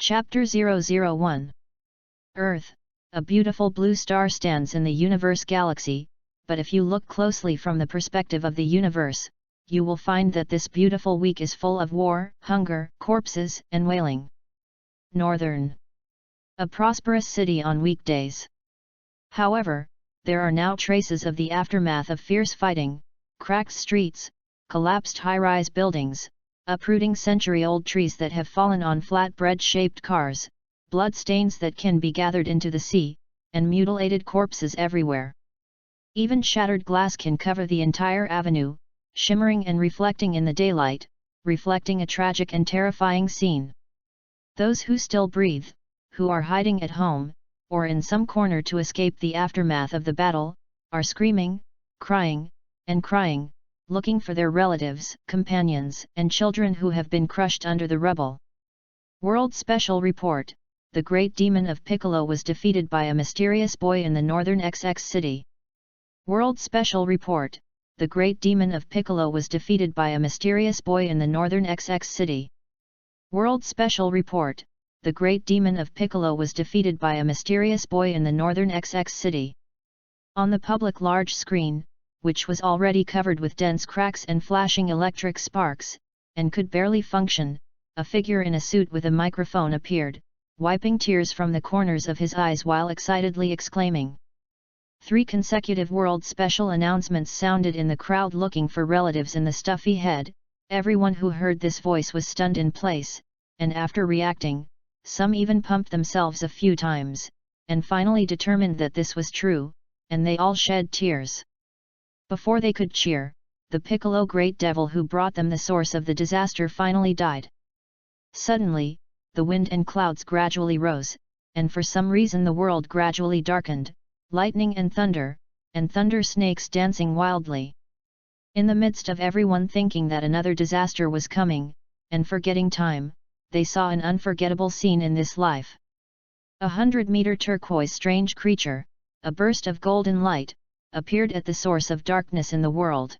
Chapter 001. Earth, a beautiful blue star stands in the universe galaxy, but if you look closely from the perspective of the universe, you will find that this beautiful week is full of war, hunger, corpses, and wailing. Northern. A prosperous city on weekdays. However, there are now traces of the aftermath of fierce fighting, cracked streets, collapsed high-rise buildings, uprooting century-old trees that have fallen on flatbread-shaped cars, blood stains that can be gathered into the sea, and mutilated corpses everywhere. Even shattered glass can cover the entire avenue, shimmering and reflecting in the daylight, reflecting a tragic and terrifying scene. Those who still breathe, who are hiding at home, or in some corner to escape the aftermath of the battle, are screaming, crying, and crying, looking for their relatives, companions, and children who have been crushed under the rubble. World Special Report: the great demon of Piccolo was defeated by a mysterious boy in the northern XX city. World Special Report: the great demon of Piccolo was defeated by a mysterious boy in the northern XX city. World Special Report: the great demon of Piccolo was defeated by a mysterious boy in the northern XX city. On the public large screen, which was already covered with dense cracks and flashing electric sparks, and could barely function, a figure in a suit with a microphone appeared, wiping tears from the corners of his eyes while excitedly exclaiming. 3 consecutive world special announcements sounded in the crowd looking for relatives in the stuffy head. Everyone who heard this voice was stunned in place, and after reacting, some even pumped themselves a few times, and finally determined that this was true, and they all shed tears. Before they could cheer, the Piccolo Great Devil who brought them the source of the disaster finally died. Suddenly, the wind and clouds gradually rose, and for some reason the world gradually darkened, lightning and thunder snakes dancing wildly. In the midst of everyone thinking that another disaster was coming, and forgetting time, they saw an unforgettable scene in this life. 100-meter turquoise strange creature, a burst of golden light, appeared at the source of darkness in the world.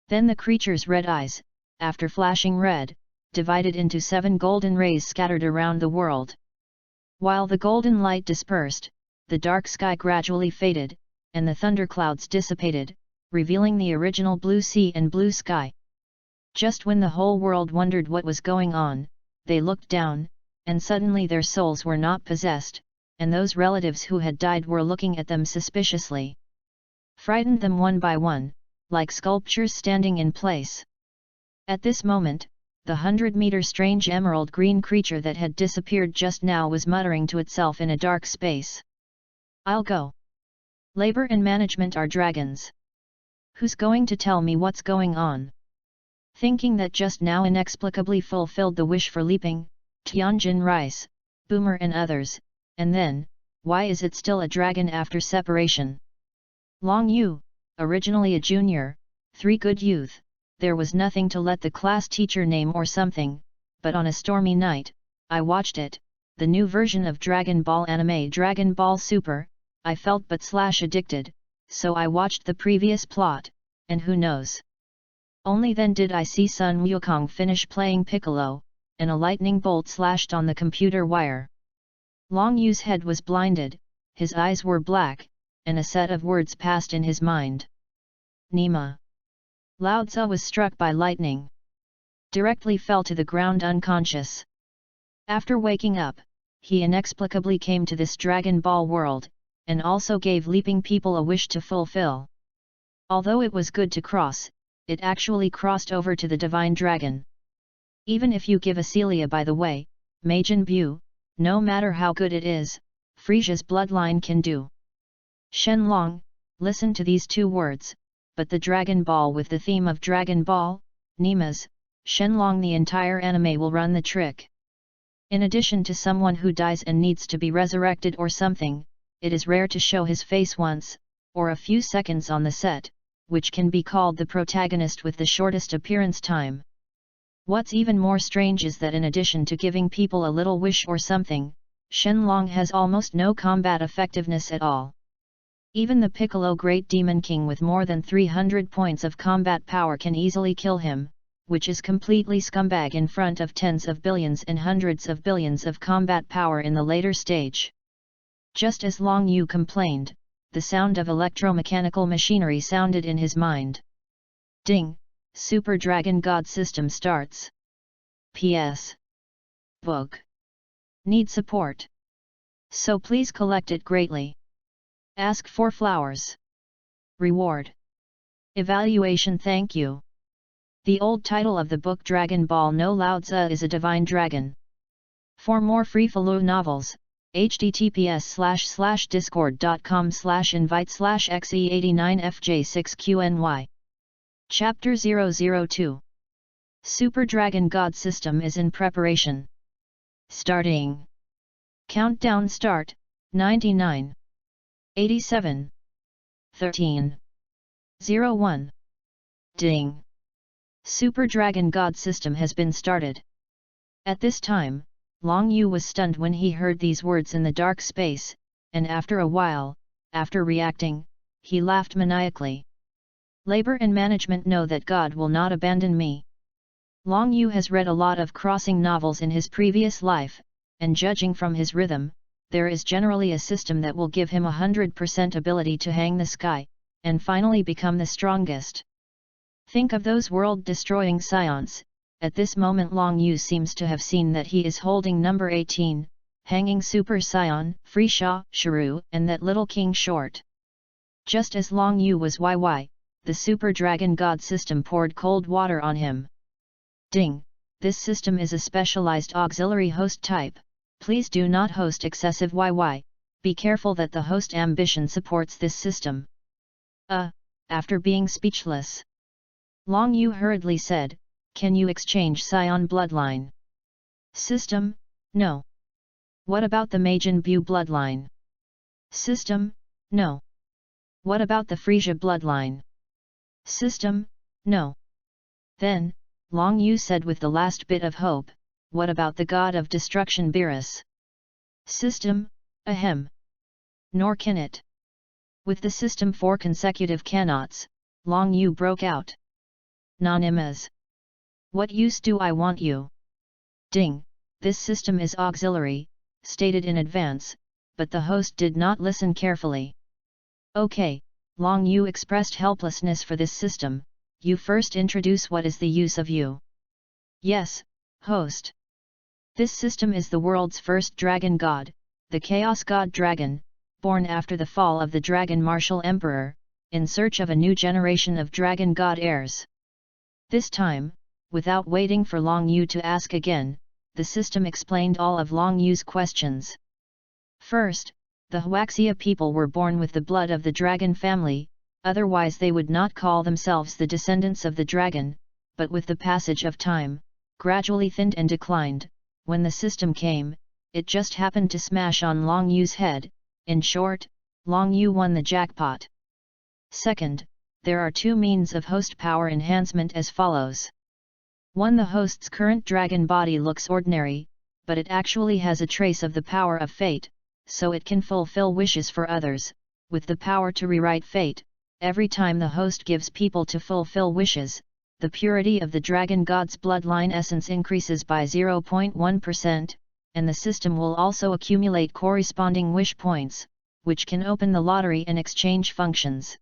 Then the creature's red eyes, after flashing red, divided into 7 golden rays scattered around the world. While the golden light dispersed, the dark sky gradually faded, and the thunderclouds dissipated, revealing the original blue sea and blue sky. Just when the whole world wondered what was going on, they looked down, and suddenly their souls were not possessed, and those relatives who had died were looking at them suspiciously. Frightened them one by one, like sculptures standing in place. At this moment, the 100-meter strange emerald green creature that had disappeared just now was muttering to itself in a dark space. "I'll go. Labor and management are dragons. Who's going to tell me what's going on?" Thinking that just now inexplicably fulfilled the wish for leaping, Tianjin Rice, Boomer and others, and then, why is it still a dragon after separation? Long Yu, originally a junior, 3 good youth, there was nothing to let the class teacher name or something, but on a stormy night, I watched it, the new version of Dragon Ball anime Dragon Ball Super. I felt addicted, so I watched the previous plot, and who knows? Only then did I see Sun Wukong finish playing Piccolo, and a lightning bolt slashed on the computer wire. Long Yu's head was blinded, his eyes were black, and a set of words passed in his mind. Nima. Lao Tzu was struck by lightning. Directly fell to the ground unconscious. After waking up, he inexplicably came to this Dragon Ball world, and also gave leaping people a wish to fulfill. Although it was good to cross, it actually crossed over to the Divine Dragon. Even if you give a Celia by the way, Majin Bu, no matter how good it is, Frisia's bloodline can do. Shenlong, listen to these 2 words, but the Dragon Ball with the theme of Dragon Ball, Nima's, Shenlong the entire anime will run the trick. In addition to someone who dies and needs to be resurrected or something, it is rare to show his face once, or a few seconds on the set, which can be called the protagonist with the shortest appearance time. What's even more strange is that in addition to giving people a little wish or something, Shenlong has almost no combat effectiveness at all. Even the Piccolo Great Demon King with more than 300 points of combat power can easily kill him, which is completely scumbag in front of tens of billions and hundreds of billions of combat power in the later stage. Just as Long Yu complained, the sound of electromechanical machinery sounded in his mind. Ding! Super Dragon God System starts. P.S. Book. Need support. So please collect it greatly. Ask for flowers. Reward. Evaluation. Thank you. The old title of the book Dragon Ball No Lao Tzu is a divine dragon. For more free-flow novels, https://discord.com/invite/xe89fj6qny. Chapter 002. Super Dragon God System is in preparation. Starting. Countdown start, 99. 87. 13. 01. Ding. Super Dragon God System has been started. At this time, Long Yu was stunned when he heard these words in the dark space, and after a while, after reacting, he laughed maniacally. Labor and management know that God will not abandon me. Long Yu has read a lot of crossing novels in his previous life, and judging from his rhythm, there is generally a system that will give him 100% ability to hang the sky, and finally become the strongest. Think of those world-destroying scions. At this moment Long Yu seems to have seen that he is holding number 18, hanging Super Scion, Freesha, Shrew, and that little king short. Just as Long Yu was YY, the Super Dragon God System poured cold water on him. Ding! This system is a specialized auxiliary host type. Please do not host excessive YY, be careful that the host ambition supports this system. After being speechless, Long Yu hurriedly said, can you exchange Scion bloodline? System, no. What about the Majin Bu bloodline? System, no. What about the Frisia bloodline? System, no. Then, Long Yu said with the last bit of hope, what about the god of destruction Beerus? System, ahem. Nor can it. With the system 4 consecutive cannots, Long Yu broke out. Nonimas. What use do I want you? Ding! This system is auxiliary, stated in advance, but the host did not listen carefully. Okay, Long Yu expressed helplessness for this system. You first introduce what is the use of you. Yes, host. This system is the world's first dragon god, the Chaos God Dragon, born after the fall of the Dragon Martial Emperor, in search of a new generation of dragon god heirs. This time, without waiting for Long Yu to ask again, the system explained all of Long Yu's questions. First, the Huaxia people were born with the blood of the dragon family, otherwise they would not call themselves the descendants of the dragon, but with the passage of time, gradually thinned and declined. When the system came, it just happened to smash on Long Yu's head. In short, Long Yu won the jackpot. Second, there are two means of host power enhancement as follows. 1. The host's current dragon body looks ordinary, but it actually has a trace of the power of fate, so it can fulfill wishes for others, with the power to rewrite fate. Every time the host gives people to fulfill wishes, the purity of the dragon god's bloodline essence increases by 0.1%, and the system will also accumulate corresponding wish points, which can open the lottery and exchange functions.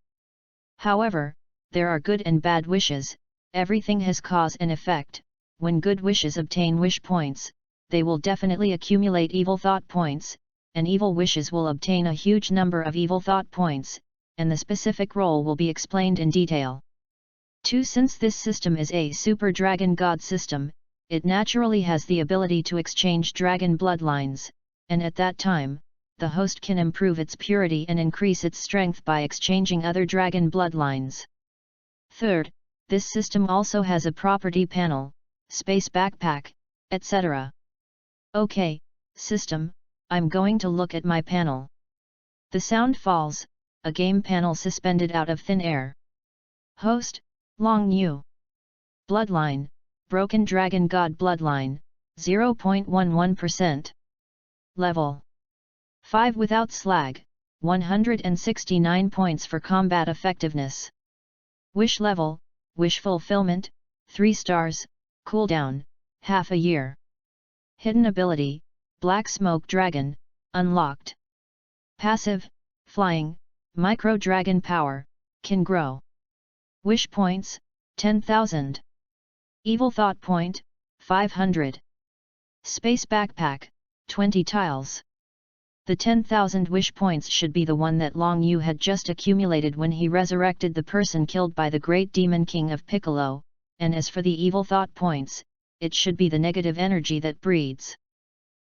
However, there are good and bad wishes. Everything has cause and effect. When good wishes obtain wish points, they will definitely accumulate evil thought points, and evil wishes will obtain a huge number of evil thought points, and the specific role will be explained in detail. 2. Since this system is a Super Dragon God system, it naturally has the ability to exchange dragon bloodlines, and at that time, the host can improve its purity and increase its strength by exchanging other dragon bloodlines. Third, this system also has a property panel, space backpack, etc. Okay, system, I'm going to look at my panel. The sound falls, a game panel suspended out of thin air. Host, Long Yu. Bloodline, Broken Dragon God Bloodline, 0.11%. Level 5 without slag, 169 points for combat effectiveness. Wish level, Wish fulfillment, 3 stars, cooldown, half a year. Hidden ability, Black Smoke Dragon, unlocked. Passive, flying, micro dragon power, can grow. Wish points, 10,000. Evil thought point, 500. Space backpack, 20 tiles. The 10,000 wish points should be the one that Long Yu had just accumulated when he resurrected the person killed by the great demon king of Piccolo, and as for the evil thought points, it should be the negative energy that breeds.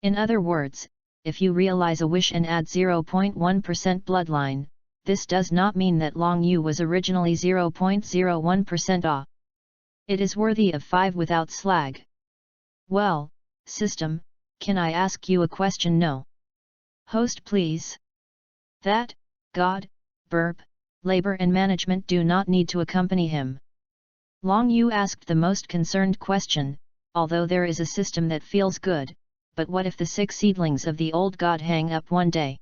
In other words, if you realize a wish and add 0.1% bloodline, this does not mean that Long Yu was originally 0.01% Ah. It is worthy of 5 without slag. Well, system, can I ask you a question? No. Host please. That, God, burp, labor and management do not need to accompany him. Long Yu asked the most concerned question, although there is a system that feels good, but what if the 6 seedlings of the old god hang up one day?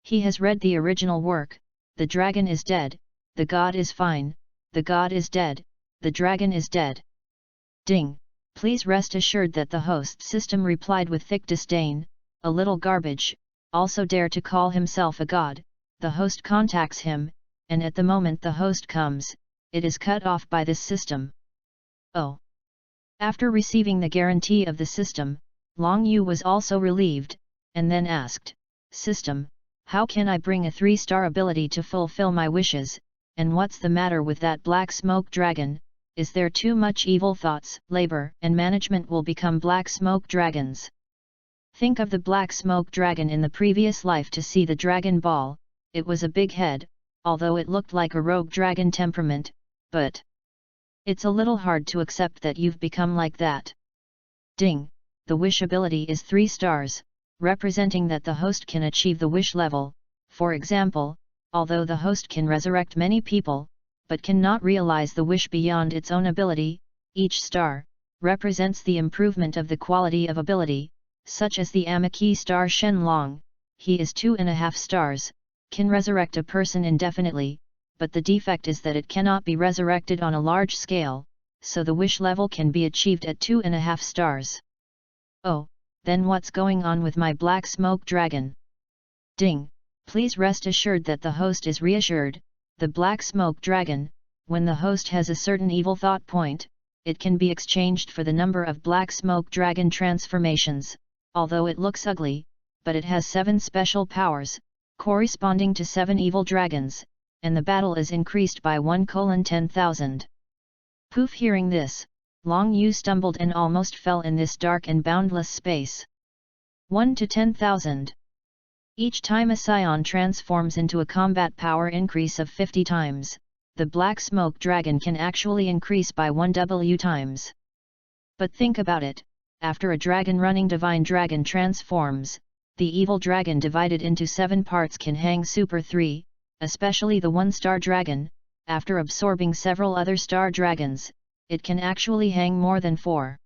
He has read the original work, the dragon is dead, the god is fine, the god is dead, the dragon is dead. Ding, please rest assured that the host system replied with thick disdain, a little garbage, also dare to call himself a god. The host contacts him, and at the moment the host comes, it is cut off by this system. Oh! After receiving the guarantee of the system, Long Yu was also relieved, and then asked, System, how can I bring a 3-star ability to fulfill my wishes, and what's the matter with that black smoke dragon? Is there too much evil thoughts? Labor and management will become black smoke dragons. Think of the black smoke dragon in the previous life to see the Dragon Ball. It was a big head, although it looked like a rogue dragon temperament, but it's a little hard to accept that you've become like that. Ding, the wish ability is 3 stars, representing that the host can achieve the wish level. For example, although the host can resurrect many people, but cannot realize the wish beyond its own ability, each star represents the improvement of the quality of ability, such as the Amaki star Shenlong. He is 2.5 stars, can resurrect a person indefinitely, but the defect is that it cannot be resurrected on a large scale, so the wish level can be achieved at 2.5 stars. Oh, then what's going on with my black smoke dragon? Ding, please rest assured that the host is reassured. The black smoke dragon, when the host has a certain evil thought point, it can be exchanged for the number of black smoke dragon transformations, although it looks ugly, but it has 7 special powers, corresponding to 7 evil dragons, and the battle is increased by 1:10,000. Poof! Hearing this, Long Yu stumbled and almost fell in this dark and boundless space. 1 to 10,000. Each time a scion transforms into a combat power increase of 50 times, the black smoke dragon can actually increase by 1 times. But think about it, after a dragon-running divine dragon transforms, the evil dragon divided into 7 parts can hang Super 3, especially the 1-star dragon. After absorbing several other star dragons, it can actually hang more than 4.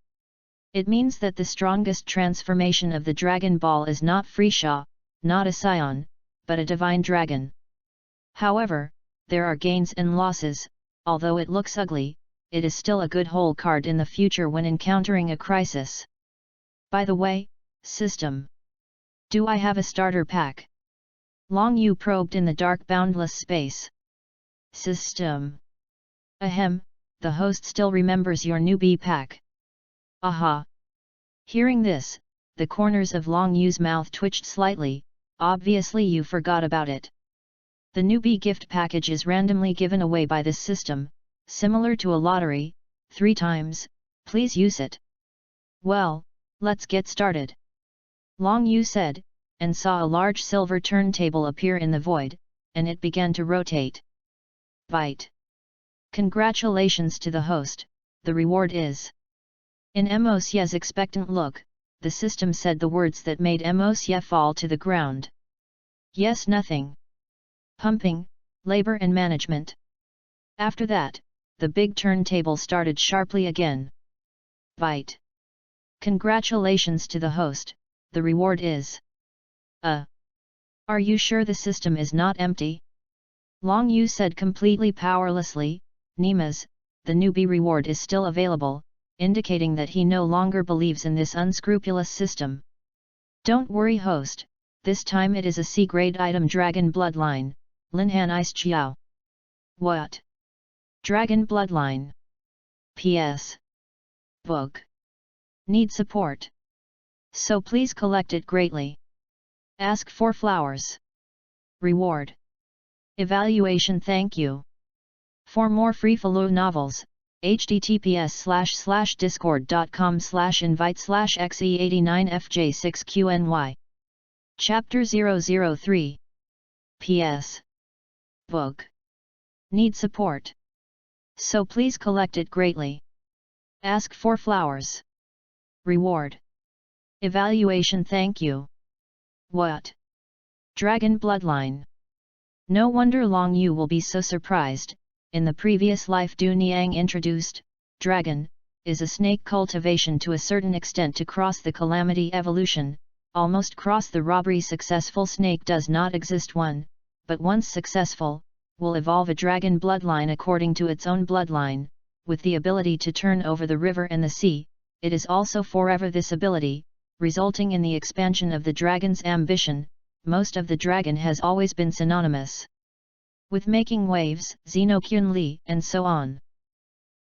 It means that the strongest transformation of the Dragon Ball is not Freesha, not a scion, but a divine dragon. However, there are gains and losses. Although it looks ugly, it is still a good hole card in the future when encountering a crisis. By the way, system, do I have a starter pack? Long Yu probed in the dark boundless space. System. Ahem, the host still remembers your newbie pack. Aha! Hearing this, the corners of Long Yu's mouth twitched slightly. Obviously you forgot about it. The newbie gift package is randomly given away by this system, similar to a lottery, 3 times, please use it. Well, let's get started. Long Yu said, and saw a large silver turntable appear in the void, and it began to rotate. Bite. Congratulations to the host, the reward is. In Mosye's expectant look, the system said the words that made Mosye fall to the ground. Yes, nothing. Pumping, labor and management. After that, the big turntable started sharply again. Bite. Congratulations to the host, the reward is. Are you sure the system is not empty? Long Yu said completely powerlessly, Nimas, the newbie reward is still available, indicating that he no longer believes in this unscrupulous system. Don't worry host, this time it is a C-grade item Dragon Bloodline, Linhan Ice Jiao. What? Dragon Bloodline. PS. Book. Need support. So please collect it greatly. Ask for flowers. Reward. Evaluation thank you. For more free follow novels, https://discord.com/invite/xe89fj6qny. Chapter 003. PS. Book. Need support. So please collect it greatly. Ask for flowers. Reward. Evaluation thank you. What? Dragon Bloodline. No wonder Long Yu will be so surprised. In the previous life Du Niang introduced, dragon, is a snake cultivation to a certain extent to cross the calamity evolution, almost cross the robbery successful snake does not exist one, but once successful, will evolve a dragon bloodline according to its own bloodline, with the ability to turn over the river and the sea. It is also forever this ability, resulting in the expansion of the dragon's ambition. Most of the dragon has always been synonymous with making waves, Xenokyun Li, and so on.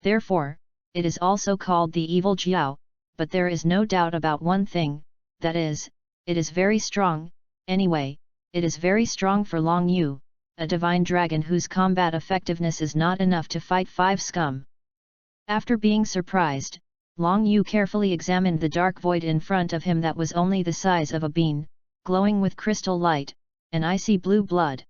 Therefore, it is also called the evil Jiao, but there is no doubt about one thing, that is, it is very strong. Anyway, it is very strong for Long Yu, a divine dragon whose combat effectiveness is not enough to fight 5 scum. After being surprised, Long Yu carefully examined the dark void in front of him that was only the size of a bean, glowing with crystal light, and icy blue blood.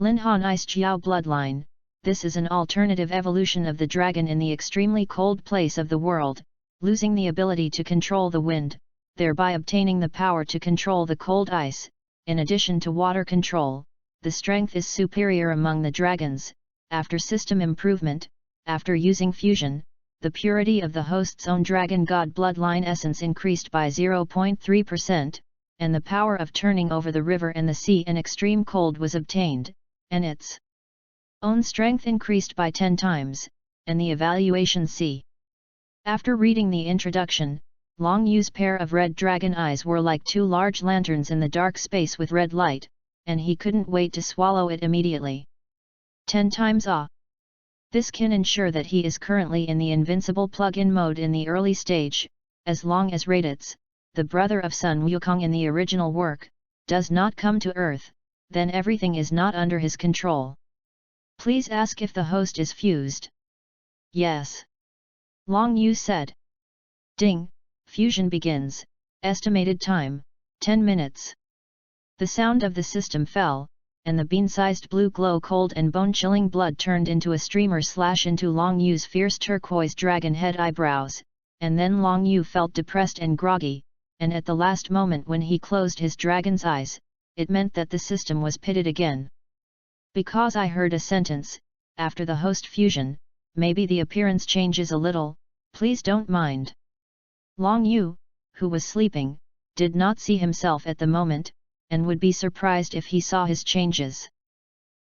Linhan Ice Jiao Bloodline, this is an alternative evolution of the dragon in the extremely cold place of the world, losing the ability to control the wind, thereby obtaining the power to control the cold ice. In addition to water control, the strength is superior among the dragons. After system improvement, after using fusion, the purity of the host's own dragon god bloodline essence increased by 0.3%, and the power of turning over the river and the sea in extreme cold was obtained, and its own strength increased by 10 times, and the evaluation C. After reading the introduction, Long Yu's pair of red dragon eyes were like 2 large lanterns in the dark space with red light, and he couldn't wait to swallow it immediately. 10 times ah! This can ensure that he is currently in the invincible plug-in mode in the early stage, as long as Raditz, the brother of Sun Wukong in the original work, does not come to Earth, then everything is not under his control. Please ask if the host is fused. Yes. Long Yu said. Ding, fusion begins, estimated time, 10 minutes. The sound of the system fell, and the bean-sized blue glow cold and bone-chilling blood turned into a streamer slash into Long Yu's fierce turquoise dragon head eyebrows, and then Long Yu felt depressed and groggy, and at the last moment when he closed his dragon's eyes, it meant that the system was pitted again. Because I heard a sentence, after the host fusion, maybe the appearance changes a little, please don't mind. Long Yu, who was sleeping, did not see himself at the moment, and would be surprised if he saw his changes.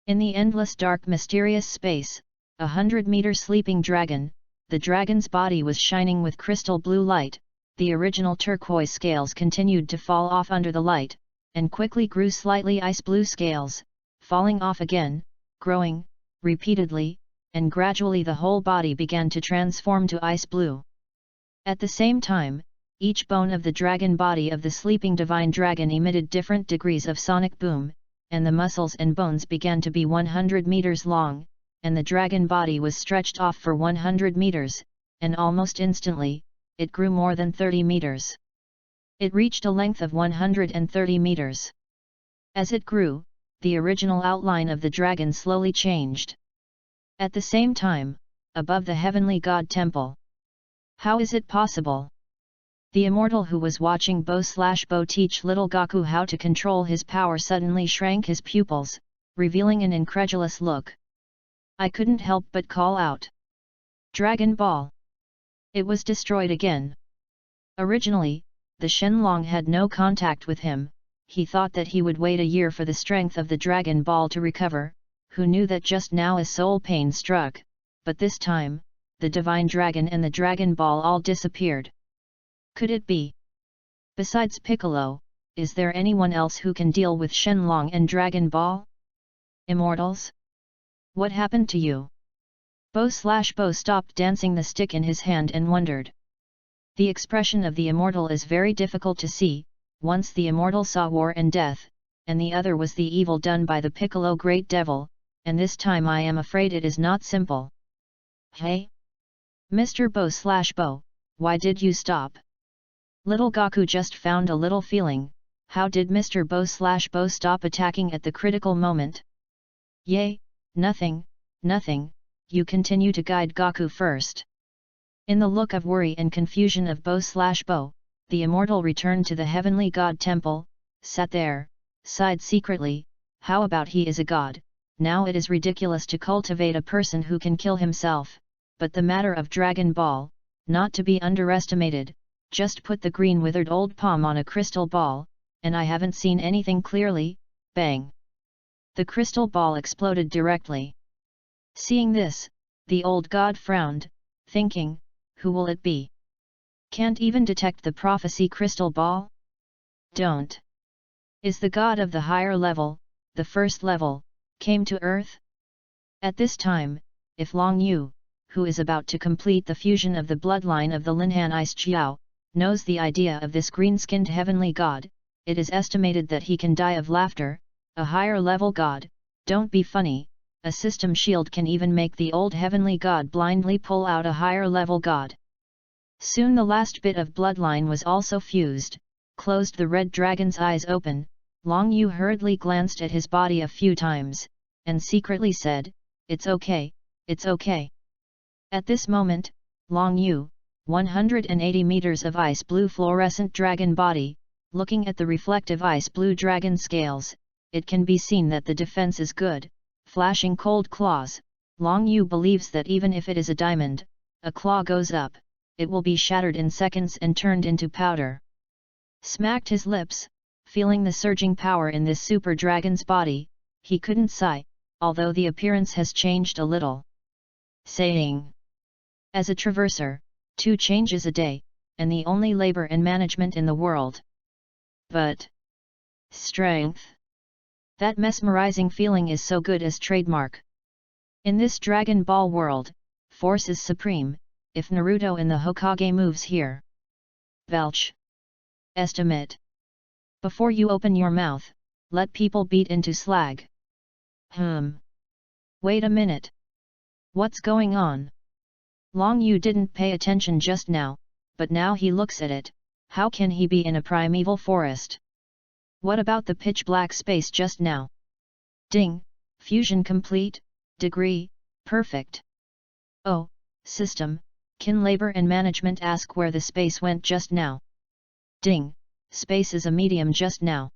In the endless dark mysterious space, 100-meter sleeping dragon, the dragon's body was shining with crystal blue light, the original turquoise scales continued to fall off under the light, and quickly grew slightly ice blue scales, falling off again, growing, repeatedly, and gradually the whole body began to transform to ice blue. At the same time, each bone of the dragon body of the sleeping divine dragon emitted different degrees of sonic boom, and the muscles and bones began to be 100 meters long, and the dragon body was stretched off for 100 meters, and almost instantly, it grew more than 30 meters. It reached a length of 130 meters. As it grew, the original outline of the dragon slowly changed. At the same time, above the heavenly god temple. How is it possible? The immortal who was watching Bo teach little Gaku how to control his power suddenly shrank his pupils, revealing an incredulous look. I couldn't help but call out. Dragon Ball! It was destroyed again. Originally, the Shenlong had no contact with him. He thought that he would wait a year for the strength of the Dragon Ball to recover, who knew that just now a soul pain struck, but this time, the divine dragon and the dragon ball all disappeared. Could it be? Besides Piccolo, is there anyone else who can deal with Shenlong and Dragon Ball? Immortals? What happened to you? Bo stopped dancing the stick in his hand and wondered. The expression of the immortal is very difficult to see. Once the immortal saw war and death, and the other was the evil done by the Piccolo Great Devil, and this time I am afraid it is not simple. Hey? Mr. Bo, why did you stop? Little Gaku just found a little feeling. How did Mr. Bo stop attacking at the critical moment? Yay, nothing, you continue to guide Gaku first. In the look of worry and confusion of Bo, the immortal returned to the heavenly god temple, sat there, sighed secretly. How about he is a god? Now it is ridiculous to cultivate a person who can kill himself, but the matter of Dragon Ball, not to be underestimated, just put the green withered old palm on a crystal ball, and I haven't seen anything clearly. Bang! The crystal ball exploded directly. Seeing this, the old god frowned, thinking, who will it be? Can't even detect the prophecy crystal ball? Don't. Is the god of the higher level, the first level, came to earth? At this time, if Long Yu, who is about to complete the fusion of the bloodline of the Linhan Ice Chiao, knows the idea of this green-skinned heavenly god, it is estimated that he can die of laughter. A higher level god, don't be funny. A system shield can even make the old heavenly god blindly pull out a higher level god. Soon the last bit of bloodline was also fused, closed the red dragon's eyes open. Long Yu hurriedly glanced at his body a few times, and secretly said, it's okay, it's okay. At this moment, Long Yu, 180 meters of ice blue fluorescent dragon body, looking at the reflective ice blue dragon scales, it can be seen that the defense is good. Flashing cold claws, Long Yu believes that even if it is a diamond, a claw goes up, it will be shattered in seconds and turned into powder. Smacked his lips, feeling the surging power in this super dragon's body, he couldn't sigh, although the appearance has changed a little. Saying, as a traverser, 2 changes a day, and the only labor and management in the world. But strength. That mesmerizing feeling is so good as trademark. In this Dragon Ball world, force is supreme. If Naruto and the Hokage moves here. Belch. Estimate. Before you open your mouth, let people beat into slag. Wait a minute. What's going on? Long Yu didn't pay attention just now, but now he looks at it. How can he be in a primeval forest? What about the pitch black space just now? Ding! Fusion complete, degree, perfect. Oh, system, can labor and management ask where the space went just now? Ding! Space is a medium just now.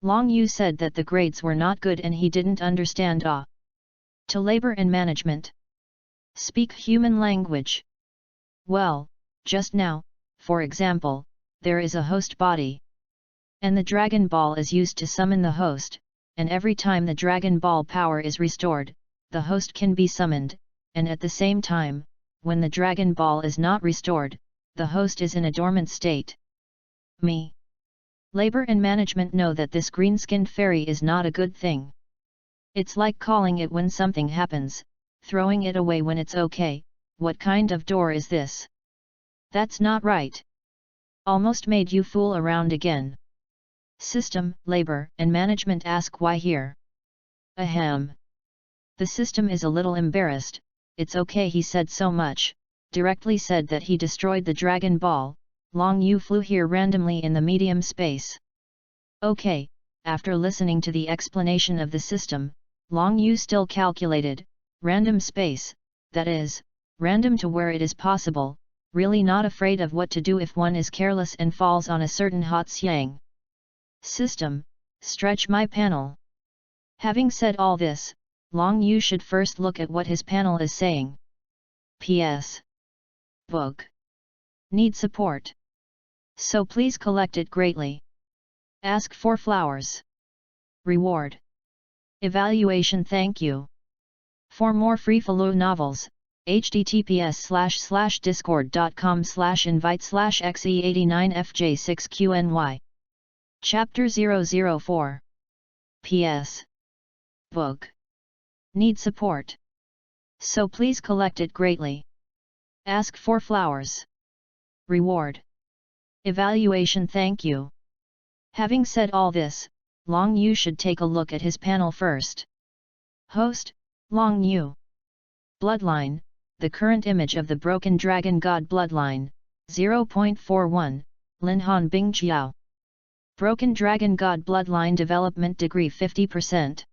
Long Yu said that the grades were not good and he didn't understand. To labor and management. Speak human language. Well, just now, for example, there is a host body. And the Dragon Ball is used to summon the host, and every time the Dragon Ball power is restored, the host can be summoned, and at the same time, when the Dragon Ball is not restored, the host is in a dormant state. Me. Labor and management know that this green-skinned fairy is not a good thing. It's like calling it when something happens, throwing it away when it's okay. What kind of door is this? That's not right. Almost made you fool around again. System, labor, and management ask why here. Ahem. The system is a little embarrassed. It's okay, he said so much, directly said that he destroyed the Dragon Ball. Long Yu flew here randomly in the medium space. Okay, after listening to the explanation of the system, Long Yu still calculated, random space, that is, random to where it is possible, really not afraid of what to do if one is careless and falls on a certain hot xiang. System, stretch my panel. Having said all this, Long Yu should first look at what his panel is saying. P.S. Book. Need support. So please collect it greatly. Ask for flowers. Reward. Evaluation, thank you. For more free follow novels, https://discord.com/invite/xe89fj6qny. Chapter 004. PS. Book. Need support. So please collect it greatly. Ask for flowers. Reward. Evaluation. Thank you. Having said all this, Long Yu should take a look at his panel first. Host, Long Yu. Bloodline, the current image of the Broken Dragon God Bloodline, 0.41, Linhan Bingjiao. Broken Dragon God Bloodline Development Degree 50%.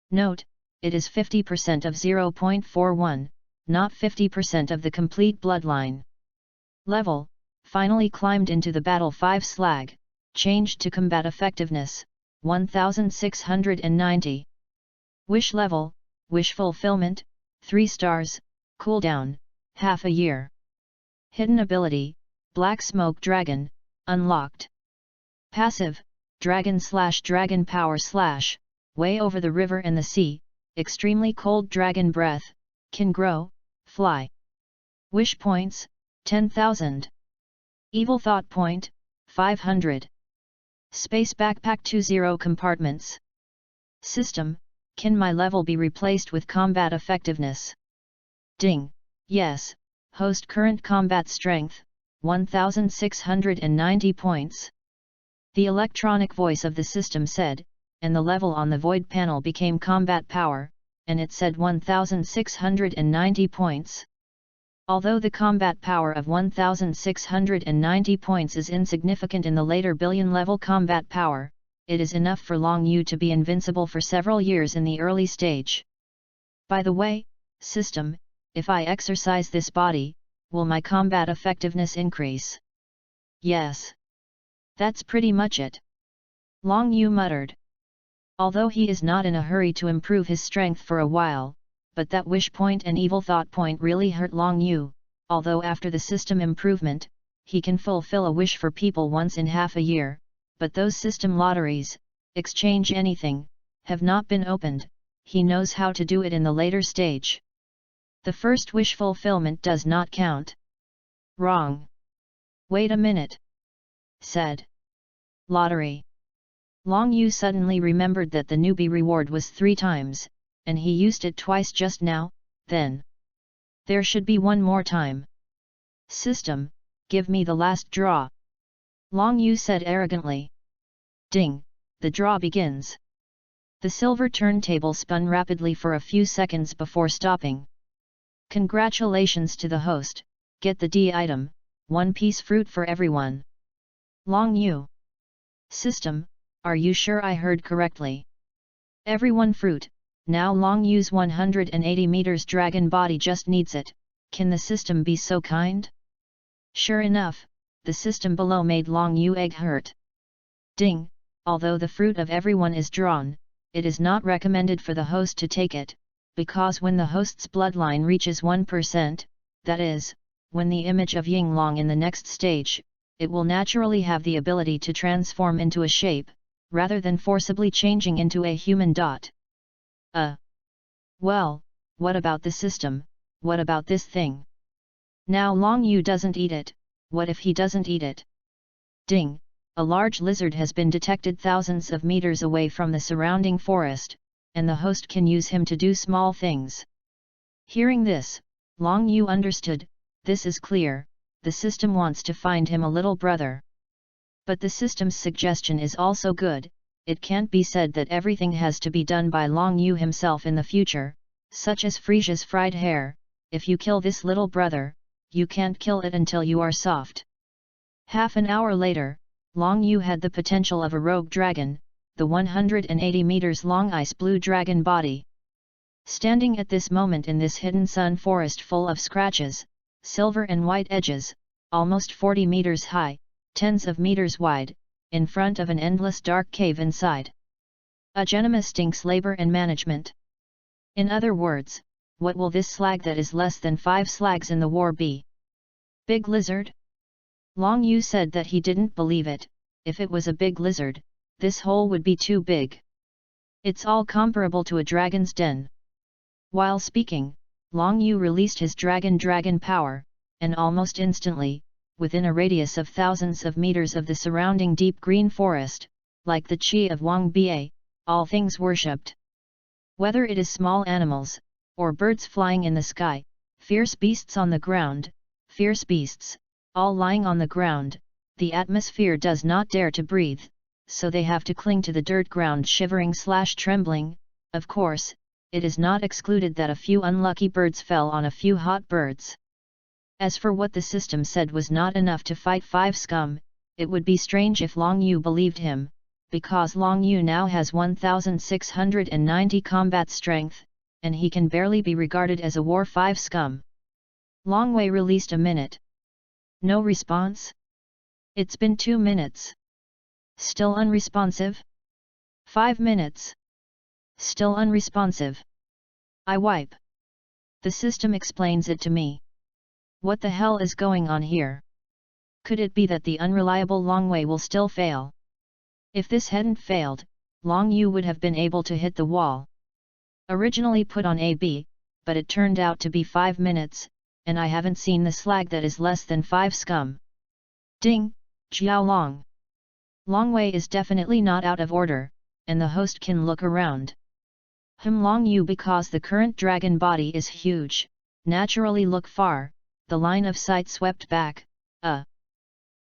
Note, it is 50% of 0.41, not 50% of the complete bloodline. Level, finally climbed into the battle 5 slag, changed to combat effectiveness, 1690. Wish level, wish fulfillment, 3 stars, cooldown, half a year. Hidden ability, Black Smoke Dragon, unlocked. Passive, Dragon Power / way over the river and the sea, extremely cold dragon breath, can grow, fly. Wish points, 10,000. Evil thought point, 500. Space backpack 20 compartments. System, can my level be replaced with combat effectiveness? Ding, yes, host current combat strength, 1690 points. The electronic voice of the system said, and the level on the void panel became combat power, and it said 1690 points. Although the combat power of 1690 points is insignificant in the later billion level combat power, it is enough for Long Yu to be invincible for several years in the early stage. By the way, system, if I exercise this body, will my combat effectiveness increase? Yes. That's pretty much it. Long Yu muttered. Although he is not in a hurry to improve his strength for a while, but that wish point and evil thought point really hurt Long Yu, although after the system improvement, he can fulfill a wish for people once in half a year, but those system lotteries, exchange anything, have not been opened, he knows how to do it in the later stage. The first wish fulfillment does not count. Wrong. Wait a minute. Said. Lottery. Long Yu suddenly remembered that the newbie reward was 3 times, and he used it twice just now, then. There should be one more time. System, give me the last draw. Long Yu said arrogantly. Ding, the draw begins. The silver turntable spun rapidly for a few seconds before stopping. Congratulations to the host, get the D item, 1 piece fruit for everyone. Long Yu. System, are you sure I heard correctly? Everyone fruit, now Long Yu's 180 meters dragon body just needs it, can the system be so kind? Sure enough, the system below made Long Yu egg hurt. Ding, although the fruit of everyone is drawn, it is not recommended for the host to take it, because when the host's bloodline reaches 1%, that is, when the image of Yinglong in the next stage, it will naturally have the ability to transform into a shape, rather than forcibly changing into a human. Well, what about the system, what about this thing? Now Long Yu doesn't eat it, what if he doesn't eat it? Ding, a large lizard has been detected thousands of meters away from the surrounding forest, and the host can use him to do small things. Hearing this, Long Yu understood, this is clear, the system wants to find him a little brother. But the system's suggestion is also good, it can't be said that everything has to be done by Long Yu himself in the future, such as Frisia's fried hare, if you kill this little brother, you can't kill it until you are soft. Half an hour later, Long Yu had the potential of a rogue dragon, the 180 meters long ice blue dragon body. Standing at this moment in this hidden sun forest full of scratches, silver and white edges, almost 40 meters high, tens of meters wide, in front of an endless dark cave inside. Agenima stinks labor and management. In other words, what will this slag that is less than 5 slags in the war be? Big lizard? Long Yu said that he didn't believe it, if it was a big lizard, this hole would be too big. It's all comparable to a dragon's den. While speaking, Long Yu released his dragon power, and almost instantly, within a radius of thousands of meters of the surrounding deep green forest, like the chi of Wang Bie, all things worshipped. Whether it is small animals, or birds flying in the sky, fierce beasts on the ground, fierce beasts, all lying on the ground, the atmosphere does not dare to breathe, so they have to cling to the dirt ground shivering/trembling. Of course, it is not excluded that a few unlucky birds fell on a few hot birds. As for what the system said was not enough to fight 5 scum, it would be strange if Long Yu believed him, because Long Yu now has 1690 combat strength, and he can barely be regarded as a war 5 scum. Long Wei released a minute. No response? It's been 2 minutes. Still unresponsive? 5 minutes. Still unresponsive. I wipe. The system explains it to me. What the hell is going on here? Could it be that the unreliable Long Wei will still fail? If this hadn't failed, Long Yu would have been able to hit the wall. Originally put on AB, but it turned out to be 5 minutes, and I haven't seen the slag that is less than 5 scum. Ding, Jiao Long. Long Wei is definitely not out of order, and the host can look around. Long Yu, because the current dragon body is huge, naturally look far, the line of sight swept back.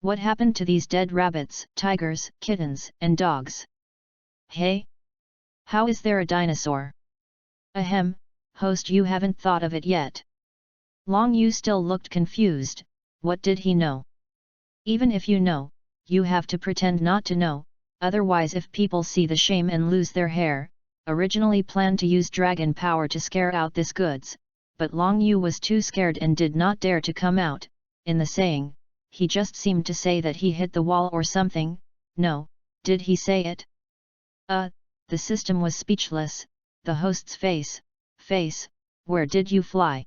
What happened to these dead rabbits, tigers, kittens, and dogs? Hey? How is there a dinosaur? Ahem, host, you haven't thought of it yet. Long Yu still looked confused. What did he know? Even if you know, you have to pretend not to know, otherwise if people see the shame and lose their hair. Originally planned to use dragon power to scare out this goods, but Long Yu was too scared and did not dare to come out. In the saying, he just seemed to say that he hit the wall or something. No, did he say it? The system was speechless. The host's face, where did you fly?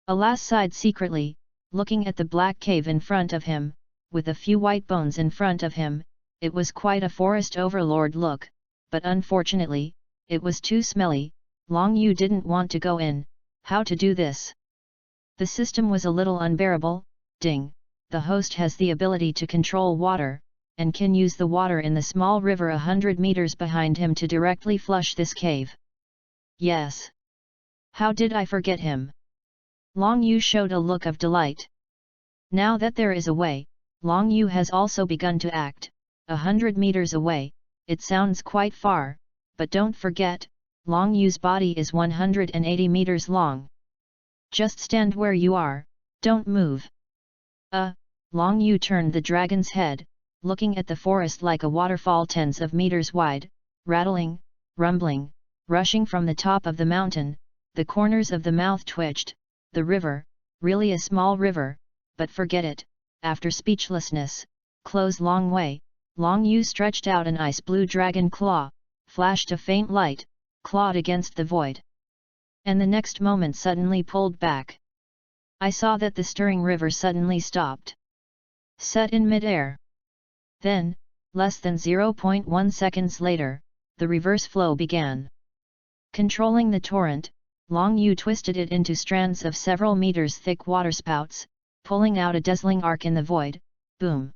Alas, sighed secretly, looking at the black cave in front of him, with a few white bones in front of him. It was quite a forest overlord look, but unfortunately, it was too smelly. Long Yu didn't want to go in. How to do this? The system was a little unbearable. Ding, the host has the ability to control water, and can use the water in the small river 100 meters behind him to directly flush this cave. Yes. How did I forget him? Long Yu showed a look of delight. Now that there is a way, Long Yu has also begun to act. 100 meters away, it sounds quite far, but don't forget, Long Yu's body is 180 meters long. Just stand where you are, don't move. Long Yu turned the dragon's head, looking at the forest like a waterfall tens of meters wide, rattling, rumbling, rushing from the top of the mountain. The corners of the mouth twitched. The river, really a small river, but forget it. After speechlessness, close Long Wei, Long Yu stretched out an ice blue dragon claw, flashed a faint light, clawed against the void. And the next moment suddenly pulled back. I saw that the stirring river suddenly stopped. Set in mid-air. Then, less than 0.1 seconds later, the reverse flow began. Controlling the torrent, Long Yu twisted it into strands of several meters thick waterspouts, pulling out a dazzling arc in the void. Boom!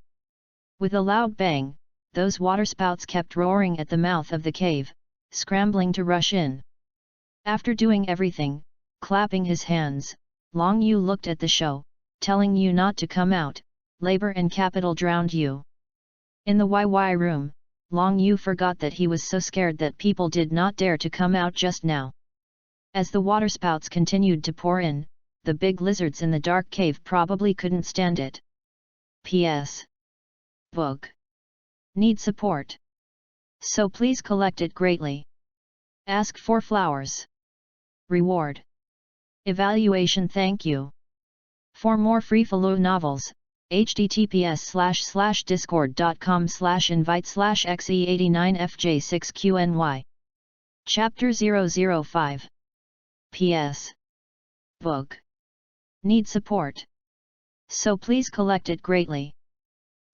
With a loud bang, those waterspouts kept roaring at the mouth of the cave, scrambling to rush in. After doing everything, clapping his hands, Long Yu looked at the show, telling you not to come out. Labor and capital drowned you. In the YY room, Long Yu forgot that he was so scared that people did not dare to come out just now. As the waterspouts continued to pour in, the big lizards in the dark cave probably couldn't stand it. P.S. Book. Need support. So please collect it greatly. Ask for flowers. Reward. Evaluation. Thank you. For more free follow novels, https://discord.com/invite/xe89fj6qny. Chapter 005. P.S. Book. Need support. So please collect it greatly.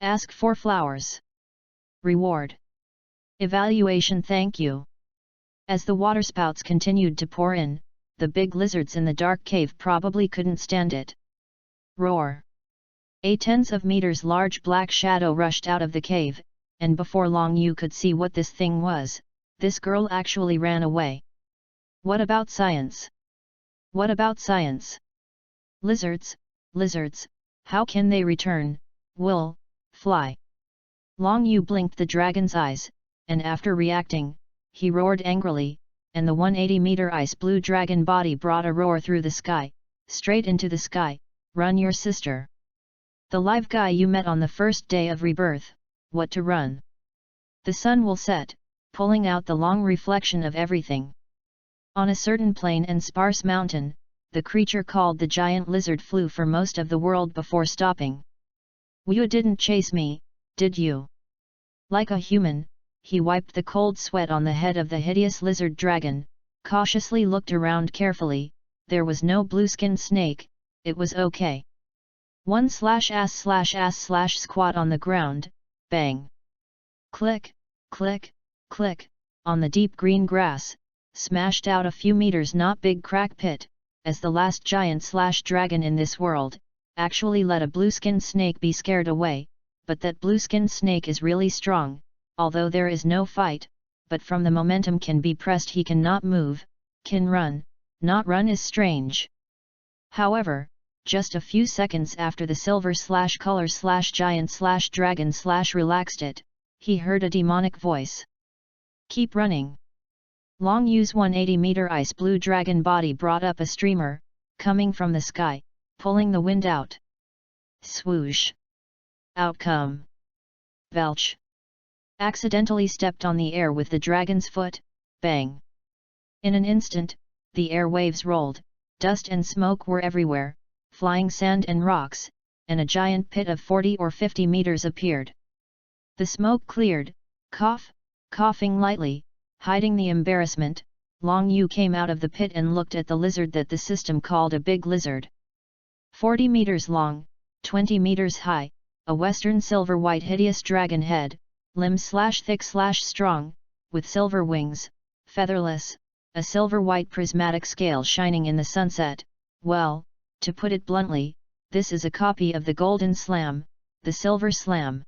Ask for flowers. Reward. Evaluation. Thank you. As the waterspouts continued to pour in, the big lizards in the dark cave probably couldn't stand it. Roar! A tens of meters large black shadow rushed out of the cave, and before long you could see what this thing was. This girl actually ran away. What about science? What about science? Lizards, lizards, how can they return, will, fly? Long Yu blinked the dragon's eyes, and after reacting, he roared angrily, and the 180-meter ice blue dragon body brought a roar through the sky, straight into the sky. Run, your sister. The live guy you met on the first day of rebirth, what to run? The sun will set, pulling out the long reflection of everything. On a certain plain and sparse mountain, the creature called the giant lizard flew for most of the world before stopping. You didn't chase me, did you? Like a human, he wiped the cold sweat on the head of the hideous lizard dragon, cautiously looked around carefully. There was no blue-skinned snake, it was okay. 1/ass/ass/ squat on the ground, bang. Click, click, click, on the deep green grass, smashed out a few meters not big crack pit, as the last giant/dragon in this world, actually let a blue-skinned snake be scared away, but that blue-skinned snake is really strong, although there is no fight, but from the momentum can be pressed he cannot move, can run, not run is strange. However, just a few seconds after the silver/color/giant/dragon/relaxed it, he heard a demonic voice. Keep running. Long Yu's 180-meter ice blue dragon body brought up a streamer, coming from the sky, pulling the wind out. Swoosh! Outcome! Belch! Accidentally stepped on the air with the dragon's foot, bang! In an instant, the air waves rolled, dust and smoke were everywhere, flying sand and rocks, and a giant pit of 40 or 50 meters appeared. The smoke cleared, coughing lightly, hiding the embarrassment. Long Yu came out of the pit and looked at the lizard that the system called a big lizard. 40 meters long, 20 meters high, a western silver-white hideous dragon head, limbs/thick/strong, with silver wings, featherless, a silver-white prismatic scale shining in the sunset. Well, to put it bluntly, this is a copy of the golden slam, the silver slam.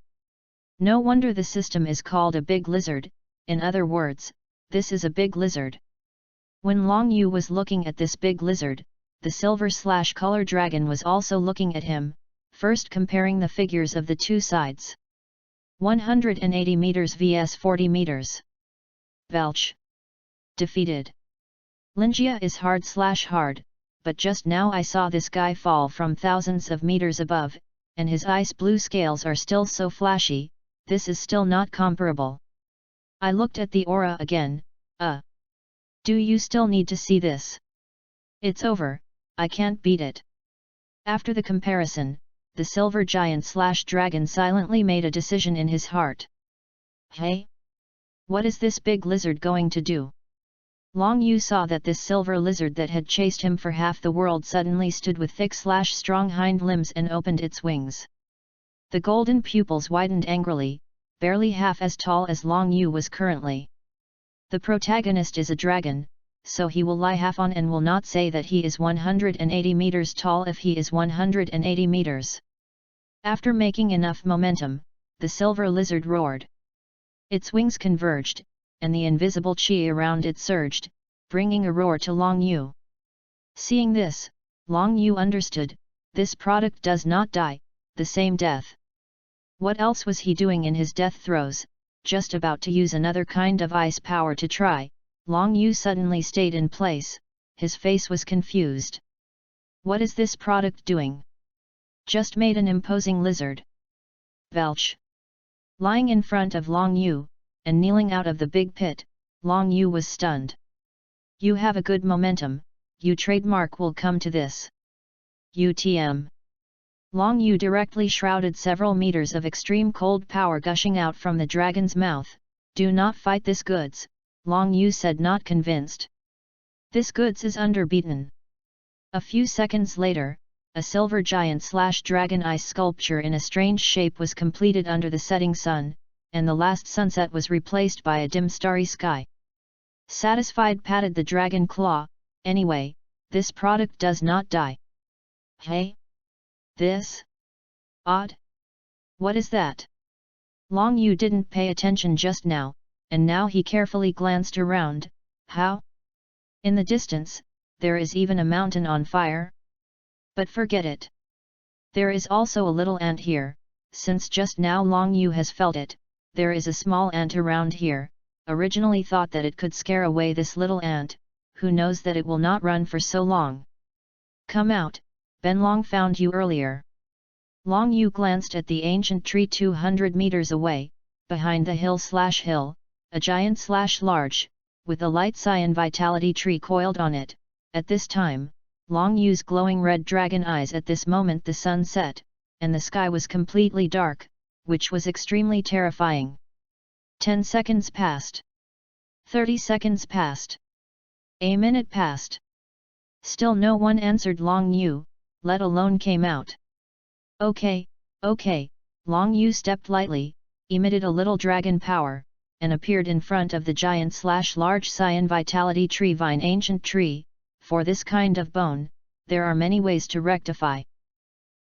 No wonder the system is called a big lizard. In other words, this is a big lizard. When Long Yu was looking at this big lizard, the silver/color dragon was also looking at him, first comparing the figures of the two sides. 180 meters vs 40 meters. Belch. Defeated. Lingia is hard, but just now I saw this guy fall from thousands of meters above, and his ice blue scales are still so flashy, this is still not comparable. I looked at the aura again, Do you still need to see this? It's over, I can't beat it. After the comparison, the silver giant/dragon silently made a decision in his heart. Hey? What is this big lizard going to do? Long Yu saw that this silver lizard that had chased him for half the world suddenly stood with thick/strong hind limbs and opened its wings. The golden pupils widened angrily, barely half as tall as Long Yu was currently. The protagonist is a dragon, so he will lie half on and will not say that he is 180 meters tall if he is 180 meters. After making enough momentum, the silver lizard roared. Its wings converged, and the invisible chi around it surged, bringing a roar to Long Yu. Seeing this, Long Yu understood, this product does not die, the same death. What else was he doing in his death throes? Just about to use another kind of ice power to try, Long Yu suddenly stayed in place, his face was confused. What is this product doing? Just made an imposing lizard. Belch. Lying in front of Long Yu, and kneeling out of the big pit, Long Yu was stunned. You have a good momentum, you trademark will come to this. UTM. Long Yu directly shrouded several meters of extreme cold power gushing out from the dragon's mouth. Do not fight this goods, Long Yu said, not convinced. This goods is underbeaten. A few seconds later, a silver giant/dragon ice sculpture in a strange shape was completed under the setting sun, and the last sunset was replaced by a dim starry sky. Satisfied patted the dragon claw, Anyway, this product does not die. Hey? This? Odd? What is that? Long Yu didn't pay attention just now, and now he carefully glanced around. How? In the distance, there is even a mountain on fire? But forget it. There is also a little ant here, since just now Long Yu has felt it. There is a small ant around here, originally thought that it could scare away this little ant, who knows that it will not run for so long. Come out, Benlong found you earlier. Long Yu glanced at the ancient tree 200 meters away, behind the hill, a giant/large, with a light cyan vitality tree coiled on it. At this time, Long Yu's glowing red dragon eyes at this moment the sun set, and the sky was completely dark, which was extremely terrifying. 10 seconds passed. 30 seconds passed. A minute passed. Still no one answered Long Yu, let alone came out. Okay, Long Yu stepped lightly, emitted a little dragon power, and appeared in front of the giant/large cyan vitality tree vine ancient tree. For this kind of bone, there are many ways to rectify.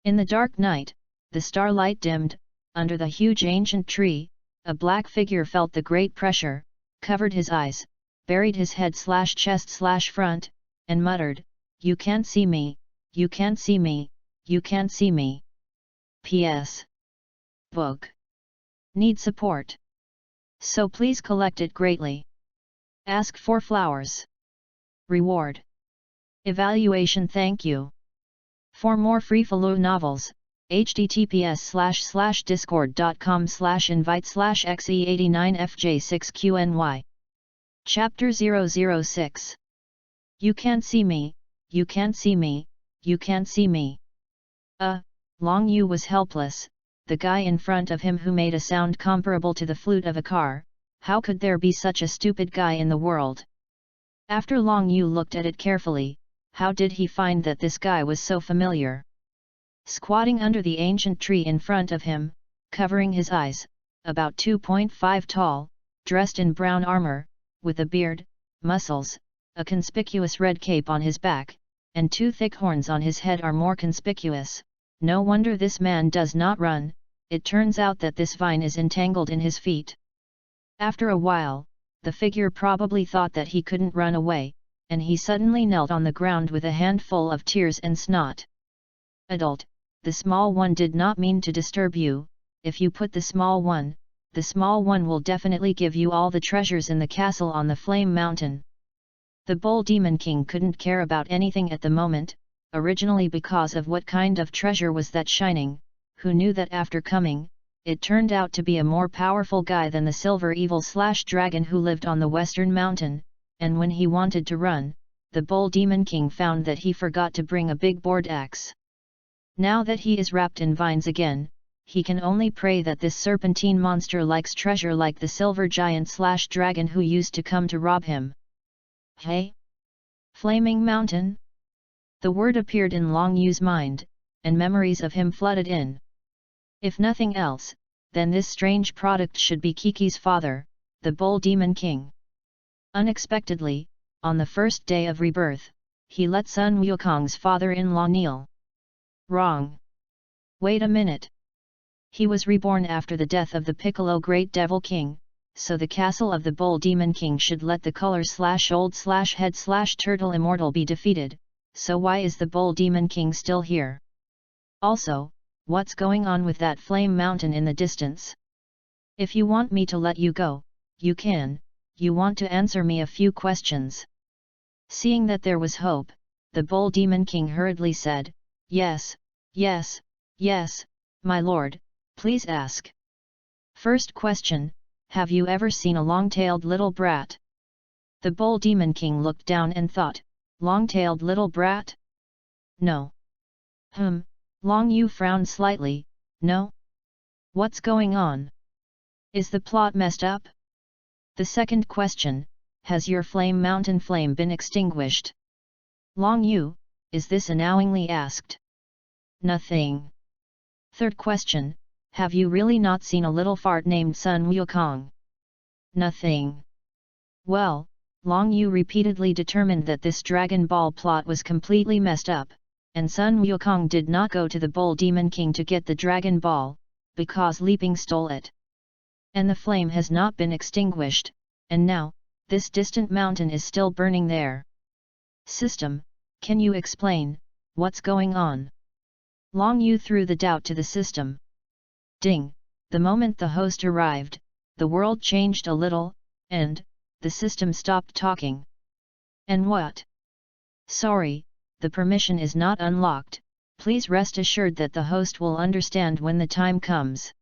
In the dark night, the starlight dimmed, under the huge ancient tree, a black figure felt the great pressure, covered his eyes, buried his head/chest/front, and muttered, "You can't see me, you can't see me, you can't see me. P.S. Book. Need support. So please collect it greatly. Ask for flowers. Reward. Evaluation. Thank you. For more free follow novels, https://discord.com/invite/xe89fj6qny. Chapter 006. You can't see me, you can't see me, you can't see me. Long Yu was helpless, the guy in front of him who made a sound comparable to the flute of a car. How could there be such a stupid guy in the world? After Long Yu looked at it carefully, how did he find that this guy was so familiar? Squatting under the ancient tree in front of him, covering his eyes, about 2.5 tall, dressed in brown armor, with a beard, muscles, a conspicuous red cape on his back, and 2 thick horns on his head are more conspicuous. No wonder this man does not run, it turns out that this vine is entangled in his feet. After a while, the figure probably thought that he couldn't run away, and he suddenly knelt on the ground with a handful of tears and snot. Adult, the small one did not mean to disturb you. If you put the small one will definitely give you all the treasures in the castle on the Flame Mountain. The Bull Demon King couldn't care about anything at the moment, originally because of what kind of treasure was that shining, who knew that after coming, it turned out to be a more powerful guy than the silver evil/dragon who lived on the Western Mountain, and when he wanted to run, the Bull Demon King found that he forgot to bring a big board axe. Now that he is wrapped in vines again, he can only pray that this serpentine monster likes treasure like the silver giant/dragon who used to come to rob him. Hey? Flaming Mountain? The word appeared in Long Yu's mind, and memories of him flooded in. If nothing else, then this strange product should be Kiki's father, the Bull Demon King. Unexpectedly, on the first day of rebirth, he let Sun Wukong's father-in-law kneel. Wrong. Wait a minute. He was reborn after the death of the Piccolo Great Devil King, so the castle of the Bull Demon King should let the color/old/head/turtle immortal be defeated, so why is the Bull Demon King still here? Also, what's going on with that Flame Mountain in the distance? If you want me to let you go, you can. You want to answer me a few questions. Seeing that there was hope, the Bull Demon King hurriedly said, Yes, my lord, please ask. First question, have you ever seen a long-tailed little brat? The Bull Demon King looked down and thought, long-tailed little brat? No. Long Yu frowned slightly, no? What's going on? Is the plot messed up? The second question, has your Flame Mountain flame been extinguished? Long Yu, is this announcingly asked? Nothing. Third question, have you really not seen a little fart named Sun Wukong? Nothing. Well, Long Yu repeatedly determined that this Dragon Ball plot was completely messed up, and Sun Wukong did not go to the Bull Demon King to get the Dragon Ball, because Leaping stole it. And the flame has not been extinguished, and now, this distant mountain is still burning there. System, can you explain, what's going on? Long Yu threw the doubt to the system. Ding, the moment the host arrived, the world changed a little, and the system stopped talking. And what? Sorry, the permission is not unlocked, please rest assured that the host will understand when the time comes.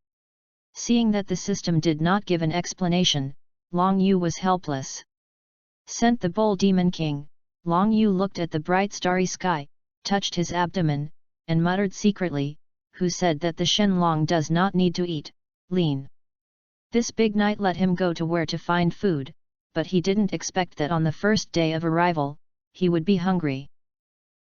Seeing that the system did not give an explanation, Long Yu was helpless. Sent the Bull Demon King, Long Yu looked at the bright starry sky, touched his abdomen, and muttered secretly, who said that the Shenlong does not need to eat, lean. This big night let him go to where to find food, but he didn't expect that on the first day of arrival, he would be hungry.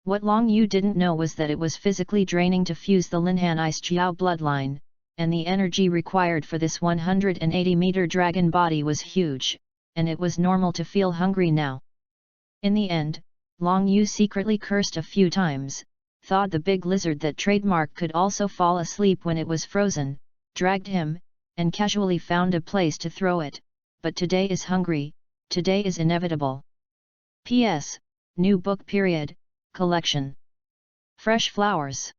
What Long Yu didn't know was that it was physically draining to fuse the Linhan Ice Chiao bloodline, and the energy required for this 180-meter dragon body was huge, and it was normal to feel hungry now. In the end, Long Yu secretly cursed a few times, thought the big lizard that trademark could also fall asleep when it was frozen, dragged him, and casually found a place to throw it, but today is hungry, today is inevitable. P.S. New book period, collection. Fresh flowers.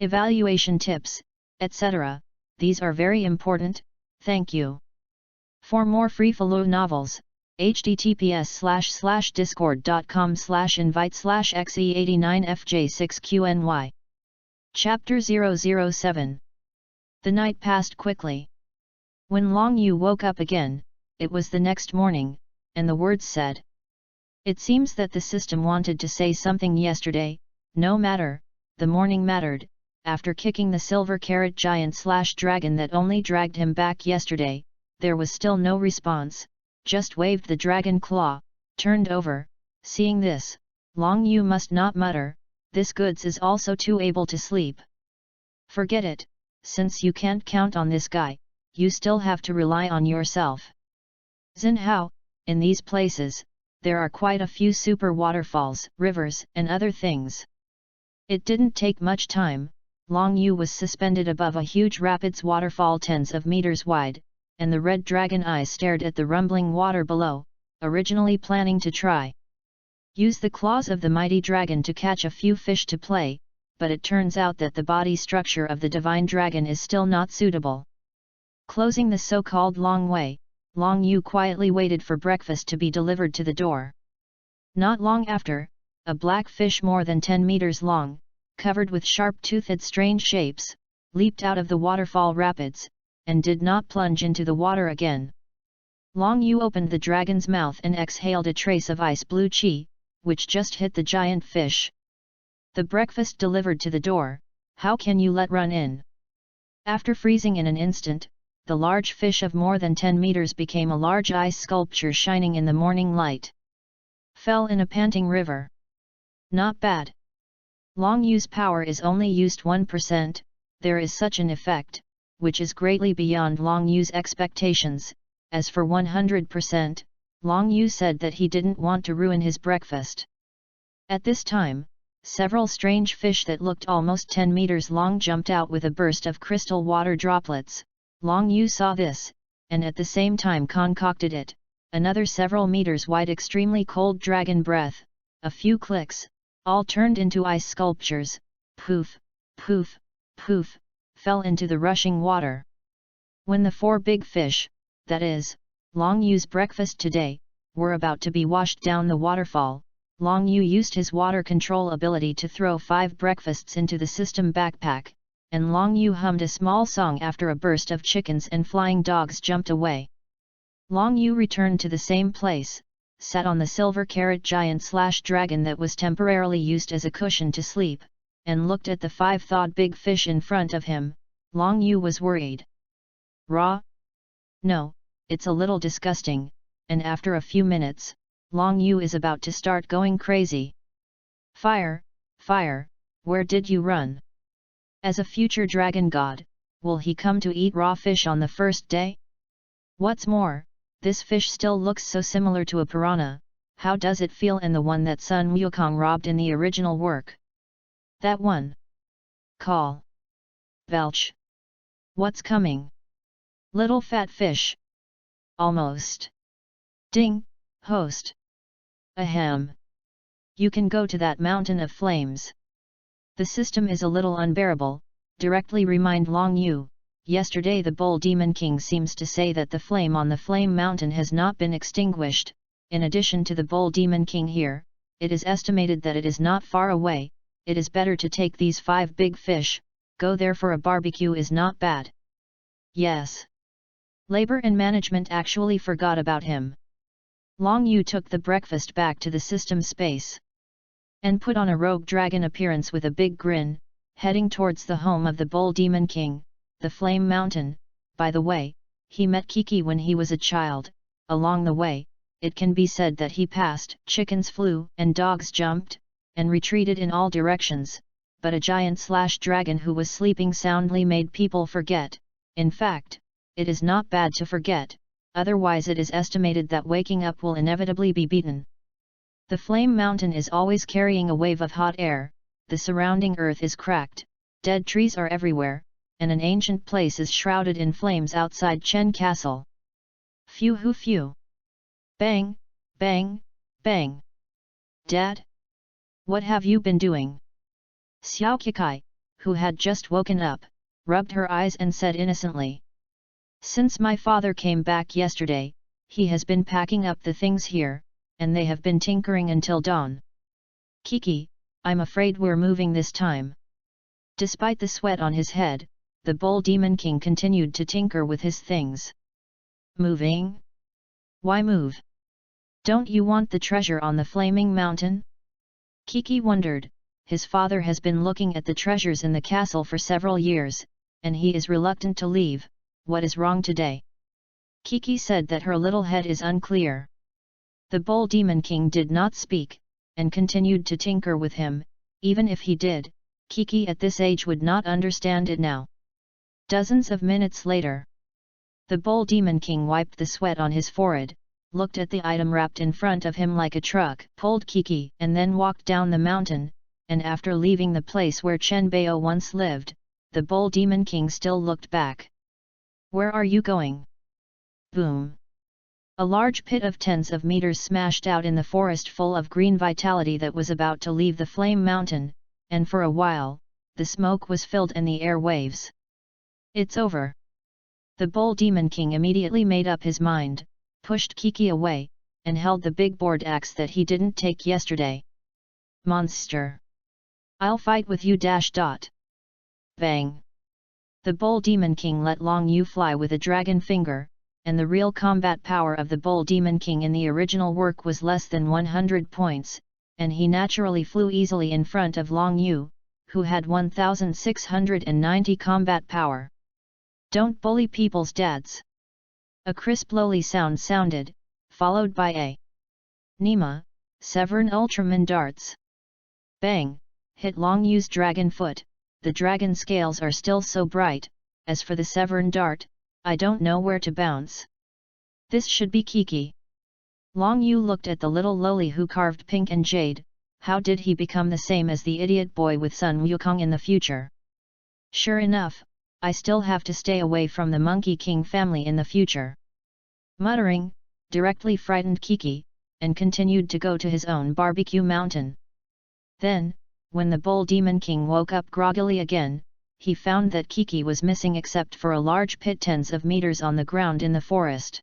Evaluation tips, etc. These are very important, thank you. For more free follow novels, https://discord.com/invite/xe89fj6qny. Chapter 007. The night passed quickly. When Long Yu woke up again, it was the next morning, and the words said. It seems that the system wanted to say something yesterday, no matter, the morning mattered, after kicking the silver carrot giant/dragon that only dragged him back yesterday, there was still no response, just waved the dragon claw, turned over. Seeing this, Long Yu must not mutter, this goods is also too able to sleep. Forget it, since you can't count on this guy, you still have to rely on yourself. Xinhao, in these places, there are quite a few super waterfalls, rivers, and other things. It didn't take much time, Long Yu was suspended above a huge rapids waterfall tens of meters wide, and the red dragon eyes stared at the rumbling water below, originally planning to try. Use the claws of the mighty dragon to catch a few fish to play, but it turns out that the body structure of the divine dragon is still not suitable. Closing the so-called long way, Long Yu quietly waited for breakfast to be delivered to the door. Not long after, a black fish more than 10 meters long, covered with sharp-toothed strange shapes, leaped out of the waterfall rapids, and did not plunge into the water again. Long Yu opened the dragon's mouth and exhaled a trace of ice blue chi, which just hit the giant fish. The breakfast delivered to the door, how can you let run in? After freezing in an instant, the large fish of more than 10 meters became a large ice sculpture shining in the morning light. Fell in a panting river. Not bad. Long Yu's power is only used 1%, there is such an effect, which is greatly beyond Long Yu's expectations. As for 100%, Long Yu said that he didn't want to ruin his breakfast. At this time, several strange fish that looked almost 10 meters long jumped out with a burst of crystal water droplets. Long Yu saw this, and at the same time concocted it, another several meters wide extremely cold dragon breath, a few clicks, all turned into ice sculptures, poof, poof, poof, fell into the rushing water. When the 4 big fish, that is, Long Yu's breakfast today, were about to be washed down the waterfall, Long Yu used his water control ability to throw 5 breakfasts into the system backpack, and Long Yu hummed a small song after a burst of chickens and flying dogs jumped away. Long Yu returned to the same place, sat on the silver carrot giant/dragon that was temporarily used as a cushion to sleep, and looked at the 5 thawed big fish in front of him. Long Yu was worried. Raw? No, it's a little disgusting, and after a few minutes, Long Yu is about to start going crazy. Fire, fire, where did you run? As a future dragon god, will he come to eat raw fish on the first day? What's more, this fish still looks so similar to a piranha, how does it feel and the one that Sun Wukong robbed in the original work? That one. Call. Belch. What's coming? Little fat fish. Almost. Ding, host. Ahem. You can go to that mountain of flames. The system is a little unbearable, directly remind Long Yu. Yesterday the Bull Demon King seems to say that the flame on the flame mountain has not been extinguished. In addition to the Bull Demon King here, it is estimated that it is not far away. It is better to take these 5 big fish, go there for a barbecue is not bad. Yes. Labor and management actually forgot about him. Long Yu took the breakfast back to the system space and put on a rogue dragon appearance with a big grin, heading towards the home of the Bull Demon King, the Flame Mountain. By the way, he met Kiki when he was a child. Along the way, it can be said that he passed, chickens flew and dogs jumped, and retreated in all directions, but a giant/dragon who was sleeping soundly made people forget. In fact, it is not bad to forget, otherwise it is estimated that waking up will inevitably be beaten. The Flame Mountain is always carrying a wave of hot air, the surrounding earth is cracked, dead trees are everywhere, and an ancient place is shrouded in flames outside Chen Castle. Phew hoo phew! Bang, bang, bang! Dad? What have you been doing? Xiao Kikai, who had just woken up, rubbed her eyes and said innocently. Since my father came back yesterday, he has been packing up the things here, and they have been tinkering until dawn. Kiki, I'm afraid we're moving this time. Despite the sweat on his head, the Bull Demon King continued to tinker with his things. Moving? Why move? Don't you want the treasure on the Flaming Mountain? Kiki wondered. His father has been looking at the treasures in the castle for several years, and he is reluctant to leave. What is wrong today? Kiki said that her little head is unclear. The Bull Demon King did not speak, and continued to tinker with him. Even if he did, Kiki at this age would not understand it now. Dozens of minutes later, the Bull Demon King wiped the sweat on his forehead, looked at the item wrapped in front of him like a truck, pulled Kiki and then walked down the mountain, and after leaving the place where Chen Bao once lived, the Bull Demon King still looked back. Where are you going? Boom! A large pit of tens of meters smashed out in the forest full of green vitality that was about to leave the Flame Mountain, and for a while, the smoke was filled and the air waves. It's over. The Bull Demon King immediately made up his mind, pushed Kiki away, and held the big board axe that he didn't take yesterday. Monster! I'll fight with you. Bang! The Bull Demon King let Long Yu fly with a dragon finger, and the real combat power of the Bull Demon King in the original work was less than 100 points, and he naturally flew easily in front of Long Yu, who had 1690 combat power. Don't bully people's dads. A crisp lowly sound sounded, followed by a Nima, Severn Ultraman darts. Bang! Hit Long Yu's dragon foot. The dragon scales are still so bright. As for the Severn dart, I don't know where to bounce. This should be Kiki. Long Yu looked at the little lowly who carved pink and jade. How did he become the same as the idiot boy with Sun Wukong in the future? Sure enough, I still have to stay away from the Monkey King family in the future. Muttering, directly frightened Kiki, and continued to go to his own barbecue mountain. Then, when the Bull Demon King woke up groggily again, he found that Kiki was missing except for a large pit tens of meters on the ground in the forest.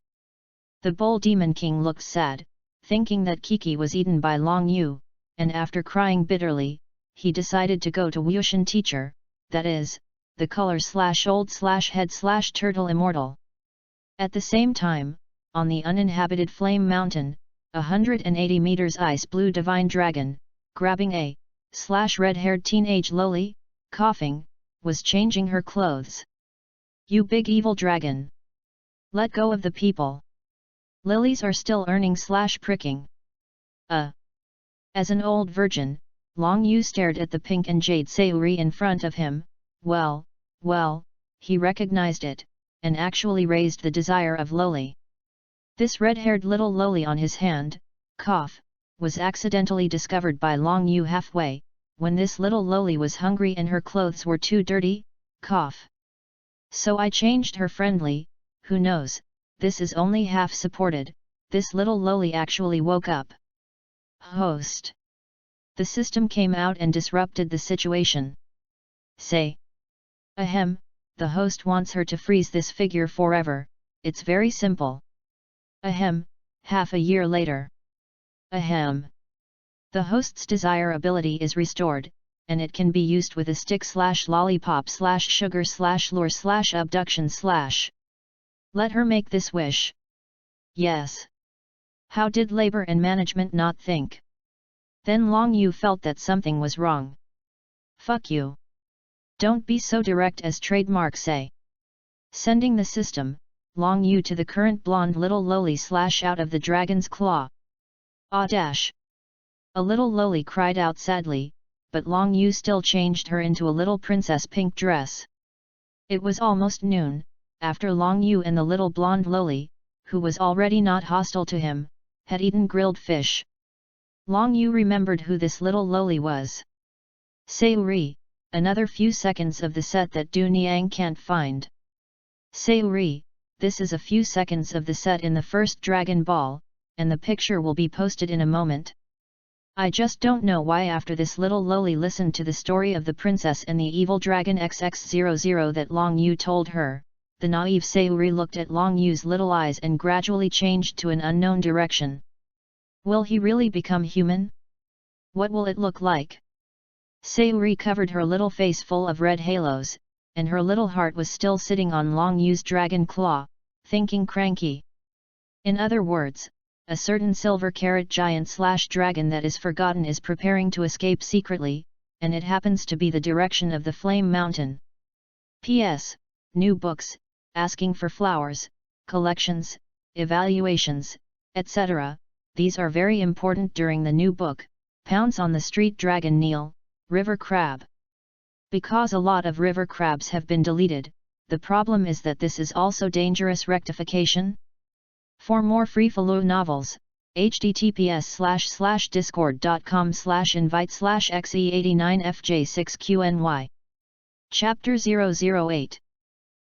The Bull Demon King looked sad, thinking that Kiki was eaten by Long Yu, and after crying bitterly, he decided to go to Wushan Teacher, that is, the color/old/head/turtle immortal. At the same time, on the uninhabited Flame Mountain, 180 meters ice blue divine dragon, grabbing a /red-haired teenage lowly, coughing, was changing her clothes. You big evil dragon! Let go of the people! Lilies are still earning/pricking. As an old virgin, Long Yu stared at the pink and jade Sayuri in front of him. Well, he recognized it, and actually raised the desire of lowly. This red-haired little loli on his hand, cough, was accidentally discovered by Long Yu halfway, when this little loli was hungry and her clothes were too dirty, cough. So I changed her friendly, who knows, this is only half supported, this little loli actually woke up. Host. The system came out and disrupted the situation. Say. Ahem, the host wants her to freeze this figure forever, it's very simple. Ahem, half a year later. Ahem. The host's desire ability is restored, and it can be used with a stick/lollipop/sugar/lure/abduction/. Let her make this wish. Yes. How did labor and management not think? Then Long Yu felt that something was wrong. Fuck you. Don't be so direct as trademark say. Sending the system, Long Yu to the current blonde little loli out of the dragon's claw. Ah dash. A little loli cried out sadly, but Long Yu still changed her into a little princess pink dress. It was almost noon, after Long Yu and the little blonde loli, who was already not hostile to him, had eaten grilled fish. Long Yu remembered who this little loli was. Sayuri, another few seconds of the set that Du Niang can't find. Sayuri, this is a few seconds of the set in the first Dragon Ball, and the picture will be posted in a moment. I just don't know why after this little loli listened to the story of the princess and the evil dragon XX00 that Long Yu told her, the naive Sayuri looked at Long Yu's little eyes and gradually changed to an unknown direction. Will he really become human? What will it look like? Sayuri covered her little face full of red halos, and her little heart was still sitting on Long Yu's dragon claw, thinking cranky. In other words, a certain silver carrot giant/dragon that is forgotten is preparing to escape secretly, and it happens to be the direction of the Flame Mountain. P.S. New books, asking for flowers, collections, evaluations, etc. These are very important during the new book, Pounce on the Street Dragon Kneel, River Crab. Because a lot of river crabs have been deleted, the problem is that this is also dangerous rectification. For more free-flow novels, https://discord.com/invite/xe89fj6qny. Chapter 008.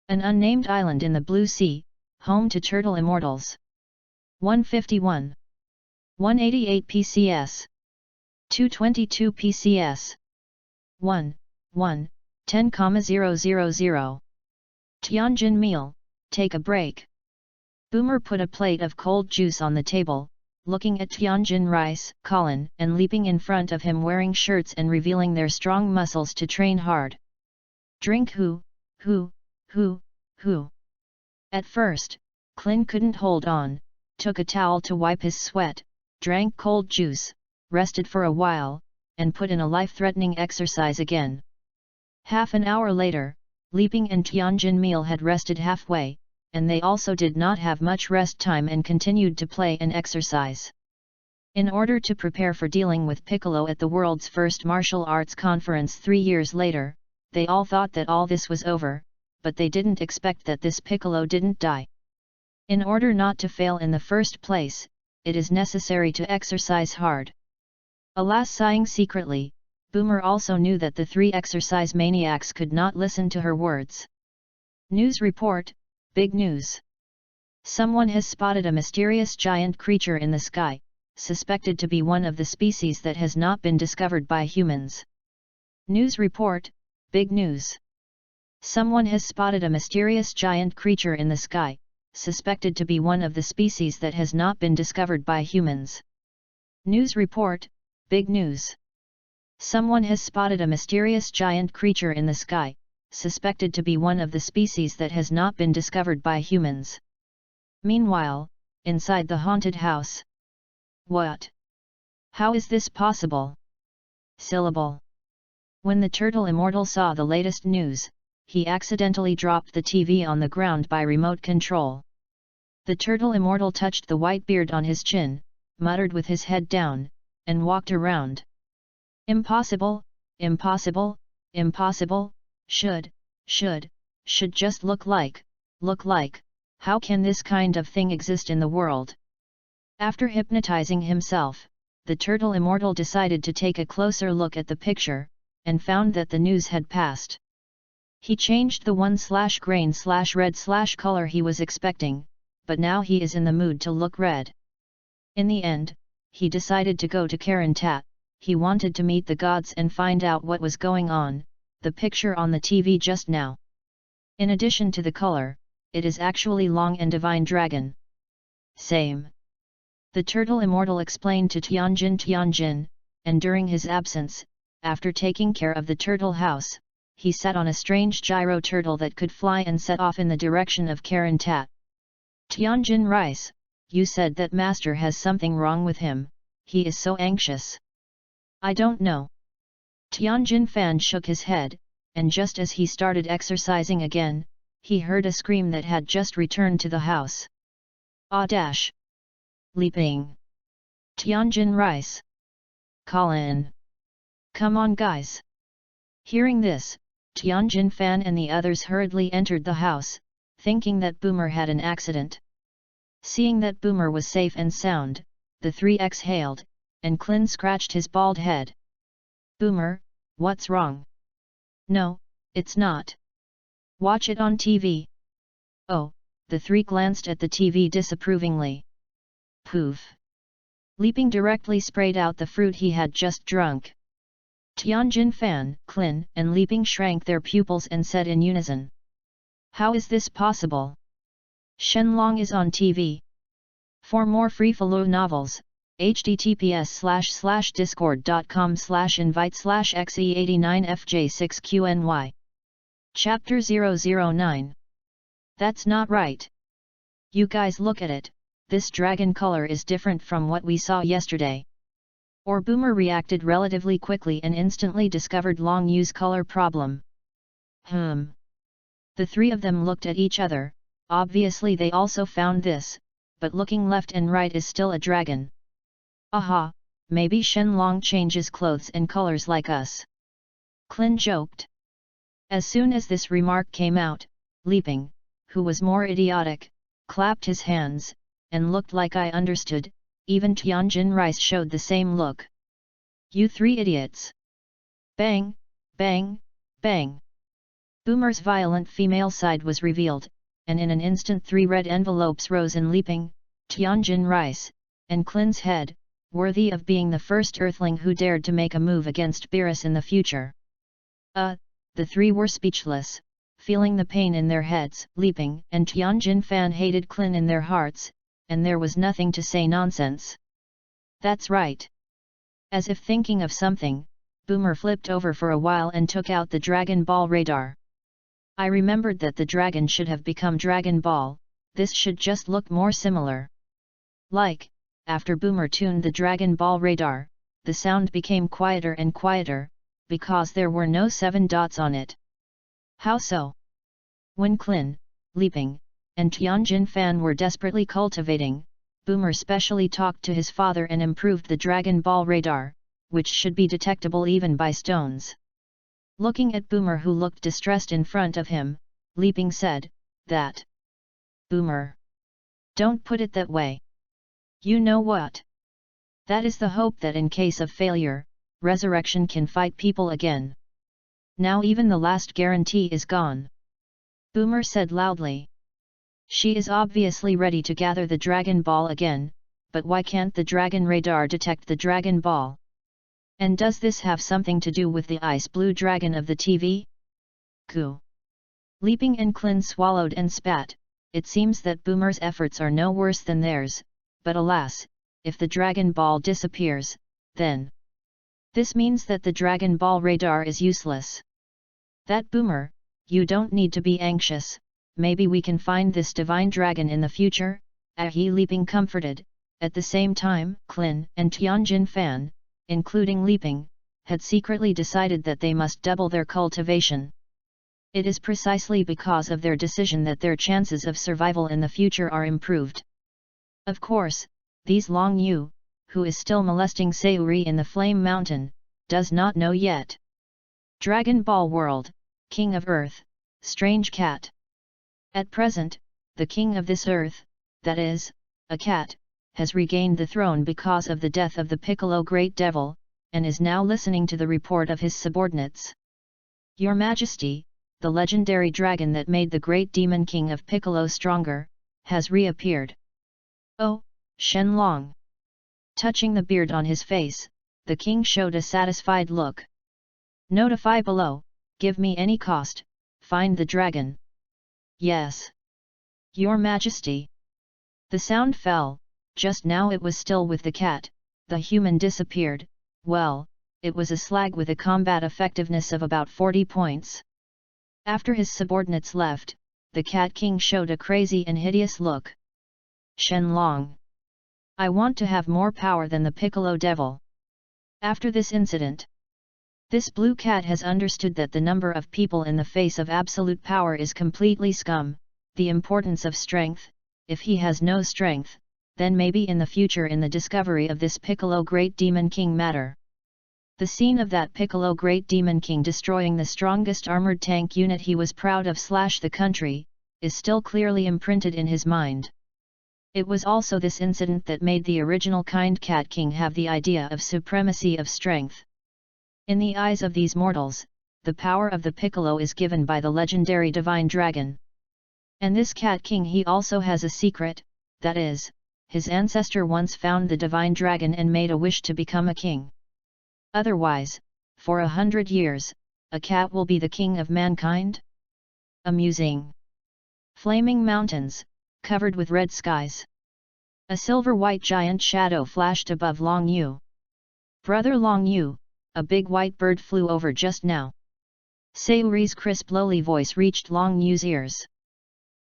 An unnamed island in the Blue Sea, home to turtle immortals. 151. 188 PCS. 222 PCS. 1, 1, 10,000. Tianjin meal, take a break. Boomer put a plate of cold juice on the table, looking at Tianjin rice, Colin, and leaping in front of him wearing shirts and revealing their strong muscles to train hard. Drink who? At first, Clin couldn't hold on, took a towel to wipe his sweat, drank cold juice, rested for a while, and put in a life-threatening exercise again. Half an hour later, Leaping and Tianjin meal had rested halfway, and they also did not have much rest time and continued to play and exercise. In order to prepare for dealing with Piccolo at the world's first martial arts conference 3 years later, they all thought that all this was over, but they didn't expect that this Piccolo didn't die. In order not to fail in the first place, it is necessary to exercise hard. Alas, sighing secretly, Boomer also knew that the 3 exercise maniacs could not listen to her words. News report, big news. Someone has spotted a mysterious giant creature in the sky, suspected to be one of the species that has not been discovered by humans. News report, big news. Someone has spotted a mysterious giant creature in the sky, suspected to be one of the species that has not been discovered by humans. News report, big news. Someone has spotted a mysterious giant creature in the sky, suspected to be one of the species that has not been discovered by humans. Meanwhile, inside the haunted house. What? How is this possible? Syllable. When the turtle immortal saw the latest news, he accidentally dropped the TV on the ground by remote control. The turtle immortal touched the white beard on his chin, muttered with his head down, and walked around. Impossible, impossible, impossible, should just look like, How can this kind of thing exist in the world? After hypnotizing himself, the turtle immortal decided to take a closer look at the picture, and found that the news had passed. He changed the 1/grain/red/ color he was expecting, but now he is in the mood to look red. In the end, he decided to go to Karantat. He wanted to meet the gods and find out what was going on, the picture on the TV just now. In addition to the color, it is actually long and divine dragon. Same. The turtle immortal explained to Tianjin, and during his absence, after taking care of the turtle house, he sat on a strange gyro turtle that could fly and set off in the direction of Karantat. Tianjin Rice, you said that master has something wrong with him, he is so anxious. I don't know. Tianjin Fan shook his head, and just as he started exercising again, he heard a scream that had just returned to the house. Ah dash! Leaping! Tianjin Rice! Call in! Come on guys! Hearing this, Tianjin Fan and the others hurriedly entered the house, thinking that Boomer had an accident. Seeing that Boomer was safe and sound, the three exhaled, and Clin scratched his bald head. Boomer, what's wrong? No, it's not. Watch it on TV. Oh, the three glanced at the TV disapprovingly. Poof! Leaping directly sprayed out the fruit he had just drunk. Tianjin Fan, Clin, and Leaping shrank their pupils and said in unison. How is this possible? Shenlong is on TV. For more free-follow novels, https://discord.com/invite/xe89fj6qny. Chapter 009. That's not right. You guys look at it, this dragon color is different from what we saw yesterday. Or Boomer reacted relatively quickly and instantly discovered Long Yu's color problem. The three of them looked at each other, obviously they also found this, but looking left and right is still a dragon. Aha, maybe Shenlong changes clothes and colors like us. Clin joked. As soon as this remark came out, Leaping, who was more idiotic, clapped his hands, and looked like I understood. Even Tianjin Rice showed the same look. You three idiots! Bang, bang, bang! Boomer's violent female side was revealed, and in an instant 3 red envelopes rose in Leaping, Tianjin Rice, and Clin's head, worthy of being the first Earthling who dared to make a move against Beerus in the future. The three were speechless, feeling the pain in their heads. Leaping and Tianjin Fan hated Clin in their hearts, and there was nothing to say nonsense. That's right. As if thinking of something, Boomer flipped over for a while and took out the Dragon Ball radar. I remembered that the dragon should have become Dragon Ball, this should just look more similar. Like, after Boomer tuned the Dragon Ball radar, the sound became quieter and quieter, because there were no 7 dots on it. How so? When Clin, Leaping, and Tianjin Fan were desperately cultivating, Boomer specially talked to his father and improved the Dragon Ball radar, which should be detectable even by stones. Looking at Boomer who looked distressed in front of him, Leaping said, that. Boomer. Don't put it that way. You know what? That is the hope that in case of failure, resurrection can fight people again. Now even the last guarantee is gone. Boomer said loudly. She is obviously ready to gather the Dragon Ball again, but why can't the Dragon Radar detect the Dragon Ball? And does this have something to do with the ice blue dragon of the TV? Goo. Leaping and Clin swallowed and spat. It seems that Boomer's efforts are no worse than theirs, but alas, if the Dragon Ball disappears, then this means that the Dragon Ball radar is useless. That Boomer, you don't need to be anxious, maybe we can find this divine dragon in the future, Leaping comforted. At the same time, Clin and Tianjin Fan, including Leaping, had secretly decided that they must double their cultivation. It is precisely because of their decision that their chances of survival in the future are improved. Of course, these Long Yu, who is still molesting Sayuri in the Flame Mountain, does not know yet. Dragon Ball World, King of Earth, Strange Cat. At present, the king of this earth, that is, a cat, has regained the throne because of the death of the Piccolo Great Devil, and is now listening to the report of his subordinates. Your Majesty, the legendary dragon that made the great demon king of Piccolo stronger, has reappeared. Oh, Shenlong! Touching the beard on his face, the king showed a satisfied look. Notify below, give me any cost, find the dragon. Yes. Your Majesty. The sound fell, just now it was still with the cat, the human disappeared, well, it was a slag with a combat effectiveness of about 40 points. After his subordinates left, the Cat King showed a crazy and hideous look. Shenlong. I want to have more power than the Piccolo Devil. After this incident, this blue cat has understood that the number of people in the face of absolute power is completely scum, the importance of strength. If he has no strength, then maybe in the future in the discovery of this Piccolo Great Demon King matter. The scene of that Piccolo Great Demon King destroying the strongest armored tank unit he was proud of / the country, is still clearly imprinted in his mind. It was also this incident that made the original Kind Cat King have the idea of supremacy of strength. In the eyes of these mortals, the power of the Piccolo is given by the legendary divine dragon. And this Cat King he also has a secret, that is, his ancestor once found the divine dragon and made a wish to become a king. Otherwise, for 100 years, a cat will be the king of mankind? Amusing. Flaming mountains, covered with red skies. A silver-white giant shadow flashed above Long Yu. Brother Long Yu, a big white bird flew over just now. Sayuri's crisp lowly voice reached Long Yu's ears.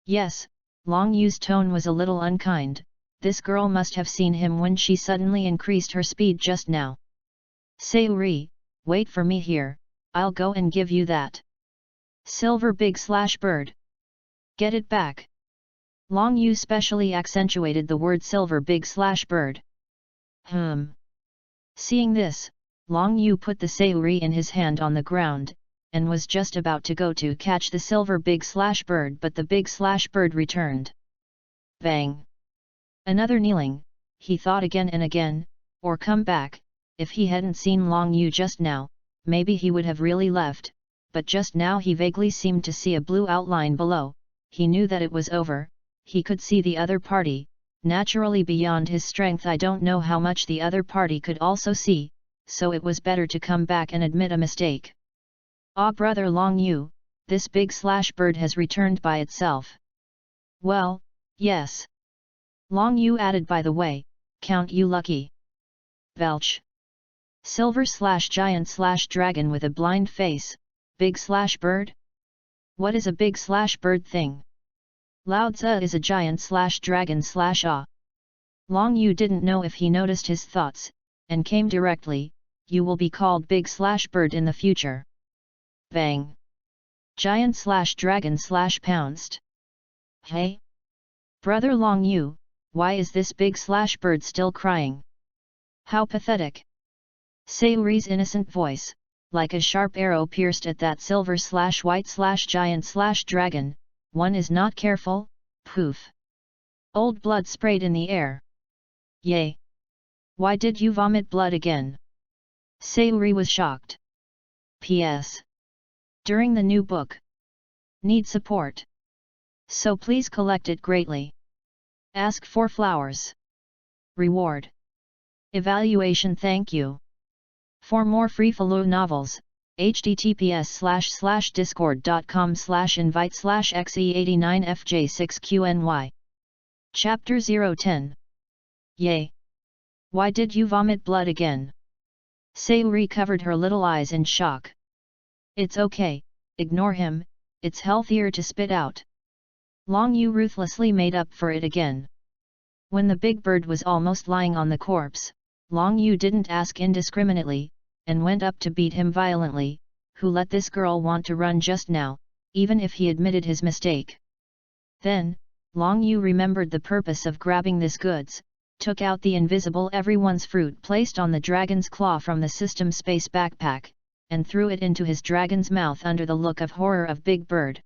Yes, Long Yu's tone was a little unkind, this girl must have seen him when she suddenly increased her speed just now. Sayuri, wait for me here, I'll go and give you that. Silver big / bird. Get it back. Long Yu specially accentuated the word silver big / bird. Seeing this, Long Yu put the Sayuri in his hand on the ground, and was just about to go to catch the silver big / bird, but the big / bird returned. Bang! Another kneeling, he thought again and again, or come back. If he hadn't seen Long Yu just now, maybe he would have really left, but just now he vaguely seemed to see a blue outline below. He knew that it was over, he could see the other party, naturally beyond his strength. I don't know how much the other party could also see, so it was better to come back and admit a mistake. Ah, brother Long Yu, this big / bird has returned by itself. Well, yes. Long Yu added, by the way, count you lucky. Belch. Silver / giant / dragon with a blind face, big / bird? What is a big / bird thing? Lao Tzu is a giant / dragon / ah. Long Yu didn't know if he noticed his thoughts, and came directly, you will be called big / bird in the future. Bang! Giant / dragon / pounced. Hey? Brother Long Yu, why is this big / bird still crying? How pathetic! Sayuri's innocent voice, like a sharp arrow, pierced at that silver / white / giant / dragon. One is not careful, poof! Old blood sprayed in the air. Yay! Why did you vomit blood again? Sayuri was shocked. P.S. During the new book. Need support. So please collect it greatly. Ask for flowers. Reward. Evaluation. Thank you. For more free follow novels, https://discord.com/invite/xe89fj6qny. Chapter 010. Yay! Why did you vomit blood again? Sayuri covered her little eyes in shock. It's okay, ignore him, it's healthier to spit out. Long Yu ruthlessly made up for it again. When the big bird was almost lying on the corpse, Long Yu didn't ask indiscriminately, and went up to beat him violently. Who let this girl want to run just now, even if he admitted his mistake? Then, Long Yu remembered the purpose of grabbing this goods, took out the invisible everyone's fruit placed on the dragon's claw from the system space backpack, and threw it into his dragon's mouth under the look of horror of Big Bird.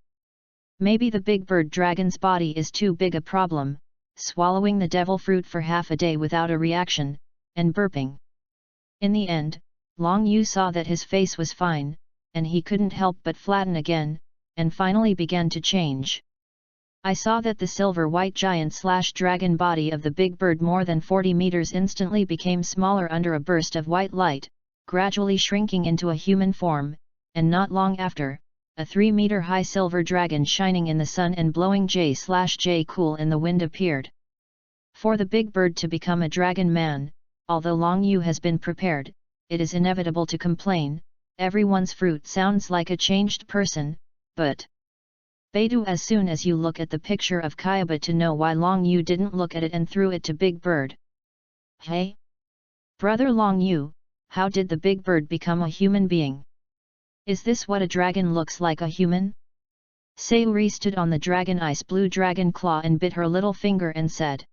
Maybe the big bird dragon's body is too big a problem, swallowing the devil fruit for half a day without a reaction, and burping. In the end, Long Yu saw that his face was fine, and he couldn't help but flatten again, and finally began to change. I saw that the silver-white giant/dragon body of the big bird more than 40 meters instantly became smaller under a burst of white light, gradually shrinking into a human form, and not long after, a 3-meter-high silver dragon shining in the sun and blowing J/J cool in the wind appeared. For the big bird to become a dragon man, although Long Yu has been prepared, it is inevitable to complain. Everyone's fruit sounds like a changed person, but Beidou as soon as you look at the picture of Kayaba to know why Long Yu didn't look at it and threw it to Big Bird. Hey? Brother Long Yu, how did the big bird become a human being? Is this what a dragon looks like, a human? Sayuri stood on the dragon ice blue dragon claw and bit her little finger and said.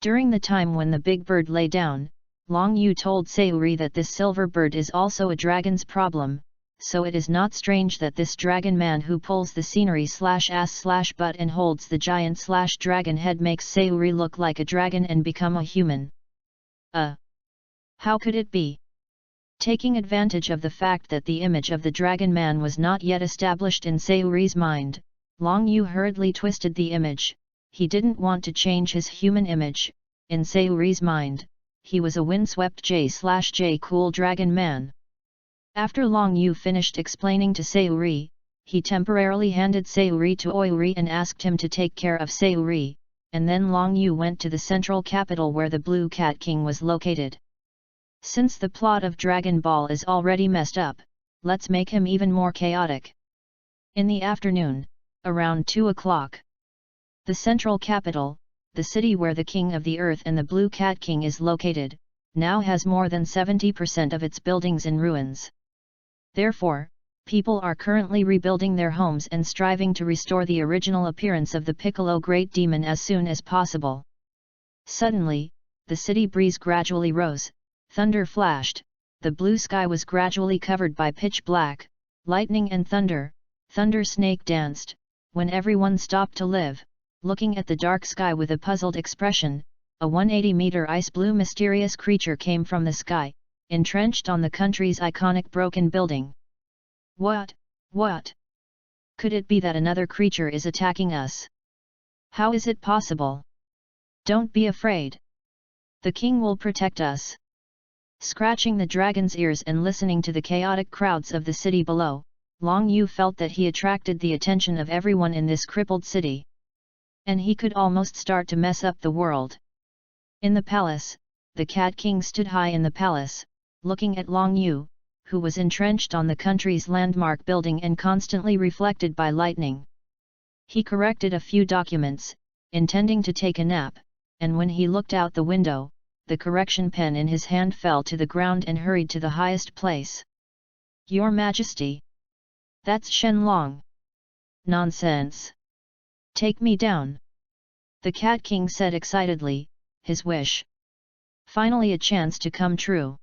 During the time when the big bird lay down, Long Yu told Sayuri that this silver bird is also a dragon's problem, so it is not strange that this dragon man who pulls the scenery/ass/butt and holds the giant/dragon head makes Sayuri look like a dragon and become a human. How could it be? Taking advantage of the fact that the image of the dragon man was not yet established in Sayuri's mind, Long Yu hurriedly twisted the image. He didn't want to change his human image. In Sayuri's mind, he was a windswept J/J cool dragon man. After Long Yu finished explaining to Sayuri, he temporarily handed Sayuri to Oiri and asked him to take care of Sayuri, and then Long Yu went to the central capital where the Blue Cat King was located. Since the plot of Dragon Ball is already messed up, let's make him even more chaotic. In the afternoon, around 2 o'clock, the central capital, the city where the King of the Earth and the Blue Cat King is located, now has more than 70% of its buildings in ruins. Therefore, people are currently rebuilding their homes and striving to restore the original appearance of the Piccolo Great Demon as soon as possible. Suddenly, the city breeze gradually rose, thunder flashed, the blue sky was gradually covered by pitch black, lightning and thunder snake danced. When everyone stopped to live, looking at the dark sky with a puzzled expression, a 180-meter ice blue mysterious creature came from the sky, entrenched on the country's iconic broken building. What? Could it be that another creature is attacking us? How is it possible? Don't be afraid. The king will protect us. Scratching the dragon's ears and listening to the chaotic crowds of the city below, Long Yu felt that he attracted the attention of everyone in this crippled city. And he could almost start to mess up the world. In the palace, the Cat King stood high in the palace, looking at Long Yu, who was entrenched on the country's landmark building and constantly reflected by lightning. He corrected a few documents, intending to take a nap, and when he looked out the window, the correction pen in his hand fell to the ground and hurried to the highest place. Your Majesty! That's Shenlong! Nonsense! Take me down! The Cat King said excitedly, his wish. Finally a chance to come true.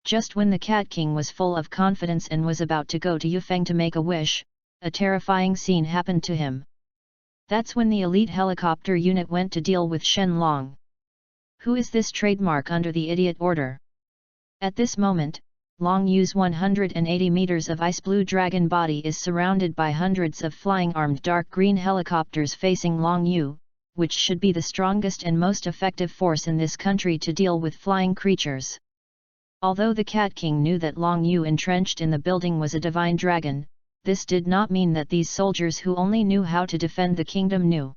Just when the Cat King was full of confidence and was about to go to Yufeng to make a wish, a terrifying scene happened to him. That's when the elite helicopter unit went to deal with Shenlong. Who is this trademark under the idiot order? At this moment, Long Yu's 180 meters of ice blue dragon body is surrounded by hundreds of flying armed dark green helicopters facing Long Yu, which should be the strongest and most effective force in this country to deal with flying creatures. Although the Cat King knew that Long Yu entrenched in the building was a divine dragon, this did not mean that these soldiers who only knew how to defend the kingdom knew.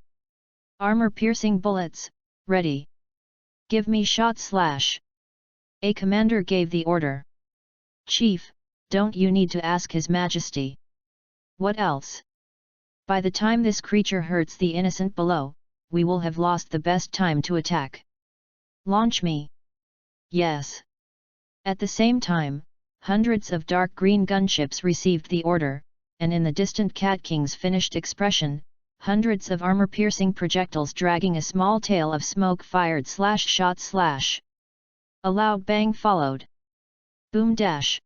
Armor-piercing bullets, ready. Give me shot/. A commander gave the order. Chief, don't you need to ask His Majesty? What else? By the time this creature hurts the innocent below, we will have lost the best time to attack. Launch me. Yes. At the same time, hundreds of dark green gunships received the order, and in the distant Cat King's finished expression, hundreds of armor-piercing projectiles dragging a small tail of smoke fired /shot/. A loud bang followed. Boom dash.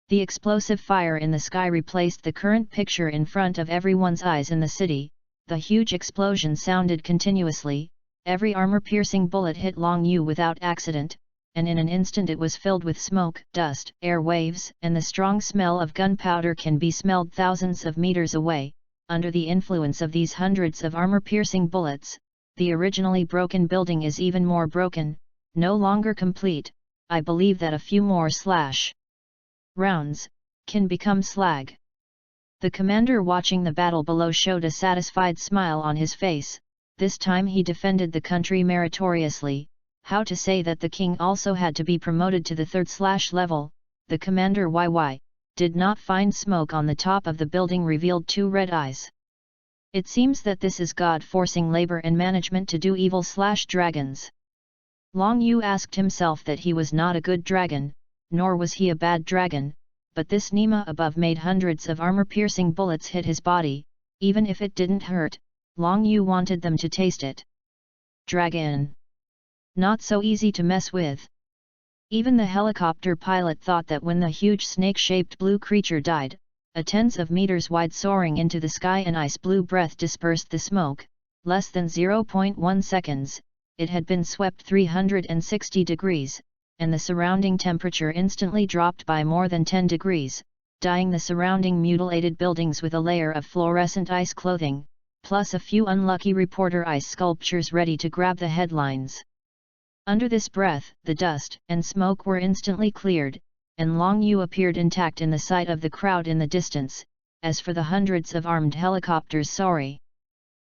The explosive fire in the sky replaced the current picture in front of everyone's eyes in the city. The huge explosion sounded continuously, every armor-piercing bullet hit Long Yu without accident, and in an instant it was filled with smoke, dust, air waves, and the strong smell of gunpowder can be smelled thousands of meters away. Under the influence of these hundreds of armor-piercing bullets, the originally broken building is even more broken, no longer complete. I believe that a few more rounds can become slag. The commander watching the battle below showed a satisfied smile on his face. This time he defended the country meritoriously. How to say that the king also had to be promoted to the third level? The commander did not find smoke on the top of the building revealed two red eyes. It seems that this is God forcing labor and management to do evil dragons. Long Yu asked himself that he was not a good dragon, nor was he a bad dragon, but this Nima above made hundreds of armor-piercing bullets hit his body. Even if it didn't hurt, Long Yu wanted them to taste it. Dragon. Not so easy to mess with. Even the helicopter pilot thought that when the huge snake-shaped blue creature died, a tens of meters wide soaring into the sky, an ice blue breath dispersed the smoke. Less than 0.1 seconds, it had been swept 360 degrees, and the surrounding temperature instantly dropped by more than 10 degrees, dyeing the surrounding mutilated buildings with a layer of fluorescent ice clothing, plus a few unlucky reporter ice sculptures ready to grab the headlines. Under this breath, the dust and smoke were instantly cleared, and Long Yu appeared intact in the sight of the crowd in the distance. As for the hundreds of armed helicopters,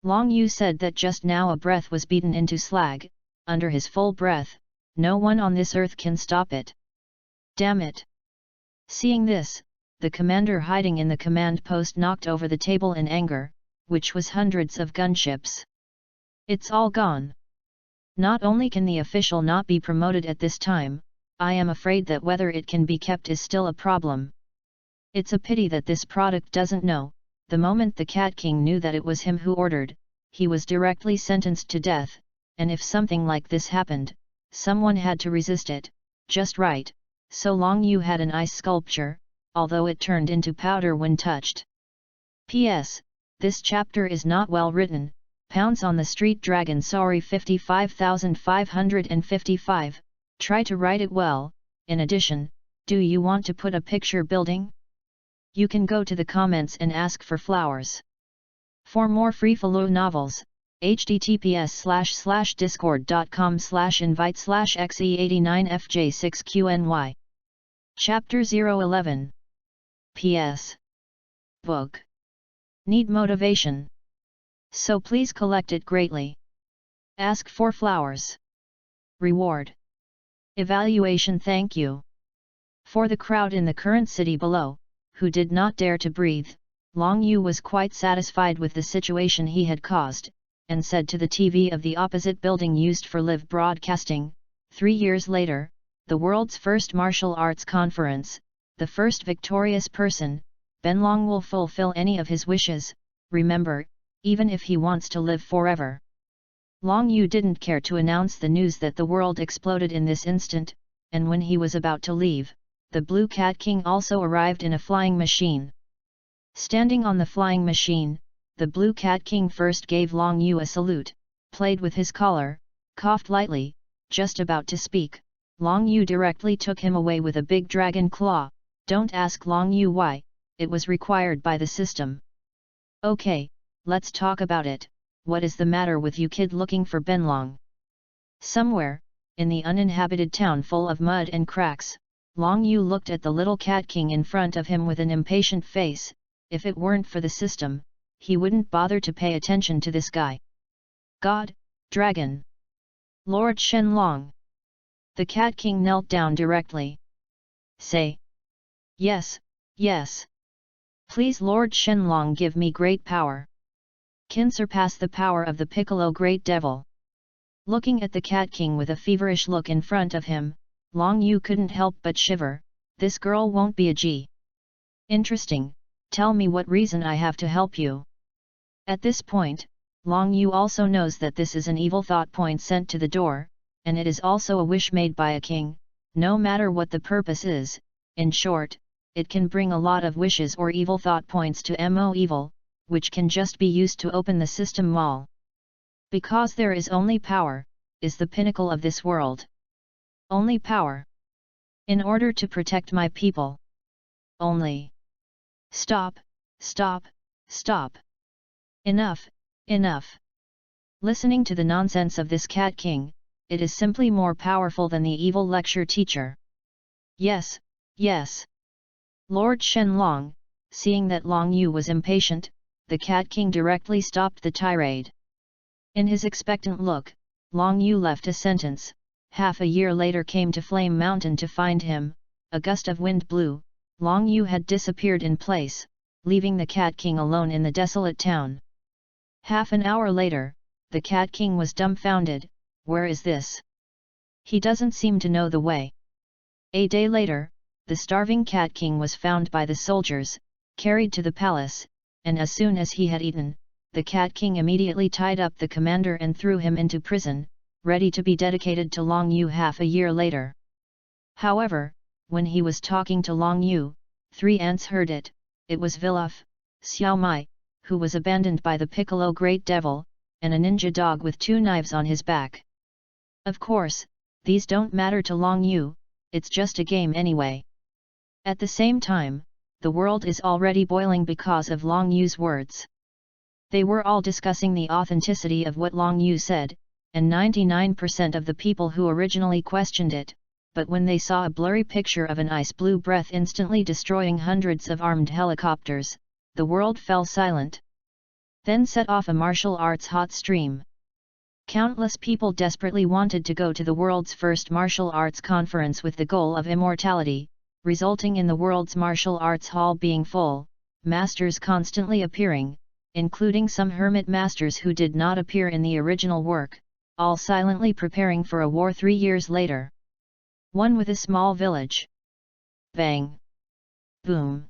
Long Yu said that just now a breath was beaten into slag, under his full breath. No one on this earth can stop it. Damn it! Seeing this, the commander hiding in the command post knocked over the table in anger, which was hundreds of gunships. It's all gone. Not only can the official not be promoted at this time, I am afraid that whether it can be kept is still a problem. It's a pity that this product doesn't know. The moment the Cat King knew that it was him who ordered, he was directly sentenced to death, and if something like this happened, someone had to resist it, just right. So Long Yu had an ice sculpture, although it turned into powder when touched. P.S. This chapter is not well written. Pounds on the Street Dragon 55,555, try to write it well. In addition, do you want to put a picture building? You can go to the comments and ask for flowers. For more free follow novels, https://discord.com/invite/xe89fj6qny. Chapter 011. P.S. Book. Need motivation. So please collect it greatly. Ask for flowers. Reward. Evaluation. Thank you. For the crowd in the current city below, who did not dare to breathe, Long Yu was quite satisfied with the situation he had caused, and said to the TV of the opposite building used for live broadcasting, 3 years later, the world's first martial arts conference, the first victorious person, Benlong will fulfill any of his wishes, remember, even if he wants to live forever. Long Yu didn't care to announce the news that the world exploded in this instant, and when he was about to leave, the Blue Cat King also arrived in a flying machine. Standing on the flying machine, the Blue Cat King first gave Long Yu a salute, played with his collar, coughed lightly, just about to speak. Long Yu directly took him away with a big dragon claw. Don't ask Long Yu why, it was required by the system. Okay, let's talk about it. What is the matter with you kid looking for Benlong? Somewhere, in the uninhabited town full of mud and cracks, Long Yu looked at the little Cat King in front of him with an impatient face. If it weren't for the system, he wouldn't bother to pay attention to this guy. God, Dragon. Lord Shenlong. The Cat King knelt down directly. Say. Yes, yes. Please Lord Shenlong, give me great power. Can surpass the power of the Piccolo Great Devil. Looking at the Cat King with a feverish look in front of him, Long Yu couldn't help but shiver. This girl won't be a G. Interesting, tell me what reason I have to help you. At this point, Long Yu also knows that this is an evil thought point sent to the door, and it is also a wish made by a king, no matter what the purpose is. In short, it can bring a lot of wishes or evil thought points to mo evil, which can just be used to open the system wall. Because there is only power, is the pinnacle of this world. Only power. In order to protect my people. Only. Stop, stop, stop. Enough, enough. Listening to the nonsense of this cat king, it is simply more powerful than the evil lecture teacher. Yes, yes. Lord Shenlong, seeing that Long Yu was impatient, the cat king directly stopped the tirade. In his expectant look, Long Yu left a sentence. Half a year later came to Flame Mountain to find him, a gust of wind blew, Long Yu had disappeared in place, leaving the cat king alone in the desolate town. Half an hour later, the cat king was dumbfounded. Where is this? He doesn't seem to know the way. A day later, the starving cat king was found by the soldiers, carried to the palace, and as soon as he had eaten, the cat king immediately tied up the commander and threw him into prison, ready to be dedicated to Long Yu half a year later. However, when he was talking to Long Yu, 3 ants heard it. It was Viluf, Xiao Mai, who was abandoned by the Piccolo Great Devil, and a ninja dog with 2 knives on his back. Of course, these don't matter to Long Yu, it's just a game anyway. At the same time, the world is already boiling because of Long Yu's words. They were all discussing the authenticity of what Long Yu said, and 99% of the people who originally questioned it, but when they saw a blurry picture of an ice blue breath instantly destroying hundreds of armed helicopters, the world fell silent. Then set off a martial arts hot stream. Countless people desperately wanted to go to the world's first martial arts conference with the goal of immortality, resulting in the world's martial arts hall being full, masters constantly appearing, including some hermit masters who did not appear in the original work, all silently preparing for a war 3 years later. One with a small village. Bang! Boom!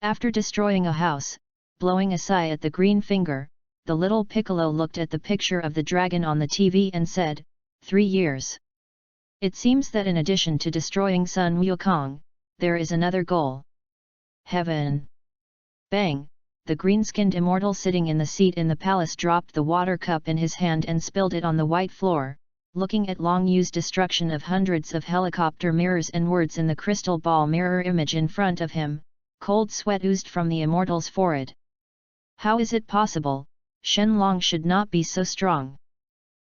After destroying a house, blowing a sigh at the green finger, the little Piccolo looked at the picture of the dragon on the TV and said, 3 years. It seems that in addition to destroying Sun Wukong, there is another goal. Heaven! Bang! The green-skinned immortal sitting in the seat in the palace dropped the water cup in his hand and spilled it on the white floor, looking at Long Yu's destruction of hundreds of helicopter mirrors and words in the crystal ball mirror image in front of him. Cold sweat oozed from the immortal's forehead. How is it possible? Shenlong should not be so strong.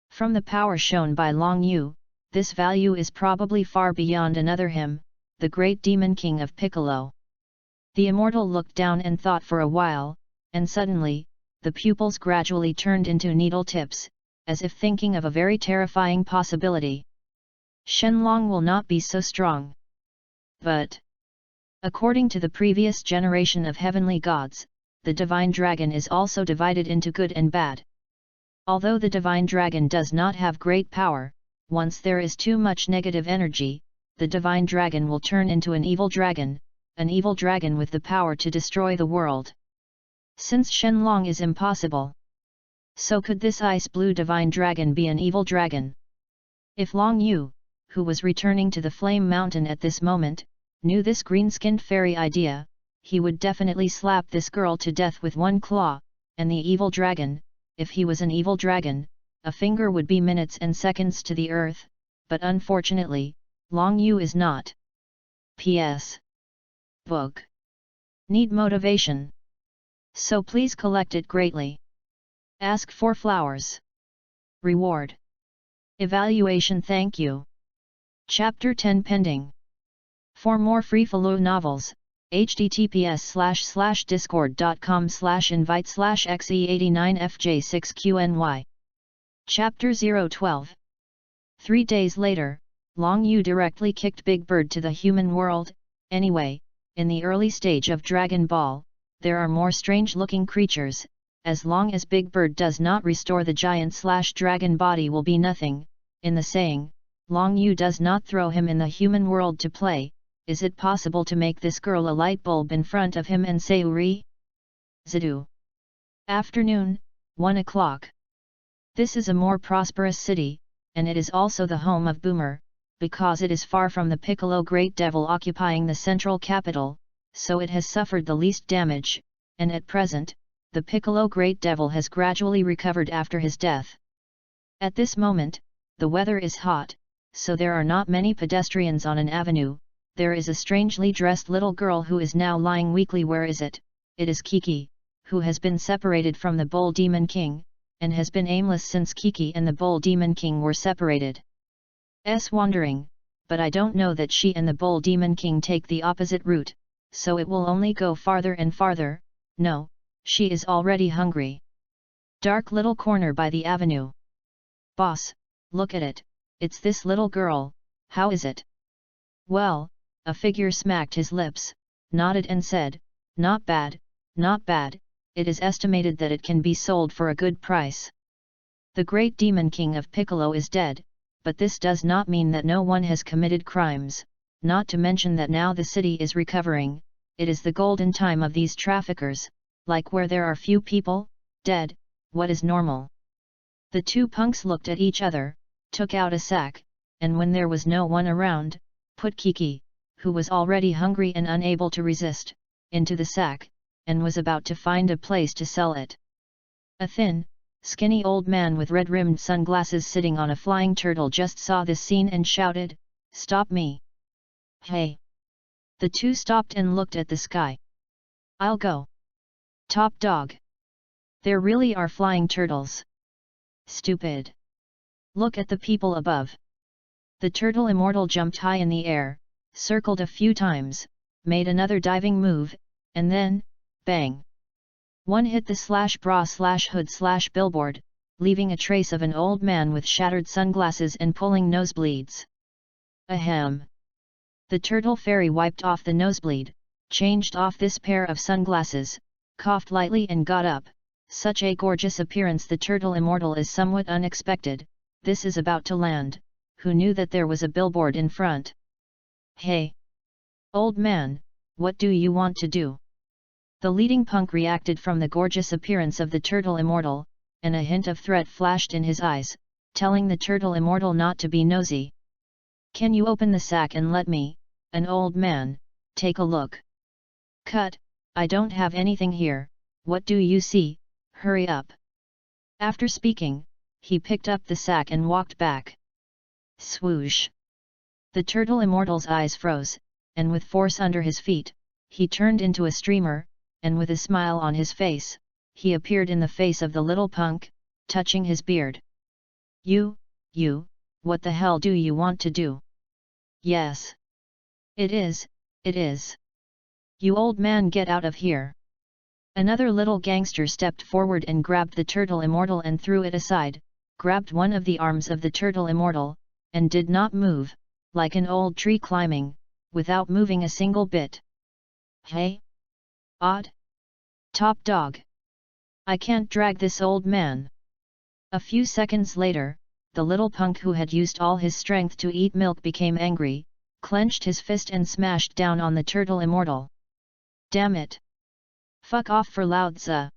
From the power shown by Long Yu, this value is probably far beyond another him, the great demon king of Piccolo. The immortal looked down and thought for a while, and suddenly, the pupils gradually turned into needle tips, as if thinking of a very terrifying possibility. Shenlong will not be so strong. But, according to the previous generation of heavenly gods, the divine dragon is also divided into good and bad. Although the divine dragon does not have great power, once there is too much negative energy, the divine dragon will turn into an evil dragon with the power to destroy the world. Since Shenlong is impossible, so could this ice blue divine dragon be an evil dragon? If Long Yu, who was returning to the Flame Mountain at this moment, knew this green-skinned fairy idea, he would definitely slap this girl to death with one claw, and the evil dragon, if he was an evil dragon, a finger would be minutes and seconds to the earth, but unfortunately, Long Yu is not. P.S. Book. Need motivation. So please collect it greatly. Ask for flowers. Reward. Evaluation. Thank you. Chapter 10 pending. For more free follow novels, https://discord.com/invite/xe89fj6qny. Chapter 012. 3 days later, Long Yu directly kicked Big Bird to the human world. Anyway, in the early stage of Dragon Ball, there are more strange-looking creatures. As long as Big Bird does not restore the giant/dragon body will be nothing. In the saying, Long Yu does not throw him in the human world to play. Is it possible to make this girl a light bulb in front of him and say Uri? Zidu. Afternoon, 1 o'clock. This is a more prosperous city, and it is also the home of Boomer, because it is far from the Piccolo Great Devil occupying the central capital. so it has suffered the least damage, and at present, the Piccolo Great Devil has gradually recovered after his death. At this moment, the weather is hot, so there are not many pedestrians on an avenue. There is a strangely dressed little girl who is now lying weakly. Where is it? It is Kiki, who has been separated from the Bull Demon King, and has been aimless since Kiki and the Bull Demon King were separated. Wandering, but I don't know that she and the Bull Demon King take the opposite route, so it will only go farther and farther. No, she is already hungry. Dark little corner by the avenue. Boss, look at it, it's this little girl. How is it? Well, a figure smacked his lips, nodded and said, not bad, not bad. It is estimated that it can be sold for a good price. The great demon king of Piccolo is dead, but this does not mean that no one has committed crimes, not to mention that now the city is recovering. It is the golden time of these traffickers, like where there are few people dead. What is normal? The two punks looked at each other, took out a sack, and when there was no one around, put Kiki, who was already hungry and unable to resist, into the sack, and was about to find a place to sell it. A thin, skinny old man with red-rimmed sunglasses sitting on a flying turtle just saw this scene and shouted, "Stop me! Hey!" The two stopped and looked at the sky. "I'll go. Top dog! There really are flying turtles. Stupid! Look at the people above." The turtle immortal jumped high in the air, circled a few times, made another diving move, and then, bang! One hit the /bra/hood/billboard, leaving a trace of an old man with shattered sunglasses and pulling nosebleeds. Ahem! The turtle fairy wiped off the nosebleed, changed off this pair of sunglasses, coughed lightly and got up. Such a gorgeous appearance the turtle immortal is somewhat unexpected. This is about to land. Who knew that there was a billboard in front? Hey! Old man, what do you want to do? The leading punk reacted from the gorgeous appearance of the turtle immortal, and a hint of threat flashed in his eyes, telling the turtle immortal not to be nosy. Can you open the sack and let me, an old man, take a look? Cut, I don't have anything here. What do you see? Hurry up. After speaking, he picked up the sack and walked back. Swoosh! The turtle immortal's eyes froze, and with force under his feet, he turned into a streamer, and with a smile on his face, he appeared in the face of the little punk, touching his beard. You, what the hell do you want to do? Yes. It is. You old man, get out of here. Another little gangster stepped forward and grabbed the turtle immortal and threw it aside, grabbed one of the arms of the turtle immortal, and did not move, like an old tree climbing, without moving a single bit. Hey! Odd! Top dog! I can't drag this old man. A few seconds later, the little punk who had used all his strength to eat milk became angry, clenched his fist and smashed down on the turtle immortal. Damn it! Fuck off for Lao Tzu!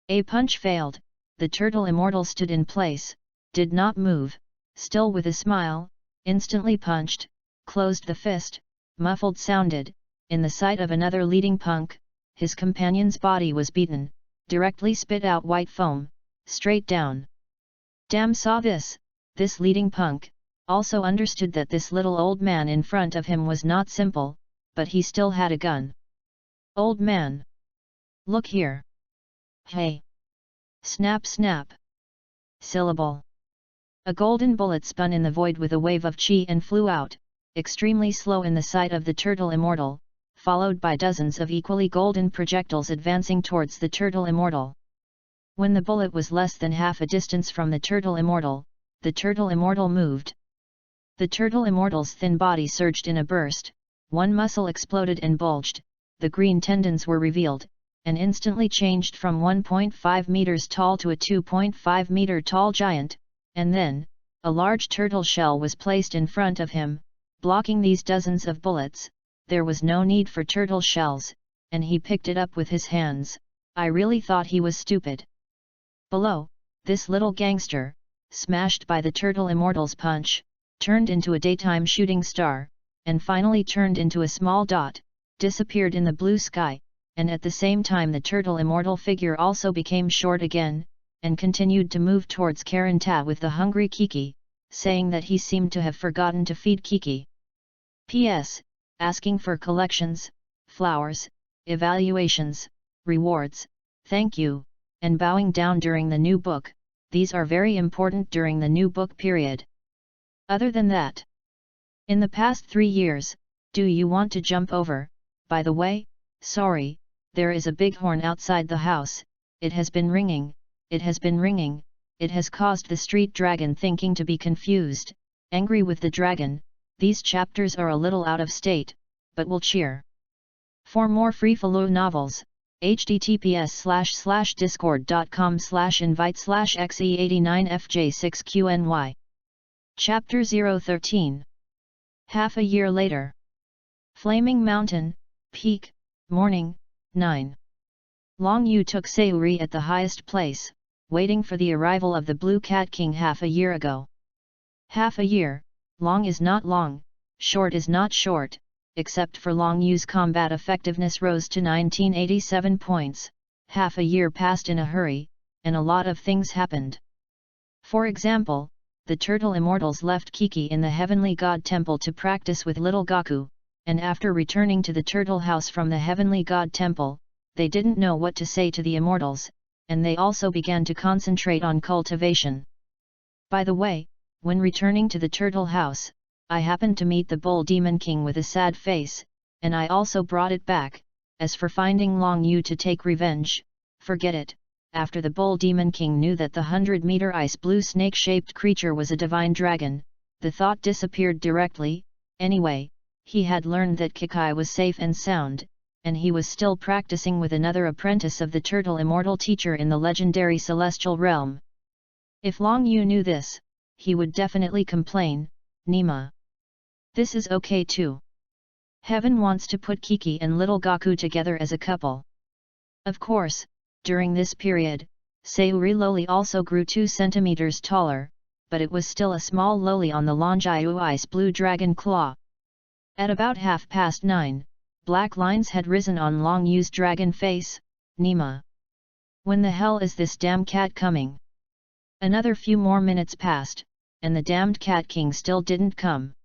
A punch failed, the turtle immortal stood in place, did not move, still with a smile, instantly punched, closed the fist, muffled sounded, in the sight of another leading punk, his companion's body was beaten, directly spit out white foam, straight down. Damn, saw this leading punk, also understood that this little old man in front of him was not simple, but he still had a gun. Old man! Look here! Hey! Snap snap! Syllable! A golden bullet spun in the void with a wave of chi and flew out, extremely slow in the sight of the turtle immortal, followed by dozens of equally golden projectiles advancing towards the turtle immortal. When the bullet was less than half a distance from the turtle immortal moved. The turtle immortal's thin body surged in a burst, one muscle exploded and bulged, the green tendons were revealed, and instantly changed from 1.5 meters tall to a 2.5 meter tall giant, and then, a large turtle shell was placed in front of him, blocking these dozens of bullets. There was no need for turtle shells, and he picked it up with his hands. I really thought he was stupid. Below, this little gangster, smashed by the turtle immortal's punch, turned into a daytime shooting star, and finally turned into a small dot, disappeared in the blue sky, and at the same time the turtle immortal figure also became short again, and continued to move towards Karanta with the hungry Kiki, saying that he seemed to have forgotten to feed Kiki. P.S. Asking for collections, flowers, evaluations, rewards, thank you, and bowing down during the new book. These are very important during the new book period. Other than that, in the past 3 years, do you want to jump over? By the way, sorry, there is a big horn outside the house, it has been ringing, it has been ringing, it has caused the street dragon thinking to be confused, angry with the dragon. These chapters are a little out of state, but will cheer. For more free-flow novels, https://discord.com/invite/xe89fj6qny. Chapter 013. Half a year later. Flaming Mountain, Peak, Morning, 9. Long Yu took Sayuri at the highest place, waiting for the arrival of the Blue Cat King half a year ago. Half a year, long is not long, short is not short, except for Long Yu's combat effectiveness rose to 1987 points. Half a year passed in a hurry, and a lot of things happened. For example, the Turtle Immortals left Kiki in the Heavenly God Temple to practice with little Gaku, and after returning to the Turtle House from the Heavenly God Temple, they didn't know what to say to the Immortals, and they also began to concentrate on cultivation. By the way, when returning to the Turtle House, I happened to meet the Bull Demon King with a sad face, and I also brought it back. As for finding Long Yu to take revenge, forget it. After the Bull Demon King knew that the 100-meter ice blue snake-shaped creature was a divine dragon, the thought disappeared directly. Anyway, he had learned that Kikai was safe and sound, and he was still practicing with another apprentice of the Turtle Immortal teacher in the legendary Celestial Realm. If Long Yu knew this, he would definitely complain, Nima. This is okay too. Heaven wants to put Kiki and little Gaku together as a couple. Of course, during this period, Sayuri Loli also grew 2 centimeters taller, but it was still a small Loli on the Longyu Ice Blue Dragon Claw. At about 9:30, black lines had risen on Long Yu's dragon face. Nima. When the hell is this damn cat coming? Another few more minutes passed, and the damned Cat King still didn't come.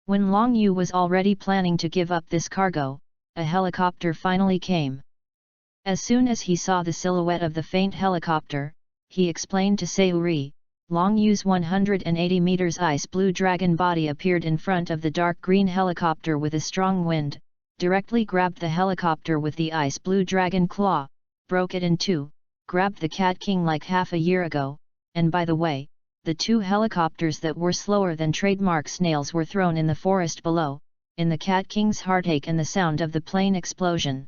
When Long Yu was already planning to give up this cargo, a helicopter finally came. As soon as he saw the silhouette of the faint helicopter, he explained to Sayuri, Long Yu's 180 meters ice blue dragon body appeared in front of the dark green helicopter with a strong wind, directly grabbed the helicopter with the ice blue dragon claw, broke it in two, grabbed the Cat King like half a year ago, and by the way, the 2 helicopters that were slower than trademark snails were thrown in the forest below, in the Cat King's heartache and the sound of the plane explosion.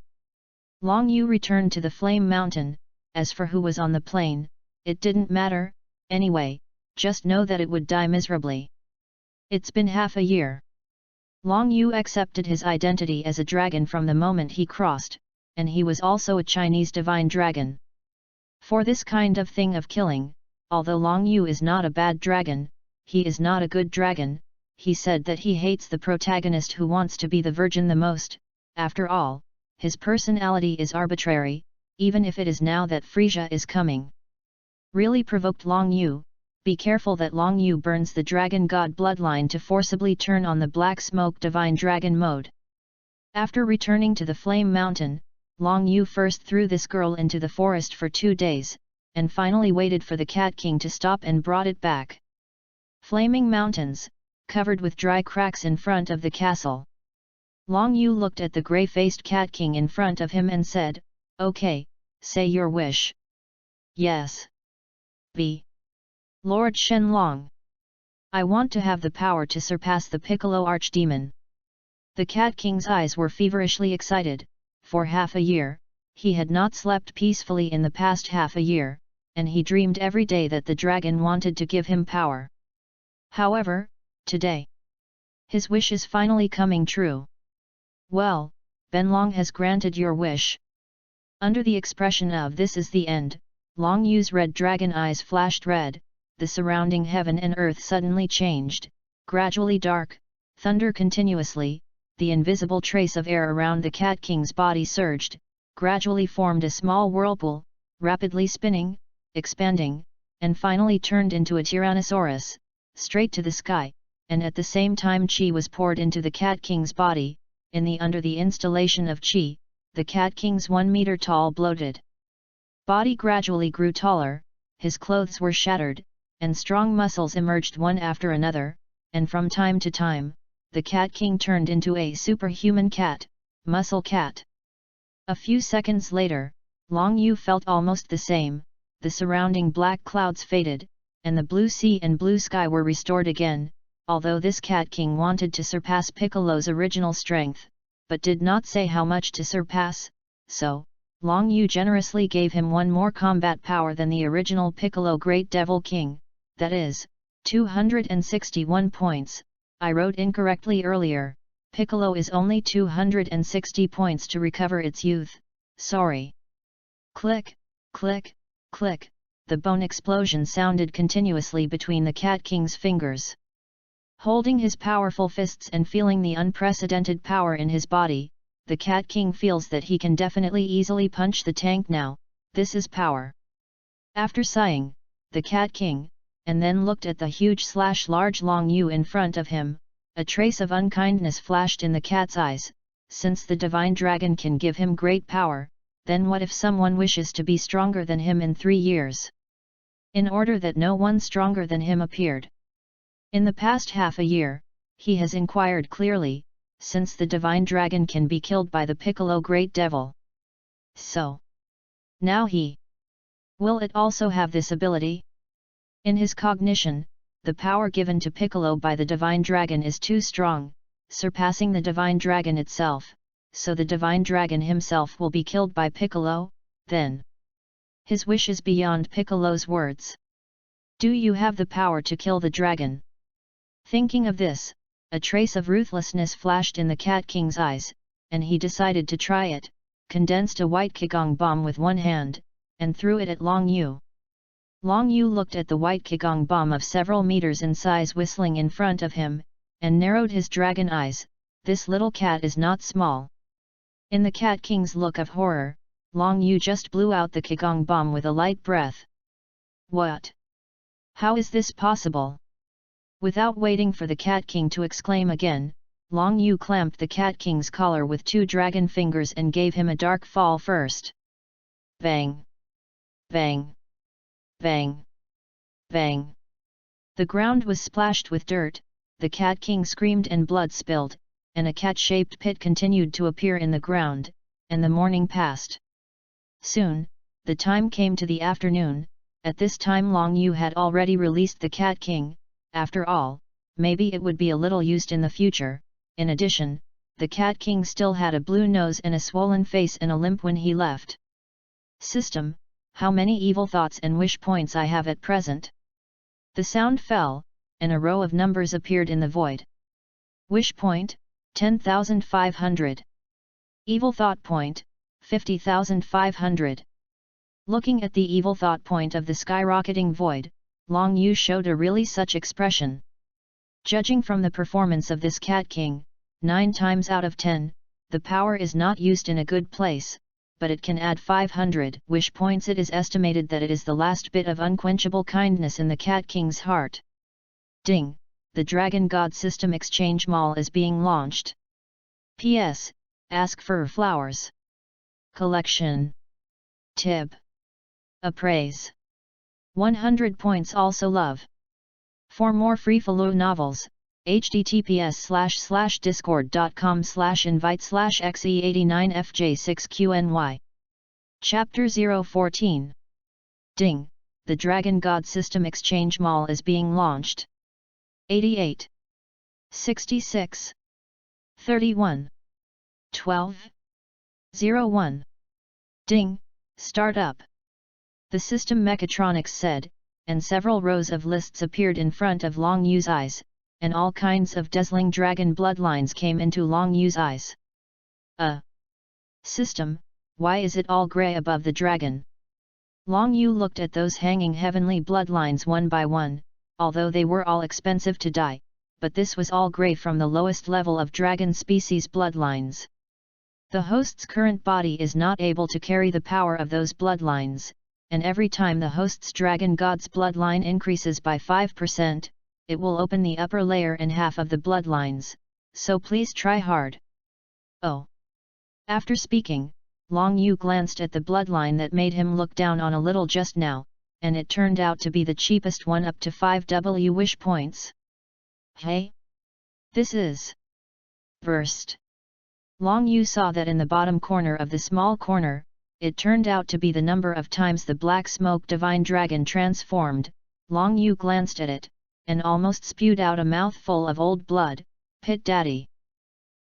Long Yu returned to the Flame Mountain. As for who was on the plane, it didn't matter, anyway, just know that it would die miserably. It's been half a year. Long Yu accepted his identity as a dragon from the moment he crossed, and he was also a Chinese divine dragon. For this kind of thing of killing, although Long Yu is not a bad dragon, he is not a good dragon. He said that he hates the protagonist who wants to be the virgin the most. After all, his personality is arbitrary, even if it is now that Frisia is coming. Really provoked Long Yu. Be careful that Long Yu burns the dragon god bloodline to forcibly turn on the black smoke divine dragon mode. After returning to the Flame Mountain, Long Yu first threw this girl into the forest for 2 days, and finally waited for the Cat King to stop and brought it back. Flaming mountains, covered with dry cracks in front of the castle. Long Yu looked at the grey-faced Cat King in front of him and said, "Okay, say your wish." "Yes. B. Lord Shenlong. I want to have the power to surpass the Piccolo Archdemon." The Cat King's eyes were feverishly excited. For half a year, he had not slept peacefully in the past half a year, and he dreamed every day that the dragon wanted to give him power. However, today, his wish is finally coming true. "Well, Benlong has granted your wish." Under the expression of "this is the end," Long Yu's red dragon eyes flashed red, the surrounding heaven and earth suddenly changed, gradually dark, thunder continuously, the invisible trace of air around the Cat King's body surged, gradually formed a small whirlpool, rapidly spinning, expanding, and finally turned into a Tyrannosaurus, straight to the sky, and at the same time Qi was poured into the Cat King's body. Under the installation of Qi, the Cat King's 1 meter tall bloated body gradually grew taller, his clothes were shattered, and strong muscles emerged one after another, and from time to time, the Cat King turned into a superhuman cat, Muscle Cat. A few seconds later, Long Yu felt almost the same, the surrounding black clouds faded, and the blue sea and blue sky were restored again, although this Cat King wanted to surpass Piccolo's original strength, but did not say how much to surpass, so, Long Yu generously gave him one more combat power than the original Piccolo Great Devil King, that is, 261 points. I wrote incorrectly earlier, Piccolo is only 260 points to recover its youth, sorry. Click, click, click, the bone explosion sounded continuously between the Cat King's fingers. Holding his powerful fists and feeling the unprecedented power in his body, the Cat King feels that he can definitely easily punch the tank now, this is power. After sighing, the Cat King, and then looked at the huge/large Long Yu in front of him, a trace of unkindness flashed in the cat's eyes, since the divine dragon can give him great power, then what if someone wishes to be stronger than him in 3 years? In order that no one stronger than him appeared. In the past half a year, he has inquired clearly, since the divine dragon can be killed by the Piccolo Great Devil. So, now he will it also have this ability? In his cognition, the power given to Piccolo by the divine dragon is too strong, surpassing the divine dragon itself, so the divine dragon himself will be killed by Piccolo, then. His wish is beyond Piccolo's words. Do you have the power to kill the dragon? Thinking of this, a trace of ruthlessness flashed in the Cat King's eyes, and he decided to try it, condensed a white Qigong bomb with one hand, and threw it at Long Yu. Long Yu looked at the white Qigong bomb of several meters in size whistling in front of him, and narrowed his dragon eyes, this little cat is not small. In the Cat King's look of horror, Long Yu just blew out the Qigong bomb with a light breath. What? How is this possible? Without waiting for the Cat King to exclaim again, Long Yu clamped the Cat King's collar with 2 dragon fingers and gave him a dark fall first. Bang! Bang! Bang! Bang! The ground was splashed with dirt, the Cat King screamed and blood spilled, and a cat-shaped pit continued to appear in the ground, and the morning passed. Soon, the time came to the afternoon. At this time Long Yu had already released the Cat King. After all, maybe it would be a little used in the future. In addition, the Cat King still had a blue nose and a swollen face and a limp when he left. System, how many evil thoughts and wish points I have at present? The sound fell, and a row of numbers appeared in the void. Wish point, 10,500. Evil thought point, 50,500. Looking at the evil thought point of the skyrocketing void, Long Yu showed a really such expression. Judging from the performance of this Cat King, 9 times out of 10, the power is not used in a good place, but it can add 500 wish points. It is estimated that it is the last bit of unquenchable kindness in the Cat King's heart. Ding! The Dragon God System Exchange Mall is being launched. P.S. Ask for flowers. Collection. Tib. Appraise. 100 points also love. For more free follow novels, https://discord.com/invite/xe89fj6qny. Chapter 014. Ding! The Dragon God System Exchange Mall is being launched. 88. 66. 31. 12. 01. Ding! Start up. The system mechatronics said, and several rows of lists appeared in front of Long Yu's eyes, and all kinds of dazzling dragon bloodlines came into Long Yu's eyes. System, why is it all grey above the dragon? Long Yu looked at those hanging heavenly bloodlines one by one, although they were all expensive to dye, but this was all gray from the lowest level of dragon species bloodlines. The host's current body is not able to carry the power of those bloodlines, and every time the host's dragon god's bloodline increases by 5%, it will open the upper layer and half of the bloodlines, so please try hard. Oh! After speaking, Long Yu glanced at the bloodline that made him look down on a little just now, and it turned out to be the cheapest one, up to 5W wish points. Hey? This is... Burst. Long Yu saw that in the bottom corner of the small corner, it turned out to be the number of times the black smoke divine dragon transformed. Long Yu glanced at it, and almost spewed out a mouthful of old blood. Pit Daddy.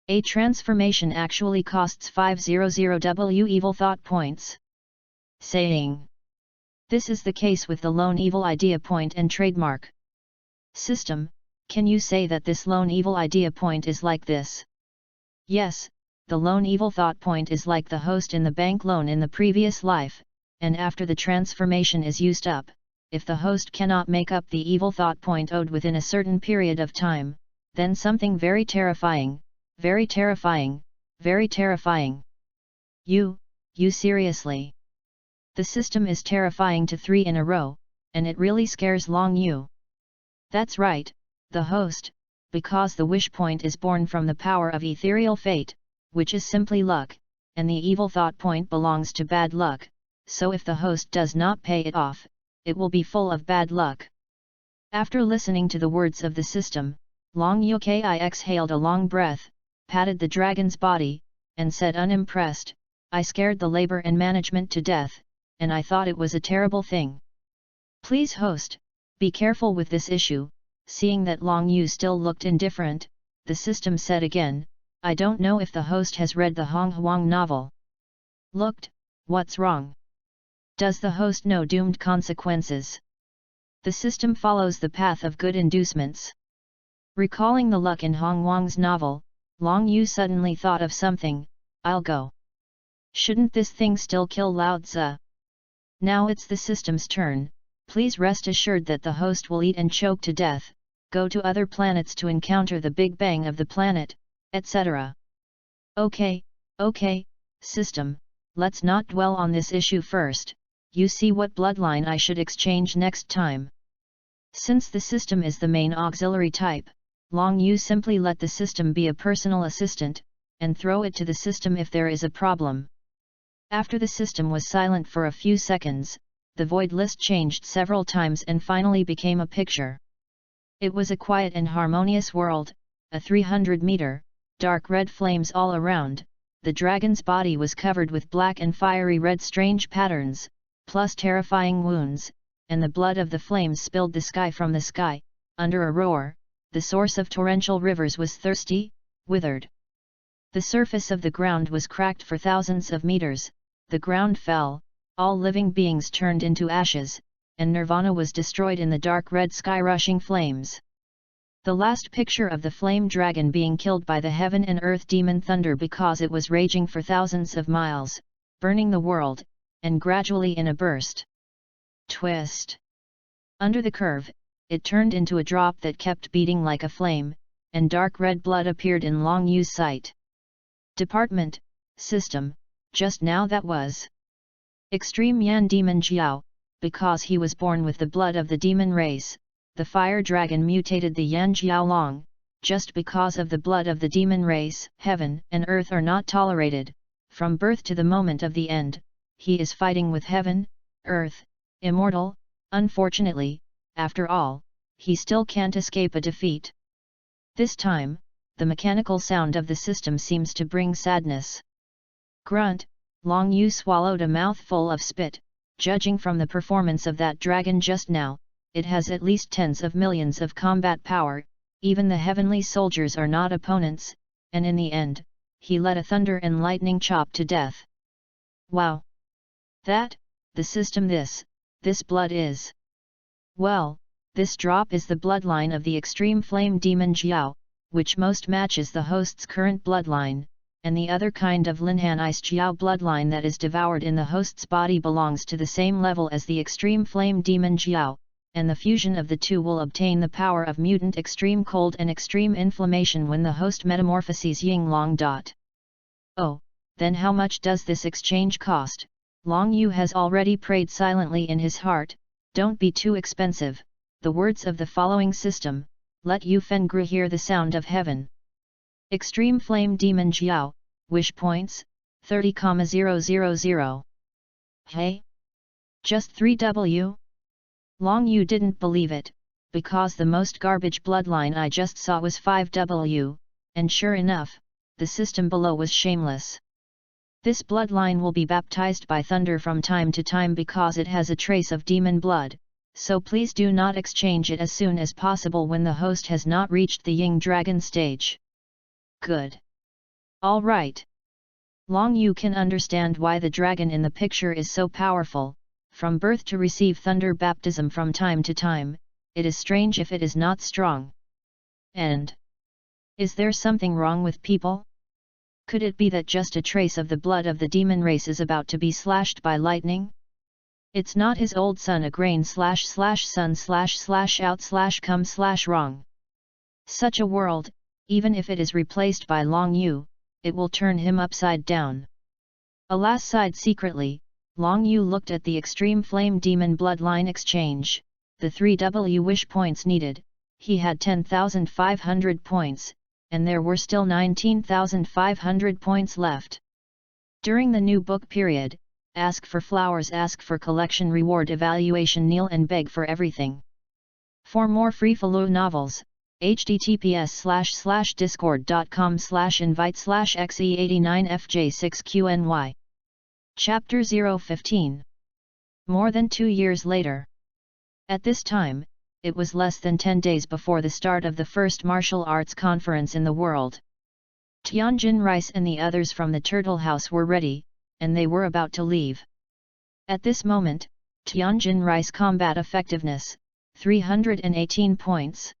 A transformation actually costs 500W evil thought points. Saying. This is the case with the lone evil idea point and trademark. System, can you say that this lone evil idea point is like this? Yes, the lone evil thought point is like the host in the bank loan in the previous life, and after the transformation is used up, if the host cannot make up the evil thought point owed within a certain period of time, then something very terrifying, very terrifying, very terrifying. You seriously? The system is terrifying to 3 in a row, and it really scares Long Yu. That's right, the host, because the wish point is born from the power of ethereal fate, which is simply luck, and the evil thought point belongs to bad luck, so if the host does not pay it off, it will be full of bad luck. After listening to the words of the system, Long Yu exhaled a long breath, patted the dragon's body, and said unimpressed, I scared the labor and management to death, and I thought it was a terrible thing. Please host, be careful with this issue. Seeing that Long Yu still looked indifferent, the system said again, I don't know if the host has read the Hong Huang novel. Looked, what's wrong? Does the host know doomed consequences? The system follows the path of good inducements. Recalling the luck in Hong Huang's novel, Long Yu suddenly thought of something, I'll go. Shouldn't this thing still kill Lao Tzu? Now it's the system's turn, please rest assured that the host will eat and choke to death, go to other planets to encounter the Big Bang of the planet, etc. Okay, system, let's not dwell on this issue first, you see what bloodline I should exchange next time. Since the system is the main auxiliary type, Long Yu simply let the system be a personal assistant, and throw it to the system if there is a problem. After the system was silent for a few seconds, the void list changed several times and finally became a picture. It was a quiet and harmonious world, a 300-meter, dark red flames all around, the dragon's body was covered with black and fiery red strange patterns, plus terrifying wounds, and the blood of the flames spilled the sky from the sky, under a roar, the source of torrential rivers was thirsty, withered. The surface of the ground was cracked for thousands of meters, the ground fell, all living beings turned into ashes, and Nirvana was destroyed in the dark red sky rushing flames. The last picture of the flame dragon being killed by the heaven and earth demon thunder because it was raging for thousands of miles, burning the world, and gradually in a burst. Twist. Under the curve, it turned into a drop that kept beating like a flame, and dark red blood appeared in Long Yu's sight. Department, System, just now that was Extreme Yan Demon Jiao, because he was born with the blood of the demon race. The fire dragon mutated the Yan Jiao Long, just because of the blood of the demon race. Heaven and earth are not tolerated, from birth to the moment of the end, he is fighting with heaven, earth, immortal, unfortunately, after all, he still can't escape a defeat. This time, the mechanical sound of the system seems to bring sadness. Grunt, Long Yu swallowed a mouthful of spit, judging from the performance of that dragon just now. It has at least tens of millions of combat power, even the heavenly soldiers are not opponents, and in the end, he let a thunder and lightning chop to death. Wow! The system this blood is. Well, this drop is the bloodline of the extreme flame demon Jiao, which most matches the host's current bloodline, and the other kind of Linhan Ice Jiao bloodline that is devoured in the host's body belongs to the same level as the extreme flame demon Jiao. and the fusion of the two will obtain the power of mutant extreme cold and extreme inflammation when the host metamorphoses Yinglong. Oh, then how much does this exchange cost? Long Yu has already prayed silently in his heart, don't be too expensive, the words of the following system, let Yu Fengru hear the sound of heaven. Extreme Flame Demon Jiao, Wish Points, 30,000. Hey? Just 3W? Long Yu didn't believe it, because the most garbage bloodline I just saw was 5W, and sure enough, the system below was shameless. This bloodline will be baptized by thunder from time to time because it has a trace of demon blood, so please do not exchange it as soon as possible when the host has not reached the Ying Dragon stage. Good. All right. Long Yu can understand why the dragon in the picture is so powerful, from birth to receive thunder baptism from time to time, it is strange if it is not strong. And is there something wrong with people? Could it be that just a trace of the blood of the demon race is about to be slashed by lightning? It's not his old son a grain / sun / out / come / wrong. Such a world, even if it is replaced by Long Yu, it will turn him upside down. Alas, sighed secretly, Long Yu looked at the extreme flame demon bloodline exchange, the 3W wish points needed, he had 10,500 points, and there were still 19,500 points left. During the new book period, ask for flowers, ask for collection reward evaluation, kneel and beg for everything. For more free follow novels, https://discord.com/invite/xe89fj6qny. Chapter 015. More than 2 years later. At this time, it was less than 10 days before the start of the first martial arts conference in the world. Tianjin Rice and the others from the Turtle House were ready, and they were about to leave. At this moment, Tianjin Rice combat effectiveness, 318 points.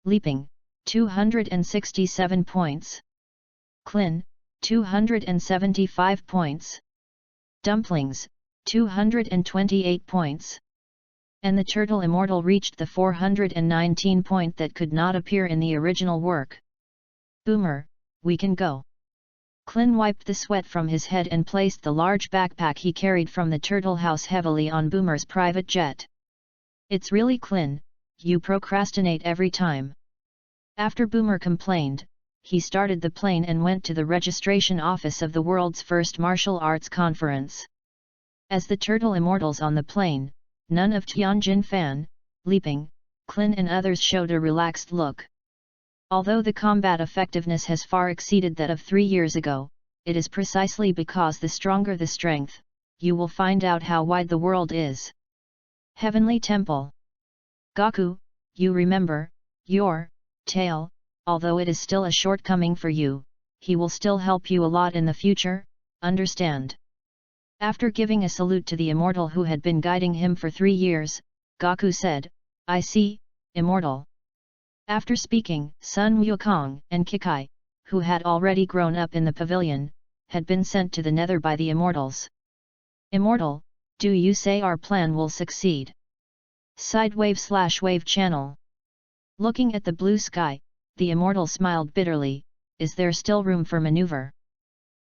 Leaping, 267 points. Clin, 275 points. Dumplings, 228 points. And the Turtle Immortal reached the 419 point that could not appear in the original work. Boomer, we can go. Clin wiped the sweat from his head and placed the large backpack he carried from the Turtle House heavily on Boomer's private jet. It's really Clin, you procrastinate every time. After Boomer complained, he started the plane and went to the registration office of the world's first martial arts conference. As the Turtle Immortals on the plane, none of Tianjin Fan, Leaping, Clin and others showed a relaxed look. Although the combat effectiveness has far exceeded that of 3 years ago, it is precisely because the stronger the strength, you will find out how wide the world is. Heavenly Temple. Gaku, you remember, your tail, although it is still a shortcoming for you, he will still help you a lot in the future, understand? After giving a salute to the immortal who had been guiding him for 3 years, Gaku said, I see, immortal. After speaking, Sun Wukong and Kikai, who had already grown up in the pavilion, had been sent to the nether by the immortals. Immortal, do you say our plan will succeed? Sidewave/wave channel. Looking at the blue sky, the immortal smiled bitterly, is there still room for maneuver?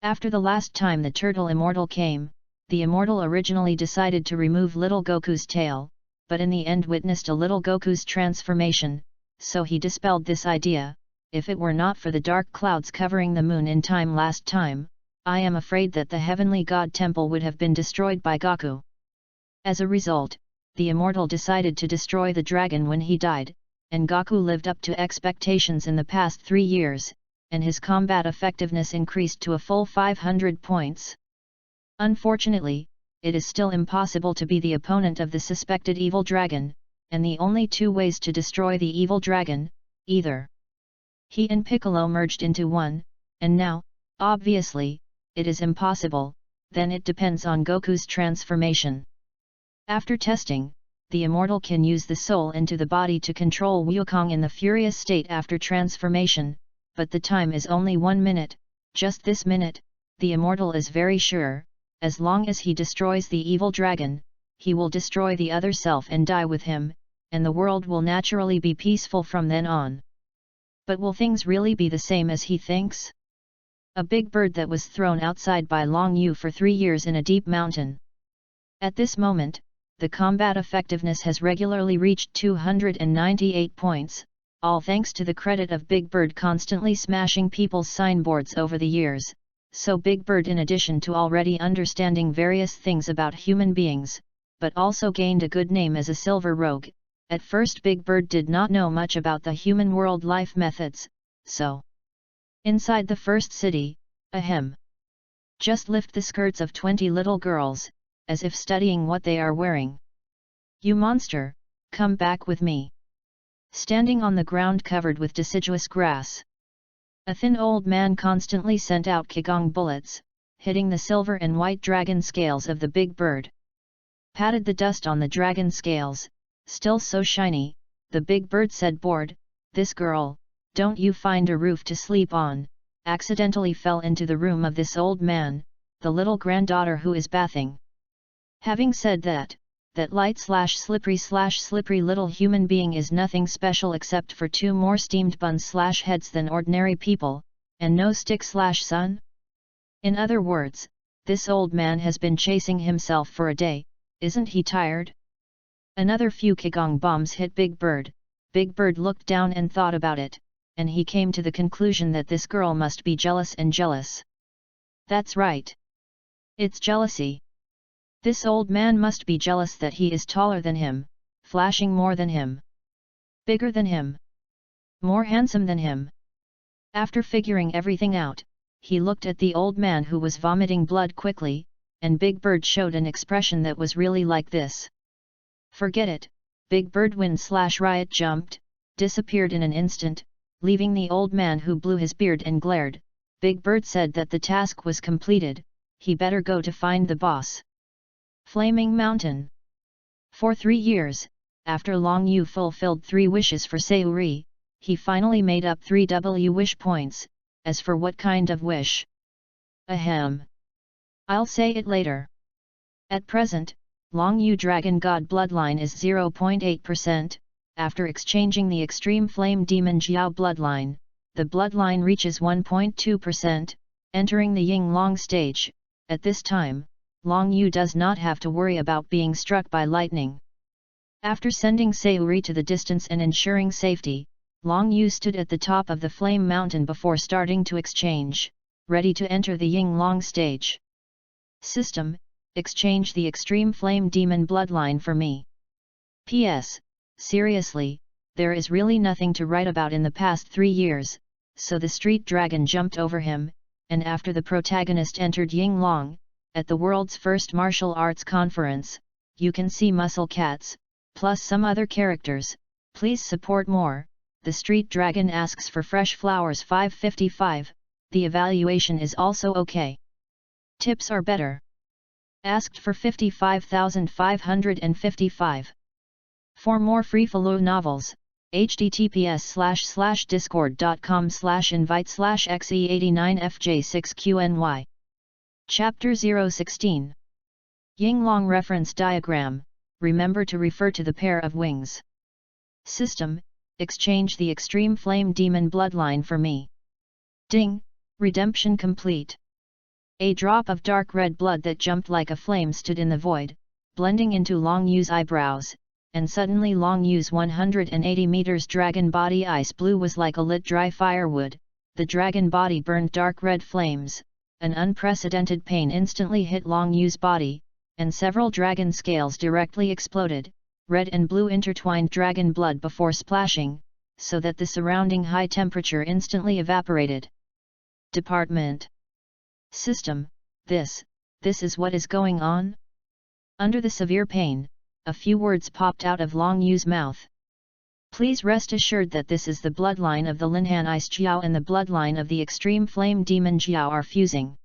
After the last time the Turtle Immortal came, the immortal originally decided to remove little Goku's tail, but in the end witnessed a little Goku's transformation, so he dispelled this idea. If it were not for the dark clouds covering the moon in time last time, I am afraid that the Heavenly God Temple would have been destroyed by Goku. As a result, the immortal decided to destroy the dragon when he died, and Goku lived up to expectations in the past 3 years, and his combat effectiveness increased to a full 500 points. Unfortunately, it is still impossible to be the opponent of the suspected evil dragon, and the only 2 ways to destroy the evil dragon, either he and Piccolo merged into one, and now, obviously, it is impossible, then it depends on Goku's transformation. After testing, the immortal can use the soul into the body to control Wukong in the furious state after transformation, but the time is only 1 minute, just this minute, the immortal is very sure, as long as he destroys the evil dragon, he will destroy the other self and die with him, and the world will naturally be peaceful from then on. But will things really be the same as he thinks? A big bird that was thrown outside by Long Yu for 3 years in a deep mountain. At this moment, the combat effectiveness has regularly reached 298 points, all thanks to the credit of Big Bird constantly smashing people's signboards over the years. So Big Bird, in addition to already understanding various things about human beings, but also gained a good name as a silver rogue. At first Big Bird did not know much about the human world life methods, so inside the first city, just lift the skirts of 20 little girls, as if studying what they are wearing. You monster, come back with me. Standing on the ground covered with deciduous grass, a thin old man constantly sent out qigong bullets, hitting the silver and white dragon scales of the big bird. Patted the dust on the dragon scales, still so shiny, the big bird said, bored, this girl, don't you find a roof to sleep on, accidentally fell into the room of this old man, the little granddaughter who is bathing. Having said that, that light/slippery little human being is nothing special except for 2 more steamed buns/heads than ordinary people, and no stick/sun? In other words, this old man has been chasing himself for a day, isn't he tired? Another few qigong bombs hit Big Bird. Big Bird looked down and thought about it, and he came to the conclusion that this girl must be jealous and jealous. That's right. It's jealousy. This old man must be jealous that he is taller than him, flashing more than him, bigger than him, more handsome than him. After figuring everything out, he looked at the old man who was vomiting blood quickly, and Big Bird showed an expression that was really like this. Forget it. Big Bird wind/riot jumped, disappeared in an instant, leaving the old man who blew his beard and glared. Big Bird said that the task was completed, he better go to find the boss. Flaming Mountain. For 3 years, after Long Yu fulfilled 3 wishes for Sayuri, he finally made up 3 wish points. As for what kind of wish? I'll say it later. At present, Long Yu Dragon God bloodline is 0.8%, after exchanging the Extreme Flame Demon Jiao bloodline, the bloodline reaches 1.2%, entering the Ying-Long stage. At this time, Long Yu does not have to worry about being struck by lightning. After sending Sayuri to the distance and ensuring safety, Long Yu stood at the top of the Flame Mountain before starting to exchange, ready to enter the Ying-Long stage. System, exchange the Extreme Flame Demon bloodline for me. P.S. Seriously, there is really nothing to write about in the past 3 years, so the street dragon jumped over him, and after the protagonist entered Ying-Long, at the world's first martial arts conference, you can see Muscle Cats, plus some other characters. Please support more. The street dragon asks for fresh flowers 555, the evaluation is also okay. Tips are better. Asked for 55,555. For more free-flow novels, https://discord.com/invite/xe89fj6qny. Chapter 016. Ying-Long reference diagram, remember to refer to the pair of wings. System, exchange the Extreme Flame Demon bloodline for me. Ding, redemption complete. A drop of dark red blood that jumped like a flame stood in the void, blending into Long Yu's eyebrows, and suddenly Long Yu's 180 meters dragon body ice blue was like a lit dry firewood. The dragon body burned dark red flames, an unprecedented pain instantly hit Long Yu's body, and several dragon scales directly exploded, red and blue intertwined dragon blood before splashing, so that the surrounding high temperature instantly evaporated. Department. System, this is what is going on? Under the severe pain, a few words popped out of Long Yu's mouth. Please rest assured that this is the bloodline of the Linhan Ice Jiao and the bloodline of the Extreme Flame Demon Jiao are fusing.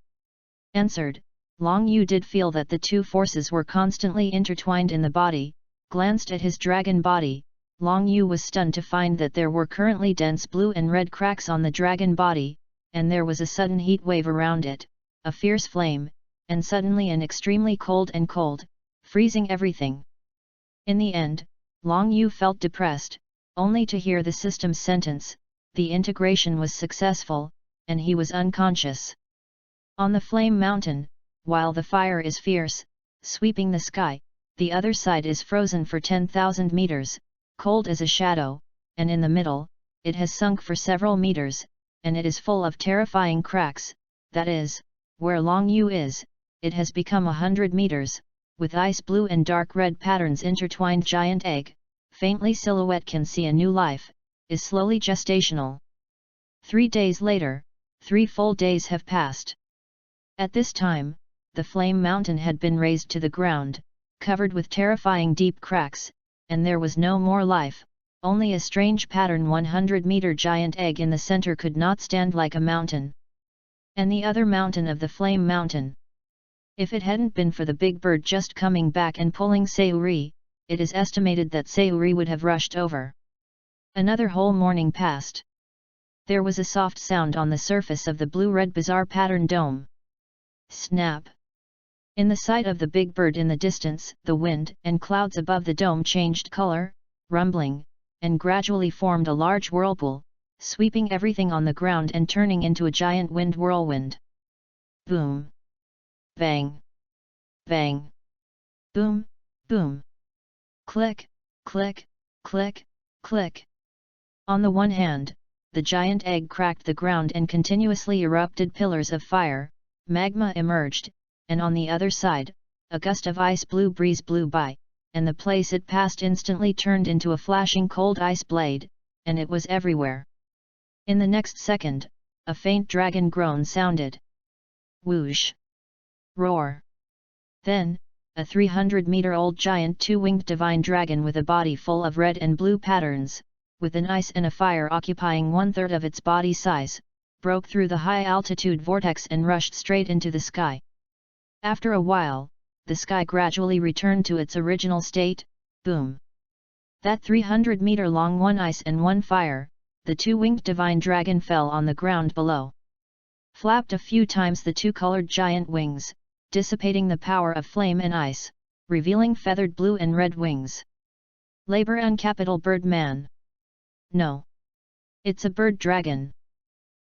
Answered, Long Yu did feel that the 2 forces were constantly intertwined in the body, glanced at his dragon body. Long Yu was stunned to find that there were currently dense blue and red cracks on the dragon body, and there was a sudden heat wave around it, a fierce flame, and suddenly an extremely cold, freezing everything. In the end, Long Yu felt depressed, only to hear the system's sentence, the integration was successful, and he was unconscious. On the Flame Mountain, while the fire is fierce, sweeping the sky, the other side is frozen for 10,000 meters, cold as a shadow, and in the middle, it has sunk for several meters, and it is full of terrifying cracks. That is, where Long Yu is, it has become 100 meters, with ice blue and dark red patterns intertwined. Giant egg, faintly silhouette can see a new life, is slowly gestational. 3 days later, 3 full days have passed. At this time, the Flame Mountain had been razed to the ground, covered with terrifying deep cracks, and there was no more life, only a strange pattern. 100-meter giant egg in the center could not stand like a mountain. And the other mountain of the Flame Mountain. If it hadn't been for the big bird just coming back and pulling Sayuri, it is estimated that Sayuri would have rushed over. Another whole morning passed. There was a soft sound on the surface of the blue-red bizarre pattern dome. Snap! In the sight of the big bird in the distance, the wind and clouds above the dome changed color, rumbling, and gradually formed a large whirlpool, sweeping everything on the ground and turning into a giant wind whirlwind. Boom! Bang! Bang! Boom! Boom! Click! Click! Click! Click! On the one hand, the giant egg cracked the ground and continuously erupted pillars of fire, magma emerged, and on the other side, a gust of ice blue breeze blew by, and the place it passed instantly turned into a flashing cold ice blade, and it was everywhere. In the next second, a faint dragon groan sounded. Whoosh! Roar! Then, a 300-meter-old giant two-winged divine dragon with a body full of red and blue patterns, with an ice and a fire occupying 1/3 of its body size, broke through the high-altitude vortex and rushed straight into the sky. After a while, the sky gradually returned to its original state. Boom! That 300-meter-long one ice and one fire, the two-winged divine dragon fell on the ground below. Flapped a few times the two-colored giant wings, dissipating the power of flame and ice, revealing feathered blue and red wings. Labor and capital bird man. No. It's a bird dragon.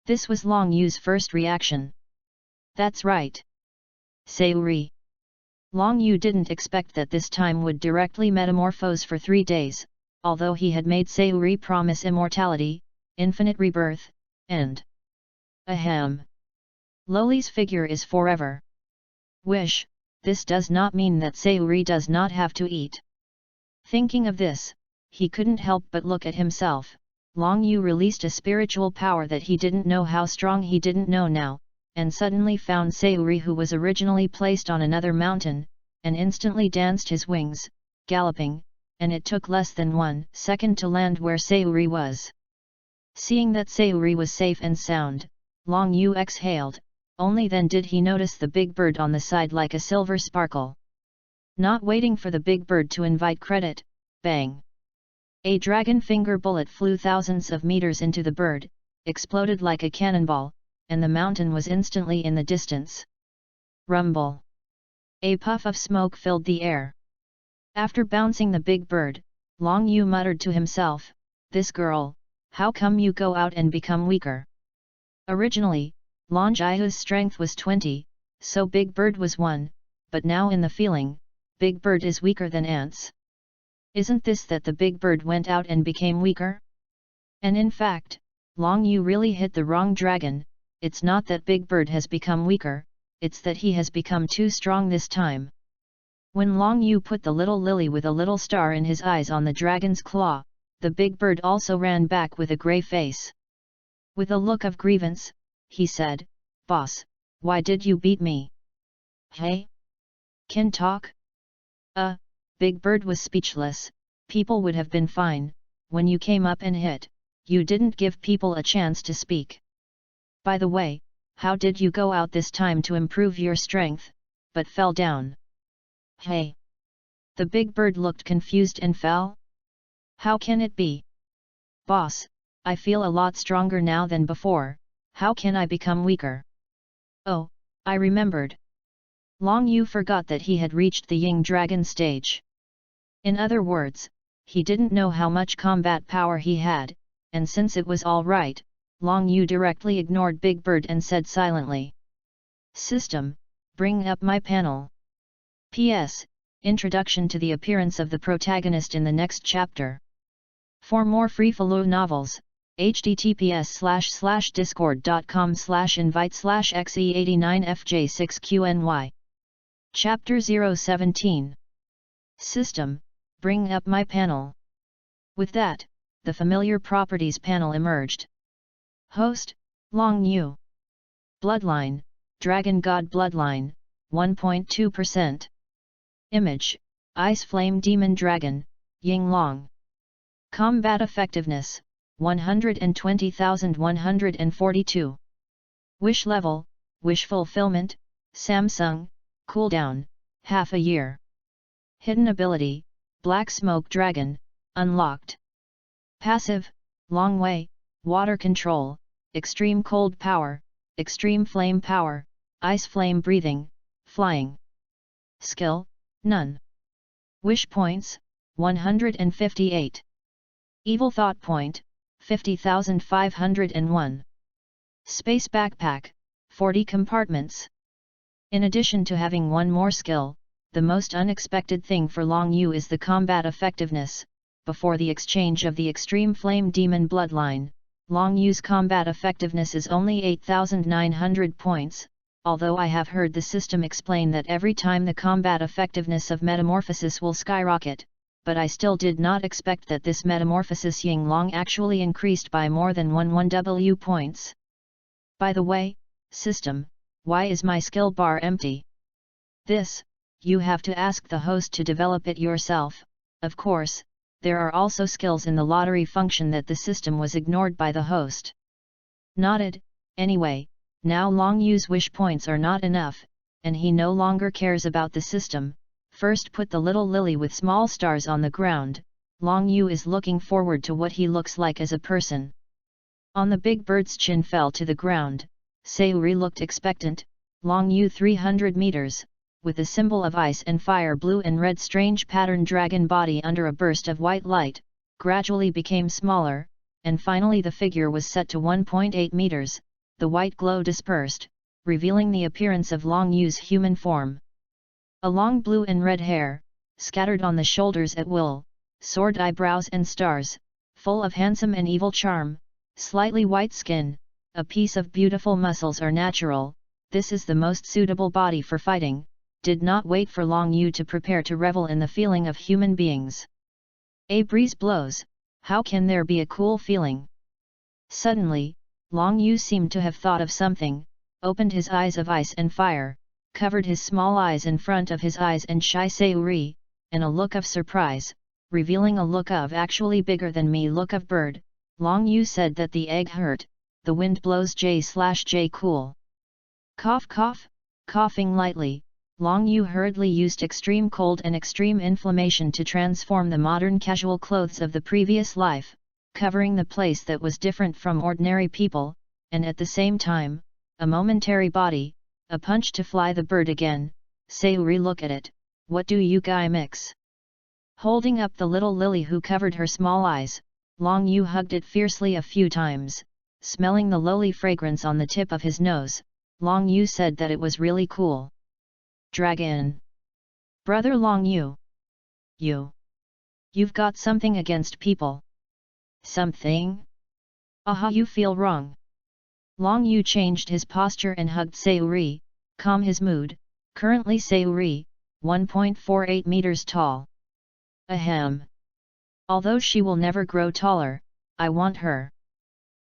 This was Long Yu's first reaction. That's right. Sayuri. Long Yu didn't expect that this time would directly metamorphose for 3 days, although he had made Sayuri promise immortality, infinite rebirth, and... Ahem. Loli's figure is forever. Wish, this does not mean that Sayuri does not have to eat. Thinking of this, he couldn't help but look at himself. Long Yu released a spiritual power that he didn't know how strong he didn't know now, and suddenly found Sayuri, who was originally placed on another mountain, and instantly danced his wings, galloping, and it took less than 1 second to land where Sayuri was. Seeing that Sayuri was safe and sound, Long Yu exhaled, only then did he notice the big bird on the side like a silver sparkle. Not waiting for the big bird to invite credit, bang! A dragon finger bullet flew thousands of meters into the bird, exploded like a cannonball, and the mountain was instantly in the distance. Rumble! A puff of smoke filled the air. After bouncing the big bird, Long Yu muttered to himself, "This girl, how come you go out and become weaker?" Originally, Long Jiahu's strength was 20, so Big Bird was 1, but now in the feeling, Big Bird is weaker than ants. Isn't this that the Big Bird went out and became weaker? And in fact, Long Yu really hit the wrong dragon. It's not that Big Bird has become weaker, it's that he has become too strong this time. When Long Yu put the little lily with a little star in his eyes on the dragon's claw, the Big Bird also ran back with a grey face. With a look of grievance, he said, "Boss, why did you beat me?" "Hey? Can talk?" Big Bird was speechless. "People would have been fine, when you came up and hit, you didn't give people a chance to speak. By the way, how did you go out this time to improve your strength, but fell down?" "Hey?" The Big Bird looked confused and fell. "How can it be? Boss, I feel a lot stronger now than before, how can I become weaker?" "Oh, I remembered. Long Yu forgot that he had reached the Ying Dragon stage. In other words, he didn't know how much combat power he had, and since it was all right, Long Yu directly ignored Big Bird and said silently, "System, bring up my panel." P.S. Introduction to the appearance of the protagonist in the next chapter. For more free-flow novels, https://discord.com/invite/xe89fj6qny. Chapter 017. System, bring up my panel. With that, the familiar properties panel emerged. Host, Long Yu. Bloodline, Dragon God Bloodline, 1.2%. Image, Ice Flame Demon Dragon, Ying Long. Combat Effectiveness, 120,142. Wish Level, Wish Fulfillment, Samsung, Cooldown, half a year. Hidden Ability, Black Smoke Dragon, unlocked. Passive, Long Way, Water Control, Extreme Cold Power, Extreme Flame Power, Ice Flame Breathing, Flying. Skill, none. Wish Points, 158. Evil Thought Point, 50,501. Space Backpack, 40 compartments. In addition to having one more skill, the most unexpected thing for Long Yu is the combat effectiveness. Before the exchange of the Extreme Flame Demon Bloodline, Long Yu's combat effectiveness is only 8,900 points, although I have heard the system explain that every time the combat effectiveness of metamorphosis will skyrocket, but I still did not expect that this metamorphosis Ying Long actually increased by more than 11W points. By the way, system, why is my skill bar empty? This, you have to ask the host to develop it yourself. Of course, there are also skills in the lottery function that the system was ignored by the host. Noted. Anyway, now Long Yu's wish points are not enough, and he no longer cares about the system. First put the little lily with small stars on the ground. Long Yu is looking forward to what he looks like as a person. On the big bird's chin fell to the ground. Sayuri looked expectant. Long Yu 300 meters, with a symbol of ice and fire blue and red strange pattern dragon body under a burst of white light, gradually became smaller, and finally the figure was set to 1.8 meters, the white glow dispersed, revealing the appearance of Long Yu's human form. A long blue and red hair, scattered on the shoulders at will, sword eyebrows and stars, full of handsome and evil charm, slightly white skin, a piece of beautiful muscles are natural, this is the most suitable body for fighting. Did not wait for Long Yu to prepare to revel in the feeling of human beings. A breeze blows, how can there be a cool feeling? Suddenly, Long Yu seemed to have thought of something, opened his eyes of ice and fire, covered his small eyes in front of his eyes and shy Sayuri, and a look of surprise, revealing a look of actually bigger than me look of bird. Long Yu said that the egg hurt, the wind blows J/J cool. Cough cough, coughing lightly. Long Yu hurriedly used extreme cold and extreme inflammation to transform the modern casual clothes of the previous life, covering the place that was different from ordinary people, and at the same time, a momentary body, a punch to fly the bird again. Sayuri, look at it, what do you guy mix? Holding up the little lily who covered her small eyes, Long Yu hugged it fiercely a few times, smelling the lowly fragrance on the tip of his nose. Long Yu said that it was really cool. Dragon. Brother Long Yu. You've got something against people. Something? Aha, you feel wrong. Long Yu changed his posture and hugged Sayuri, calm his mood. Currently Sayuri, 1.48 meters tall. Ahem. Although she will never grow taller, I want her.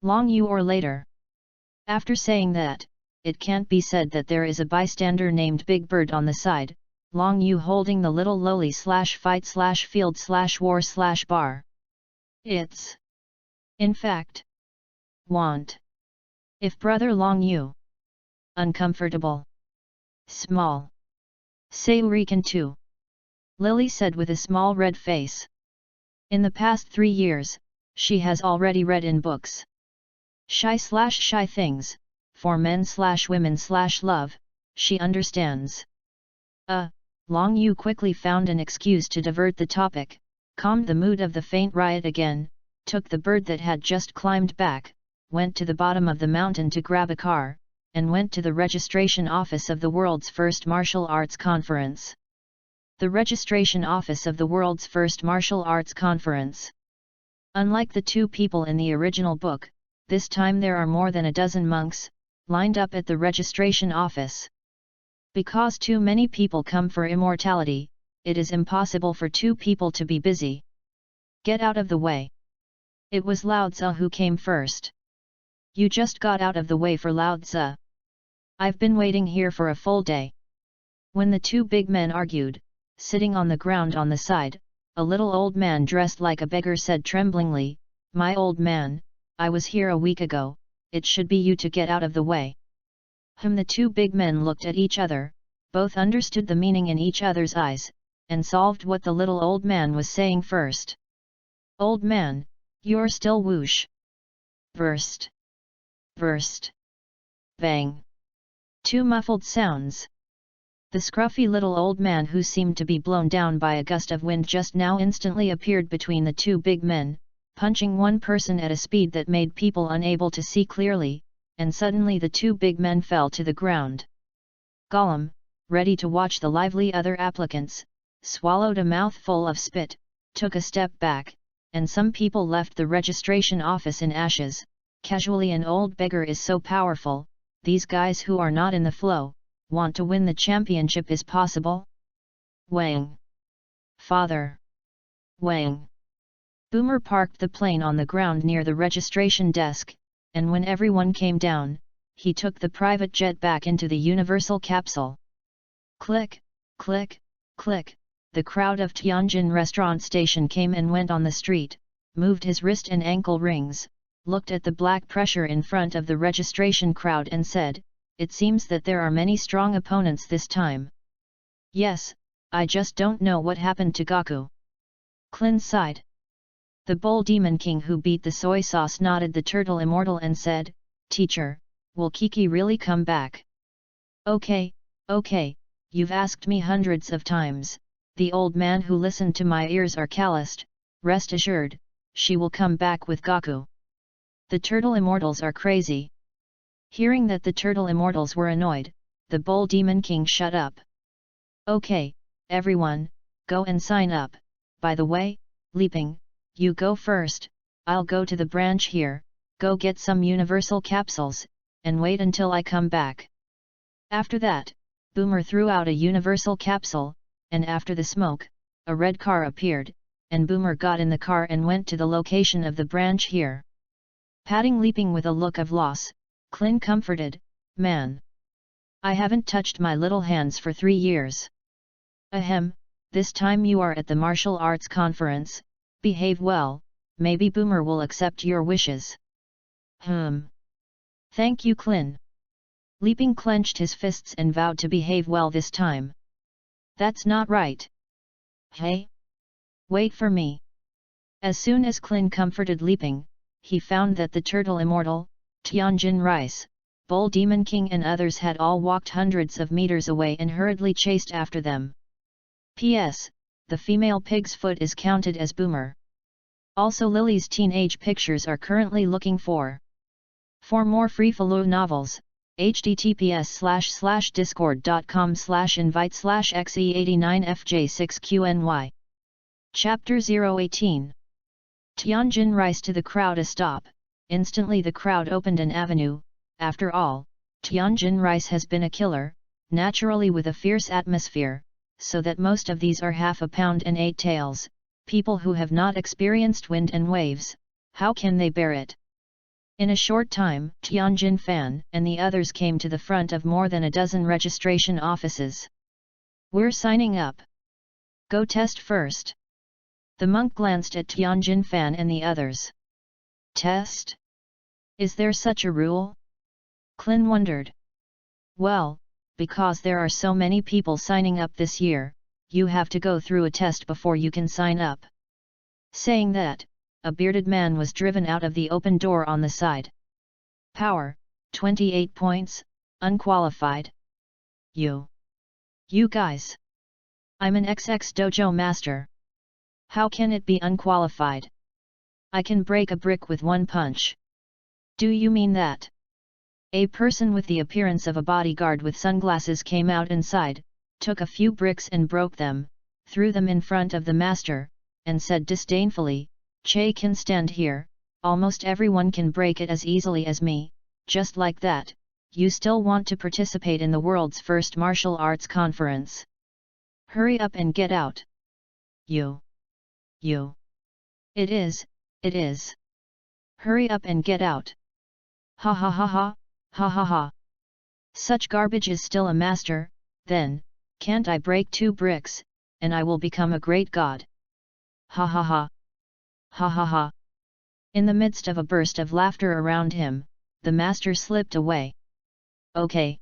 Long Yu or later. After saying that, it can't be said that there is a bystander named Big Bird on the side, Long Yu holding the little lowly /fight/field/war/bar. It's, in fact, want. If brother Long Yu. Uncomfortable. Small. Sayuri can too. Lily said with a small red face. In the past 3 years, she has already read in books. Shy things. For men/women/love, she understands. Long Yu quickly found an excuse to divert the topic, calmed the mood of the faint riot again, took the bird that had just climbed back, went to the bottom of the mountain to grab a car, and went to the registration office of the world's first martial arts conference. The registration office of the world's first martial arts conference. Unlike the two people in the original book, this time there are more than a dozen monks, lined up at the registration office. Because too many people come for immortality, it is impossible for two people to be busy. Get out of the way. It was Lao Tzu who came first. You just got out of the way for Lao Tzu. I've been waiting here for a full day. When the two big men argued, sitting on the ground on the side, a little old man dressed like a beggar said tremblingly, "My old man, I was here a week ago, it should be you to get out of the way." The two big men looked at each other, both understood the meaning in each other's eyes, and solved what the little old man was saying first. "Old man, you're still whoosh." Burst. Burst. Bang. Two muffled sounds. The scruffy little old man who seemed to be blown down by a gust of wind just now instantly appeared between the two big men, punching one person at a speed that made people unable to see clearly, and suddenly the two big men fell to the ground. Gollum, ready to watch the lively other applicants, swallowed a mouthful of spit, took a step back, and some people left the registration office in ashes. Casually, an old beggar is so powerful, these guys who are not in the flow, want to win the championship is possible? Wang. Father. Wang. Boomer parked the plane on the ground near the registration desk, and when everyone came down, he took the private jet back into the universal capsule. Click, click, click, the crowd of Tianjin restaurant station came and went on the street, moved his wrist and ankle rings, looked at the black pressure in front of the registration crowd and said, "It seems that there are many strong opponents this time." "Yes, I just don't know what happened to Gaku." Klin sighed. The Bull Demon King who beat the soy sauce nodded the turtle immortal and said, "Teacher, will Kiki really come back?" Okay, you've asked me hundreds of times, the old man who listened to my ears are calloused, rest assured, she will come back with Gaku." The turtle immortals are crazy. Hearing that the turtle immortals were annoyed, the Bull Demon King shut up. "Okay, everyone, go and sign up. By the way, Leaping, you go first, I'll go to the branch here, go get some universal capsules, and wait until I come back." After that, Boomer threw out a universal capsule, and after the smoke, a red car appeared, and Boomer got in the car and went to the location of the branch here. Patting Leaping with a look of loss, Klin comforted, "Man, I haven't touched my little hands for 3 years. Ahem, this time you are at the martial arts conference, behave well, maybe Boomer will accept your wishes." Thank you, Klin." Leaping clenched his fists and vowed to behave well this time. "That's not right. Hey? Wait for me." As soon as Klin comforted Leaping, he found that the turtle immortal, Tianjin Rice, Bull Demon King and others had all walked hundreds of meters away and hurriedly chased after them. P.S. The female pig's foot is counted as Boomer. Also, Lily's teenage pictures are currently looking for. For more free-follow novels, https://discord.com/invite/xe89fj6qny. Chapter 018. Tianjin Rice to the crowd a stop. Instantly the crowd opened an avenue. After all, Tianjin Rice has been a killer, naturally with a fierce atmosphere, so that most of these are half a pound and 8 tails, people who have not experienced wind and waves. How can they bear it? In a short time, Tianjin Fan and the others came to the front of more than a dozen registration offices. "We're signing up. Go test first." The monk glanced at Tianjin Fan and the others. "Test? Is there such a rule?" Klin wondered. "Well, because there are so many people signing up this year, you have to go through a test before you can sign up." Saying that, a bearded man was driven out of the open door on the side. "Power, 28 points, unqualified. You You guys! I'm an XX dojo master. How can it be unqualified? I can break a brick with one punch. Do you mean that? A person with the appearance of a bodyguard with sunglasses came out inside, took a few bricks and broke them, threw them in front of the master, and said disdainfully, "Che can stand here, almost everyone can break it as easily as me, just like that. You still want to participate in the world's first martial arts conference? Hurry up and get out. You. It is. Hurry up and get out. Ha ha ha ha, ha ha ha. Such garbage is still a master, then, can't I break 2 bricks, and I will become a great god? Ha ha ha. Ha ha ha." In the midst of a burst of laughter around him, the master slipped away. Okay.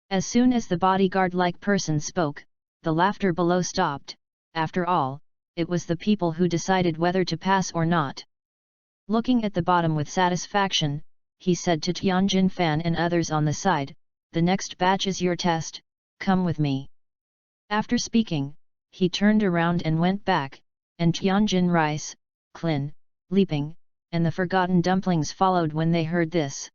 As soon as the bodyguard-like person spoke, the laughter below stopped. After all, it was the people who decided whether to pass or not. Looking at the bottom with satisfaction, he said to Tianjin Fan and others on the side, "The next batch is your test, come with me." After speaking, he turned around and went back, and Tianjin Rice, Klin, Leaping, and the Forgotten Dumplings followed when they heard this.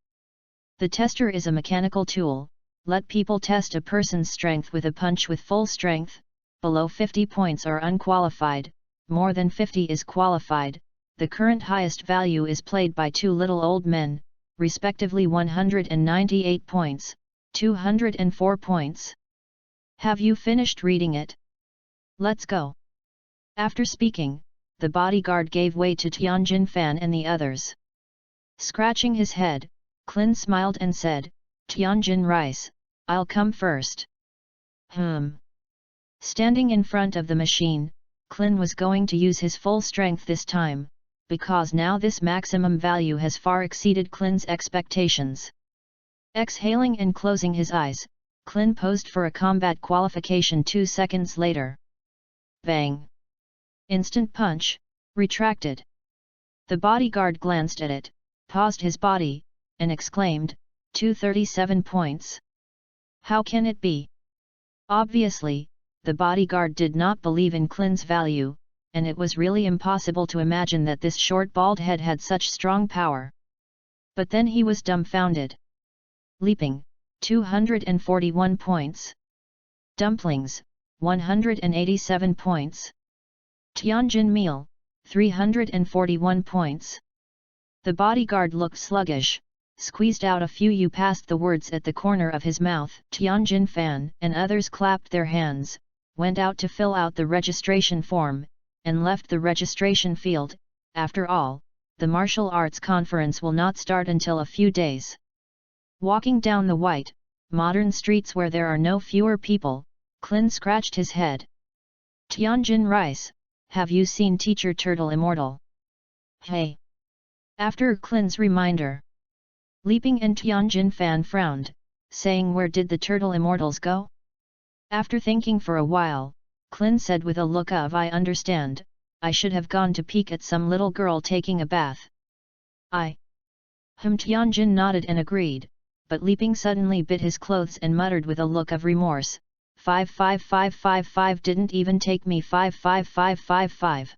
The tester is a mechanical tool. Let people test a person's strength with a punch with full strength. Below 50 points are unqualified, more than 50 is qualified. The current highest value is played by 2 little old men, respectively 198 points, 204 points. Have you finished reading it? Let's go. After speaking, the bodyguard gave way to Tianjin Fan and the others. Scratching his head, Klin smiled and said, "Tianjin Rice, I'll come first." Standing in front of the machine, Klin was going to use his full strength this time, because now this maximum value has far exceeded Klin's expectations. Exhaling and closing his eyes, Klin posed for a combat qualification 2 seconds later. Bang! Instant punch, retracted. The bodyguard glanced at it, paused his body, and exclaimed, 237 points. How can it be? Obviously, the bodyguard did not believe in Klin's value, and it was really impossible to imagine that this short bald head had such strong power. But then he was dumbfounded. Leaping, 241 points. Dumplings, 187 points. Tianjin Meal, 341 points. The bodyguard looked sluggish, squeezed out a few you past the words at the corner of his mouth. Tianjin Fan and others clapped their hands, went out to fill out the registration form, and left the registration field. After all, the martial arts conference will not start until a few days. Walking down the white, modern streets where there are no fewer people, Klin scratched his head. Tianjin Rice, have you seen Teacher Turtle Immortal? Hey! After Klin's reminder, Leaping and Tianjin Fan frowned, saying, "Where did the Turtle Immortals go?" After thinking for a while, Klin said with a look of "I understand, I should have gone to peek at some little girl taking a bath." Tianjin nodded and agreed, but Leaping suddenly bit his clothes and muttered with a look of remorse, 55555 didn't even take me 55555.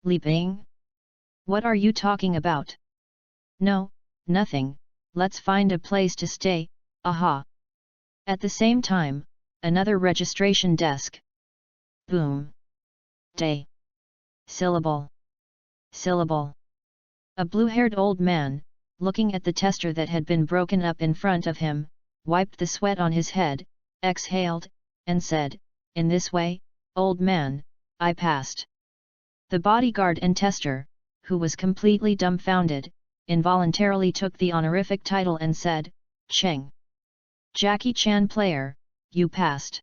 Leaping? What are you talking about? No, nothing, let's find a place to stay, aha. At the same time, another registration desk. Boom. Day. Syllable. Syllable. A blue-haired old man, looking at the tester that had been broken up in front of him, wiped the sweat on his head, exhaled, and said, "In this way, old man, I passed." The bodyguard and tester, who was completely dumbfounded, involuntarily took the honorific title and said, "Cheng. Jackie Chan player, you passed."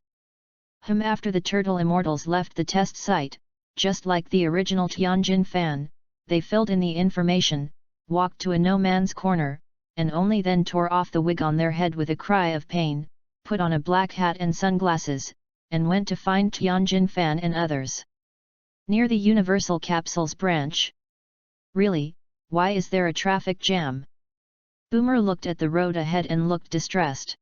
After the Turtle Immortals left the test site, just like the original Tianjin Fan, they filled in the information, walked to a no-man's corner, and only then tore off the wig on their head with a cry of pain, put on a black hat and sunglasses, and went to find Tianjin Fan and others. Near the Universal Capsules branch. Really, why is there a traffic jam? Boomer looked at the road ahead and looked distressed.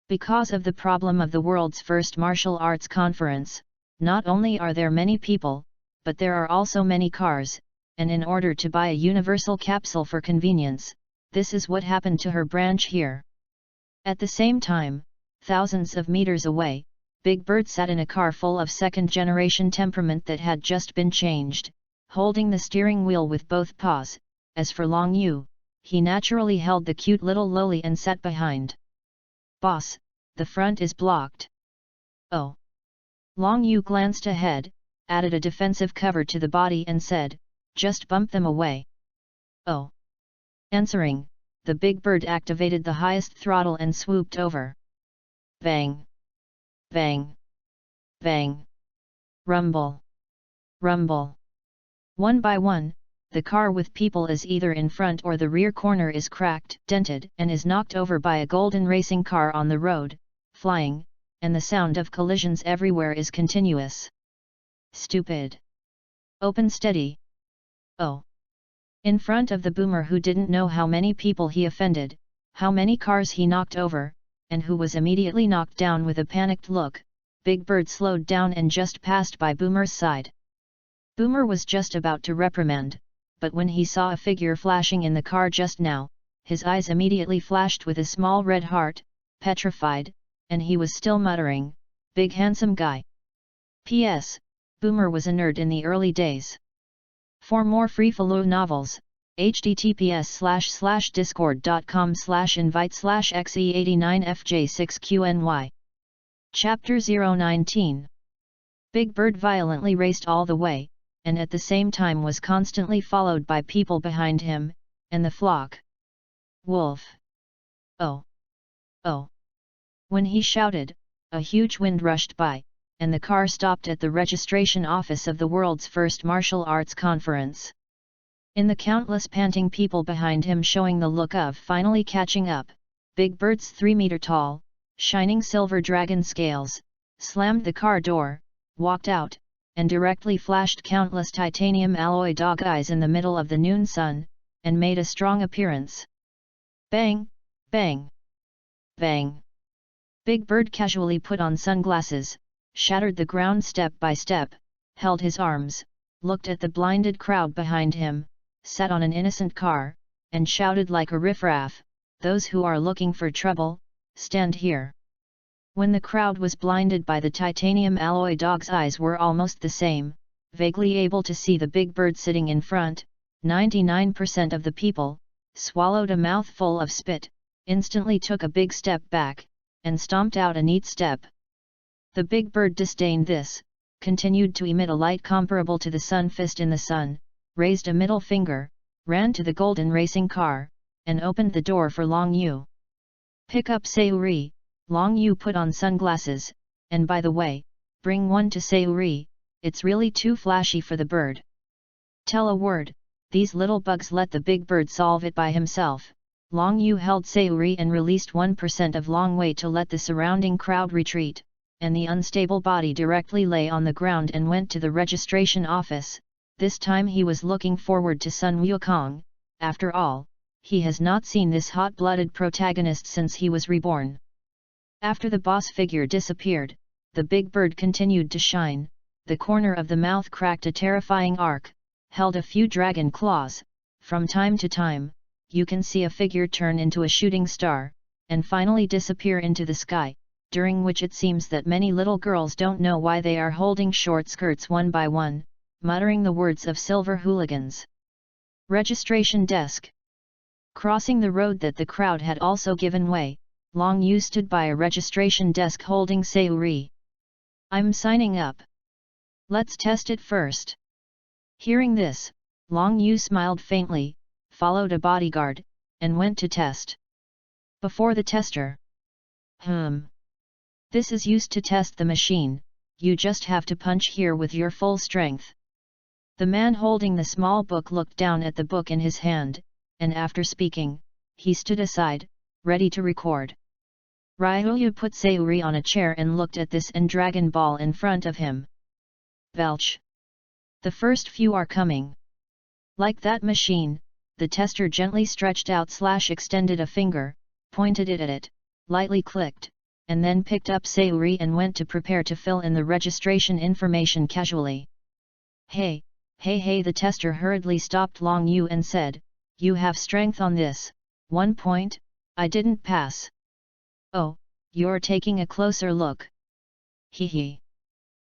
Because of the problem of the world's first martial arts conference, not only are there many people, but there are also many cars, and in order to buy a universal capsule for convenience, this is what happened to her branch here. At the same time, thousands of meters away, Big Bird sat in a car full of second-generation temperament that had just been changed, holding the steering wheel with both paws. As for Long Yu, he naturally held the cute little loli and sat behind. "Boss, the front is blocked." "Oh." Long Yu glanced ahead, added a defensive cover to the body and said, "Just bump them away." "Oh." Answering, the Big Bird activated the highest throttle and swooped over. Bang! Bang! Bang! Rumble! Rumble! One by one, the car with people is either in front or the rear corner is cracked, dented, and is knocked over by a golden racing car on the road, flying, and the sound of collisions everywhere is continuous. Stupid! Open steady! Oh! In front of the boomer who didn't know how many people he offended, how many cars he knocked over, and who was immediately knocked down with a panicked look, Big Bird slowed down and just passed by Boomer's side. Boomer was just about to reprimand, but when he saw a figure flashing in the car just now, his eyes immediately flashed with a small red heart, petrified, and he was still muttering, "Big handsome guy." P.S. Boomer was a nerd in the early days. For more free-follow novels, https://discord.com/invite/xe89fj6qny. Chapter 019. Big Bird violently raced all the way, and at the same time was constantly followed by people behind him, and the flock. "Wolf! Oh! Oh!" When he shouted, a huge wind rushed by, and the car stopped at the registration office of the world's first martial arts conference. In the countless panting people behind him showing the look of finally catching up, Big Bird's 3-meter-tall, shining silver dragon scales, slammed the car door, walked out, and directly flashed countless titanium alloy dog eyes in the middle of the noon sun, and made a strong appearance. Bang! Bang! Bang! Big Bird casually put on sunglasses, shattered the ground step by step, held his arms, looked at the blinded crowd behind him, sat on an innocent car, and shouted like a riffraff, "Those who are looking for trouble, stand here." When the crowd was blinded by the titanium alloy dog's eyes were almost the same, vaguely able to see the Big Bird sitting in front, 99% of the people, swallowed a mouthful of spit, instantly took a big step back, and stomped out a neat step. The Big Bird disdained this, continued to emit a light comparable to the sun fist in the sun, raised a middle finger, ran to the golden racing car, and opened the door for Long Yu. "Pick up Sayuri," Long Yu put on sunglasses, "and by the way, bring one to Sayuri, it's really too flashy for the bird." "Tell a word, these little bugs, let the Big Bird solve it by himself." Long Yu held Sayuri and released 1% of Long Wei to let the surrounding crowd retreat, and the unstable body directly lay on the ground and went to the registration office. This time he was looking forward to Sun Wukong. After all, he has not seen this hot-blooded protagonist since he was reborn. After the boss figure disappeared, the Big Bird continued to shine, the corner of the mouth cracked a terrifying arc, held a few dragon claws. From time to time, you can see a figure turn into a shooting star, and finally disappear into the sky, during which it seems that many little girls don't know why they are holding short skirts one by one, muttering the words of silver hooligans. Registration desk. Crossing the road that the crowd had also given way, Long Yu stood by a registration desk holding Sayuri. "I'm signing up. Let's test it first." Hearing this, Long Yu smiled faintly, followed a bodyguard, and went to test. Before the tester. This is used to test the machine, you just have to punch here with your full strength." The man holding the small book looked down at the book in his hand, and after speaking, he stood aside, ready to record. Ryu put Sayuri on a chair and looked at this and Dragon Ball in front of him. "Belch! The first few are coming." Like that machine, the tester gently stretched out / extended a finger, pointed it at it, lightly clicked, and then picked up Sayuri and went to prepare to fill in the registration information casually. Hey, the tester hurriedly stopped Long Yu and said, "You have strength on this, 1 point, I didn't pass." "Oh, you're taking a closer look." Hee.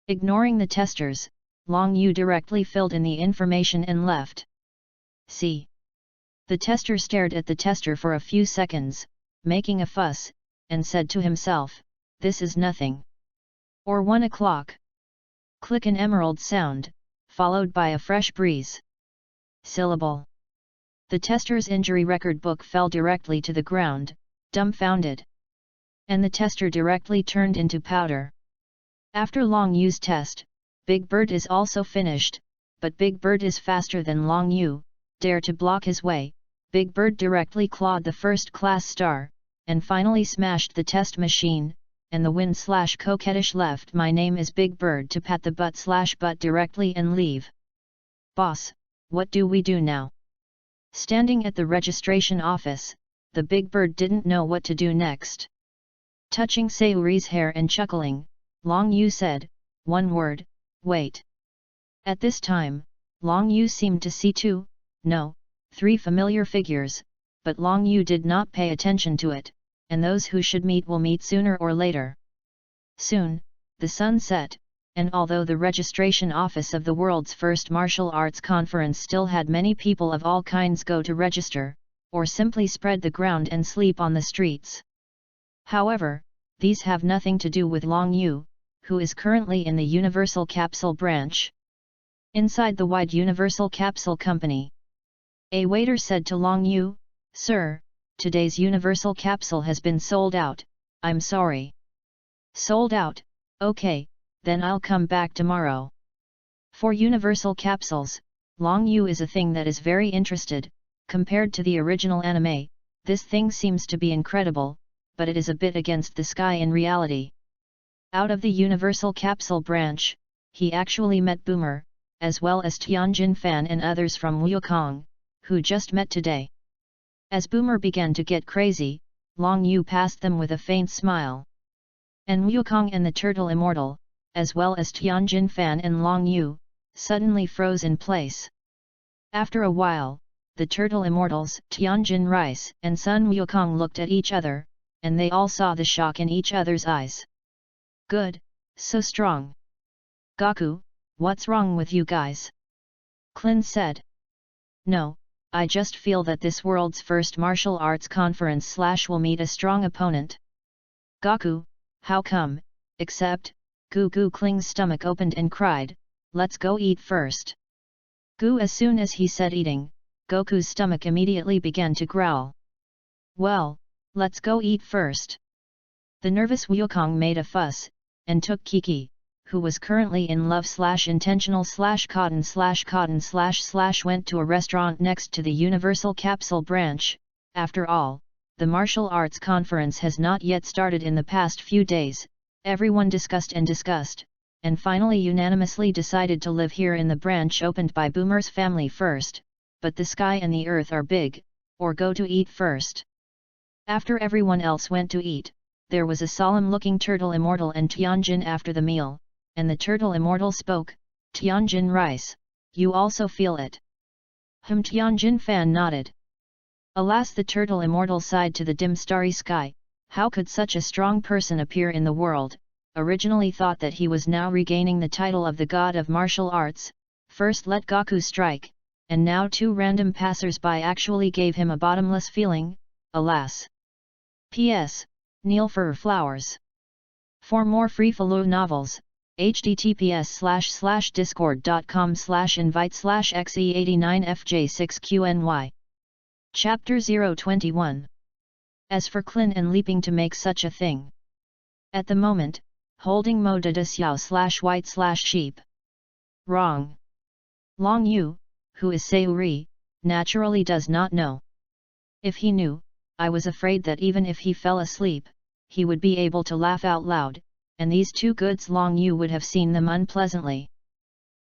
Ignoring the testers, Long Yu directly filled in the information and left. See. The tester stared at the tester for a few seconds, making a fuss, and said to himself, "This is nothing." Or 1 o'clock. Click an emerald sound, followed by a fresh breeze. Syllable. The tester's injury record book fell directly to the ground, dumbfounded. And the tester directly turned into powder. After Long Yu's test, Big Bird is also finished, but Big Bird is faster than Long Yu. Dare to block his way, Big Bird directly clawed the first-class star, and finally smashed the test machine, and the wind/coquettish left "My name is Big Bird" to pat the butt directly and leave. "Boss, what do we do now?" Standing at the registration office, the Big Bird didn't know what to do next. Touching Sayuri's hair and chuckling, Long Yu said, "1 word, wait." At this time, Long Yu seemed to see 3 familiar figures, but Long Yu did not pay attention to it, and those who should meet will meet sooner or later. Soon, the sun set, and although the registration office of the world's first martial arts conference still had many people of all kinds go to register, or simply spread the ground and sleep on the streets. However, these have nothing to do with Long Yu, who is currently in the Universal Capsule branch. Inside the wide Universal Capsule Company, a waiter said to Long Yu, "Sir, today's Universal Capsule has been sold out, I'm sorry." "Sold out, okay, then I'll come back tomorrow." For Universal Capsules, Long Yu is a thing that is very interested. Compared to the original anime, this thing seems to be incredible, but it is a bit against the sky in reality. Out of the Universal Capsule branch, he actually met Boomer, as well as Tianjin Fan and others from Wukong, who just met today. As Boomer began to get crazy, Long Yu passed them with a faint smile. And Wukong and the Turtle Immortal, as well as Tianjin Fan and Long Yu, suddenly froze in place. After a while, the Turtle Immortals, Tianjin Rice and Sun Wukong looked at each other, and they all saw the shock in each other's eyes. "Good, so strong." "Gaku, what's wrong with you guys?" Clin said. "No, I just feel that this world's first martial arts conference / will meet a strong opponent." "Gaku, how come, except..." Gu Kling's stomach opened and cried, "Let's go eat first." Gu As soon as he said eating, Goku's stomach immediately began to growl. "Well, let's go eat first." The nervous Wukong made a fuss, and took Kiki, who was currently in love/intentional/cotton/cotton/ went to a restaurant next to the Universal Capsule branch. After all, the martial arts conference has not yet started. In the past few days, everyone discussed, and finally unanimously decided to live here in the branch opened by Boomer's family first, but the sky and the earth are big, or go to eat first. After everyone else went to eat, there was a solemn-looking Turtle Immortal and Tianjin after the meal, and the Turtle Immortal spoke, "Tianjin Rice, you also feel it?" Tianjin Fan nodded. Alas, the Turtle Immortal sighed to the dim starry sky. How could such a strong person appear in the world? Originally thought that he was now regaining the title of the god of martial arts, first let Goku strike, and now 2 random passers-by actually gave him a bottomless feeling, alas. P.S. Kneel for flowers. For more free-follow novels, https://discord.com/invite/xe89fj6qny. Chapter 021. As for Clin and leaping to make such a thing. At the moment, holding Mo de xiao/white/sheep. Wrong. Long Yu, who is Sayuri, naturally does not know. If he knew, I was afraid that even if he fell asleep, he would be able to laugh out loud, and these 2 goods Long Yu would have seen them unpleasantly.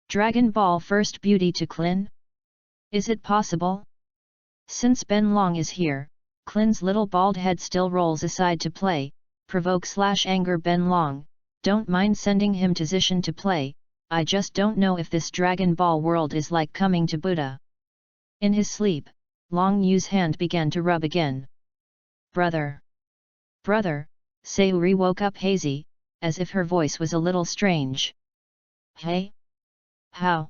Dragon Ball First Beauty to Clin? Is it possible? Since Ben Long is here, Clin's little bald head still rolls aside to play, provoke/anger Ben Long, don't mind sending him to Zishan to play, I just don't know if this Dragon Ball world is like coming to Buddha. In his sleep, Long Yu's hand began to rub again. Brother! Brother! Sayuri woke up hazy, as if her voice was a little strange. Hey? How?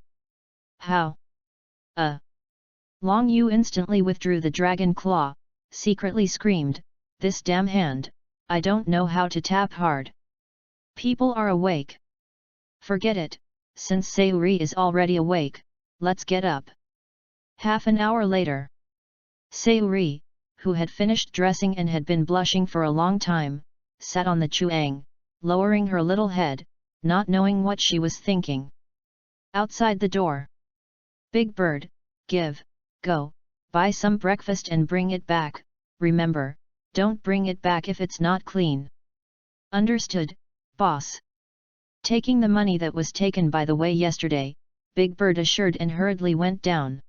Long Yu instantly withdrew the dragon claw, secretly screamed, this damn hand, I don't know how to tap hard. People are awake. Forget it, since Sayuri is already awake, let's get up. Half an hour later. Sayuri, who had finished dressing and had been blushing for a long time, sat on the chuang, lowering her little head, not knowing what she was thinking. Outside the door. Big Bird, go, buy some breakfast and bring it back, remember, don't bring it back if it's not clean. Understood, boss. Taking the money that was taken by the way yesterday, Big Bird assured and hurriedly went down.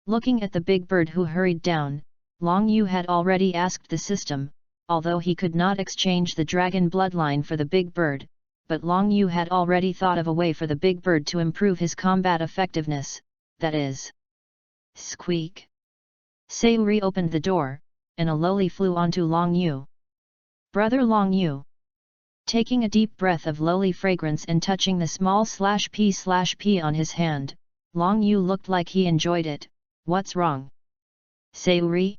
Looking at the Big Bird who hurried down, Long Yu had already asked the system, although he could not exchange the dragon bloodline for the Big Bird, but Long Yu had already thought of a way for the Big Bird to improve his combat effectiveness, that is. Squeak! Sayuri opened the door, and a loli flew onto Long Yu. Brother Long Yu! Taking a deep breath of loli fragrance and touching the small /p on his hand, Long Yu looked like he enjoyed it. What's wrong? Sayuri?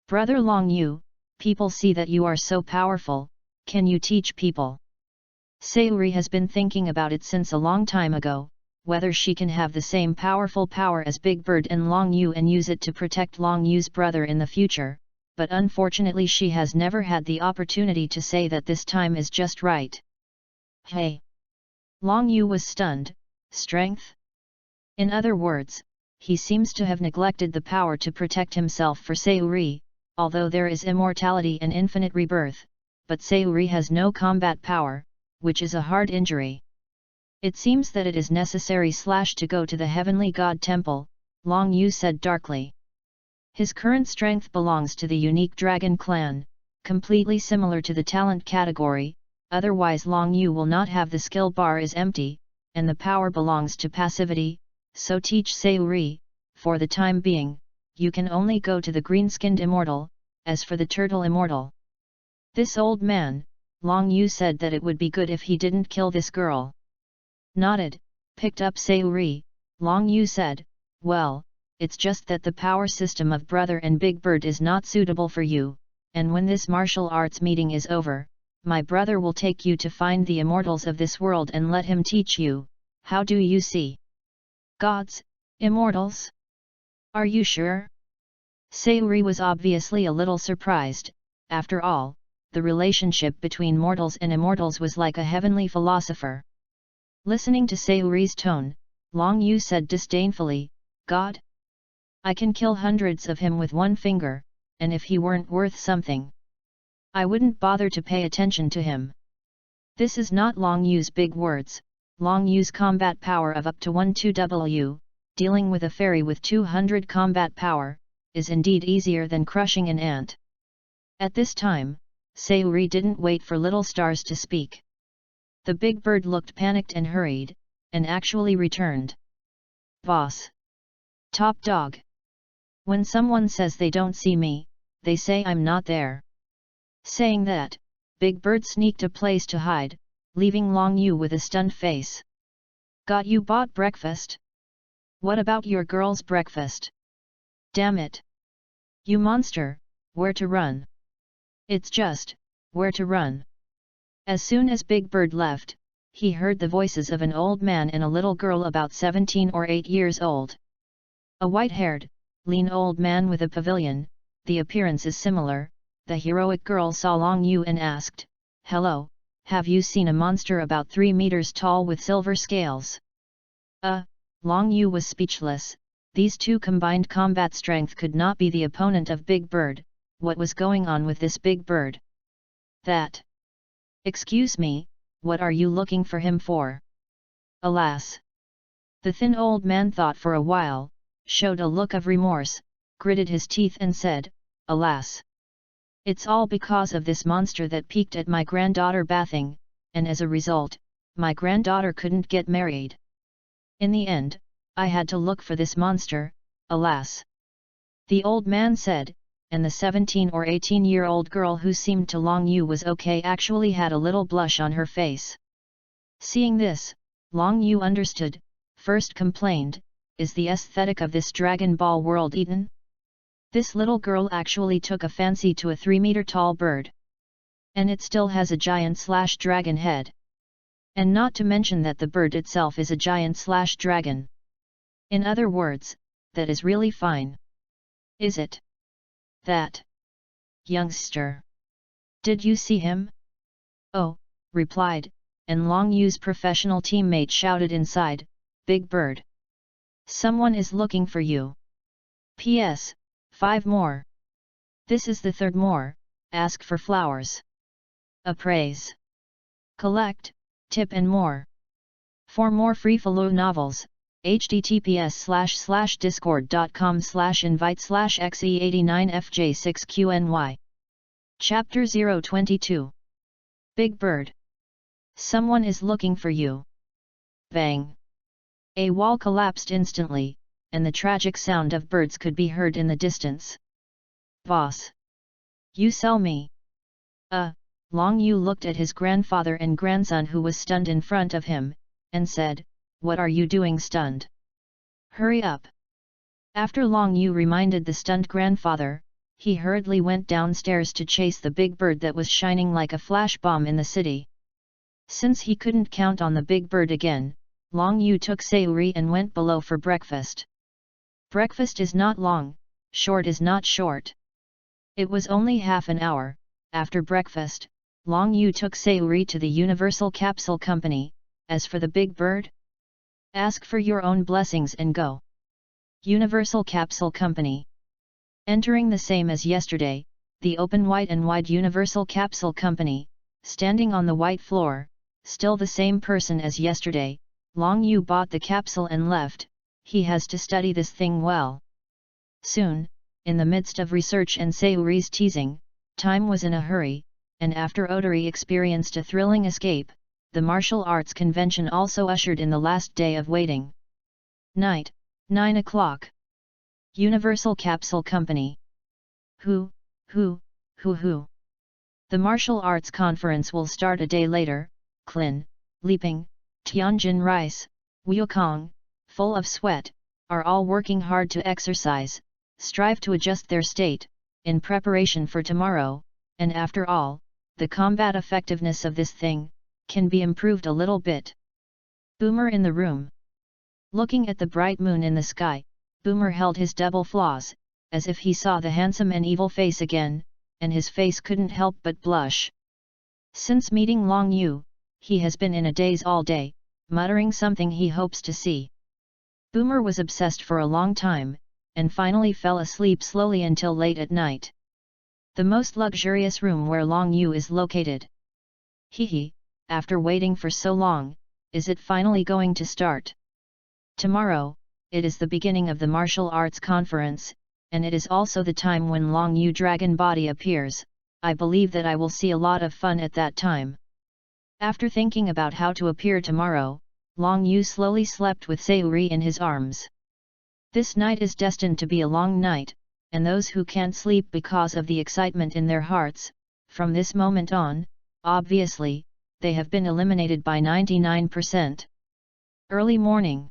Brother Long Yu, people see that you are so powerful, can you teach people? Sayuri has been thinking about it since a long time ago, whether she can have the same powerful power as Big Bird and Long Yu and use it to protect Long Yu's brother in the future, but unfortunately she has never had the opportunity to say that this time is just right. Hey! Long Yu was stunned. Strength? In other words, he seems to have neglected the power to protect himself for Sayuri, although there is immortality and infinite rebirth, but Sayuri has no combat power, which is a hard injury. It seems that it is necessary to go to the Heavenly God Temple, Long Yu said darkly. His current strength belongs to the unique dragon clan, completely similar to the talent category, otherwise Long Yu will not have the skill bar is empty, and the power belongs to passivity, so teach Sayuri, for the time being, you can only go to the green-skinned immortal, as for the turtle immortal. This old man, Long Yu said that it would be good if he didn't kill this girl. Nodded, picked up Sayuri, Long Yu said, well, it's just that the power system of Brother and Big Bird is not suitable for you, and when this martial arts meeting is over, my brother will take you to find the immortals of this world and let him teach you, how do you see? Gods, immortals? Are you sure? Sayuri was obviously a little surprised, after all, the relationship between mortals and immortals was like a heavenly philosopher. Listening to Sayuri's tone, Long Yu said disdainfully, God? I can kill hundreds of him with one finger, and if he weren't worth something, I wouldn't bother to pay attention to him. This is not Long Yu's big words. Long Yu's combat power of up to 12W, dealing with a fairy with 200 combat power, is indeed easier than crushing an ant. At this time, Sayuri didn't wait for Little Stars to speak. The Big Bird looked panicked and hurried, and actually returned. Boss! Top dog! When someone says they don't see me, they say I'm not there. Saying that, Big Bird sneaked a place to hide, leaving Long Yu with a stunned face. Got you bought breakfast? What about your girl's breakfast? Damn it! You monster, where to run? It's just, where to run? As soon as Big Bird left, he heard the voices of an old man and a little girl about 17 or 8 years old. A white-haired, lean old man with a pavilion, the appearance is similar. The heroic girl saw Long Yu and asked, hello, have you seen a monster about 3 meters tall with silver scales? Long Yu was speechless. These two combined combat strength could not be the opponent of Big Bird. What was going on with this Big Bird? That. Excuse me, what are you looking for him for? Alas! The thin old man thought for a while, showed a look of remorse, gritted his teeth and said, alas! It's all because of this monster that peeked at my granddaughter bathing, and as a result, my granddaughter couldn't get married. In the end, I had to look for this monster, alas. The old man said, and the 17 or 18-year-old girl who seemed to Long Yu was okay actually had a little blush on her face. Seeing this, Long Yu understood, first complained, is the aesthetic of this Dragon Ball world eaten? This little girl actually took a fancy to a 3-meter-tall bird. And it still has a giant/dragon head. And not to mention that the bird itself is a giant/dragon. In other words, that is really fine. Is it? That. Youngster. Did you see him? Oh, replied, and Long Yu's professional teammate shouted inside, Big Bird. Someone is looking for you. P.S. 5 more. This is the 3rd more, ask for flowers. Appraise. Collect, tip and more. For more free follow novels, https://discord.com/invite/xe89fj6qny. Chapter 022. Big Bird. Someone is looking for you. Bang. A wall collapsed instantly, and the tragic sound of birds could be heard in the distance. Boss. You sell me. Long Yu looked at his grandfather and grandson who was stunned in front of him, and said, What are you doing stunned? Hurry up. After Long Yu reminded the stunned grandfather, he hurriedly went downstairs to chase the big bird that was shining like a flash bomb in the city. Since he couldn't count on the big bird again, Long Yu took Sayuri and went below for breakfast. Breakfast is not long, short is not short. It was only half an hour. After breakfast, Long Yu took Sayuri to the Universal Capsule Company. As for the big bird? Ask for your own blessings and go. Universal Capsule Company. Entering the same as yesterday, the open white and wide Universal Capsule Company, standing on the white floor, still the same person as yesterday. Long Yu bought the capsule and left. He has to study this thing well. Soon, in the midst of research and Sayuri's teasing, time was in a hurry, and after Odori experienced a thrilling escape, the martial arts convention also ushered in the last day of waiting. Night, 9 o'clock. Universal Capsule Company. The martial arts conference will start a day later. Klin, Liping, Tianjin Rice, Wukong, full of sweat, are all working hard to exercise, strive to adjust their state, in preparation for tomorrow, and after all, the combat effectiveness of this thing, can be improved a little bit. Boomer in the room. Looking at the bright moon in the sky, Boomer held his double flaws, as if he saw the handsome and evil face again, and his face couldn't help but blush. Since meeting Long Yu, he has been in a daze all day, muttering something he hopes to see. Boomer was obsessed for a long time, and finally fell asleep slowly until late at night. The most luxurious room where Long Yu is located. Hehe, after waiting for so long, is it finally going to start? Tomorrow, it is the beginning of the martial arts conference, and it is also the time when Long Yu dragon body appears. I believe that I will see a lot of fun at that time. After thinking about how to appear tomorrow, Long Yu slowly slept with Sayuri in his arms. This night is destined to be a long night, and those who can't sleep because of the excitement in their hearts, from this moment on, obviously, they have been eliminated by 99%. Early morning.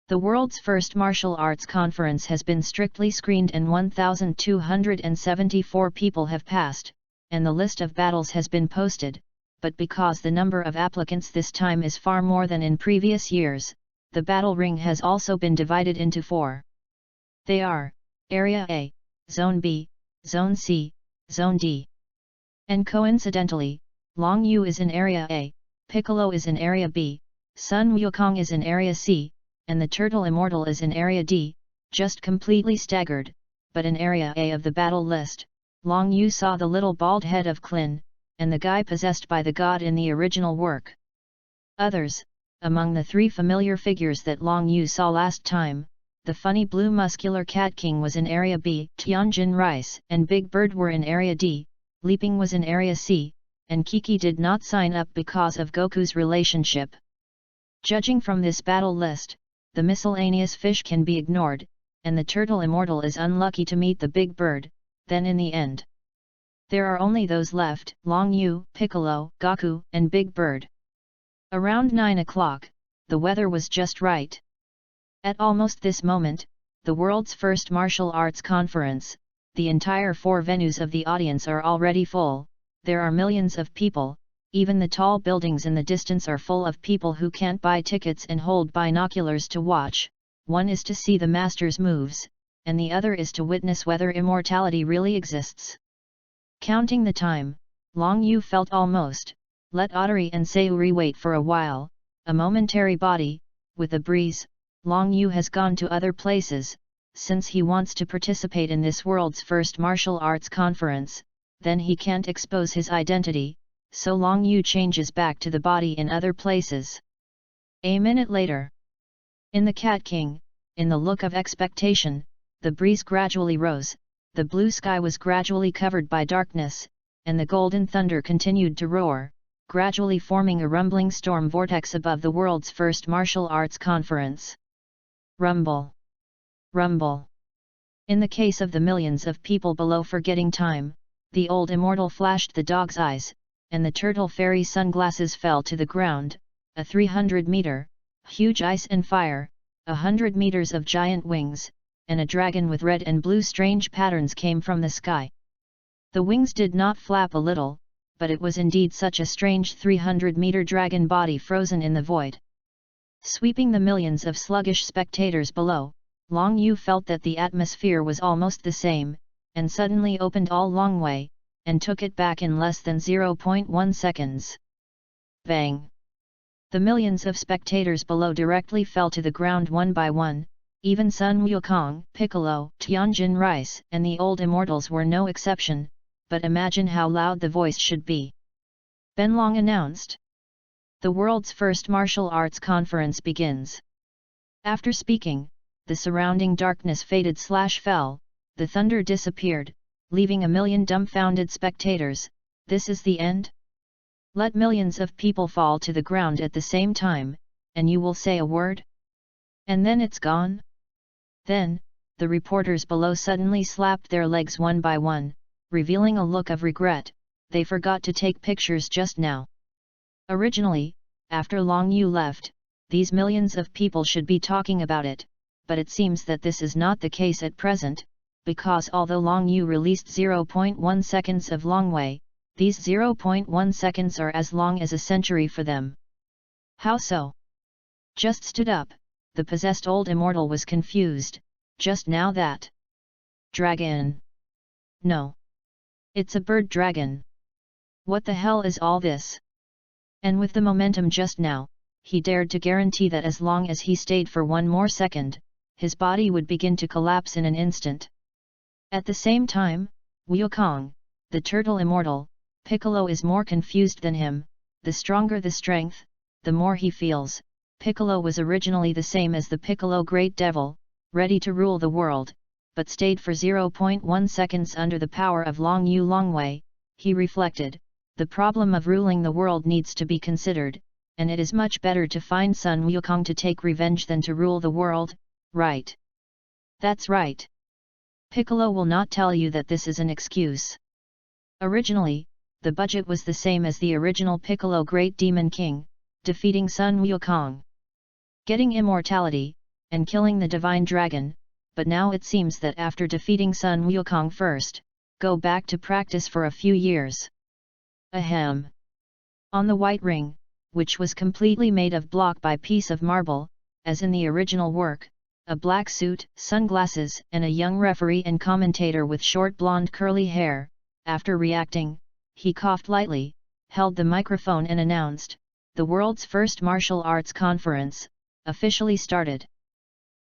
The world's first martial arts conference has been strictly screened and 1,274 people have passed, and the list of battles has been posted, but because the number of applicants this time is far more than in previous years, the battle ring has also been divided into 4. They are, Area A, Zone B, Zone C, Zone D. And coincidentally, Long Yu is in Area A, Piccolo is in Area B, Sun Wukong is in Area C, and the Turtle Immortal is in Area D, just completely staggered, but in Area A of the battle list, Long Yu saw the little bald head of Klin, and the guy possessed by the god in the original work. Others, among the 3 familiar figures that Long Yu saw last time, the funny blue muscular Cat King was in Area B, Tianjin Rice and Big Bird were in Area D, leaping was in Area C, and Kiki did not sign up because of Goku's relationship. Judging from this battle list, the miscellaneous fish can be ignored, and the turtle immortal is unlucky to meet the big bird. Then in the end, there are only those left: Long Yu, Piccolo, Goku, and Big Bird. Around 9 o'clock, the weather was just right. At almost this moment, the world's first martial arts conference, the entire 4 venues of the audience are already full. There are millions of people, even the tall buildings in the distance are full of people who can't buy tickets and hold binoculars to watch. One is to see the master's moves, and the other is to witness whether immortality really exists. Counting the time, Long Yu felt almost, let Ottery and Sayuri wait for a while, a momentary body, with a breeze. Long Yu has gone to other places, since he wants to participate in this world's first martial arts conference, then he can't expose his identity, so Long Yu changes back to the body in other places. A minute later, in the Cat King, in the look of expectation, the breeze gradually rose, the blue sky was gradually covered by darkness, and the golden thunder continued to roar, gradually forming a rumbling storm vortex above the world's first martial arts conference. Rumble! Rumble! In the case of the millions of people below forgetting time, the old immortal flashed the dog's eyes, and the turtle fairy sunglasses fell to the ground. A 300-meter, huge ice and fire, 100 meters of giant wings, and a dragon with red and blue strange patterns came from the sky. The wings did not flap a little, but it was indeed such a strange 300-meter dragon body frozen in the void. Sweeping the millions of sluggish spectators below, Long Yu felt that the atmosphere was almost the same, and suddenly opened all Long Way, and took it back in less than 0.1 seconds. Bang! The millions of spectators below directly fell to the ground one by one. Even Sun Wukong, Piccolo, Tianjin Rice, and the old immortals were no exception, but imagine how loud the voice should be. Benlong announced. The world's first martial arts conference begins. After speaking, the surrounding darkness faded/fell, the thunder disappeared, leaving a million dumbfounded spectators. This is the end? Let millions of people fall to the ground at the same time, and you will say a word? And then it's gone? Then, the reporters below suddenly slapped their legs one by one, revealing a look of regret. They forgot to take pictures just now. Originally, after Long Yu left, these millions of people should be talking about it, but it seems that this is not the case at present, because although Long Yu released 0.1 seconds of Long Way, these 0.1 seconds are as long as a century for them. How so? Just stood up. The possessed old immortal was confused. Just now that dragon? No. It's a bird dragon. What the hell is all this? And with the momentum just now, he dared to guarantee that as long as he stayed for one more second, his body would begin to collapse in an instant. At the same time, Wukong, the turtle immortal, Piccolo is more confused than him. The stronger the strength, the more he feels. Piccolo was originally the same as the Piccolo Great Devil, ready to rule the world, but stayed for 0.1 seconds under the power of Long Yu Longwei. He reflected, the problem of ruling the world needs to be considered, and it is much better to find Sun Wukong to take revenge than to rule the world, right? That's right. Piccolo will not tell you that this is an excuse. Originally, the budget was the same as the original Piccolo Great Demon King, defeating Sun Wukong, getting immortality, and killing the Divine Dragon, but now it seems that after defeating Sun Wukong first, go back to practice for a few years. Ahem. On the white ring, which was completely made of block by piece of marble, as in the original work, a black suit, sunglasses, and a young referee and commentator with short blonde curly hair. After reacting, he coughed lightly, held the microphone and announced, the world's first martial arts conference, officially started.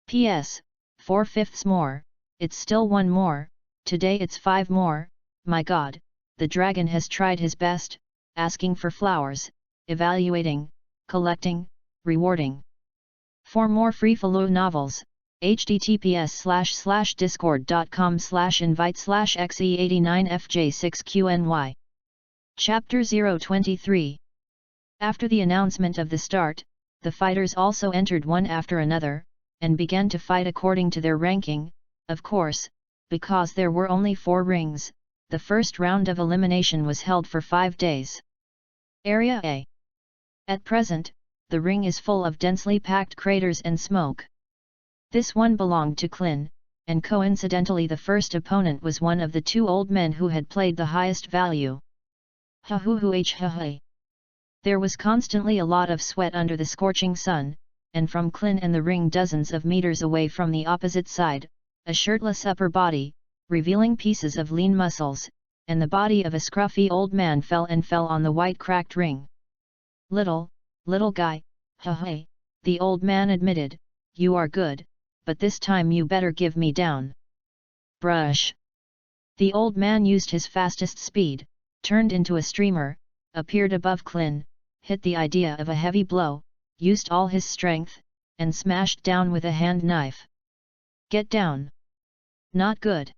P.S. 4/5 more, it's still one more, today it's 5 more, my god, the dragon has tried his best, asking for flowers, evaluating, collecting, rewarding. For more free follow novels, https://discord.com/invite/xe89fj6qny. Chapter 023. After the announcement of the start, the fighters also entered one after another, and began to fight according to their ranking. Of course, because there were only 4 rings, the first round of elimination was held for 5 days. Area A. At present, the ring is full of densely packed craters and smoke. This one belonged to Klin, and coincidentally the first opponent was one of the 2 old men who had played the highest value. There was constantly a lot of sweat under the scorching sun, and from Klin and the ring dozens of meters away from the opposite side, a shirtless upper body, revealing pieces of lean muscles, and the body of a scruffy old man fell on the white cracked ring. Little guy, the old man admitted, you are good, but this time you better give me down. Brush. The old man used his fastest speed, turned into a streamer, appeared above Klin, hit the idea of a heavy blow, used all his strength, and smashed down with a hand knife. Get down. Not good.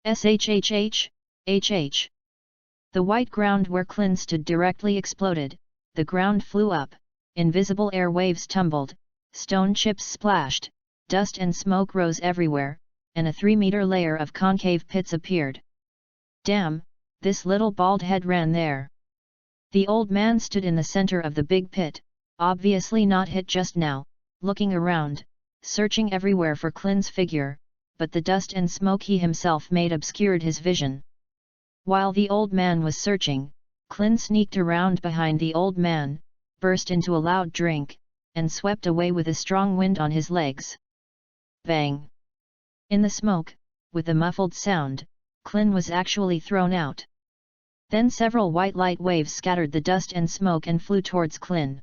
SHHH. The white ground where Klin stood directly exploded, the ground flew up, invisible air waves tumbled, stone chips splashed, dust and smoke rose everywhere, and a 3-meter layer of concave pits appeared. Damn, this little bald head ran there. The old man stood in the center of the big pit, obviously not hit just now, looking around, searching everywhere for Klin's figure, but the dust and smoke he himself made obscured his vision. While the old man was searching, Klin sneaked around behind the old man, burst into a loud drink, and swept away with a strong wind on his legs. Bang! In the smoke, with a muffled sound, Klin was actually thrown out. Then several white light waves scattered the dust and smoke and flew towards Klin.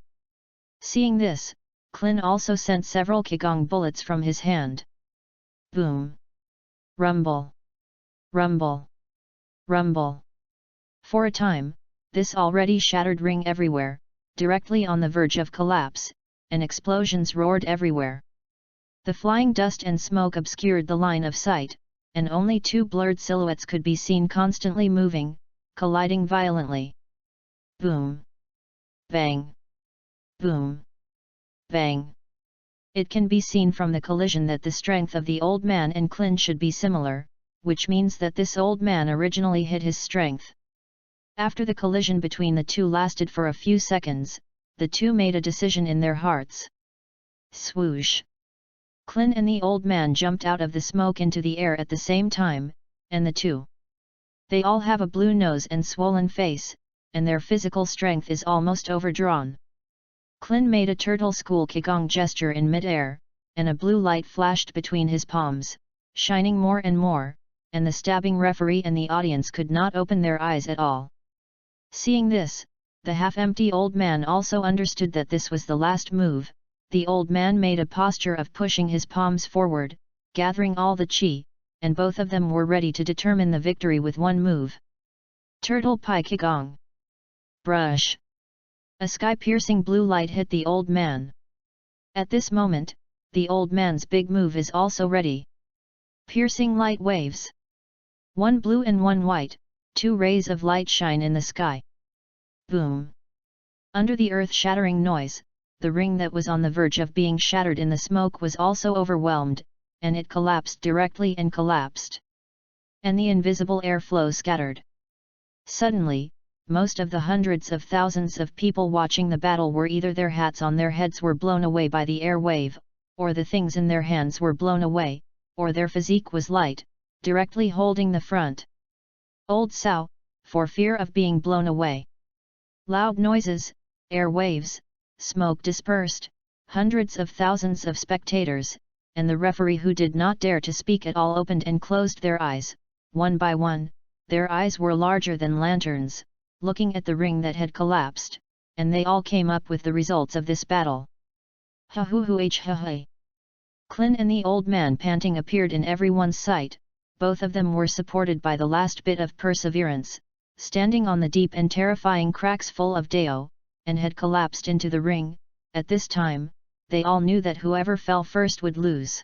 Seeing this, Klin also sent several qigong bullets from his hand. Boom! Rumble! Rumble! Rumble! For a time, this already shattered ring everywhere, directly on the verge of collapse, and explosions roared everywhere. The flying dust and smoke obscured the line of sight, and only 2 blurred silhouettes could be seen constantly moving, colliding violently. Boom! Bang! Boom! Bang! It can be seen from the collision that the strength of the old man and Klin should be similar, which means that this old man originally hit his strength. After the collision between the 2 lasted for a few seconds, the 2 made a decision in their hearts. Swoosh! Klin and the old man jumped out of the smoke into the air at the same time, and the 2. They all have a blue nose and swollen face, and their physical strength is almost overdrawn. Klin made a turtle school qigong gesture in mid-air, and a blue light flashed between his palms, shining more and more, and the stabbing referee and the audience could not open their eyes at all. Seeing this, the half-empty old man also understood that this was the last move. The old man made a posture of pushing his palms forward, gathering all the chi, and both of them were ready to determine the victory with one move. Turtle Pie Qigong. Brush. A sky-piercing blue light hit the old man. At this moment, the old man's big move is also ready. Piercing light waves. 1 blue and 1 white, 2 rays of light shine in the sky. Boom! Under the earth-shattering noise, the ring that was on the verge of being shattered in the smoke was also overwhelmed, and it collapsed directly and collapsed. And the invisible airflow scattered. Suddenly, most of the hundreds of thousands of people watching the battle were either their hats on their heads were blown away by the air wave, or the things in their hands were blown away, or their physique was light, directly holding the front. Old Sao, for fear of being blown away. Loud noises, air waves, smoke dispersed, hundreds of thousands of spectators, and the referee who did not dare to speak at all opened and closed their eyes, one by one. Their eyes were larger than lanterns, looking at the ring that had collapsed, and they all came up with the results of this battle. Klin and the old man panting appeared in everyone's sight. Both of them were supported by the last bit of perseverance, standing on the deep and terrifying cracks full of Dao, and had collapsed into the ring. At this time, they all knew that whoever fell first would lose.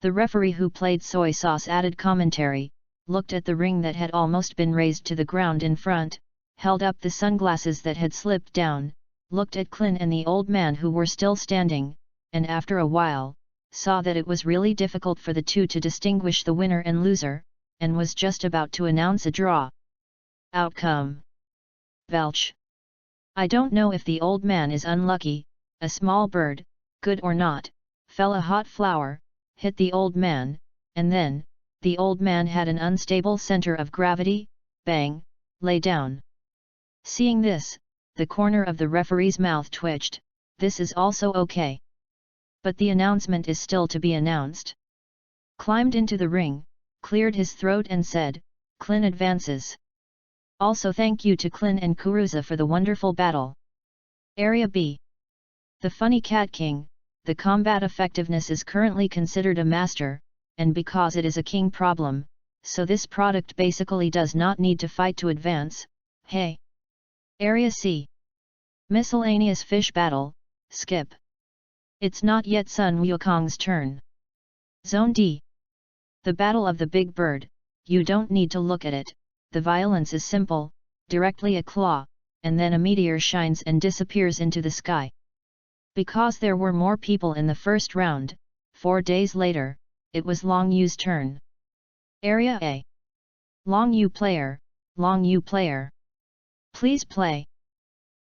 The referee, who played soy sauce added commentary, looked at the ring that had almost been raised to the ground in front, held up the sunglasses that had slipped down, looked at Clin and the old man who were still standing, and after a while, saw that it was really difficult for the two to distinguish the winner and loser, and was just about to announce a draw. Outcome. Belch. I don't know if the old man is unlucky, a small bird, good or not, fell a hot flower, hit the old man, and then, the old man had an unstable center of gravity, bang, lay down. Seeing this, the corner of the referee's mouth twitched. This is also okay. But the announcement is still to be announced. Climbed into the ring, cleared his throat and said, Clin advances. Also thank you to Clin and Kuruza for the wonderful battle. Area B. The Funny Cat King. The combat effectiveness is currently considered a master, and because it is a king problem, so this product basically does not need to fight to advance. Hey! Area C. Miscellaneous Fish Battle, skip. It's not yet Sun Wukong's turn. Zone D. The Battle of the Big Bird. You don't need to look at it, the violence is simple, directly a claw, and then a meteor shines and disappears into the sky. Because there were more people in the first round, 4 days later, it was Long Yu's turn. Area A. Long Yu player, Long Yu player. Please play.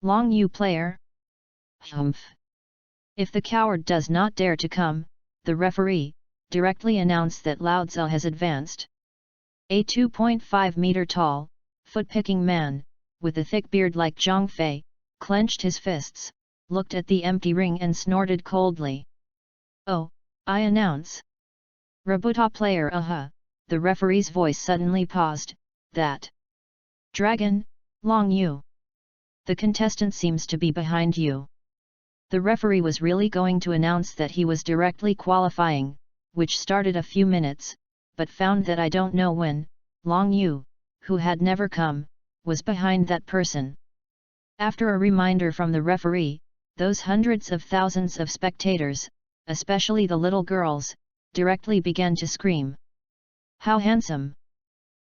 Long Yu player? Humph. If the coward does not dare to come, the referee, directly announced that Lao Tzu has advanced. A 2.5 meter tall, foot-picking man, with a thick beard like Zhang Fei, clenched his fists, looked at the empty ring and snorted coldly. Oh, I announce. Rabuta player the referee's voice suddenly paused, that. Dragon, Long Yu. The contestant seems to be behind you. The referee was really going to announce that he was directly qualifying, which started a few minutes, but found that I don't know when, Long Yu, who had never come, was behind that person. After a reminder from the referee, those hundreds of thousands of spectators, especially the little girls, directly began to scream. How handsome!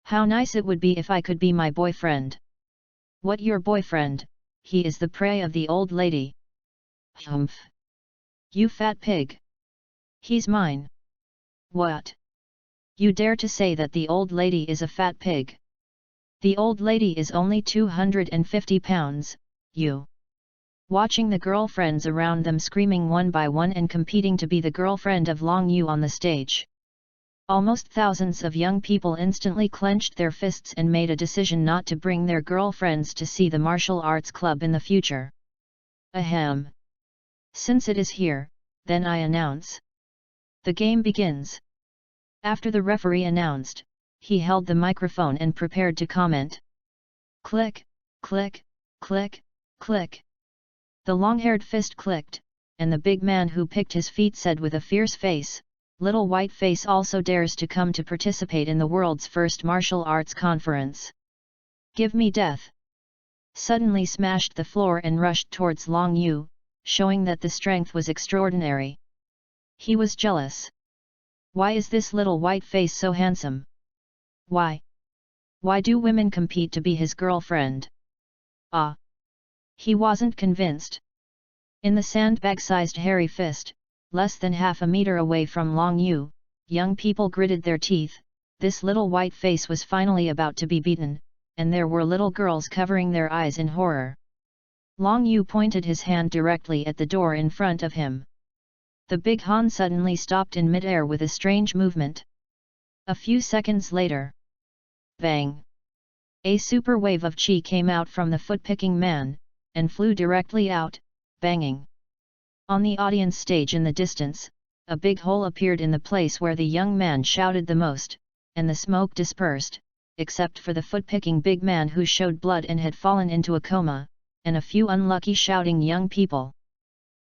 How nice it would be if I could be my boyfriend! What, your boyfriend? He is the prey of the old lady. Humph! You fat pig! He's mine! What? You dare to say that the old lady is a fat pig? The old lady is only 250 pounds, you! Watching the girlfriends around them screaming one by one and competing to be the girlfriend of Long Yu on the stage. Almost thousands of young people instantly clenched their fists and made a decision not to bring their girlfriends to see the martial arts club in the future. Ahem! Since it is here, then I announce. The game begins. After the referee announced, he held the microphone and prepared to comment. Click, click, click, click. The long-haired fist clicked, and the big man who picked his feet said with a fierce face, Little White Face also dares to come to participate in the world's first martial arts conference. Give me death! Suddenly smashed the floor and rushed towards Long Yu, showing that the strength was extraordinary. He was jealous. Why is this little white face so handsome? Why? Why do women compete to be his girlfriend? Ah! He wasn't convinced. In the sandbag-sized hairy fist, less than half a meter away from Long Yu, young people gritted their teeth. This little white face was finally about to be beaten, and there were little girls covering their eyes in horror. Long Yu pointed his hand directly at the door in front of him. The big Han suddenly stopped in mid-air with a strange movement. A few seconds later, bang! A super wave of chi came out from the foot-picking man, and flew directly out, banging. On the audience stage in the distance, a big hole appeared in the place where the young man shouted the most, and the smoke dispersed, except for the foot-picking big man who showed blood and had fallen into a coma, and a few unlucky shouting young people.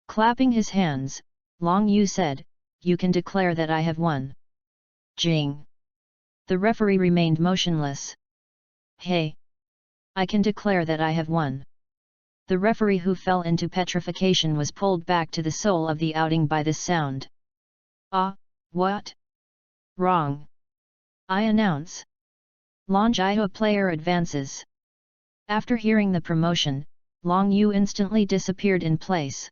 Clapping his hands, Long Yu said, You can declare that I have won. Jing! The referee remained motionless. Hey! I can declare that I have won. The referee, who fell into petrification, was pulled back to the soul of the outing by this sound. Ah, what? Wrong. I announce. Long Jiao player advances. After hearing the promotion, Long Yu instantly disappeared in place.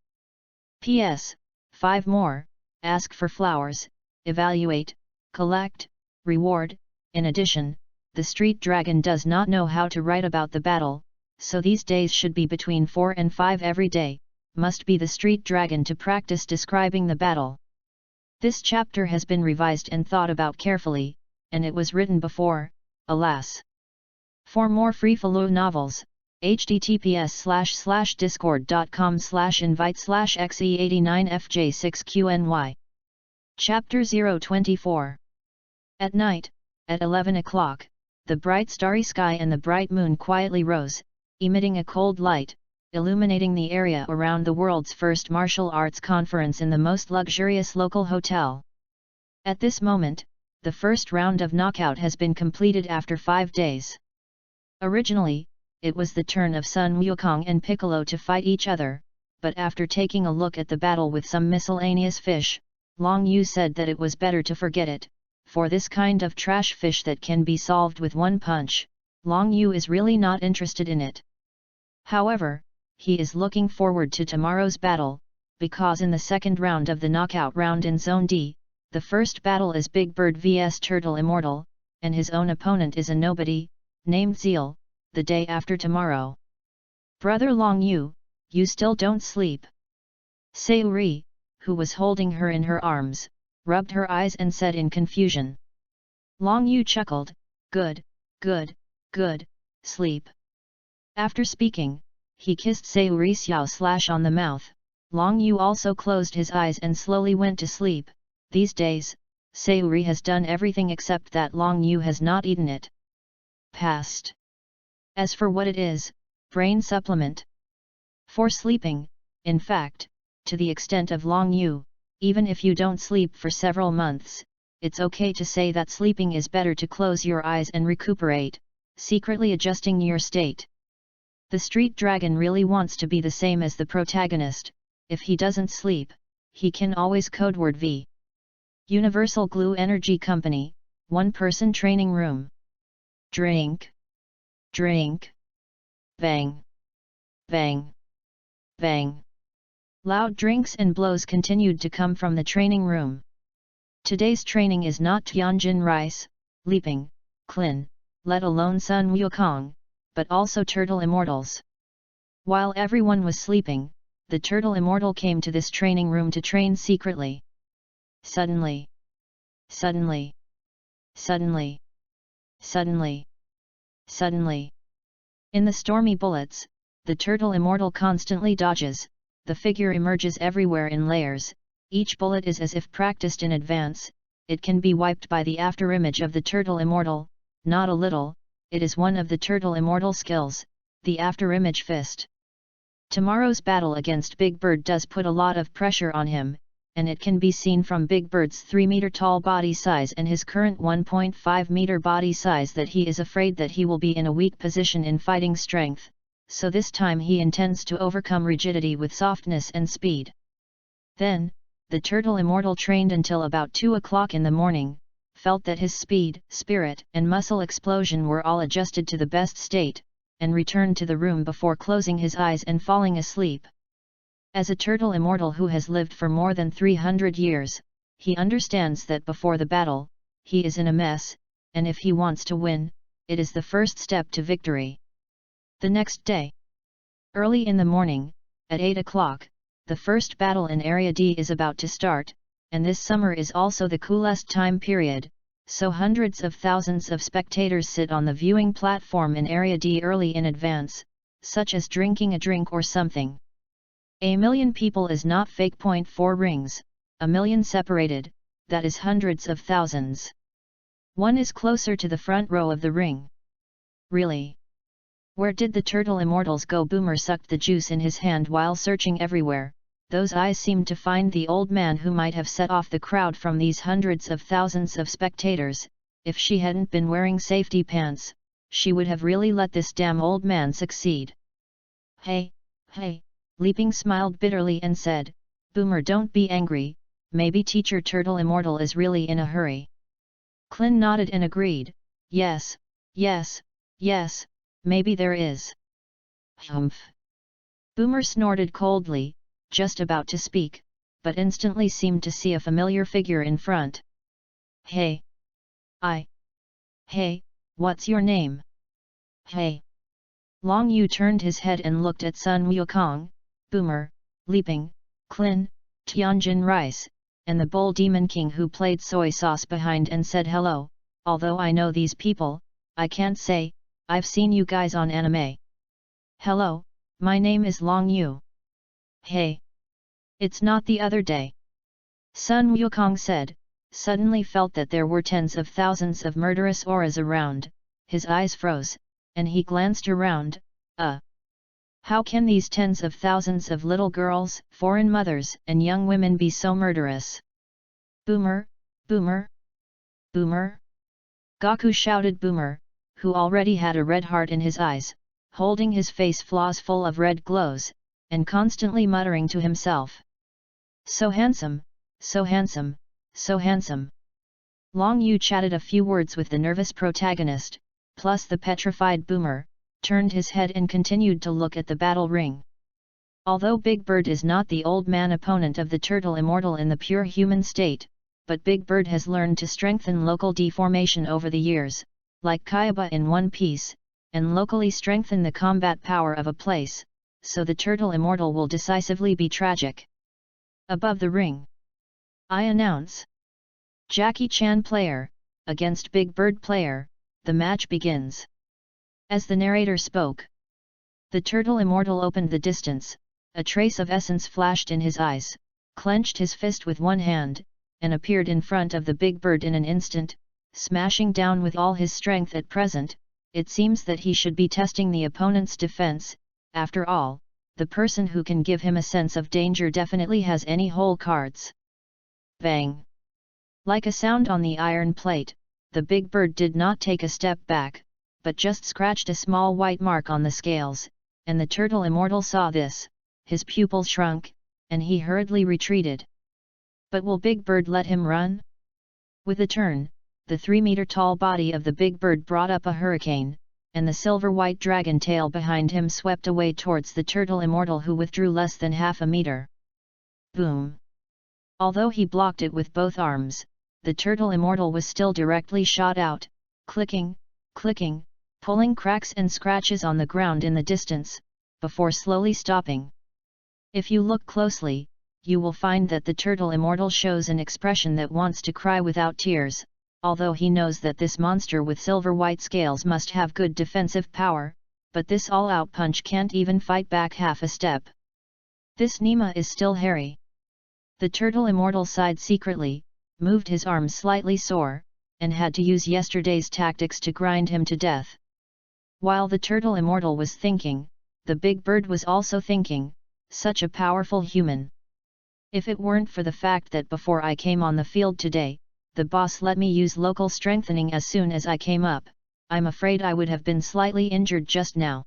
P.S. 5 more, ask for flowers, evaluate, collect, reward. In addition, the street dragon does not know how to write about the battle, so these days should be between 4 and 5 every day, must be the street dragon to practice describing the battle. This chapter has been revised and thought about carefully, and it was written before, alas. For more free-flow novels, https://discord.com/invite/xe89fj6qny. Chapter 024. At night, at 11 o'clock, the bright starry sky and the bright moon quietly rose, emitting a cold light, illuminating the area around the world's first martial arts conference in the most luxurious local hotel. At this moment, the first round of knockout has been completed after 5 days. Originally, it was the turn of Sun Wukong and Piccolo to fight each other, but after taking a look at the battle with some miscellaneous fish, Long Yu said that it was better to forget it, for this kind of trash fish that can be solved with one punch, Long Yu is really not interested in it. However, he is looking forward to tomorrow's battle, because in the second round of the knockout round in Zone D, the first battle is Big Bird vs Turtle Immortal, and his own opponent is a nobody, named Zeal, the day after tomorrow. Brother Long Yu, you still don't sleep. Sayuri, who was holding her in her arms, rubbed her eyes and said in confusion. Long Yu chuckled, good, good, good, sleep. After speaking, he kissed Sayuri Xiao on the mouth. Long Yu also closed his eyes and slowly went to sleep. These days, Sayuri has done everything except that Long Yu has not eaten it. Past. As for what it is, brain supplement. For sleeping, in fact, to the extent of Long Yu, even if you don't sleep for several months, it's okay to say that sleeping is better to close your eyes and recuperate, secretly adjusting your state. The street dragon really wants to be the same as the protagonist. If he doesn't sleep, he can always codeword V. Universal Glue Energy Company, 1-person training room. Drink. Drink. Bang. Bang. Bang. Loud drinks and blows continued to come from the training room. Today's training is not Tianjin rice, leaping, Klin, let alone Sun Wukong, but also Turtle Immortals. While everyone was sleeping, the Turtle Immortal came to this training room to train secretly. Suddenly. Suddenly. Suddenly. Suddenly. Suddenly. In the stormy bullets, the Turtle Immortal constantly dodges, the figure emerges everywhere in layers, each bullet is as if practiced in advance, it can be wiped by the afterimage of the Turtle Immortal, not a little, it is one of the Turtle Immortal skills, the afterimage fist. Tomorrow's battle against Big Bird does put a lot of pressure on him, and it can be seen from Big Bird's 3-meter-tall body size and his current 1.5-meter body size that he is afraid that he will be in a weak position in fighting strength, so this time he intends to overcome rigidity with softness and speed. Then, the Turtle Immortal trained until about 2 o'clock in the morning, felt that his speed, spirit and muscle explosion were all adjusted to the best state, and returned to the room before closing his eyes and falling asleep. As a Turtle Immortal who has lived for more than 300 years, he understands that before the battle, he is in a mess, and if he wants to win, it is the first step to victory. The next day, early in the morning, at 8 o'clock, the first battle in Area D is about to start, and this summer is also the coolest time period, so hundreds of thousands of spectators sit on the viewing platform in Area D early in advance, such as drinking a drink or something. A million people is not fake. 4 rings, a million separated, that is hundreds of thousands. One is closer to the front row of the ring. Really? Where did the Turtle Immortals go? Boomer sucked the juice in his hand while searching everywhere. Those eyes seemed to find the old man who might have set off the crowd from these hundreds of thousands of spectators. If she hadn't been wearing safety pants, she would have really let this damn old man succeed. Hey, hey, Leaping smiled bitterly and said, Boomer, don't be angry, maybe Teacher Turtle Immortal is really in a hurry. Clin nodded and agreed, yes, maybe there is. Humph. Boomer snorted coldly, just about to speak, but instantly seemed to see a familiar figure in front. Hey! Hey, what's your name? Hey! Long Yu turned his head and looked at Sun Wukong, Boomer, Leaping, Clin, Tianjin Rice, and the Bull Demon King who played soy sauce behind and said hello. Although I know these people, I can't say, I've seen you guys on anime. Hello, my name is Long Yu. Hey! It's not the other day. Sun Wukong said, suddenly felt that there were tens of thousands of murderous auras around, his eyes froze, and he glanced around, How can these tens of thousands of little girls, foreign mothers and young women be so murderous? Boomer, Boomer, Boomer! Gaku shouted Boomer, who already had a red heart in his eyes, holding his face flaws full of red glows, and constantly muttering to himself. So handsome, so handsome, so handsome. Long Yu chatted a few words with the nervous protagonist, plus the petrified Boomer, turned his head and continued to look at the battle ring. Although Big Bird is not the old man opponent of the turtle immortal in the pure human state, but Big Bird has learned to strengthen local deformation over the years, like Kaiba in One Piece, and locally strengthen the combat power of a place, so the turtle immortal will decisively be tragic. Above the ring, I announce. Jackie Chan player, against Big Bird player, the match begins. As the narrator spoke, the turtle immortal opened the distance, a trace of essence flashed in his eyes, clenched his fist with one hand, and appeared in front of the Big Bird in an instant, smashing down with all his strength at present. It seems that he should be testing the opponent's defense. After all, the person who can give him a sense of danger definitely has any hole cards. Bang! Like a sound on the iron plate, the Big Bird did not take a step back, but just scratched a small white mark on the scales, and the turtle immortal saw this, his pupils shrunk, and he hurriedly retreated. But will Big Bird let him run? With a turn, the 3-meter-tall body of the Big Bird brought up a hurricane, and the silver-white dragon tail behind him swept away towards the turtle immortal who withdrew less than half a meter. Boom! Although he blocked it with both arms, the turtle immortal was still directly shot out, clicking, pulling cracks and scratches on the ground in the distance, before slowly stopping. If you look closely, you will find that the turtle immortal shows an expression that wants to cry without tears, although he knows that this monster with silver-white scales must have good defensive power, but this all-out punch can't even fight back half a step. This Nima is still hairy. The turtle immortal sighed secretly, moved his arms slightly sore, and had to use yesterday's tactics to grind him to death. While the turtle immortal was thinking, the Big Bird was also thinking, such a powerful human. If it weren't for the fact that before I came on the field today, the boss let me use local strengthening as soon as I came up, I'm afraid I would have been slightly injured just now.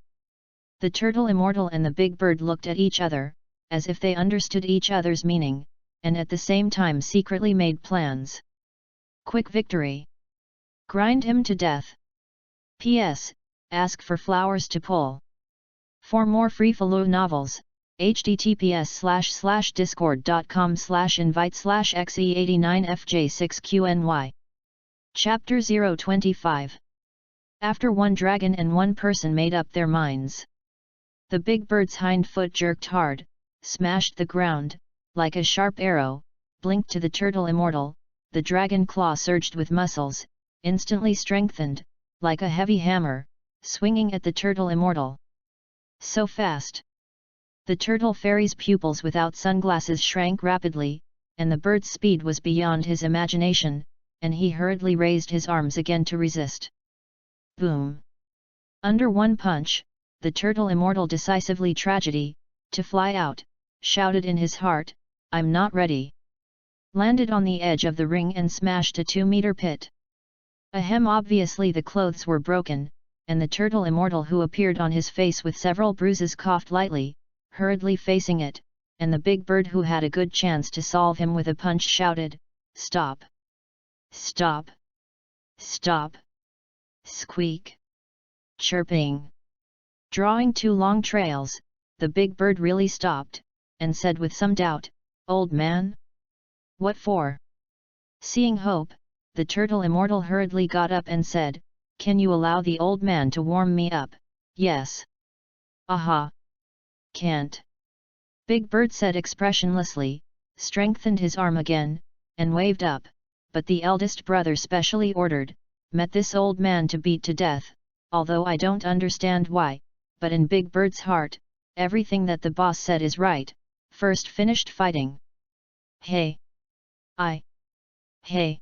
The turtle immortal and the Big Bird looked at each other, as if they understood each other's meaning, and at the same time secretly made plans. Quick victory! Grind him to death! P.S. Ask for flowers to pull. For more free-follow novels, https://discord.com/invite/xe89fj6qny. Chapter 025. After one dragon and one person made up their minds. The Big Bird's hind foot jerked hard, smashed the ground, like a sharp arrow, blinked to the turtle immortal, the dragon claw surged with muscles, instantly strengthened, like a heavy hammer, swinging at the turtle immortal. So fast! The turtle fairy's pupils without sunglasses shrank rapidly, and the bird's speed was beyond his imagination, and he hurriedly raised his arms again to resist. Boom! Under one punch, the turtle immortal decisively tragedy, to fly out, shouted in his heart, I'm not ready. Landed on the edge of the ring and smashed a 2-meter pit. Ahem, obviously the clothes were broken, and the turtle immortal who appeared on his face with several bruises coughed lightly, hurriedly facing it, and the Big Bird who had a good chance to solve him with a punch shouted, Stop! Stop! Stop. Squeak. Chirping. Drawing 2 long trails, the big bird really stopped, and said with some doubt, "Old man? What for?" Seeing hope, the turtle immortal hurriedly got up and said, "Can you allow the old man to warm me up?" "Yes." "Aha! Can't." Big Bird said expressionlessly, strengthened his arm again, and waved up, "But the eldest brother specially ordered, met this old man to beat to death, although I don't understand why, but in Big Bird's heart, everything that the boss said is right, first finished fighting. Hey! Hey!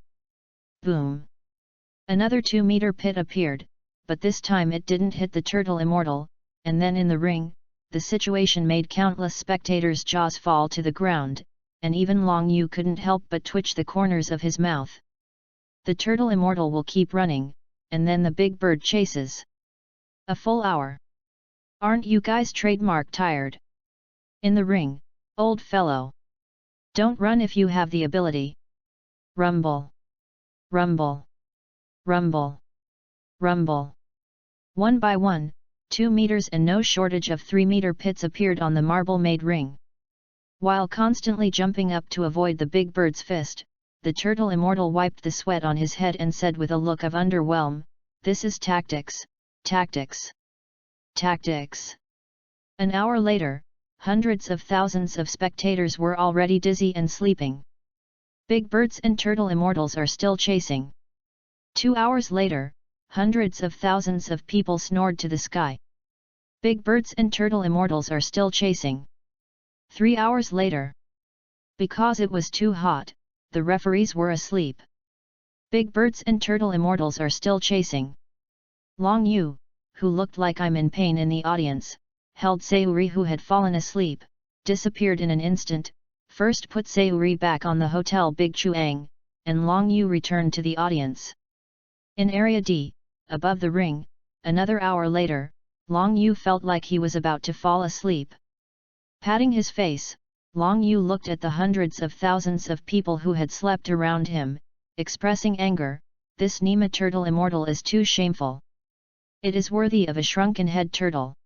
Boom! Another 2-meter pit appeared, but this time it didn't hit the turtle immortal, and then in the ring, the situation made countless spectators' jaws fall to the ground, and even Long Yu couldn't help but twitch the corners of his mouth. The turtle immortal will keep running, and then the big bird chases. A full hour. Aren't you guys trademark tired? In the ring, old fellow. Don't run if you have the ability. Rumble. Rumble. Rumble. Rumble. One by one, 2 meters and no shortage of 3-meter pits appeared on the marble-made ring. While constantly jumping up to avoid the big bird's fist, the turtle immortal wiped the sweat on his head and said with a look of underwhelm, "This is tactics, tactics. Tactics." An hour later, hundreds of thousands of spectators were already dizzy and sleeping. Big birds and turtle immortals are still chasing. 2 hours later, hundreds of thousands of people snored to the sky. Big birds and turtle immortals are still chasing. 3 hours later. Because it was too hot, the referees were asleep. Big birds and turtle immortals are still chasing. Long Yu, who looked like I'm in pain in the audience, held Sayuri who had fallen asleep, disappeared in an instant, first put Sayuri back on the Hotel Big Chuang, and Long Yu returned to the audience. In Area D, above the ring, another hour later, Long Yu felt like he was about to fall asleep. Patting his face, Long Yu looked at the hundreds of thousands of people who had slept around him, expressing anger, "This Nema turtle immortal is too shameful. It is worthy of a shrunken head turtle.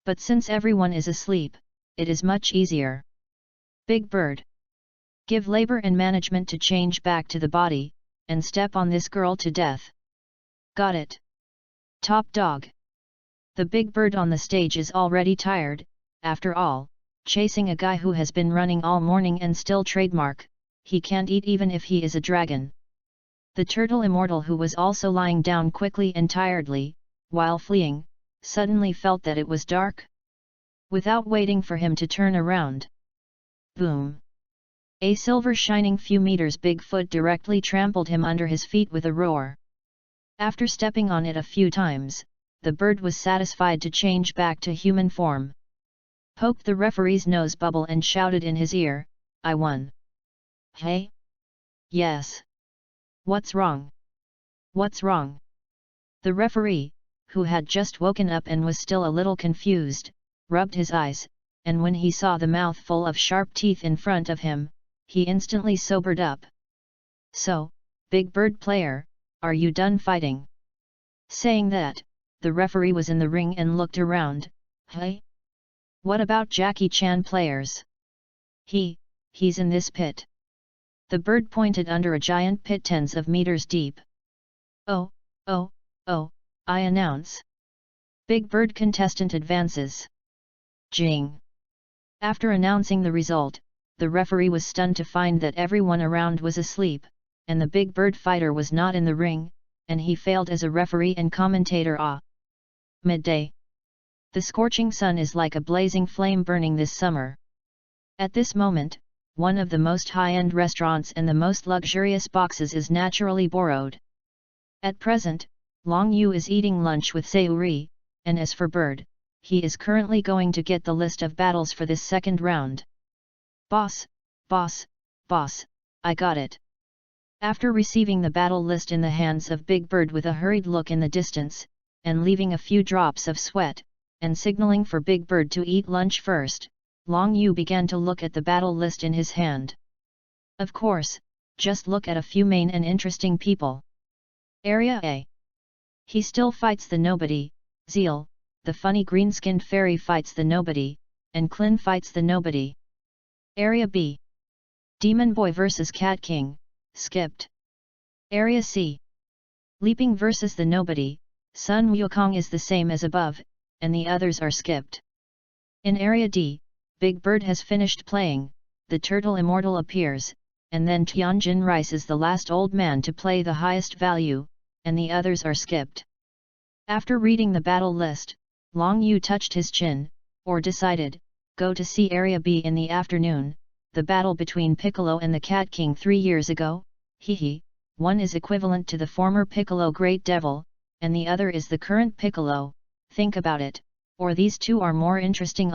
But since everyone is asleep, it is much easier. Big Bird. Give labor and management to change back to the body, and step on this girl to death. Got it. Top dog." The big bird on the stage is already tired, after all, chasing a guy who has been running all morning and still trademark, he can't eat even if he is a dragon. The turtle immortal who was also lying down quickly and tiredly, while fleeing, suddenly felt that it was dark. Without waiting for him to turn around. Boom! A silver shining few meters big foot directly trampled him under his feet with a roar. After stepping on it a few times, the bird was satisfied to change back to human form. Poked the referee's nose bubble and shouted in his ear, "I won." Hey? Yes. What's wrong? What's wrong? The referee, who had just woken up and was still a little confused, rubbed his eyes, and when he saw the mouth full of sharp teeth in front of him, he instantly sobered up. "So, big bird player, are you done fighting?" Saying that, the referee was in the ring and looked around. "Hey? What about Jackie Chan players?" He's in this pit." The bird pointed under a giant pit tens of meters deep. Oh, I announce. Big bird contestant advances. Jing. After announcing the result, the referee was stunned to find that everyone around was asleep, and the big bird fighter was not in the ring, and he failed as a referee and commentator. Midday. The scorching sun is like a blazing flame burning this summer. At this moment, one of the most high-end restaurants and the most luxurious boxes is naturally borrowed. At present, Long Yu is eating lunch with Sayuri, and as for Bird, he is currently going to get the list of battles for this second round. Boss, I got it." After receiving the battle list in the hands of Big Bird with a hurried look in the distance, and leaving a few drops of sweat, and signaling for Big Bird to eat lunch first, Long Yu began to look at the battle list in his hand. Of course, just look at a few main and interesting people. Area A. He still fights the nobody, Zeal, the funny green-skinned fairy fights the nobody, and Clin fights the nobody. Area B. Demon Boy vs Cat King, skipped. Area C. Leaping vs the nobody, Sun Wukong is the same as above, and the others are skipped. In Area D, Big Bird has finished playing, the turtle immortal appears, and then Tianjin Rice is the last old man to play the highest value, and the others are skipped. After reading the battle list, Long Yu touched his chin, or decided, go to see Area B in the afternoon, the battle between Piccolo and the Cat King 3 years ago, hehe, one is equivalent to the former Piccolo Great Devil, and the other is the current Piccolo, think about it, or these two are more interesting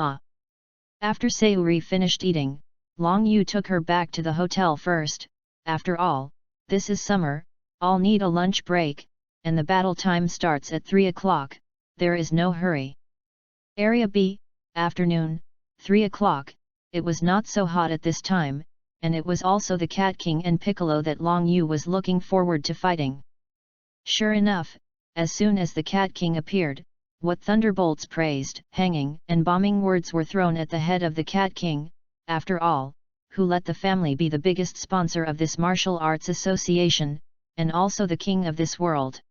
After Sayuri finished eating, Long Yu took her back to the hotel first, after all, this is summer, all need a lunch break, and the battle time starts at 3 o'clock, there is no hurry. Area B, afternoon, 3 o'clock, it was not so hot at this time, and it was also the Cat King and Piccolo that Long Yu was looking forward to fighting. Sure enough, as soon as the Cat King appeared, what thunderbolts praised, hanging and bombing words were thrown at the head of the Cat King. After all, who let the family be the biggest sponsor of this martial arts association, and also the king of this world.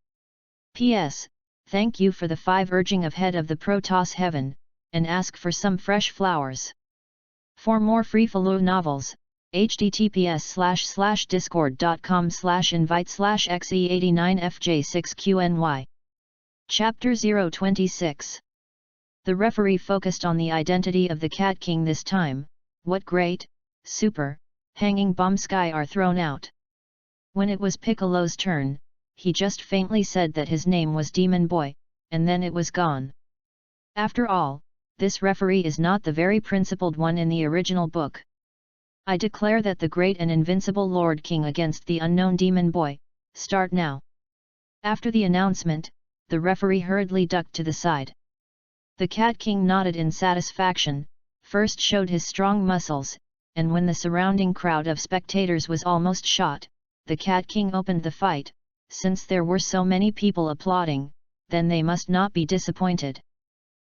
P.S. Thank you for the 5 urging of head of the Protoss heaven, and ask for some fresh flowers. For more free follow novels, https://discord.com/invite/xe89fj6qny. Chapter 026. The referee focused on the identity of the Cat King this time. What great, super, hanging bomb sky are thrown out. When it was Piccolo's turn, he just faintly said that his name was Demon Boy, and then it was gone. After all, this referee is not the very principled one in the original book. I declare that the great and invincible Lord King against the unknown Demon Boy, start now. After the announcement, the referee hurriedly ducked to the side. The Cat King nodded in satisfaction, first showed his strong muscles, and when the surrounding crowd of spectators was almost shot, the Cat King opened the fight. Since there were so many people applauding, then they must not be disappointed.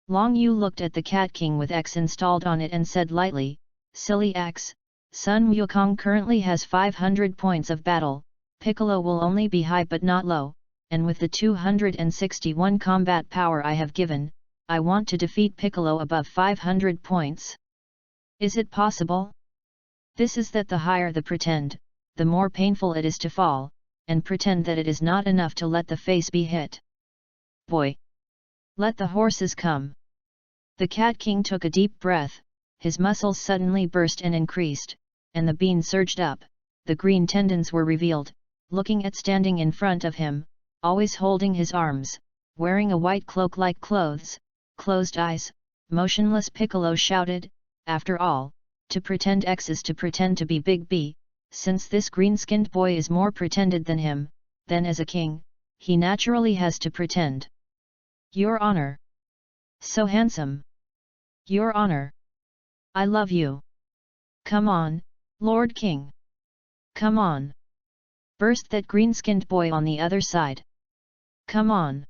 Long Yu looked at the Cat King with X installed on it and said lightly, silly X, Sun Wukong currently has 500 points of battle, Piccolo will only be high but not low, and with the 261 combat power I have given, I want to defeat Piccolo above 500 points. Is it possible? This is that the higher the pretend, the more painful it is to fall, and pretend that it is not enough to let the face be hit. Boy! Let the horses come! The Cat King took a deep breath, his muscles suddenly burst and increased, and the bean surged up, the green tendons were revealed, looking at standing in front of him, always holding his arms, wearing a white cloak like clothes, closed eyes, motionless Piccolo shouted, after all, to pretend X is to pretend to be Big B, since this green-skinned boy is more pretended than him, then as a king, he naturally has to pretend. Your Honor! So handsome! Your Honor! I love you! Come on, Lord King! Come on! Burst that green-skinned boy on the other side! Come on!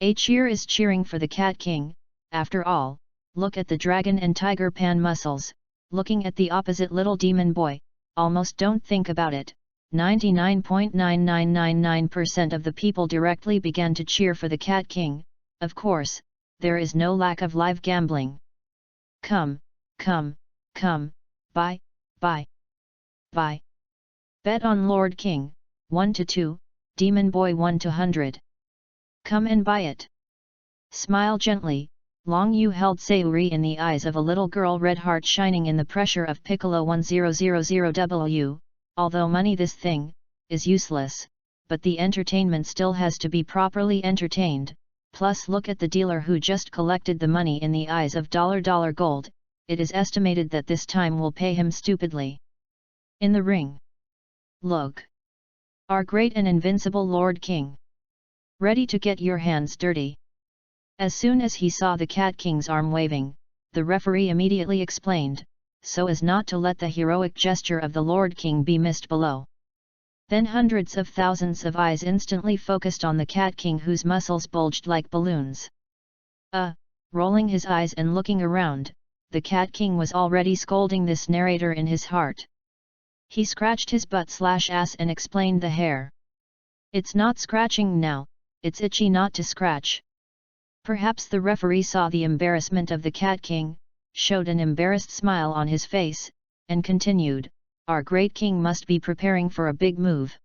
A cheer is cheering for the Cat King. After all, look at the dragon and tiger pan muscles, looking at the opposite little demon boy, almost don't think about it. 99.9999% of the people directly began to cheer for the Cat King. Of course, there is no lack of live gambling. Come, come, come, buy, buy, buy. Bet on Lord King, 1 to 2, Demon Boy 1 to 100. Come and buy it. Smile gently. Long Yu held Sayuri in the eyes of a little girl, red heart shining in the pressure of Piccolo 1000W. Although money this thing is useless, but the entertainment still has to be properly entertained. Plus look at the dealer who just collected the money in the eyes of dollar gold. It is estimated that this time will pay him stupidly. In the ring. Look. Our great and invincible Lord King. Ready to get your hands dirty. As soon as he saw the Cat King's arm waving, the referee immediately explained, so as not to let the heroic gesture of the Lord King be missed below. Then hundreds of thousands of eyes instantly focused on the Cat King, whose muscles bulged like balloons. Rolling his eyes and looking around, the Cat King was already scolding this narrator in his heart. He scratched his butt/ass and explained the hair. "It's not scratching now, it's itchy not to scratch." Perhaps the referee saw the embarrassment of the Cat King, showed an embarrassed smile on his face, and continued, "Our great king must be preparing for a big move."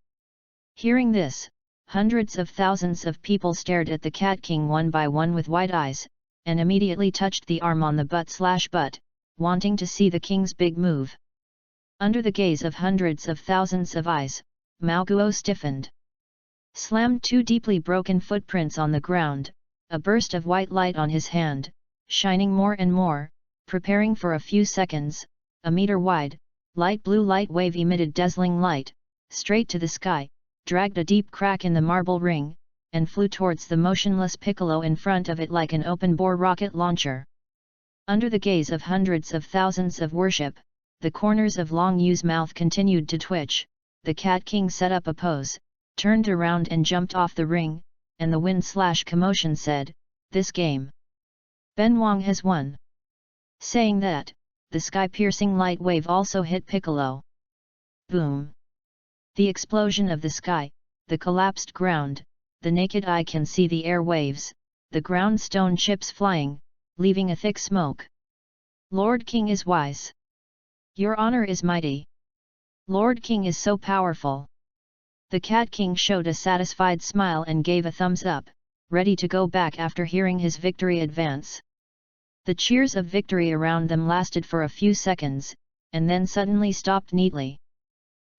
Hearing this, hundreds of thousands of people stared at the Cat King one by one with wide eyes, and immediately touched the arm on the butt/butt, wanting to see the king's big move. Under the gaze of hundreds of thousands of eyes, Mao Guo stiffened. Slammed two deeply broken footprints on the ground, a burst of white light on his hand, shining more and more, preparing for a few seconds, a meter wide, light blue light wave emitted dazzling light, straight to the sky, dragged a deep crack in the marble ring, and flew towards the motionless Piccolo in front of it like an open-bore rocket launcher. Under the gaze of hundreds of thousands of worship, the corners of Long Yu's mouth continued to twitch. The Cat King set up a pose, turned around and jumped off the ring, and the wind/commotion said, "This game, Ben Wang has won." Saying that, the sky-piercing light wave also hit Piccolo. Boom! The explosion of the sky, the collapsed ground, the naked eye can see the air waves, the ground stone chips flying, leaving a thick smoke. "Lord King is wise. Your honor is mighty. Lord King is so powerful." The Cat King showed a satisfied smile and gave a thumbs up, ready to go back after hearing his victory advance. The cheers of victory around them lasted for a few seconds, and then suddenly stopped neatly.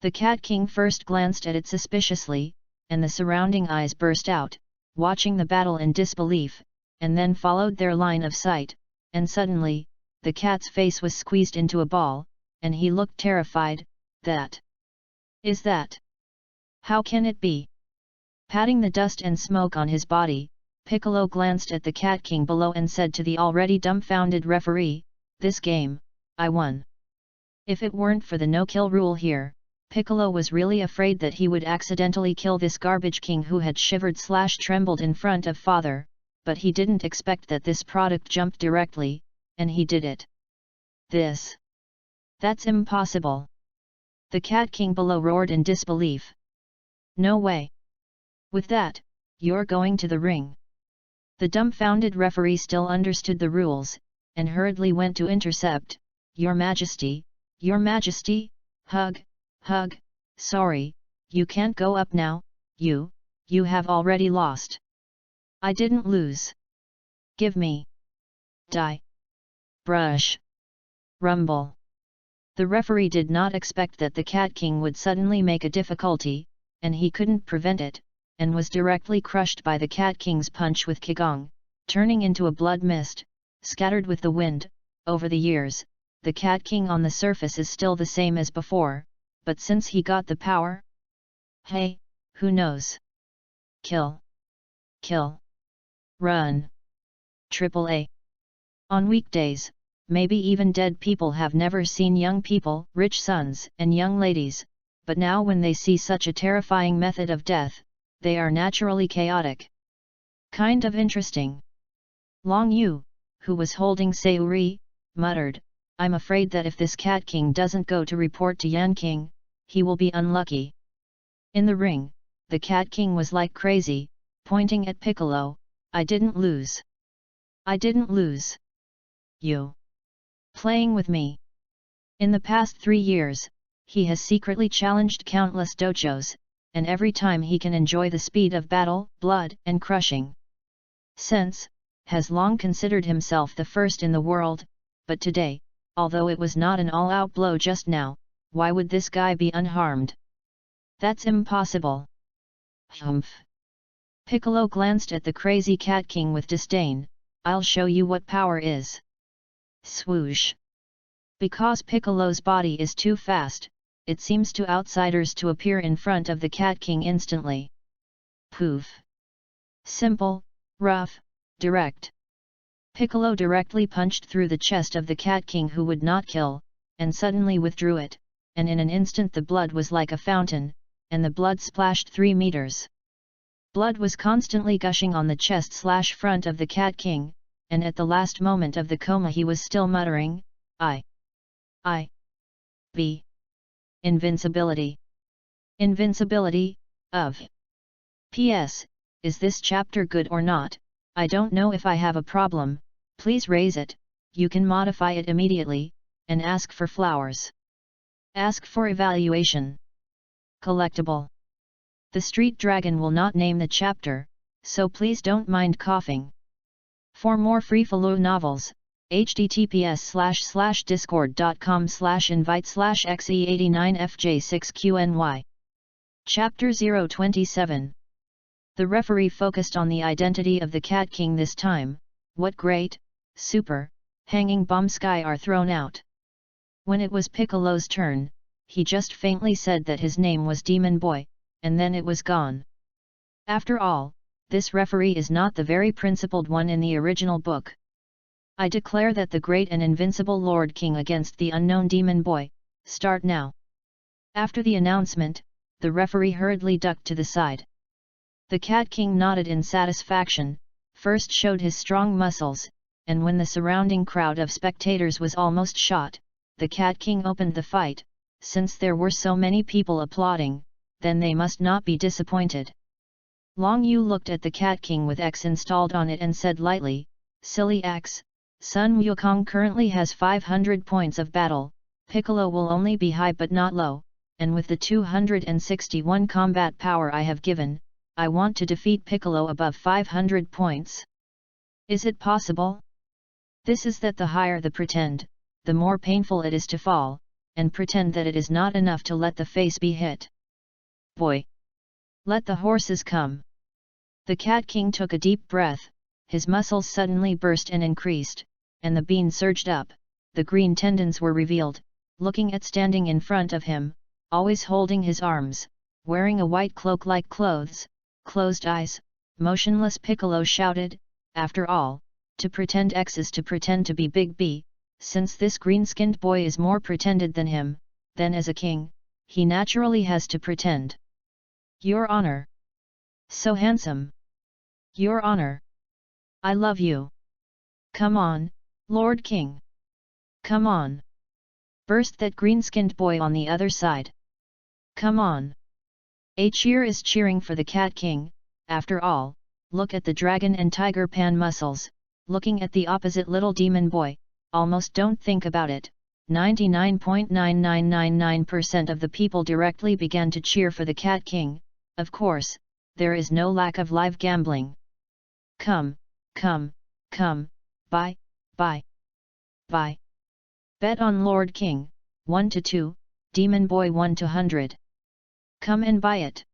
The Cat King first glanced at it suspiciously, and the surrounding eyes burst out, watching the battle in disbelief, and then followed their line of sight, and suddenly, the cat's face was squeezed into a ball, and he looked terrified. "That is that? How can it be?" Patting the dust and smoke on his body, Piccolo glanced at the Cat King below and said to the already dumbfounded referee, "This game, I won." If it weren't for the no-kill rule here, Piccolo was really afraid that he would accidentally kill this garbage king who had shivered/trembled in front of father, but he didn't expect that this product jumped directly, and he did it. That's impossible." The Cat King below roared in disbelief. "No way. With that, you're going to the ring." The dumbfounded referee still understood the rules, and hurriedly went to intercept. Your Majesty, hug, sorry, you can't go up now, you have already lost." "I didn't lose. Give me. Die. Brush. Rumble." The referee did not expect that the Cat King would suddenly make a difficulty, and he couldn't prevent it, and was directly crushed by the Cat King's punch with Qigong, turning into a blood mist, scattered with the wind. Over the years, the Cat King on the surface is still the same as before, but since he got the power? Hey, who knows? Kill. Run. AAA. On weekdays, maybe even dead people have never seen young people, rich sons and young ladies, but now when they see such a terrifying method of death, they are naturally chaotic. Kind of interesting. Long Yu, who was holding Sayuri, muttered, "I'm afraid that if this Cat King doesn't go to report to Yan King, he will be unlucky." In the ring, the Cat King was like crazy, pointing at Piccolo, "I didn't lose. I didn't lose. You. Playing with me." In the past 3 years, he has secretly challenged countless dojos, and every time he can enjoy the speed of battle, blood and crushing sense, has long considered himself the first in the world, but today, although it was not an all-out blow just now, why would this guy be unharmed? That's impossible. Humph. Piccolo glanced at the crazy Cat King with disdain. "I'll show you what power is." Swoosh. Because Piccolo's body is too fast, it seems to outsiders to appear in front of the Cat King instantly. Poof. Simple, rough, direct. Piccolo directly punched through the chest of the Cat King, who would not kill, and suddenly withdrew it, and in an instant the blood was like a fountain, and the blood splashed 3 meters. Blood was constantly gushing on the chest/front of the Cat King, and at the last moment of the coma he was still muttering, I. B. Invincibility. Invincibility, of. P.S. Is this chapter good or not? I don't know if I have a problem, please raise it, you can modify it immediately, and ask for flowers. Ask for evaluation. Collectible. The street dragon will not name the chapter, so please don't mind coughing. For more free-flow novels, https://discord.com/invite/xe89fj6qny. Chapter 027. The referee focused on the identity of the Cat King this time. What great, super, hanging bombs are thrown out. When it was Piccolo's turn, he just faintly said that his name was Demon Boy, and then it was gone. After all, this referee is not the very principled one in the original book. I declare that the great and invincible Lord King against the unknown Demon Boy, start now. After the announcement, the referee hurriedly ducked to the side. The Cat King nodded in satisfaction, first showed his strong muscles, and when the surrounding crowd of spectators was almost shot, the Cat King opened the fight. Since there were so many people applauding, then they must not be disappointed. Long Yu looked at the Cat King with X installed on it and said lightly, Silly X, Sun Wukong currently has 500 points of battle, Piccolo will only be high but not low, and with the 261 combat power I have given, I want to defeat Piccolo above 500 points. Is it possible? This is that the higher the pretend, the more painful it is to fall, and pretend that it is not enough to let the face be hit. Boy! Let the horses come! The Cat King took a deep breath, his muscles suddenly burst and increased, and the bean surged up, the green tendons were revealed, looking at standing in front of him, always holding his arms, wearing a white cloak like clothes, closed eyes, motionless Piccolo shouted, after all, to pretend X is to pretend to be Big B. Since this green-skinned boy is more pretended than him, then as a king, he naturally has to pretend. Your Honor! So handsome! Your Honor! I love you! Come on, Lord King! Come on! Burst that green-skinned boy on the other side! Come on! A cheer is cheering for the Cat King. After all, look at the dragon and tiger pan muscles, looking at the opposite little demon boy. Almost don't think about it, 99.9999% of the people directly began to cheer for the Cat King. Of course, there is no lack of live gambling. Come, come, come, buy, buy, buy. Bet on Lord King, 1 to 2, Demon Boy 1 to 100. Come and buy it.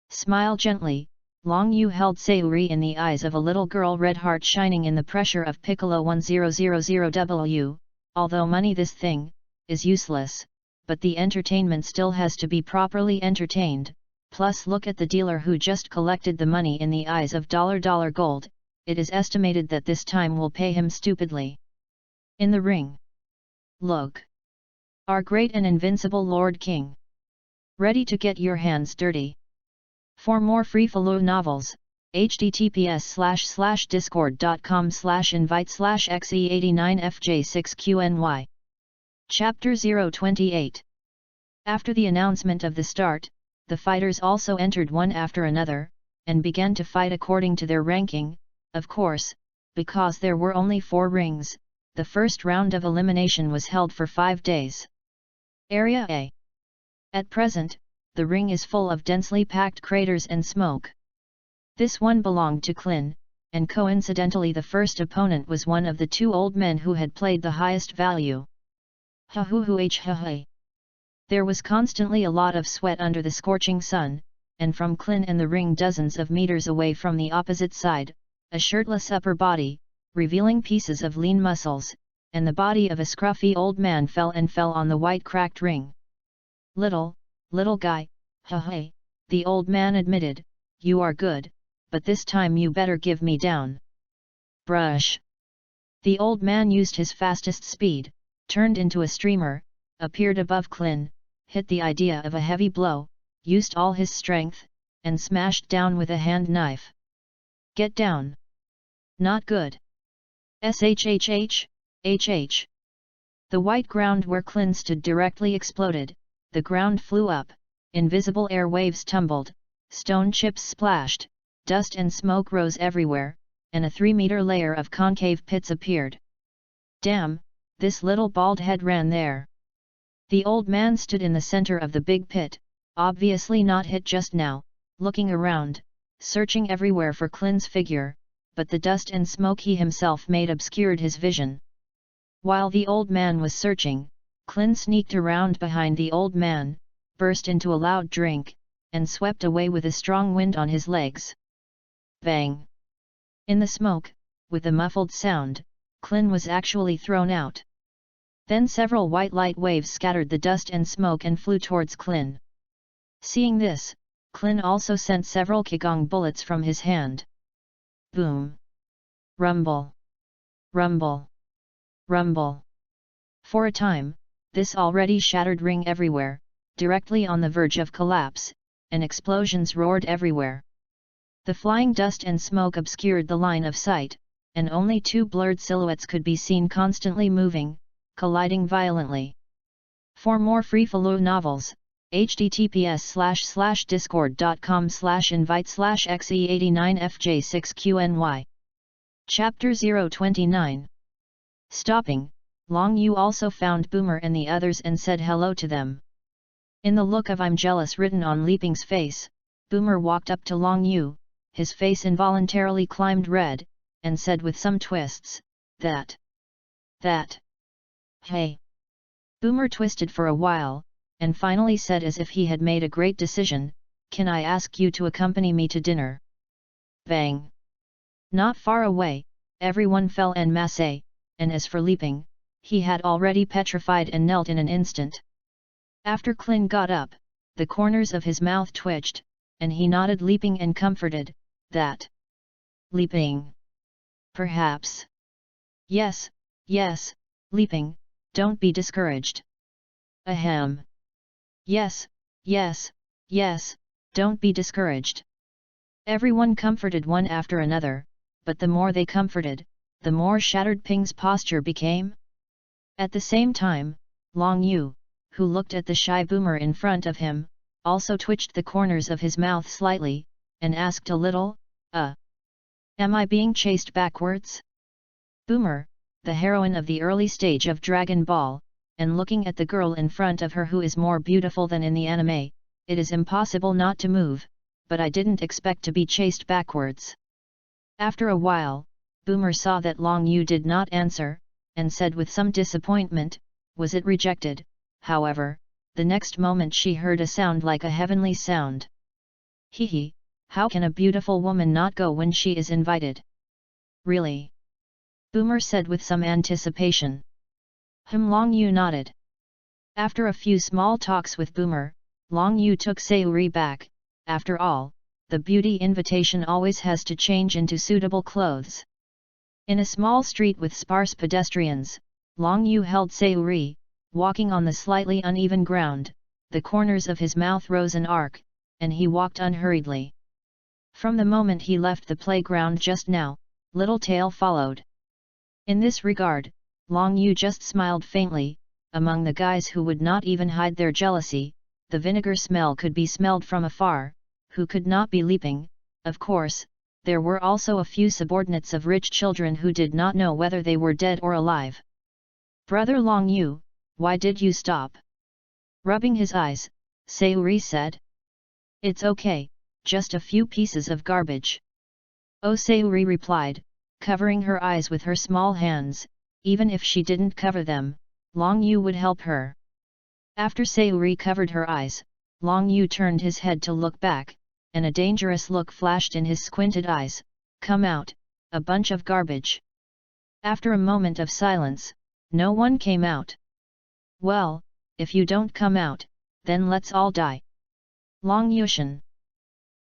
Smile gently. Long Yu held Sayuri in the eyes of a little girl, red heart shining in the pressure of Piccolo 1000W, although money this thing, is useless, but the entertainment still has to be properly entertained, plus look at the dealer who just collected the money in the eyes of dollar gold, it is estimated that this time will pay him stupidly. In the ring. Look! Our great and invincible Lord King. Ready to get your hands dirty. For more free-flow novels, https://discord.com/invite/xe89fj6qny. Chapter 028. After the announcement of the start, the fighters also entered one after another, and began to fight according to their ranking, of course, because there were only 4 rings, the first round of elimination was held for 5 days. Area A. At present, the ring is full of densely packed craters and smoke. This one belonged to Klin, and coincidentally the first opponent was one of the 2 old men who had played the highest value. There was constantly a lot of sweat under the scorching sun, and from Klin and the ring dozens of meters away from the opposite side, a shirtless upper body, revealing pieces of lean muscles, and the body of a scruffy old man fell on the white cracked ring. Little guy, the old man admitted, you are good, but this time you better give me down. Brush. The old man used his fastest speed, turned into a streamer, appeared above Klin, hit the idea of a heavy blow, used all his strength, and smashed down with a hand knife. Get down! Not good! Shhh! Hh! The white ground where Klin stood directly exploded, the ground flew up, invisible air waves tumbled, stone chips splashed, dust and smoke rose everywhere, and a 3-meter layer of concave pits appeared. Damn, this little bald head ran there. The old man stood in the center of the big pit, obviously not hit just now, looking around, searching everywhere for Klin's figure, but the dust and smoke he himself made obscured his vision. While the old man was searching, Klin sneaked around behind the old man, burst into a loud drink, and swept away with a strong wind on his legs. Bang! In the smoke, with a muffled sound, Klin was actually thrown out. Then several white light waves scattered the dust and smoke and flew towards Klin. Seeing this, Klin also sent several qigong bullets from his hand. Boom! Rumble! Rumble! Rumble! For a time, this already shattered ring everywhere, directly on the verge of collapse, and explosions roared everywhere. The flying dust and smoke obscured the line of sight, and only 2 blurred silhouettes could be seen constantly moving, colliding violently. For more free-flow novels, https://discord.com/invite/xe89fj6qny. Chapter 029. Stopping, Long Yu also found Boomer and the others and said hello to them. In the look of "I'm jealous" written on Leaping's face, Boomer walked up to Long Yu, his face involuntarily climbed red, and said with some twists, That. Hey! Boomer twisted for a while, and finally said as if he had made a great decision, Can I ask you to accompany me to dinner? Bang! Not far away, everyone fell en masse, and as for Leaping, he had already petrified and knelt in an instant. After Klin got up, the corners of his mouth twitched, and he nodded Leaping and comforted, That. Leaping. Perhaps. Yes, Leaping, don't be discouraged. Ahem. Yes, don't be discouraged. Everyone comforted one after another, but the more they comforted, the more shattered Ping's posture became. At the same time, Long Yu, who looked at the shy Boomer in front of him, also twitched the corners of his mouth slightly, and asked a little, Am I being chased backwards? Boomer, the heroine of the early stage of Dragon Ball, and looking at the girl in front of her who is more beautiful than in the anime, it is impossible not to move, but I didn't expect to be chased backwards. After a while, Boomer saw that Long Yu did not answer, and said with some disappointment, Was it rejected? However, the next moment she heard a sound like a heavenly sound. Hee, how can a beautiful woman not go when she is invited? Really? Boomer said with some anticipation. Long Yu nodded. After a few small talks with Boomer, Long Yu took Sayuri back. After all, the beauty invitation always has to change into suitable clothes. In a small street with sparse pedestrians, Long Yu held Sayuri, walking on the slightly uneven ground, the corners of his mouth rose an arc, and he walked unhurriedly. From the moment he left the playground just now, Little Tail followed. In this regard, Long Yu just smiled faintly. Among the guys who would not even hide their jealousy, the vinegar smell could be smelled from afar, who could not be Leaping. Of course, there were also a few subordinates of rich children who did not know whether they were dead or alive. Brother Long Yu, why did you stop? Rubbing his eyes, Sayuri said. It's okay, just a few pieces of garbage. Oh, Sayuri replied, covering her eyes with her small hands. Even if she didn't cover them, Long Yu would help her. After Sayuri covered her eyes, Long Yu turned his head to look back, and a dangerous look flashed in his squinted eyes. Come out, a bunch of garbage. After a moment of silence, no one came out. Well, if you don't come out, then let's all die. Long Yushin.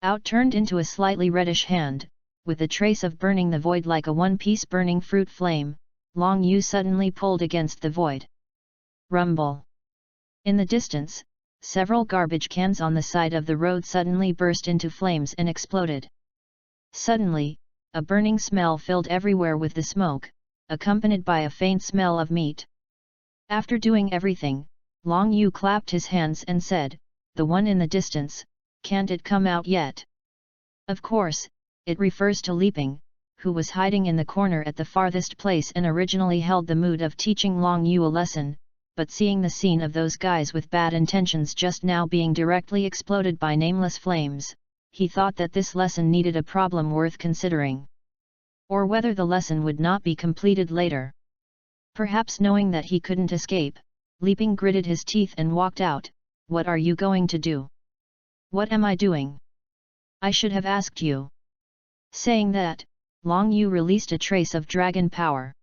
Out turned into a slightly reddish hand, with a trace of burning the void like a one-piece burning fruit flame. Long Yu suddenly pulled against the void. Rumble. In the distance, several garbage cans on the side of the road suddenly burst into flames and exploded. Suddenly, a burning smell filled everywhere with the smoke, accompanied by a faint smell of meat. After doing everything, Long Yu clapped his hands and said, "The one in the distance, can't it come out yet?" Of course, it refers to Leaping, who was hiding in the corner at the farthest place and originally held the mood of teaching Long Yu a lesson, but seeing the scene of those guys with bad intentions just now being directly exploded by nameless flames, he thought that this lesson needed a problem worth considering. Or whether the lesson would not be completed later. Perhaps knowing that he couldn't escape, Leaping gritted his teeth and walked out. "What are you going to do?" "What am I doing? I should have asked you." Saying that, Long Yu released a trace of dragon power.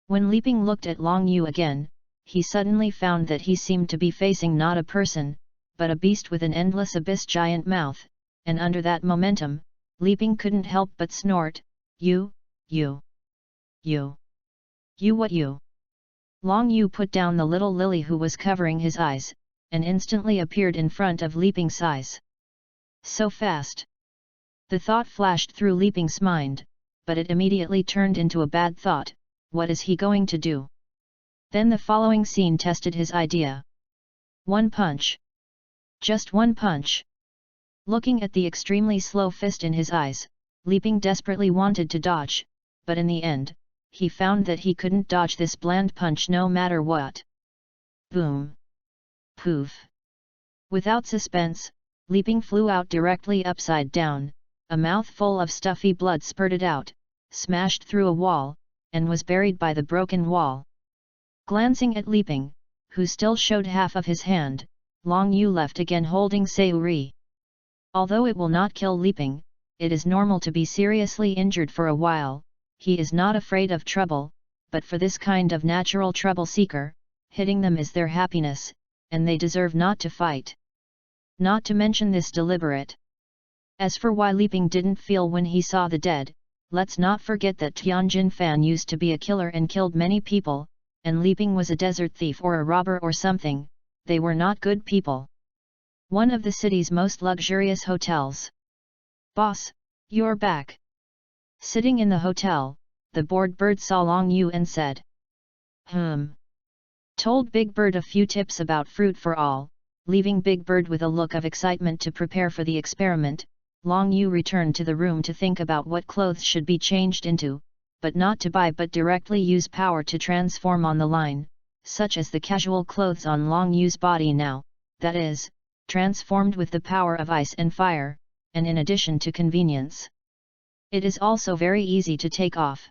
When Leaping looked at Long Yu again, he suddenly found that he seemed to be facing not a person, but a beast with an endless abyss giant mouth, and under that momentum, Leaping couldn't help but snort, You what you?" Long Yu put down the little lily who was covering his eyes, and instantly appeared in front of Leaping's eyes. So fast! The thought flashed through Leaping's mind, but it immediately turned into a bad thought. What is he going to do? Then the following scene tested his idea. One punch. Just one punch. Looking at the extremely slow fist in his eyes, Leaping desperately wanted to dodge, but in the end, he found that he couldn't dodge this bland punch no matter what. Boom! Poof! Without suspense, Leaping flew out directly upside down, a mouthful of stuffy blood spurted out, smashed through a wall, and was buried by the broken wall. Glancing at Leaping, who still showed half of his hand, Long Yu left again holding Sayuri. Although it will not kill Leaping, it is normal to be seriously injured for a while. He is not afraid of trouble, but for this kind of natural trouble seeker, hitting them is their happiness, and they deserve not to fight. Not to mention this deliberate. As for why Leaping didn't feel when he saw the dead, let's not forget that Tianjin Fan used to be a killer and killed many people, and Leaping was a desert thief or a robber or something. They were not good people. One of the city's most luxurious hotels. "Boss, you're back." Sitting in the hotel, the bored bird saw Long Yu and said, Told Big Bird a few tips about fruit for all, leaving Big Bird with a look of excitement to prepare for the experiment. Long Yu returned to the room to think about what clothes should be changed into, but not to buy but directly use power to transform on the line, such as the casual clothes on Long Yu's body now, that is, transformed with the power of ice and fire, and in addition to convenience. It is also very easy to take off.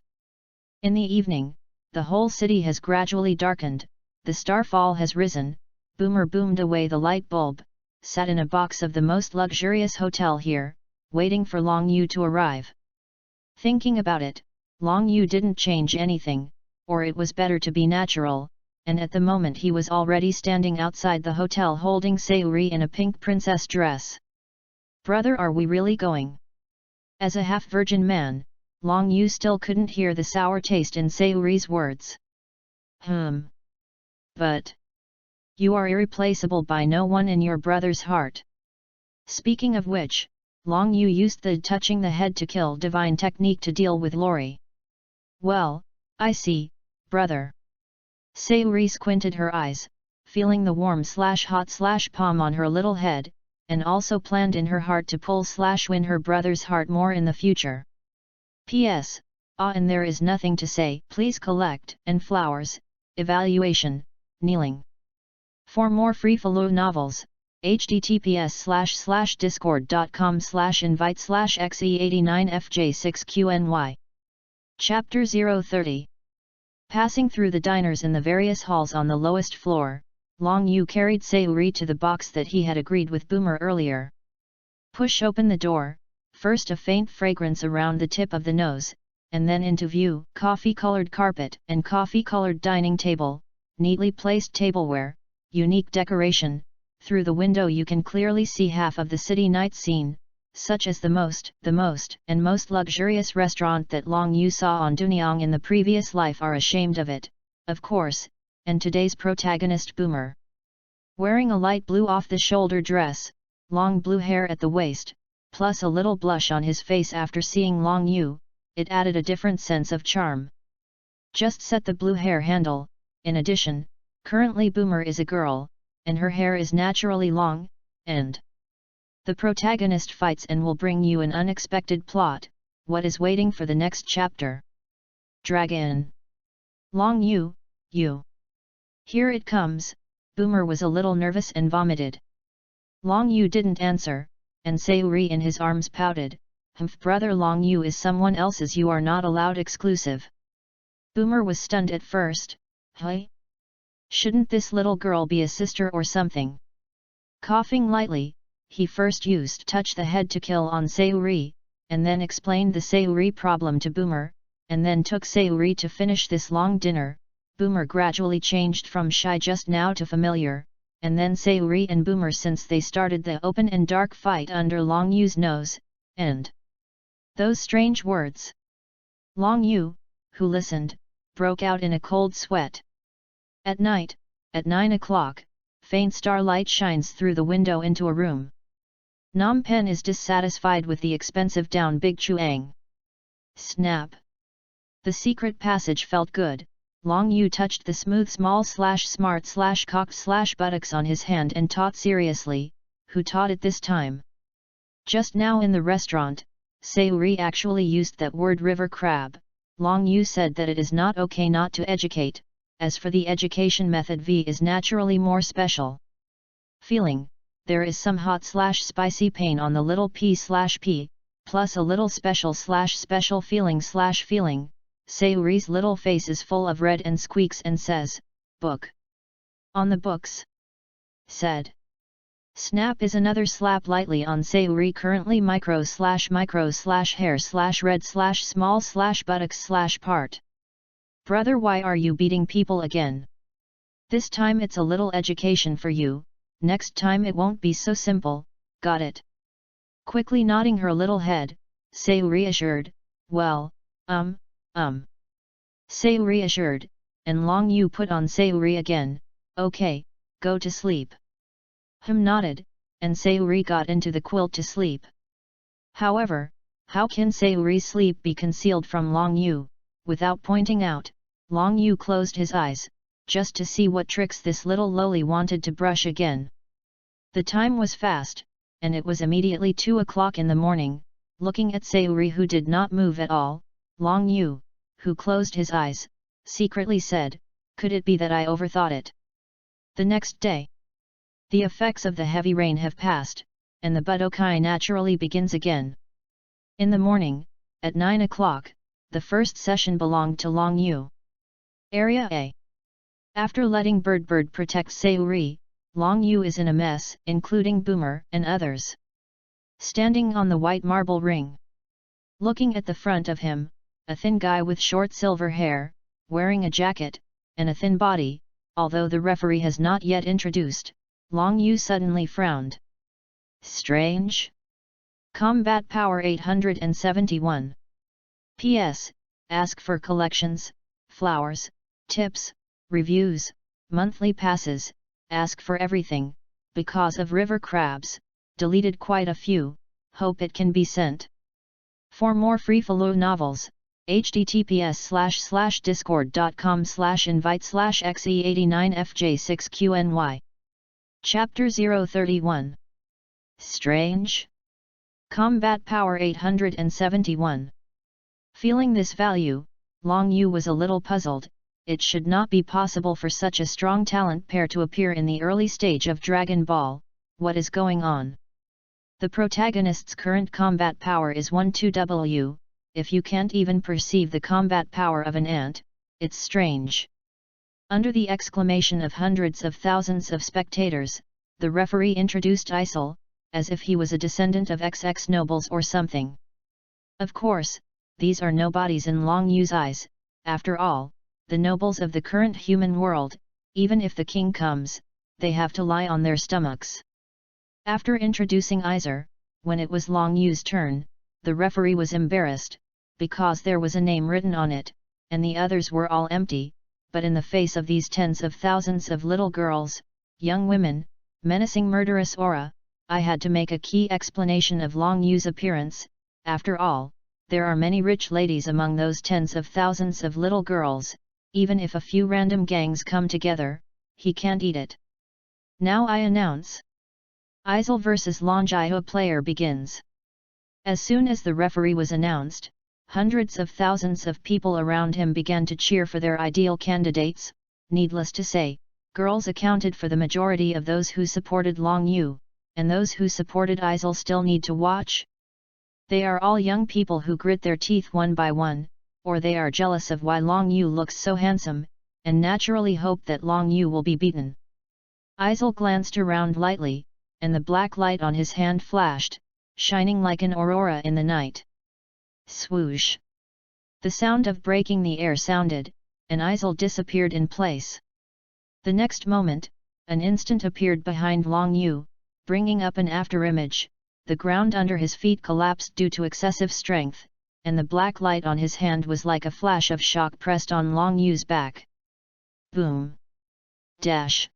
In the evening, the whole city has gradually darkened, the starfall has risen, Boomer boomed away the light bulb, sat in a box of the most luxurious hotel here, waiting for Long Yu to arrive. Thinking about it, Long Yu didn't change anything, or it was better to be natural, and at the moment he was already standing outside the hotel holding Sayuri in a pink princess dress. "Brother, are we really going?" As a half-virgin man, Long Yu still couldn't hear the sour taste in Sayuri's words. But you are irreplaceable by no one in your brother's heart. Speaking of which, Long Yu used the touching the head to kill divine technique to deal with Lori. "Well, I see, brother." Sayuri squinted her eyes, feeling the warm/hot/ palm on her little head, and also planned in her heart to pull/win her brother's heart more in the future. P.S. And there is nothing to say. Please collect, and flowers, evaluation, kneeling. For more free follow novels, https://discord.com/invite/xe89fj6qny. Chapter 030. Passing through the diners in the various halls on the lowest floor, Long Yu carried Sayuri to the box that he had agreed with Boomer earlier. Push open the door, first a faint fragrance around the tip of the nose, and then into view, coffee-colored carpet and coffee-colored dining table, neatly placed tableware, unique decoration. Through the window you can clearly see half of the city night scene, such as the most and most luxurious restaurant that Long Yu saw on Dunyang in the previous life are ashamed of it, of course, and today's protagonist Boomer. Wearing a light blue off-the-shoulder dress, long blue hair at the waist, plus a little blush on his face after seeing Long Yu, it added a different sense of charm. Just set the blue hair handle. In addition, currently Boomer is a girl, and her hair is naturally long, and the protagonist fights and will bring you an unexpected plot. What is waiting for the next chapter? Dragon. Long Yu, you. Here it comes. Boomer was a little nervous and vomited. Long Yu didn't answer, and Sayuri in his arms pouted, "Humph, brother, Long Yu is someone else's, you are not allowed exclusive." Boomer was stunned at first. Hey? Shouldn't this little girl be a sister or something? Coughing lightly, he first used touch the head to kill on Sayuri, and then explained the Sayuri problem to Boomer, and then took Sayuri to finish this long dinner. Boomer gradually changed from shy just now to familiar, and then Sayuri and Boomer, since they started the open and dark fight under Long Yu's nose, and those strange words. Long Yu, who listened, broke out in a cold sweat. At night, at 9 o'clock, faint starlight shines through the window into a room. Nam Pen is dissatisfied with the expensive down Big Chuang. Snap! The secret passage felt good. Long Yu touched the smooth smart/smart/cocked/buttocks on his hand and taught seriously. Who taught it this time? Just now in the restaurant, Sayuri actually used that word river crab. Long Yu said that it is not okay not to educate. As for the education method, V is naturally more special. Feeling, there is some hot/spicy pain on the little p/p, plus a little special feeling. Sayuri's little face is full of red and squeaks and says, "Book. On the books." Said. Snap is another slap lightly on Sayuri, currently micro/hair/red/small/buttocks/part. "Brother, why are you beating people again? This time it's a little education for you, next time it won't be so simple, got it?" Quickly nodding her little head, Sayuri assured, "Well, Sayuri assured, and Long Yu put on Sayuri again, "Okay, go to sleep." Nodded, and Sayuri got into the quilt to sleep. However, how can Sayuri's sleep be concealed from Long Yu? Without pointing out, Long Yu closed his eyes, just to see what tricks this little lowly wanted to brush again. The time was fast, and it was immediately 2 o'clock in the morning. Looking at Sayuri, who did not move at all, Long Yu, who closed his eyes, secretly said, "Could it be that I overthought it?" The next day, the effects of the heavy rain have passed, and the Budokai naturally begins again. In the morning, at 9 o'clock, the first session belonged to Long Yu. Area A. After letting Bird protect Sayuri, Long Yu is in a mess, including Boomer and others. Standing on the white marble ring. Looking at the front of him, a thin guy with short silver hair, wearing a jacket, and a thin body. Although the referee has not yet introduced, Long Yu suddenly frowned. Strange? Combat Power 871. P.S. Ask for collections, flowers, tips, reviews, monthly passes, ask for everything, because of river crabs, deleted quite a few, hope it can be sent. For more free-flow novels, https://discord.com/invite/xe89fj6qny. Chapter 031. Strange? Combat Power 871. Feeling this value, Long Yu was a little puzzled. It should not be possible for such a strong talent pair to appear in the early stage of Dragon Ball. What is going on? The protagonist's current combat power is 12W. If you can't even perceive the combat power of an ant, it's strange. Under the exclamation of hundreds of thousands of spectators, the referee introduced Isol, as if he was a descendant of XX nobles or something. Of course, these are nobodies in Long Yu's eyes. After all, the nobles of the current human world, even if the king comes, they have to lie on their stomachs. After introducing Iser, when it was Long Yu's turn, the referee was embarrassed, because there was a name written on it, and the others were all empty, but in the face of these tens of thousands of little girls, young women, menacing murderous aura. I had to make a key explanation of Long Yu's appearance. After all, there are many rich ladies among those tens of thousands of little girls. Even if a few random gangs come together, he can't eat it. Now I announce. Isle vs Long Jiho player begins. As soon as the referee was announced, hundreds of thousands of people around him began to cheer for their ideal candidates. Needless to say, girls accounted for the majority of those who supported Long Yu, and those who supported Isle still need to watch. They are all young people who grit their teeth one by one, or they are jealous of why Long Yu looks so handsome, and naturally hope that Long Yu will be beaten. Isle glanced around lightly, and the black light on his hand flashed, shining like an aurora in the night. Swoosh! The sound of breaking the air sounded, and Isle disappeared in place. The next moment, an instant appeared behind Long Yu, bringing up an afterimage. The ground under his feet collapsed due to excessive strength, and the black light on his hand was like a flash of shock pressed on Long Yu's back. Boom! Dash!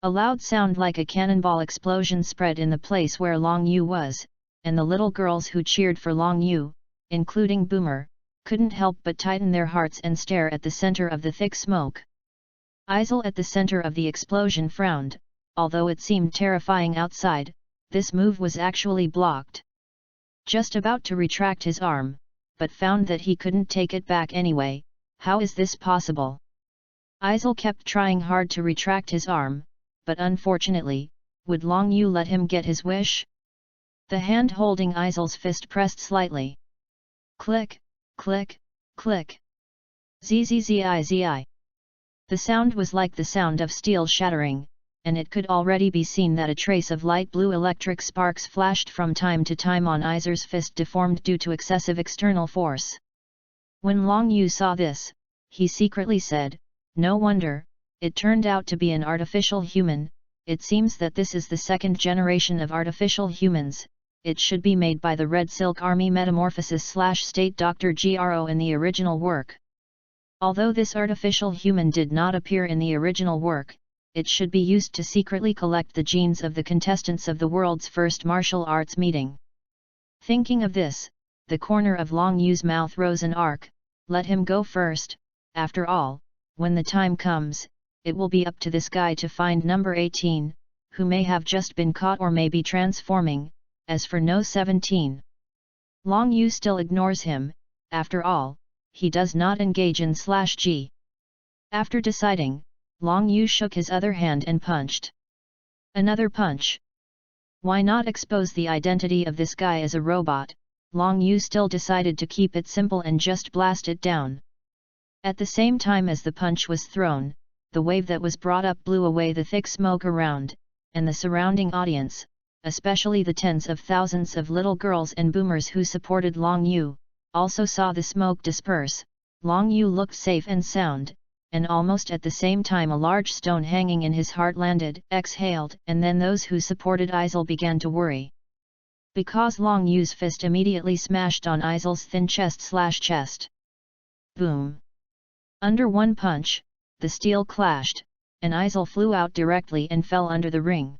A loud sound like a cannonball explosion spread in the place where Long Yu was, and the little girls who cheered for Long Yu, including Boomer, couldn't help but tighten their hearts and stare at the center of the thick smoke. Isle at the center of the explosion frowned. Although it seemed terrifying outside, this move was actually blocked. Just about to retract his arm, but found that he couldn't take it back anyway. How is this possible? Isle kept trying hard to retract his arm, but unfortunately, would Long Yu let him get his wish? The hand holding Isle's fist pressed slightly. Click, click, click. Zzzi. The sound was like the sound of steel shattering, and it could already be seen that a trace of light blue electric sparks flashed from time to time on Isle's fist, deformed due to excessive external force. When Long Yu saw this, he secretly said, "No wonder, it turned out to be an artificial human. It seems that this is the second generation of artificial humans. It should be made by the Red Silk Army Metamorphosis/State Dr. Gro in the original work. Although this artificial human did not appear in the original work, it should be used to secretly collect the genes of the contestants of the world's first martial arts meeting." Thinking of this, the corner of Long Yu's mouth rose an arc. Let him go first. After all, when the time comes, it will be up to this guy to find number 18, who may have just been caught or may be transforming. As for no 17, Long Yu still ignores him. After all, he does not engage in /G. After deciding, Long Yu shook his other hand and punched. Another punch. Why not expose the identity of this guy as a robot? Long Yu still decided to keep it simple and just blast it down. At the same time as the punch was thrown, the wave that was brought up blew away the thick smoke around, and the surrounding audience, especially the tens of thousands of little girls and boomers who supported Long Yu, also saw the smoke disperse. Long Yu looked safe and sound, and almost at the same time a large stone hanging in his heart landed, exhaled, and then those who supported Isle began to worry. Because Long Yu's fist immediately smashed on Isle's thin chest/chest. Boom! Under one punch, the steel clashed, and Isle flew out directly and fell under the ring.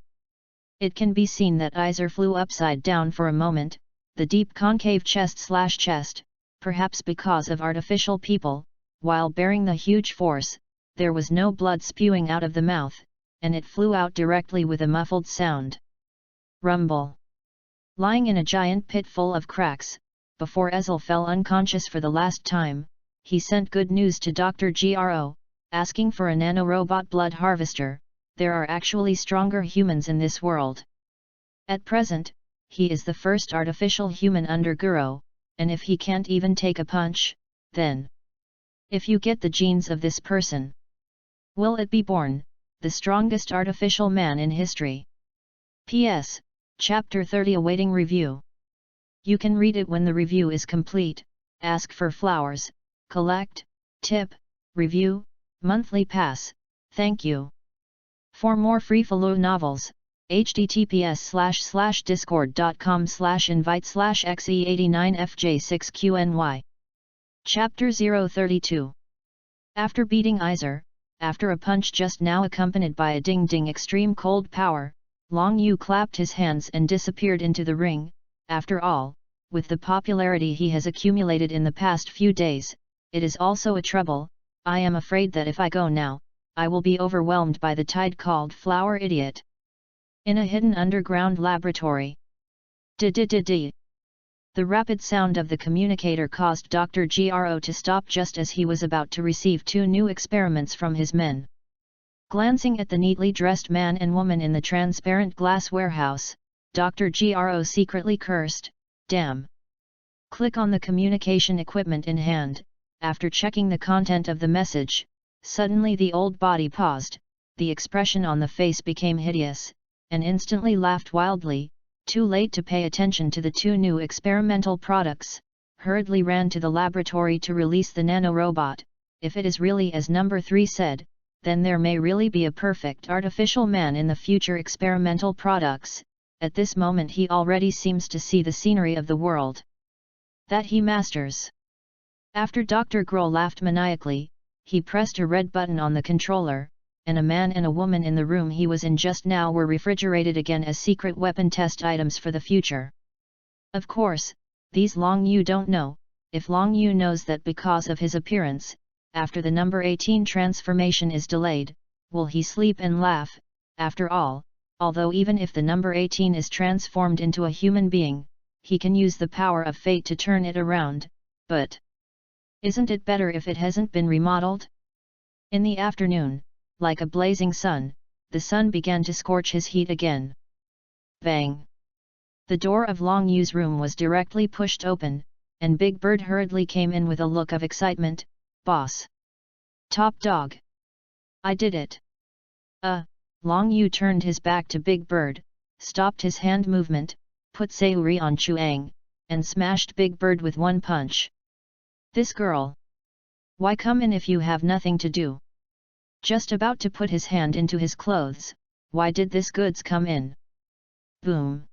It can be seen that Isle flew upside down for a moment, the deep concave chest/chest, perhaps because of artificial people. While bearing the huge force, there was no blood spewing out of the mouth, and it flew out directly with a muffled sound. Rumble! Lying in a giant pit full of cracks, before Isle fell unconscious for the last time, he sent good news to Dr. Gro, asking for a nanorobot blood harvester. There are actually stronger humans in this world. At present, he is the first artificial human under Guro, and if he can't even take a punch, then... if you get the genes of this person, will it be born, the strongest artificial man in history? P.S. Chapter 30 awaiting review. You can read it when the review is complete. Ask for flowers, collect, tip, review, monthly pass, thank you. For more free-flow novels, https://discord.com/invite/xe89fj6qny. Chapter 032. After beating Isle, after a punch just now accompanied by a ding-ding extreme cold power, Long Yu clapped his hands and disappeared into the ring. After all, with the popularity he has accumulated in the past few days, it is also a trouble. I am afraid that if I go now, I will be overwhelmed by the tide called Flower Idiot. In a hidden underground laboratory. D-d-d-d. The rapid sound of the communicator caused Dr. Gro to stop just as he was about to receive 2 new experiments from his men. Glancing at the neatly dressed man and woman in the transparent glass warehouse, Dr. Gro secretly cursed, "Damn!" Click on the communication equipment in hand. After checking the content of the message, suddenly the old body paused, the expression on the face became hideous, and instantly laughed wildly. Too late to pay attention to the 2 new experimental products, hurriedly ran to the laboratory to release the nanorobot. If it is really as number 3 said, then there may really be a perfect artificial man in the future experimental products. At this moment he already seems to see the scenery of the world that he masters. After Dr. Gro laughed maniacally, he pressed a red button on the controller, and a man and a woman in the room he was in just now were refrigerated again as secret weapon test items for the future. Of course, these Long Yu don't know. If Long Yu knows that because of his appearance, after the number 18 transformation is delayed, will he sleep and laugh? After all, although even if the number 18 is transformed into a human being, he can use the power of fate to turn it around, but isn't it better if it hasn't been remodeled? In the afternoon, like a blazing sun, the sun began to scorch his heat again. Bang! The door of Long Yu's room was directly pushed open, and Big Bird hurriedly came in with a look of excitement. "Boss! Top dog! I did it!" Long Yu turned his back to Big Bird, stopped his hand movement, put Sayuri on Chuang, and smashed Big Bird with one punch. "This girl! Why come in if you have nothing to do?" Just about to put his hand into his clothes, why did this goods come in? Boom!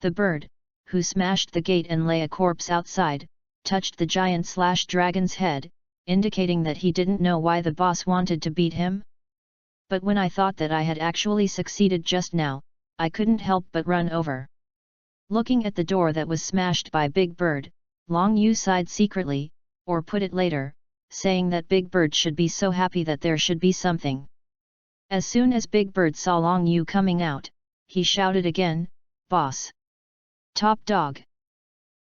The bird, who smashed the gate and lay a corpse outside, touched the giant/dragon's head, indicating that he didn't know why the boss wanted to beat him. But when I thought that I had actually succeeded just now, I couldn't help but run over. Looking at the door that was smashed by Big Bird, Long Yu sighed secretly, or put it later, saying that Big Bird should be so happy that there should be something. As soon as Big Bird saw Long Yu coming out, he shouted again, "Boss! Top dog!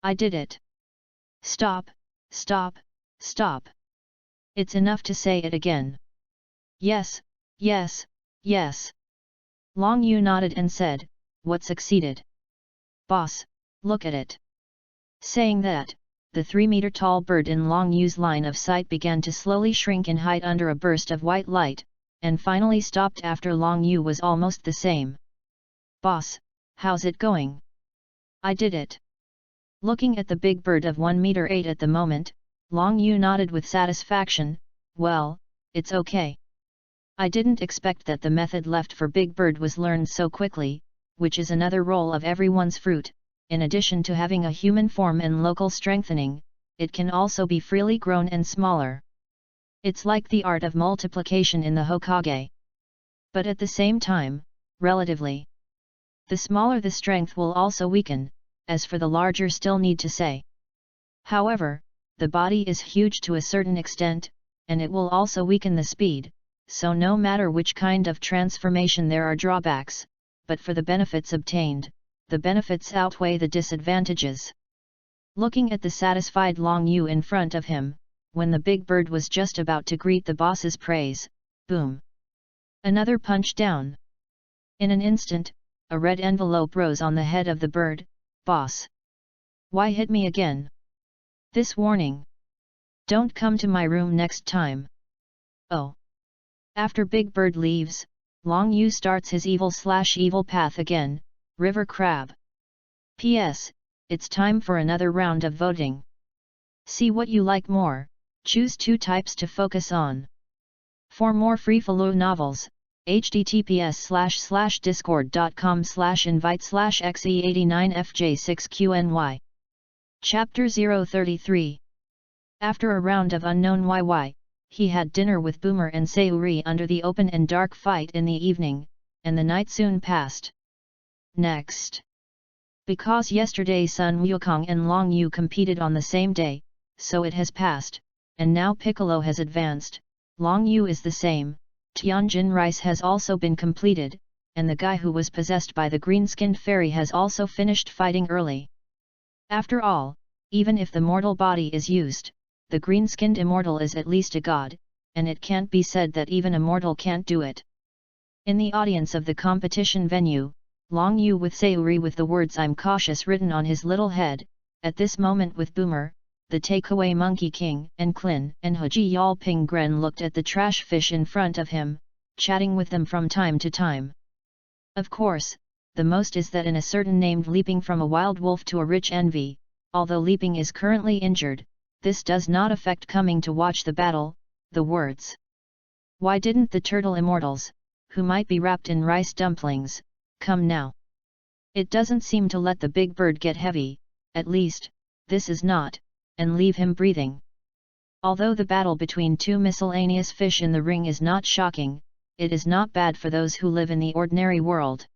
I did it! Stop, stop, stop! It's enough to say it again." "Yes, yes, yes." Long Yu nodded and said, "What succeeded?" "Boss, look at it." Saying that, the 3-meter-tall bird in Long Yu's line of sight began to slowly shrink in height under a burst of white light, and finally stopped after Long Yu was almost the same. "Boss, how's it going?" "I did it." Looking at the big bird of 1 meter 8 at the moment, Long Yu nodded with satisfaction. "Well, it's okay. I didn't expect that the method left for Big Bird was learned so quickly, which is another role of everyone's fruit. In addition to having a human form and local strengthening, it can also be freely grown and smaller. It's like the art of multiplication in the Hokage. But at the same time, relatively, the smaller the strength will also weaken, as for the larger still need to say. However, the body is huge to a certain extent, and it will also weaken the speed, so no matter which kind of transformation there are drawbacks, but for the benefits obtained, the benefits outweigh the disadvantages. Looking at the satisfied Long Yu in front of him, when the big bird was just about to greet the boss's praise, boom! Another punch down. In an instant, a red envelope rose on the head of the bird. "Boss! Why hit me again? This warning! Don't come to my room next time." Oh! After Big Bird leaves, Long Yu starts his evil path again. River Crab. P.S. It's time for another round of voting. See what you like more, choose 2 types to focus on. For more free-flow novels, https://discord.com/invite/xe89fj6qny. Chapter 033. After a round of unknown YY, He had dinner with Boomer and Sayuri under the open and dark fight in the evening, and the night soon passed. Next. Because yesterday Sun Wukong and Long Yu competed on the same day, so it has passed, and now Piccolo has advanced, Long Yu is the same, Tianjin Rice has also been completed, and the guy who was possessed by the green-skinned fairy has also finished fighting early. After all, even if the mortal body is used, the green-skinned immortal is at least a god, and it can't be said that even a mortal can't do it. In the audience of the competition venue, Long Yu with Sayuri with the words "I'm cautious" written on his little head, at this moment with Boomer, the takeaway Monkey King, and Klin and Haji Yalping Gren looked at the trash fish in front of him, chatting with them from time to time. Of course, the most is that in a certain named Leaping from a wild wolf to a rich envy, although Leaping is currently injured, this does not affect coming to watch the battle, the words. Why didn't the turtle immortals, who might be wrapped in rice dumplings, come now? It doesn't seem to let the big bird get heavy, at least, this is not, and leave him breathing. Although the battle between two miscellaneous fish in the ring is not shocking, it is not bad for those who live in the ordinary world.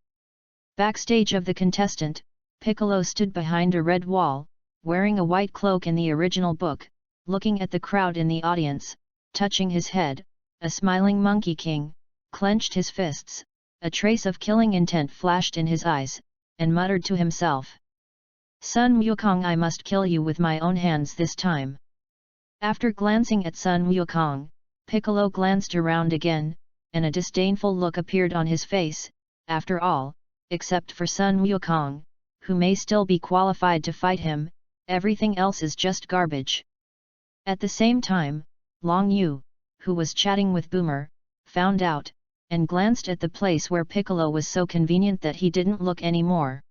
Backstage of the contestant, Piccolo stood behind a red wall, wearing a white cloak in the original book, looking at the crowd in the audience, touching his head, a smiling Monkey King, clenched his fists, a trace of killing intent flashed in his eyes, and muttered to himself. Sun Wukong, I must kill you with my own hands this time. After glancing at Sun Wukong, Piccolo glanced around again, and a disdainful look appeared on his face. After all, except for Sun Wukong, who may still be qualified to fight him, everything else is just garbage. At the same time, Long Yu, who was chatting with Boomer, found out, and glanced at the place where Piccolo was so convenient that he didn't look anymore.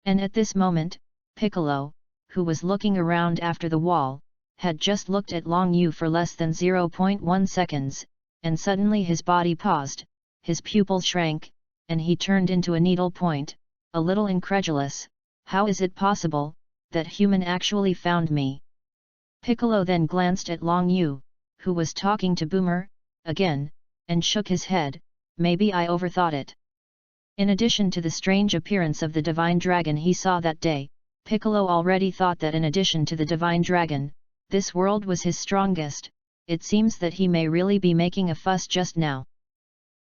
And at this moment, Piccolo, who was looking around after the wall, had just looked at Long Yu for less than 0.1 seconds, and suddenly his body paused, his pupil shrank, and he turned into a needle point, a little incredulous. How is it possible that human actually found me? Piccolo then glanced at Long Yu, who was talking to Boomer, again, and shook his head. Maybe I overthought it. In addition to the strange appearance of the divine dragon he saw that day, Piccolo already thought that in addition to the divine dragon, this world was his strongest. It seems that he may really be making a fuss just now.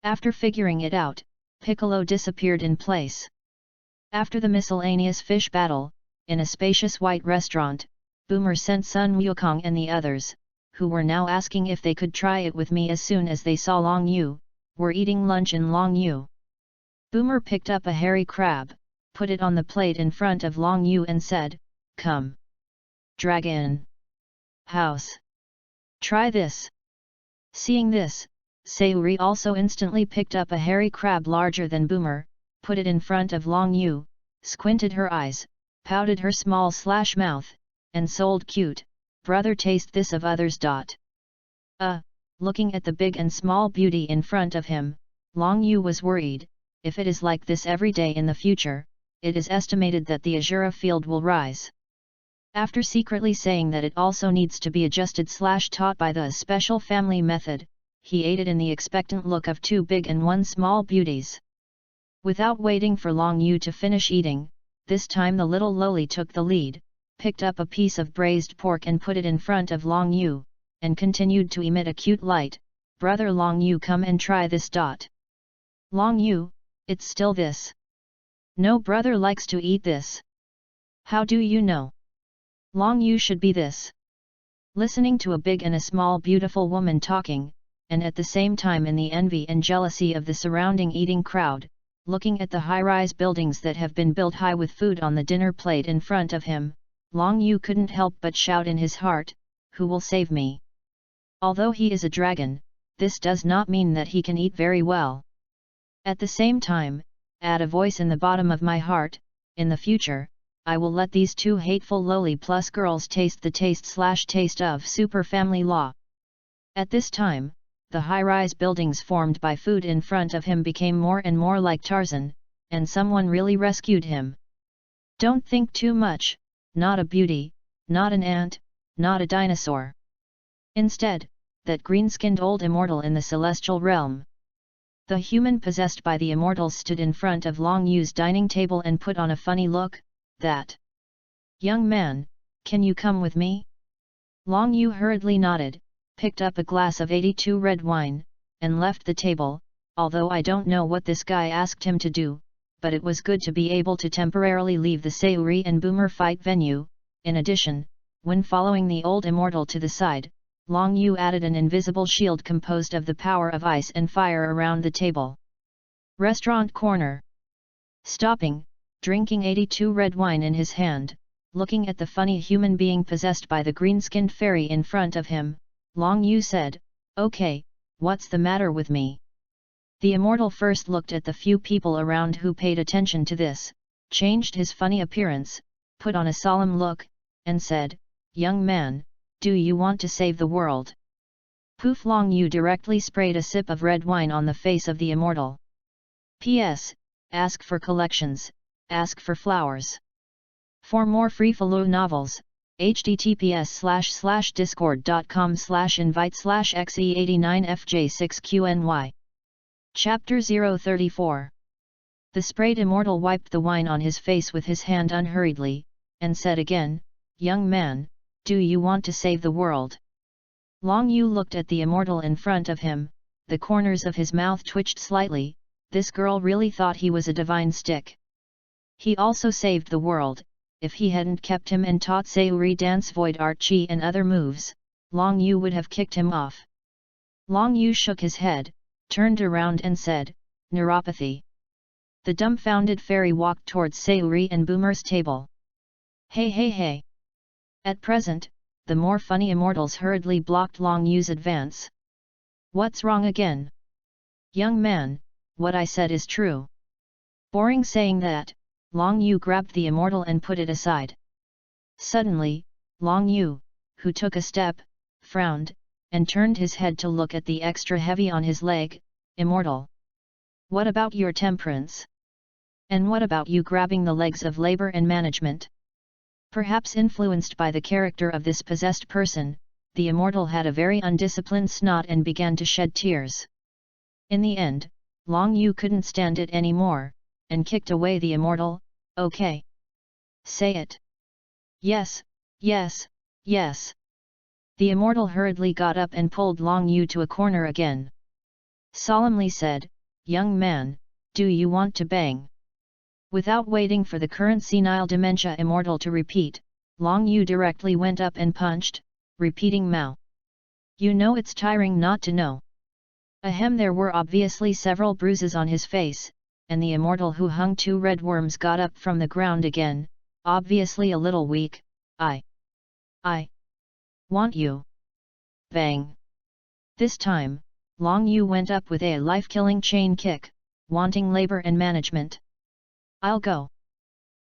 After figuring it out, Piccolo disappeared in place. After the miscellaneous fish battle, in a spacious white restaurant, Boomer sent Sun Wukong and the others, who were now asking if they could try it with me as soon as they saw Long Yu, were eating lunch in Long Yu. Boomer picked up a hairy crab, put it on the plate in front of Long Yu and said, "Come. Dragon. House. Try this." Seeing this, Sayuri also instantly picked up a hairy crab larger than Boomer, put it in front of Long Yu, squinted her eyes, pouted her small mouth, and sold cute, "Brother, taste this of others." Looking at the big and small beauty in front of him, Long Yu was worried. If it is like this every day in the future, it is estimated that the Azura field will rise. After secretly saying that it also needs to be adjusted/taught by the special family method, he ate it in the expectant look of two big and one small beauties. Without waiting for Long Yu to finish eating, this time the little loli took the lead, picked up a piece of braised pork and put it in front of Long Yu, and continued to emit a cute light. "Brother Long Yu, come and try this." "Long Yu, it's still this. No brother likes to eat this." "How do you know? Long Yu should be this." Listening to a big and a small beautiful woman talking, and at the same time in the envy and jealousy of the surrounding eating crowd, looking at the high-rise buildings that have been built high with food on the dinner plate in front of him, Long Yu couldn't help but shout in his heart, "Who will save me?" Although he is a dragon, this does not mean that he can eat very well. At the same time, add a voice in the bottom of my heart, in the future, I will let these two hateful lowly plus girls taste the taste of super family law. At this time, the high-rise buildings formed by food in front of him became more and more like Tarzan, and someone really rescued him. Don't think too much, not a beauty, not an ant, not a dinosaur. Instead, that green-skinned old immortal in the celestial realm. The human possessed by the immortals stood in front of Long Yu's dining table and put on a funny look, that, "Young man, can you come with me?" Long Yu hurriedly nodded, picked up a glass of 82 red wine, and left the table, although I don't know what this guy asked him to do, but it was good to be able to temporarily leave the Sayuri and Boomer fight venue. In addition, when following the old immortal to the side, Long Yu added an invisible shield composed of the power of ice and fire around the table. Restaurant corner. Stopping, drinking 82 red wine in his hand, looking at the funny human being possessed by the green-skinned fairy in front of him, Long Yu said, "Okay, what's the matter with me?" The immortal first looked at the few people around who paid attention to this, changed his funny appearance, put on a solemn look, and said, "Young man, do you want to save the world?" Poof! Long Yu directly sprayed a sip of red wine on the face of the immortal. P.S. Ask for collections, ask for flowers. For more free-follow novels, https://discord.com/invite/xe89fj6qny. Chapter 034. The sprayed immortal wiped the wine on his face with his hand unhurriedly, and said again, "Young man, do you want to save the world?" Long Yu looked at the immortal in front of him, the corners of his mouth twitched slightly. This girl really thought he was a divine stick. He also saved the world. If he hadn't kept him and taught Sayuri dance void art chi and other moves, Long Yu would have kicked him off. Long Yu shook his head, turned around and said, "Neuropathy." The dumbfounded fairy walked towards Sayuri and Boomer's table. "Hey hey hey!" At present, the more funny immortals hurriedly blocked Long Yu's advance. "What's wrong again?" "Young man, what I said is true." Boring. Saying that, Long Yu grabbed the immortal and put it aside. Suddenly, Long Yu, who took a step, frowned, and turned his head to look at the extra heavy on his leg, immortal. "What about your temperance? And what about you grabbing the legs of labor and management?" Perhaps influenced by the character of this possessed person, the immortal had a very undisciplined snot and began to shed tears. In the end, Long Yu couldn't stand it anymore, and kicked away the immortal. "Okay. Say it." "Yes, yes, yes." The immortal hurriedly got up and pulled Long Yu to a corner again. Solemnly said, "Young man, do you want to bang?" Without waiting for the current senile dementia immortal to repeat, Long Yu directly went up and punched, repeating "Mao." "You know it's tiring not to know." Ahem. There were obviously several bruises on his face, and the immortal who hung two red worms got up from the ground again, obviously a little weak. I want you." Bang! This time, Long Yu went up with a life-killing chain kick, wanting labor and management. "I'll go."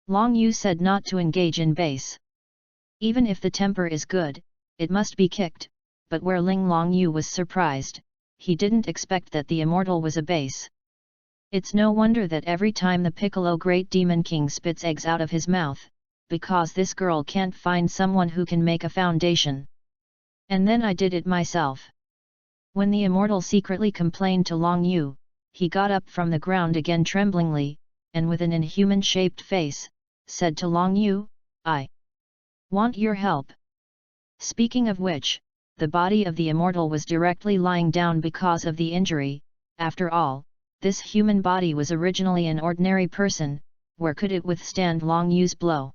Long Yu said not to engage in base. Even if the temper is good, it must be kicked, but where Long Yu was surprised, he didn't expect that the immortal was a base. It's no wonder that every time the Piccolo Great Demon King spits eggs out of his mouth, because this girl can't find someone who can make a foundation. And then I did it myself. When the immortal secretly complained to Long Yu, he got up from the ground again tremblingly, and with an inhuman-shaped face, said to Long Yu, "I want your help." Speaking of which, the body of the immortal was directly lying down because of the injury. After all, this human body was originally an ordinary person, where could it withstand Long Yu's blow?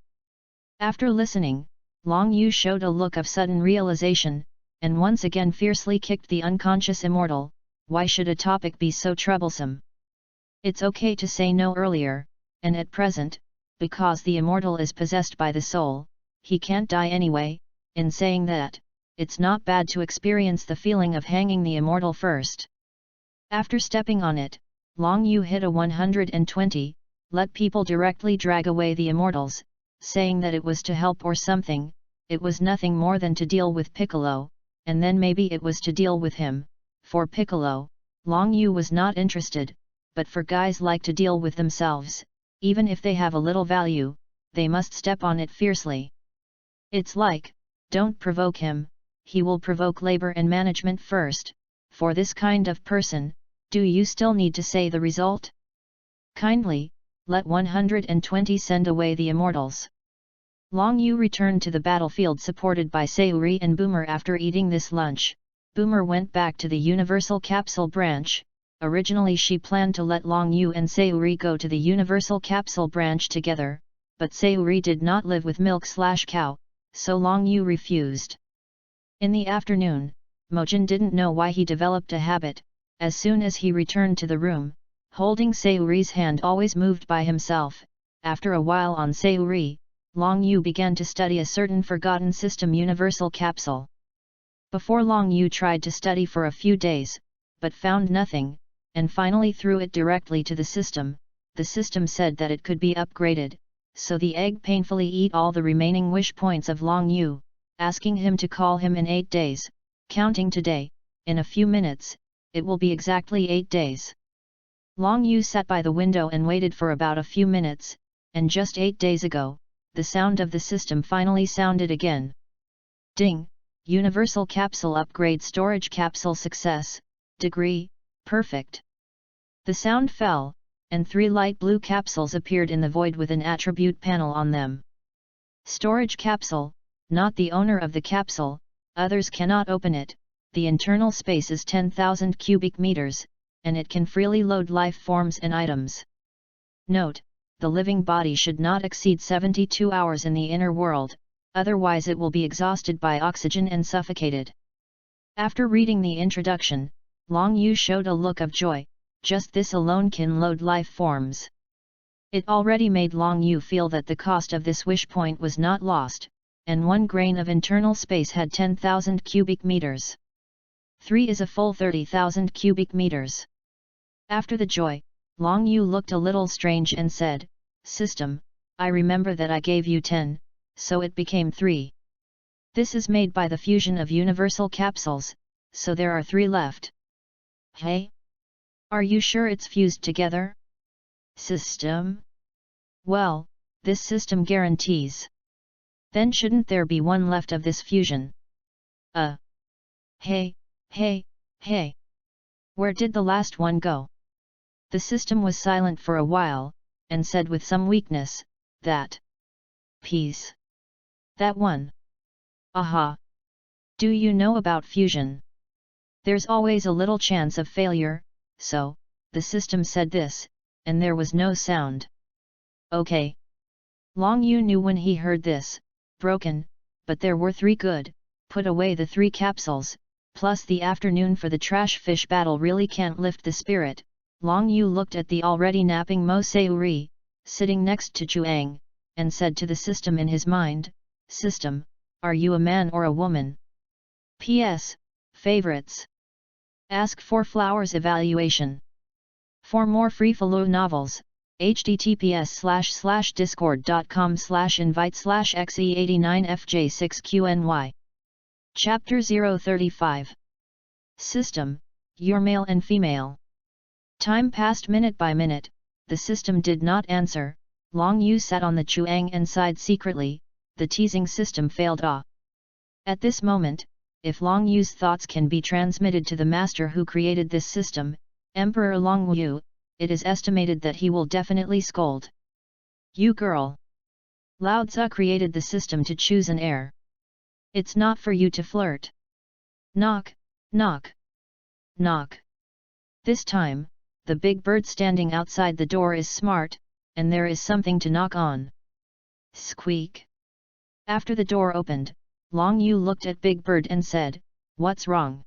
After listening, Long Yu showed a look of sudden realization, and once again fiercely kicked the unconscious immortal. Why should a topic be so troublesome? It's okay to say no earlier, and at present, because the immortal is possessed by the soul, he can't die anyway. In saying that, it's not bad to experience the feeling of hanging the immortal first. After stepping on it, Long Yu hit a 120, let people directly drag away the immortals, saying that it was to help or something. It was nothing more than to deal with Piccolo, and then maybe it was to deal with him. For Piccolo, Long Yu was not interested, but for guys like to deal with themselves, even if they have a little value, they must step on it fiercely. It's like, don't provoke him, he will provoke labor and management first. For this kind of person, do you still need to say the result? Kindly, let 120 send away the immortals. Long Yu returned to the battlefield supported by Sayuri and Boomer after eating this lunch. Boomer went back to the Universal Capsule branch. Originally she planned to let Long Yu and Sayuri go to the Universal Capsule branch together, but Sayuri did not live with milk/cow, so Long Yu refused. In the afternoon, Mojin didn't know why he developed a habit. As soon as he returned to the room, holding Sayuri's hand always moved by himself. After a while on Sayuri, Long Yu began to study a certain forgotten system Universal Capsule. Before Long Yu tried to study for a few days, but found nothing, and finally threw it directly to the system. The system said that it could be upgraded, so the egg painfully ate all the remaining wish points of Long Yu, asking him to call him in 8 days, counting today. In a few minutes, it will be exactly 8 days. Long Yu sat by the window and waited for about a few minutes, and just 8 days ago, the sound of the system finally sounded again. Ding! Universal Capsule Upgrade Storage Capsule Success, Degree, Perfect. The sound fell, and 3 light blue capsules appeared in the void with an attribute panel on them. Storage Capsule, not the owner of the capsule, others cannot open it. The internal space is 10,000 cubic meters, and it can freely load life forms and items. Note, the living body should not exceed 72 hours in the inner world, otherwise it will be exhausted by oxygen and suffocated. After reading the introduction, Long Yu showed a look of joy. Just this alone can load life forms. It already made Long Yu feel that the cost of this wish point was not lost, and 1 grain of internal space had 10,000 cubic meters. 3 is a full 30,000 cubic meters. After the joy, Long Yu looked a little strange and said, "System, I remember that I gave you 10, so it became 3. This is made by the fusion of universal capsules, so there are 3 left. Hey? Are you sure it's fused together? System? Well, this system guarantees. Then shouldn't there be 1 left of this fusion? Hey, hey, hey! Where did the last one go?" The system was silent for a while, and said with some weakness, "That piece. That one. Aha! Do you know about fusion? There's always a little chance of failure, so," the system said this, and there was no sound. Okay. Long Yu knew when he heard this, broken, but there were 3 good. Put away the 3 capsules, plus the afternoon for the trash fish battle really can't lift the spirit. Long Yu looked at the already napping Mo Sayuri, sitting next to Chuang, and said to the system in his mind, "System, are you a man or a woman? P.S. Favorites. Ask for Flowers Evaluation. For more free follow novels, https://discord.com/invite/xe89fj6qny. Chapter 035. System, you're male and female. Time passed minute by minute, the system did not answer. Long Yu sat on the Chuang and sighed secretly. The teasing system failed. At this moment, if Long Yu's thoughts can be transmitted to the master who created this system, Emperor Long Yu, it is estimated that he will definitely scold. "You girl! Lao Tzu created the system to choose an heir. It's not for you to flirt. Knock, knock, knock." This time, the big bird standing outside the door is smart, and there is something to knock on. Squeak! After the door opened, Long Yu looked at Big Bird and said, "What's wrong?"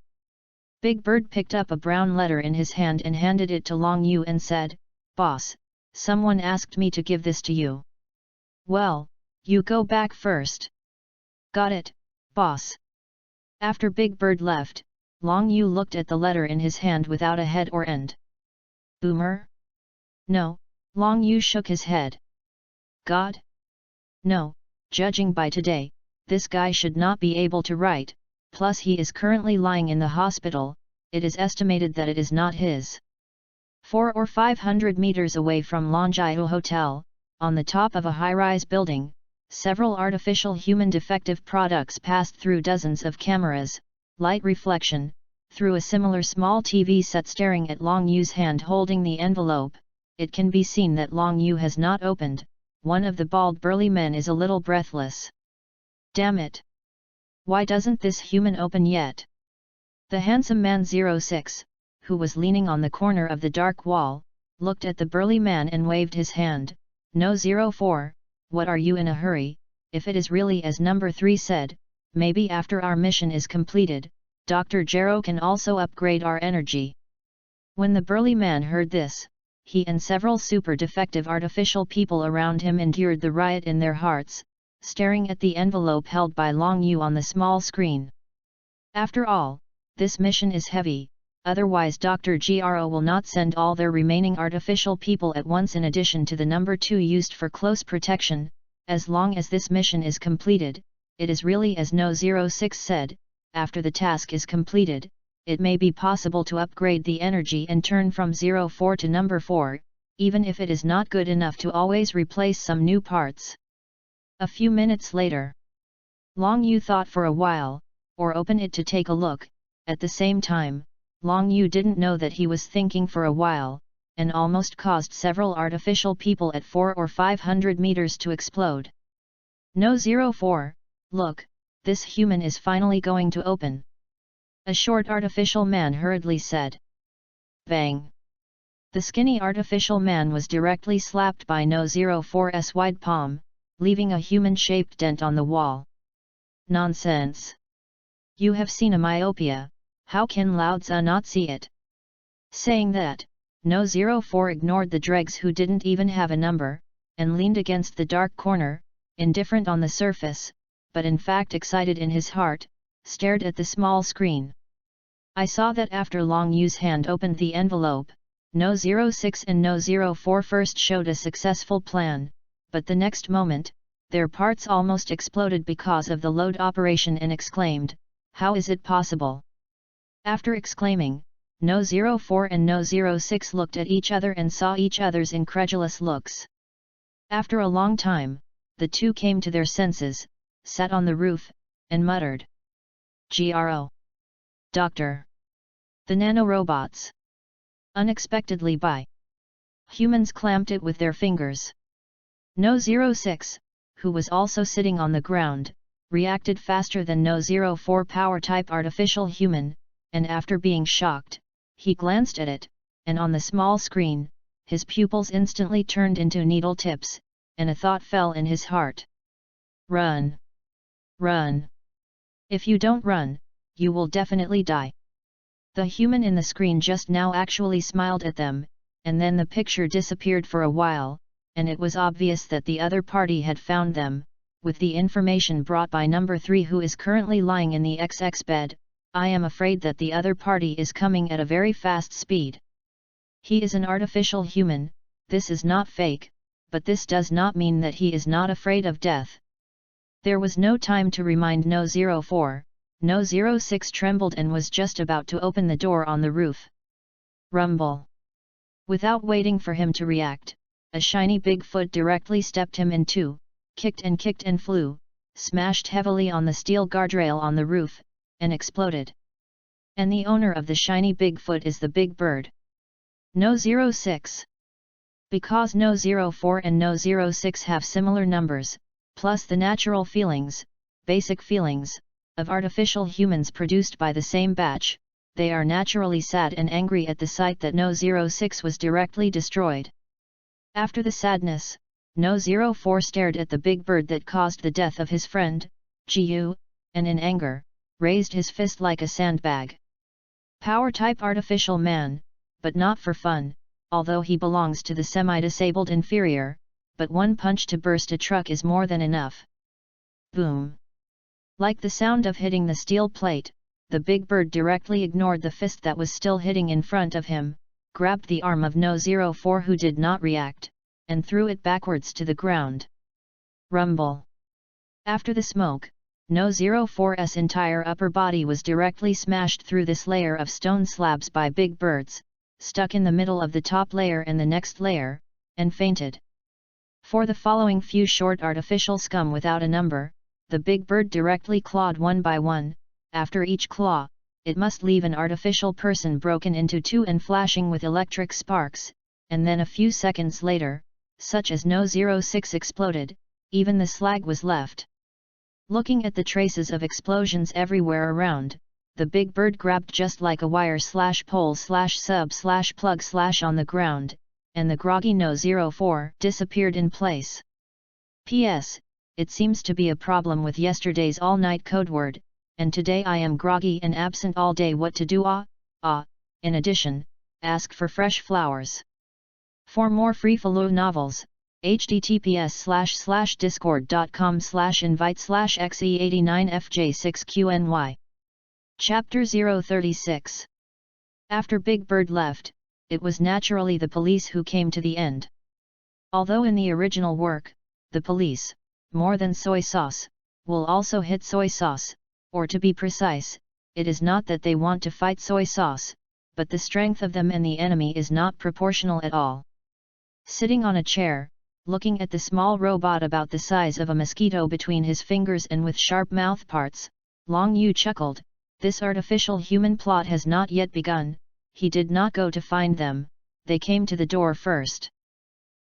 Big Bird picked up a brown letter in his hand and handed it to Long Yu and said, "Boss, someone asked me to give this to you." "Well, you go back first." "Got it, boss." After Big Bird left, Long Yu looked at the letter in his hand without a head or end. "Boomer?" "No," Long Yu shook his head. "God?" "No, judging by today, this guy should not be able to write, plus he is currently lying in the hospital. It is estimated that it is not his." 400 or 500 meters away from Longjiao Hotel, on the top of a high-rise building, several artificial human defective products passed through dozens of cameras, light reflection, through a similar small TV set staring at Long Yu's hand holding the envelope. It can be seen that Long Yu has not opened. One of the bald burly men is a little breathless. Damn it! Why doesn't this human open yet? The handsome man 06, who was leaning on the corner of the dark wall, looked at the burly man and waved his hand. No 04, what are you in a hurry? If it is really as number 3 said, maybe after our mission is completed, Dr. Gero can also upgrade our energy. When the burly man heard this, he and several super defective artificial people around him endured the riot in their hearts, staring at the envelope held by Long Yu on the small screen. After all, this mission is heavy, otherwise Dr. Gero will not send all their remaining artificial people at once in addition to the number 2 used for close protection. As long as this mission is completed, it is really as No 06 said, after the task is completed, it may be possible to upgrade the energy and turn from 04 to number 4, even if it is not good enough to always replace some new parts. A few minutes later, Long Yu thought for a while, or opened it to take a look. At the same time, Long Yu didn't know that he was thinking for a while, and almost caused several artificial people at 400 or 500 meters to explode. No 04, look, this human is finally going to open. A short artificial man hurriedly said. Bang! The skinny artificial man was directly slapped by No 04's wide palm, leaving a human-shaped dent on the wall. Nonsense! You have seen a myopia, how can Lao Tzu not see it? Saying that, No 04 ignored the dregs who didn't even have a number, and leaned against the dark corner, indifferent on the surface, but in fact excited in his heart, stared at the small screen. I saw that after Long Yu's hand opened the envelope, No 06 and No 04 first showed a successful plan, but the next moment, their parts almost exploded because of the load operation and exclaimed, how is it possible? After exclaiming, No 04 and No 06 looked at each other and saw each other's incredulous looks. After a long time, the two came to their senses, sat on the roof, and muttered. Gro. Doctor. The nanorobots. Unexpectedly by humans clamped it with their fingers. No 06, who was also sitting on the ground, reacted faster than No 04 power-type artificial human, and after being shocked, he glanced at it, and on the small screen, his pupils instantly turned into needle tips, and a thought fell in his heart. Run! Run! If you don't run, you will definitely die. The human in the screen just now actually smiled at them, and then the picture disappeared for a while, and it was obvious that the other party had found them, with the information brought by number 3 who is currently lying in the XX bed. I am afraid that the other party is coming at a very fast speed. He is an artificial human, this is not fake, but this does not mean that he is not afraid of death. There was no time to remind No 04, No 06 trembled and was just about to open the door on the roof. Rumble! Without waiting for him to react, a shiny big foot directly stepped him in two, kicked and flew, smashed heavily on the steel guardrail on the roof, and exploded. And the owner of the shiny big foot is the big bird. No 06. Because No 04 and No 06 have similar numbers, plus the natural feelings, basic feelings, of artificial humans produced by the same batch, they are naturally sad and angry at the sight that No 06 was directly destroyed. After the sadness, No 04 stared at the big bird that caused the death of his friend, Jiu, and in anger, raised his fist like a sandbag. Power-type artificial man, but not for fun, although he belongs to the semi-disabled inferior, but one punch to burst a truck is more than enough. Boom! Like the sound of hitting the steel plate, the big bird directly ignored the fist that was still hitting in front of him, grabbed the arm of No 04 who did not react, and threw it backwards to the ground. Rumble! After the smoke, No 04's entire upper body was directly smashed through this layer of stone slabs by big birds, stuck in the middle of the top layer and the next layer, and fainted. For the following few short artificial scum without a number, the big bird directly clawed one by one. After each claw, it must leave an artificial person broken into two and flashing with electric sparks, and then a few seconds later, such as no 06 exploded, even the slag was left. Looking at the traces of explosions everywhere around, the big bird grabbed just like a wire pole sub plug on the ground, and the groggy no 04 disappeared in place. P.S. It seems to be a problem with yesterday's all-night codeword, and today I am groggy and absent all day. What to do? In addition, ask for fresh flowers. For more free-follow novels, https://discord.com/invite/xe89fj6qny. Chapter 036. After Big Bird left, it was naturally the police who came to the end. Although in the original work, the police, more than soy sauce, will also hit soy sauce, or to be precise, it is not that they want to fight soy sauce, but the strength of them and the enemy is not proportional at all. Sitting on a chair, looking at the small robot about the size of a mosquito between his fingers and with sharp mouthparts, Long Yu chuckled. This artificial human plot has not yet begun. He did not go to find them, they came to the door first.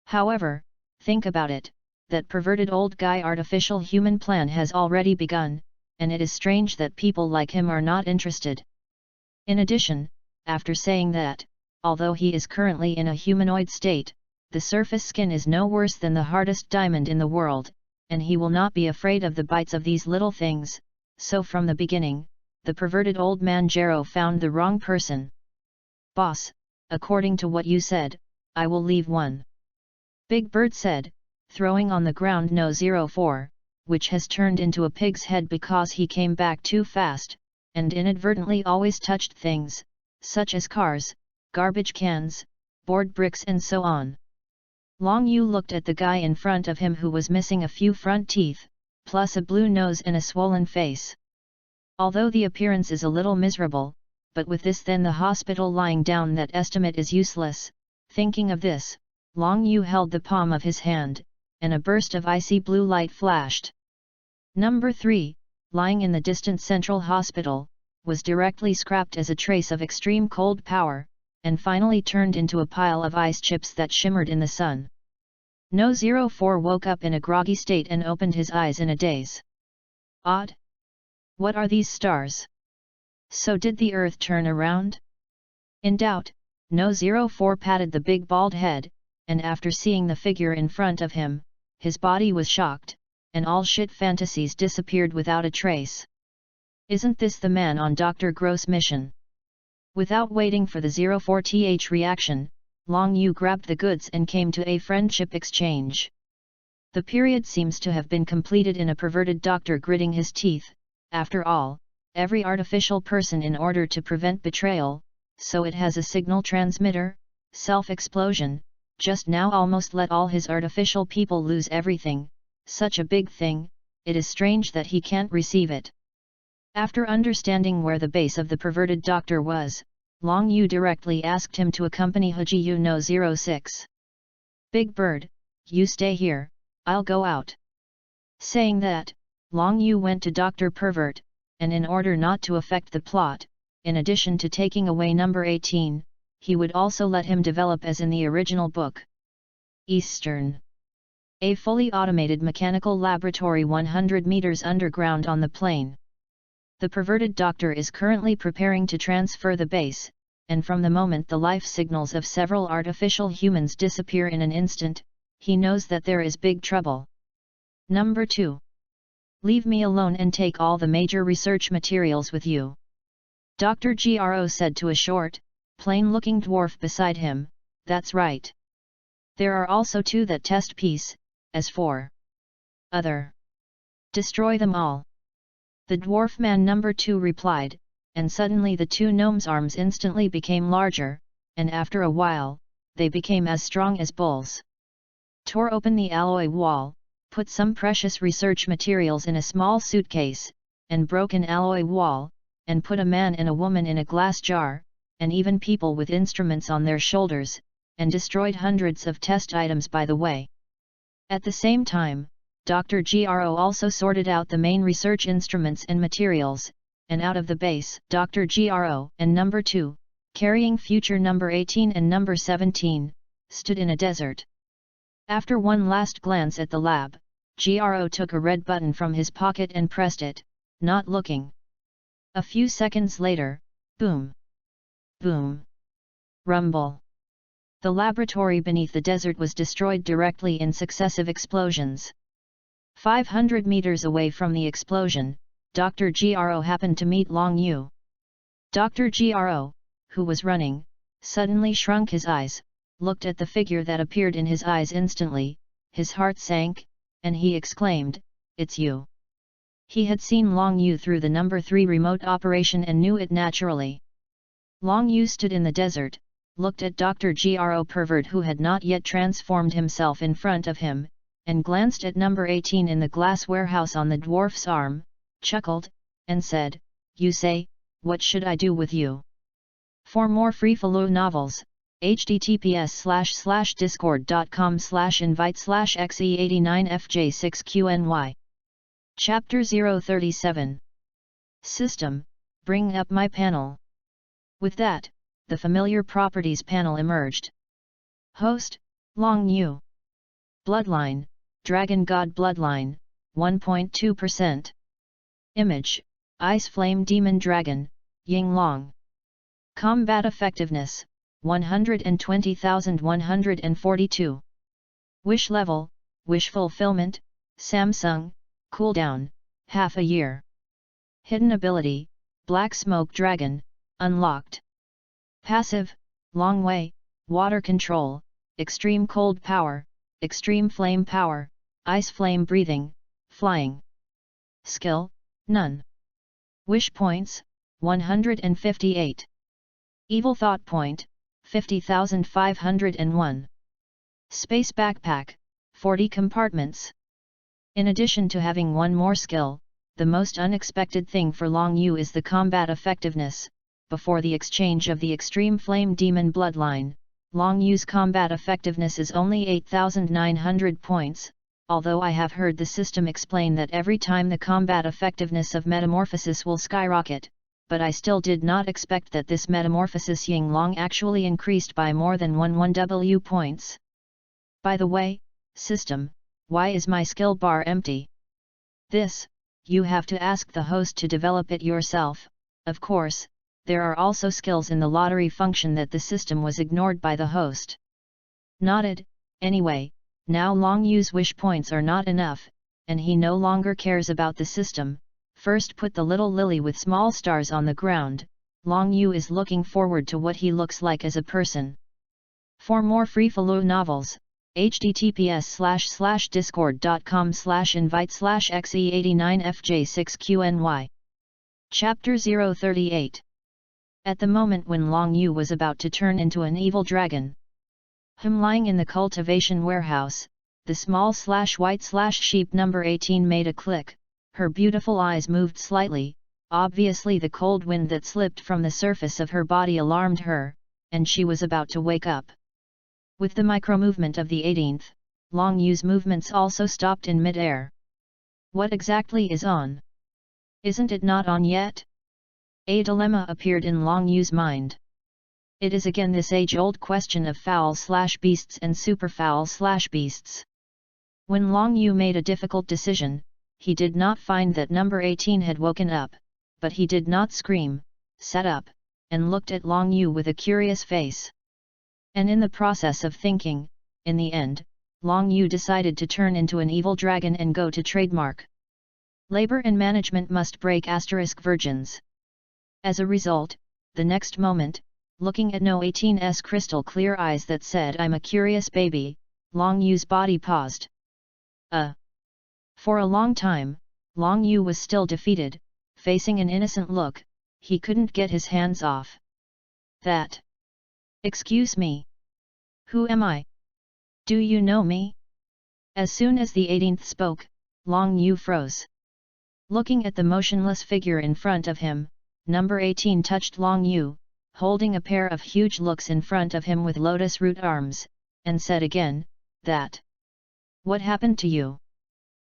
However, think about it, that perverted old guy artificial human plan has already begun, and it is strange that people like him are not interested. In addition, after saying that, although he is currently in a humanoid state, the surface skin is no worse than the hardest diamond in the world, and he will not be afraid of the bites of these little things, so from the beginning, the perverted old man Jero found the wrong person. Boss, according to what you said, I will leave one. Big Bird said, throwing on the ground no 04, which has turned into a pig's head because he came back too fast, and inadvertently always touched things, such as cars, garbage cans, board bricks and so on. Long Yu looked at the guy in front of him who was missing a few front teeth, plus a blue nose and a swollen face. Although the appearance is a little miserable, but with this then the hospital lying down that estimate is useless. Thinking of this, Long Yu held the palm of his hand, and a burst of icy blue light flashed. Number 3, lying in the distant central hospital, was directly scrapped as a trace of extreme cold power, and finally turned into a pile of ice chips that shimmered in the sun. No 04 woke up in a groggy state and opened his eyes in a daze. Odd. What are these stars? So did the earth turn around? In doubt, No 04 patted the big bald head, and after seeing the figure in front of him, his body was shocked, and all shit fantasies disappeared without a trace. Isn't this the man on Dr. Gross' mission? Without waiting for the 04th reaction, Long Yu grabbed the goods and came to a friendship exchange. The period seems to have been completed in a perverted doctor gritting his teeth. After all, every artificial person in order to prevent betrayal, so it has a signal transmitter, self-explosion, just now almost let all his artificial people lose everything, such a big thing, it is strange that he can't receive it. After understanding where the base of the perverted doctor was, Long Yu directly asked him to accompany Haji no 06. Big Bird, you stay here, I'll go out. Saying that, Long Yu went to Dr. Pervert, and in order not to affect the plot, in addition to taking away number 18, he would also let him develop as in the original book. Eastern. A fully automated mechanical laboratory 100 meters underground on the plain. The perverted doctor is currently preparing to transfer the base, and from the moment the life signals of several artificial humans disappear in an instant, he knows that there is big trouble. Number 2. Leave me alone and take all the major research materials with you. Dr. Gro said to a short, plain-looking dwarf beside him, that's right. There are also 2 that test peace, as for other. Destroy them all. The dwarf man number 2 replied, and suddenly the 2 gnomes' arms instantly became larger, and after a while, they became as strong as bulls. Tore open the alloy wall, put some precious research materials in a small suitcase, and broke an alloy wall, and put a man and a woman in a glass jar, and even people with instruments on their shoulders, and destroyed hundreds of test items by the way. At the same time, Dr. Gro also sorted out the main research instruments and materials, and out of the base, Dr. Gro and number 2, carrying future number 18 and number 17, stood in a desert. After one last glance at the lab, Gro took a red button from his pocket and pressed it, not looking. A few seconds later, boom! Boom! Rumble! The laboratory beneath the desert was destroyed directly in successive explosions. 500 meters away from the explosion, Dr. Gro happened to meet Long Yu. Dr. Gro, who was running, suddenly shrunk his eyes, looked at the figure that appeared in his eyes instantly, his heart sank, and he exclaimed, "It's you." He had seen Long Yu through the number 3 remote operation and knew it naturally. Long Yu stood in the desert, looked at Dr. Gro pervert who had not yet transformed himself in front of him, and glanced at number 18 in the glass warehouse on the dwarf's arm, chuckled, and said, "You say, what should I do with you?" For more free-flow novels, https://discord.com/invite/xe89fj6qny. Chapter 037. System, bring up my panel. With that, the familiar properties panel emerged. Host, Long Yu. Bloodline, Dragon God Bloodline, 1.2%. Image, Ice Flame Demon Dragon, Ying Long. Combat Effectiveness, 120,142. Wish Level, Wish Fulfillment, Samsung, Cooldown, half a year. Hidden Ability, Black Smoke Dragon, unlocked. Passive, Long Way, Water Control, Extreme Cold Power, Extreme Flame Power, Ice Flame Breathing, Flying. Skill, none. Wish Points, 158. Evil Thought Point, 50,501. Space Backpack, 40 compartments. In addition to having one more skill, the most unexpected thing for Long Yu is the combat effectiveness. Before the exchange of the Extreme Flame Demon Bloodline, Long Yu's combat effectiveness is only 8,900 points, although I have heard the system explain that every time the combat effectiveness of metamorphosis will skyrocket, but I still did not expect that this metamorphosis Ying Long actually increased by more than 11 W points. By the way, system, why is my skill bar empty? This, you have to ask the host to develop it yourself. Of course, there are also skills in the lottery function that the system was ignored by the host. Nodded. Anyway, now Long Yu's wish points are not enough, and he no longer cares about the system. First put the little lily with small stars on the ground. Long Yu is looking forward to what he looks like as a person. For more free-flow novels, https://discord.com/invite/xe89fj6qny. Chapter 038. At the moment when Long Yu was about to turn into an evil dragon, lying in the cultivation warehouse, the small/white/sheep number 18 made a click, her beautiful eyes moved slightly, obviously the cold wind that slipped from the surface of her body alarmed her, and she was about to wake up. With the micro-movement of the 18th, Long Yu's movements also stopped in mid-air. What exactly is on? Isn't it not on yet? A dilemma appeared in Long Yu's mind. It is again this age-old question of foul/beasts and superfoul/beasts. When Long Yu made a difficult decision, he did not find that number 18 had woken up, but he did not scream, sat up, and looked at Long Yu with a curious face. And in the process of thinking, in the end, Long Yu decided to turn into an evil dragon and go to trademark. Labor and management must break *virgins. As a result, the next moment, looking at No 18's crystal clear eyes that said "I'm a curious baby," Long Yu's body paused. For a long time, Long Yu was still defeated, facing an innocent look, he couldn't get his hands off that. Excuse me. Who am I? Do you know me? As soon as the 18th spoke, Long Yu froze. Looking at the motionless figure in front of him, number 18 touched Long Yu, holding a pair of huge looks in front of him with lotus root arms, and said again, that. What happened to you?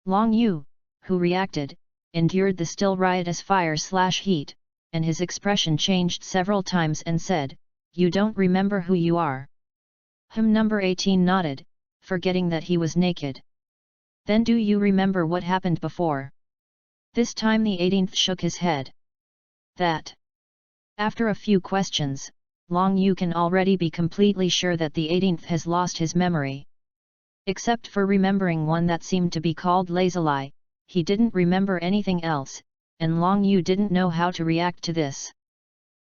Long Yu, who reacted, endured the still riotous fire/heat, and his expression changed several times and said, "You don't remember who you are?" Number 18 nodded, forgetting that he was naked. "Then do you remember what happened before?" This time the 18th shook his head. That. After a few questions, Long Yu can already be completely sure that the 18th has lost his memory. Except for remembering one that seemed to be called Lazuli, he didn't remember anything else, and Long Yu didn't know how to react to this.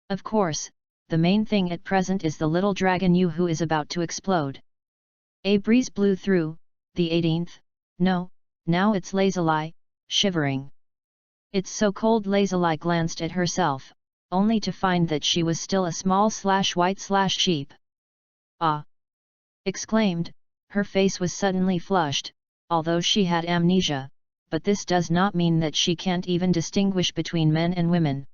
Of course, the main thing at present is the little dragon Yu who is about to explode. A breeze blew through, the 18th, no, now it's Lazuli, shivering. It's so cold. Lazuli glanced at herself, only to find that she was still a small/white/sheep. "Ah!" exclaimed, her face was suddenly flushed, although she had amnesia, but this does not mean that she can't even distinguish between men and women.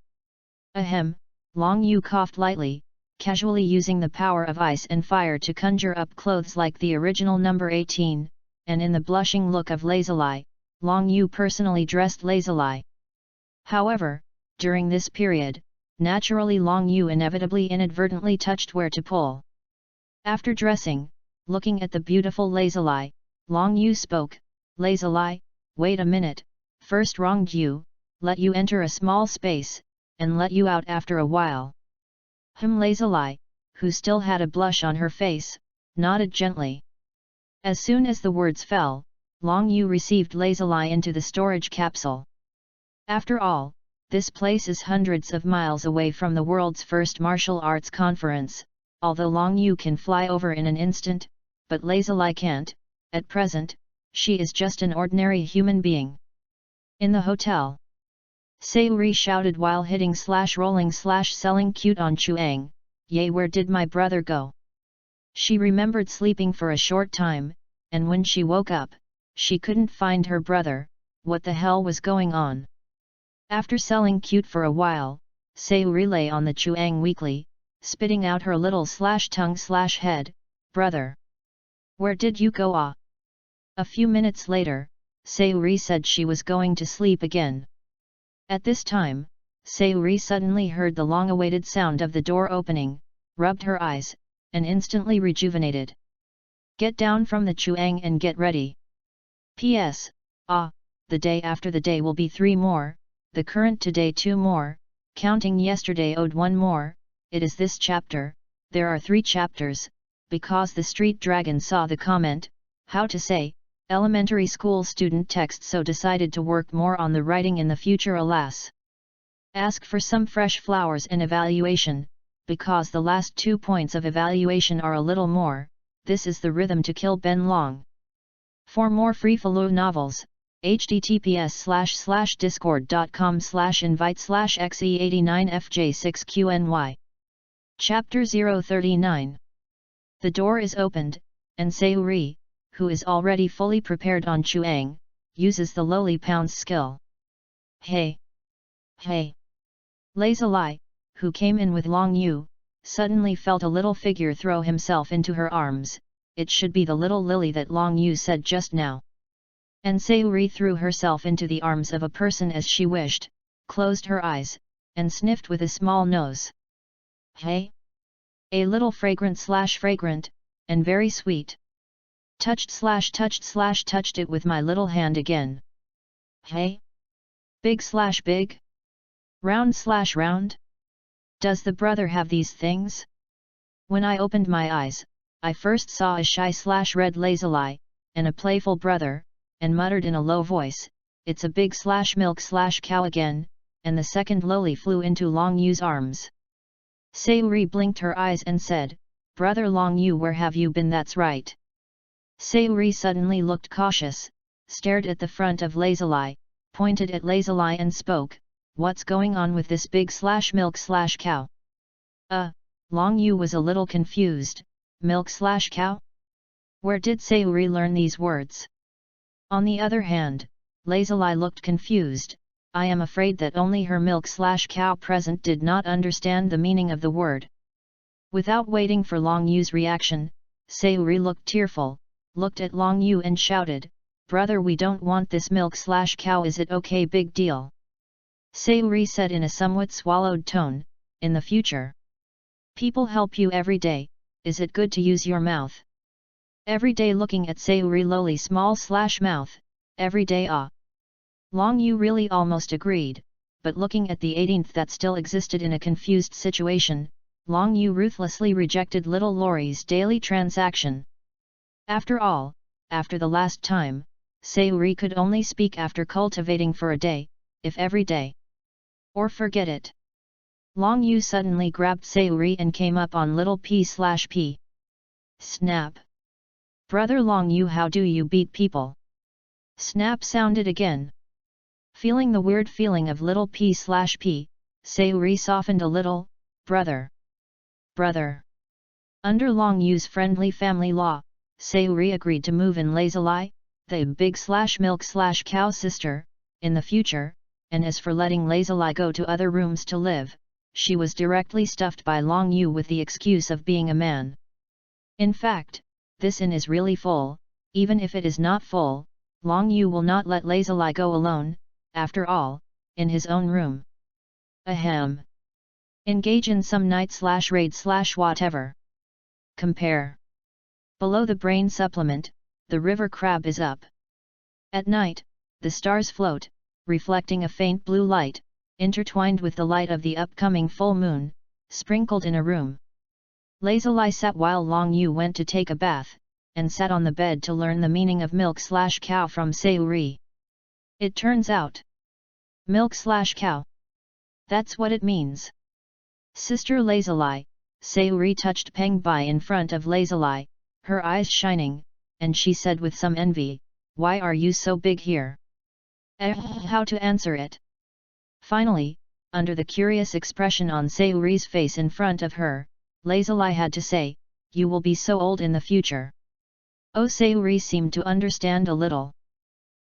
Ahem, Long Yu coughed lightly, casually using the power of ice and fire to conjure up clothes like the original number 18, and in the blushing look of Lazuli, Long Yu personally dressed Lazuli. However, during this period, naturally Long Yu inevitably inadvertently touched where to pull. After dressing, looking at the beautiful Lazuli, Long Yu spoke, "Lazuli, wait a minute, first wronged you, let you enter a small space, and let you out after a while." Lazuli, who still had a blush on her face, nodded gently. As soon as the words fell, Long Yu received Lazuli into the storage capsule. After all, this place is hundreds of miles away from the world's first martial arts conference, although Long Yu can fly over in an instant, but Lazuli can't. At present, she is just an ordinary human being. In the hotel, Sayuri shouted while hitting/rolling/selling cute on Chuang, "Yay, where did my brother go?" She remembered sleeping for a short time, and when she woke up, she couldn't find her brother. What the hell was going on? After selling cute for a while, Sayuri lay on the Chuang weakly, spitting out her little /tongue/head, "Brother! Where did you go?" Ah! A few minutes later, Sayuri said she was going to sleep again. At this time, Sayuri suddenly heard the long-awaited sound of the door opening, rubbed her eyes, and instantly rejuvenated. "Get down from the Chuang and get ready. P.S. The day after the day will be 3 more, the current today 2 more, counting yesterday owed 1 more, it is this chapter, there are 3 chapters, because the street dragon saw the comment, how to say, elementary school student text, so decided to work more on the writing in the future. Alas! Ask for some fresh flowers and evaluation, because the last 2 points of evaluation are a little more, this is the rhythm to kill Ben Long. For more free follow novels, https://discord.com/invite/xe89fj6qny. Chapter 039. The door is opened, and Sayuri, who is already fully prepared on Chuang, uses the lowly pounce skill. "Hey! Hey!" Lazuli, who came in with Long Yu, suddenly felt a little figure throw himself into her arms. It should be the little lily that Long Yu said just now. And Sayuri threw herself into the arms of a person as she wished, closed her eyes, and sniffed with a small nose. "Hey! A little fragrant, and very sweet. Touched it with my little hand again. Hey! Big? Round? Does the brother have these things?" When I opened my eyes, I first saw a shy/red Lazuli, and a playful brother, and muttered in a low voice, "It's a big/milk/cow again," and the second lowly flew into Long Yu's arms. Sayuri blinked her eyes and said, "Brother Long Yu, where have you been?" "That's right." Sayuri suddenly looked cautious, stared at the front of Lazuli, pointed at Lazuli and spoke, "What's going on with this big/milk/cow?" Long Yu was a little confused. Milk/cow? Where did Sayuri learn these words? On the other hand, Lazuli looked confused. I am afraid that only her milk/cow present did not understand the meaning of the word. Without waiting for Long Yu's reaction, Sayuri looked tearful, looked at Long Yu and shouted, "Brother, we don't want this milk/cow, is it okay? Big deal." Sayuri said in a somewhat swallowed tone, "In the future, people help you every day, is it good to use your mouth?" Every day looking at Sayuri lowly small/mouth, every day Long Yu really almost agreed, but looking at the 18th that still existed in a confused situation, Long Yu ruthlessly rejected little Lori's daily transaction. After all, after the last time, Sayuri could only speak after cultivating for a day, if every day. Or forget it. Long Yu suddenly grabbed Sayuri and came up on little P/P. Snap! "Brother Long Yu, how do you beat people?" Snap sounded again. Feeling the weird feeling of little P/P, Sayuri softened a little. "Brother! Brother!" Under Long Yu's friendly family law, Sayuri agreed to move in lazily, the big/milk/cow sister, in the future, and as for letting lazily go to other rooms to live, she was directly stuffed by Long Yu with the excuse of being a man. In fact, this inn is really full. Even if it is not full, Long Yu will not let lazily go alone, after all, in his own room. Ahem. Engage in some night/raid/whatever. Compare. Below the brain supplement, the river crab is up. At night, the stars float, reflecting a faint blue light, intertwined with the light of the upcoming full moon, sprinkled in a room. Lazily sat while Long Yu went to take a bath, and sat on the bed to learn the meaning of milk/cow from Sayuri. It turns out, milk/cow. That's what it means. Sister Lazily, Sayuri touched Peng Bai in front of Lazily, her eyes shining, and she said with some envy, "Why are you so big here?" How to answer it? Finally, under the curious expression on Sayuri's face in front of her, Lazily had to say, "You will be so old in the future." Oh, Sayuri seemed to understand a little.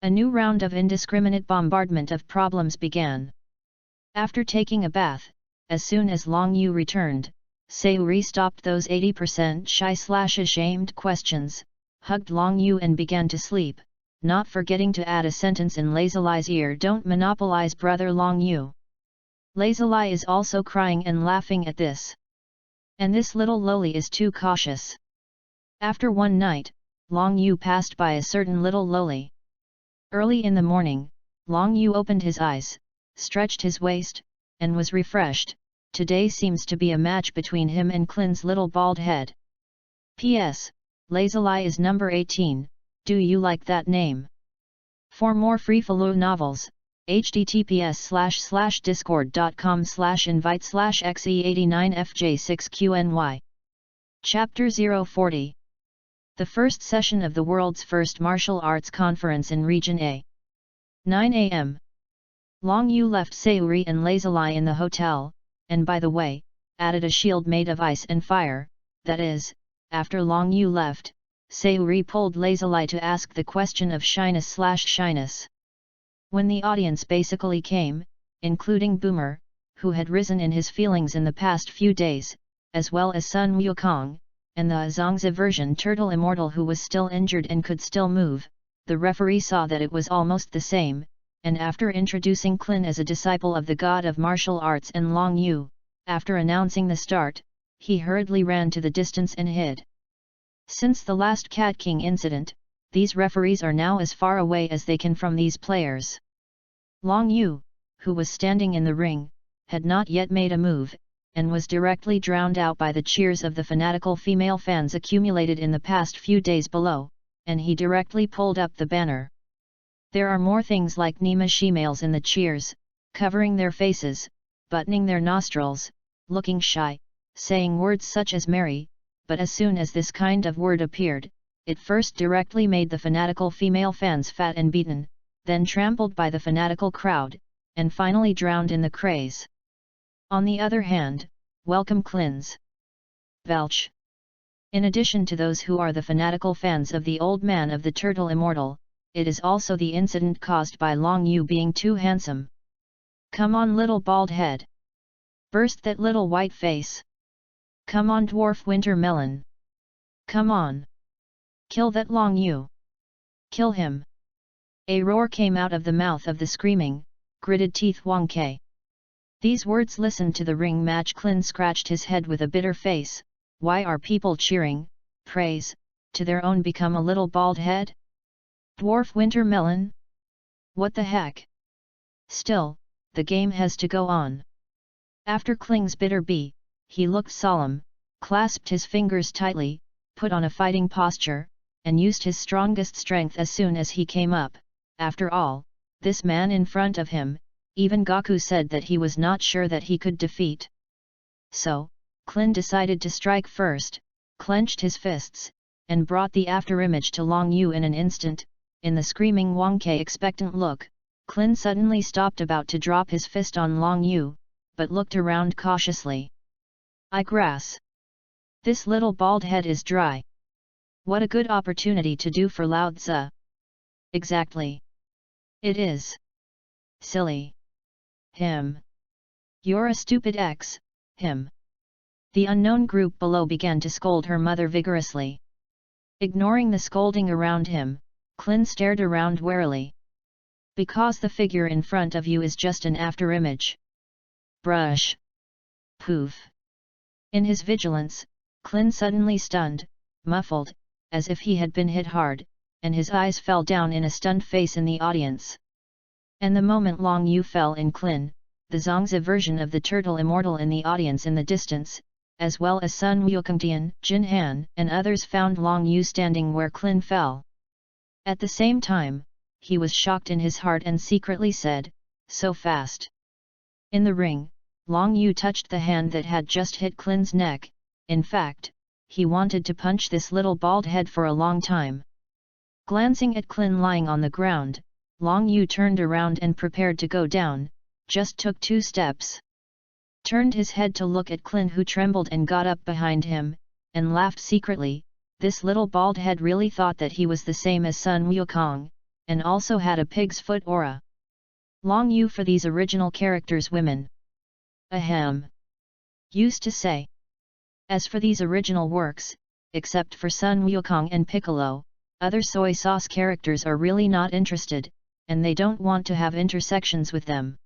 A new round of indiscriminate bombardment of problems began. After taking a bath, as soon as Long Yu returned, Sayuri stopped those 80% shy/ashamed questions, hugged Long Yu and began to sleep, not forgetting to add a sentence in Lazily's ear, "Don't monopolize brother Long Yu." Lazily is also crying and laughing at this. And this little lowly is too cautious. After one night, Long Yu passed by a certain little lowly. Early in the morning, Long Yu opened his eyes, stretched his waist, and was refreshed. Today seems to be a match between him and Klin's little bald head. P.S. Lazily is number 18, do you like that name? For more free-flow novels, https://discord.com/invite/xe89fj6qny. Chapter 040. The first session of the world's first martial arts conference in Region A. 9 a.m. Long Yu left Sayuri and Lazily in the hotel, and by the way, added a shield made of ice and fire. That is, after Long Yu left, Sayuri pulled Lazily to ask the question of shyness/shyness. When the audience basically came, including Boomer, who had risen in his feelings in the past few days, as well as Sun Wukong, and the Zhongzi version Turtle Immortal who was still injured and could still move, the referee saw that it was almost the same, and after introducing Klin as a disciple of the god of martial arts and Long Yu, after announcing the start, he hurriedly ran to the distance and hid. Since the last Cat King incident, these referees are now as far away as they can from these players. Long Yu, who was standing in the ring, had not yet made a move, and was directly drowned out by the cheers of the fanatical female fans accumulated in the past few days below, and he directly pulled up the banner. There are more things like Nima shemales in the cheers, covering their faces, buttoning their nostrils, looking shy, saying words such as Mary, but as soon as this kind of word appeared, it first directly made the fanatical female fans fat and beaten, then trampled by the fanatical crowd, and finally drowned in the craze. On the other hand, welcome Klins. Belch. In addition to those who are the fanatical fans of the old man of the Turtle Immortal, it is also the incident caused by Long Yu being too handsome. Come on little bald head. Burst that little white face. Come on dwarf winter melon. Come on. Kill that Long Yu! Kill him! A roar came out of the mouth of the screaming, gritted teeth Wang Ke. These words listened to the ring match. Clin scratched his head with a bitter face. Why are people cheering, praise, to their own become a little bald head? Dwarf Winter Melon? What the heck? Still, the game has to go on. After Kling's bitter bee, he looked solemn, clasped his fingers tightly, put on a fighting posture, and used his strongest strength as soon as he came up. After all, this man in front of him, even Gaku said that he was not sure that he could defeat. So, Klin decided to strike first, clenched his fists, and brought the afterimage to Long Yu in an instant. In the screaming Wang Ke expectant look, Klin suddenly stopped about to drop his fist on Long Yu, but looked around cautiously. I grass. This little bald head is dry. What a good opportunity to do for Lao Tzu. Exactly. It is. Silly. Him. You're a stupid X, him. The unknown group below began to scold her mother vigorously. Ignoring the scolding around him, Klin stared around warily. Because the figure in front of you is just an afterimage. Brush. Poof. In his vigilance, Klin suddenly stunned, muffled, as if he had been hit hard, and his eyes fell down in a stunned face in the audience. And the moment Long Yu fell in Klin, the Zongzi version of the turtle immortal in the audience in the distance, as well as Sun Wukongtian, Jin Han, and others found Long Yu standing where Klin fell. At the same time, he was shocked in his heart and secretly said, so fast. In the ring, Long Yu touched the hand that had just hit Klin's neck. In fact, he wanted to punch this little bald head for a long time. Glancing at Klin lying on the ground, Long Yu turned around and prepared to go down, just took 2 steps. Turned his head to look at Klin, who trembled and got up behind him, and laughed secretly. This little bald head really thought that he was the same as Sun Wukong, and also had a pig's foot aura. Long Yu for these original characters women. Ahem. Used to say. As for these original works, except for Sun Wukong and Piccolo, other soy sauce characters are really not interested, and they don't want to have intersections with them.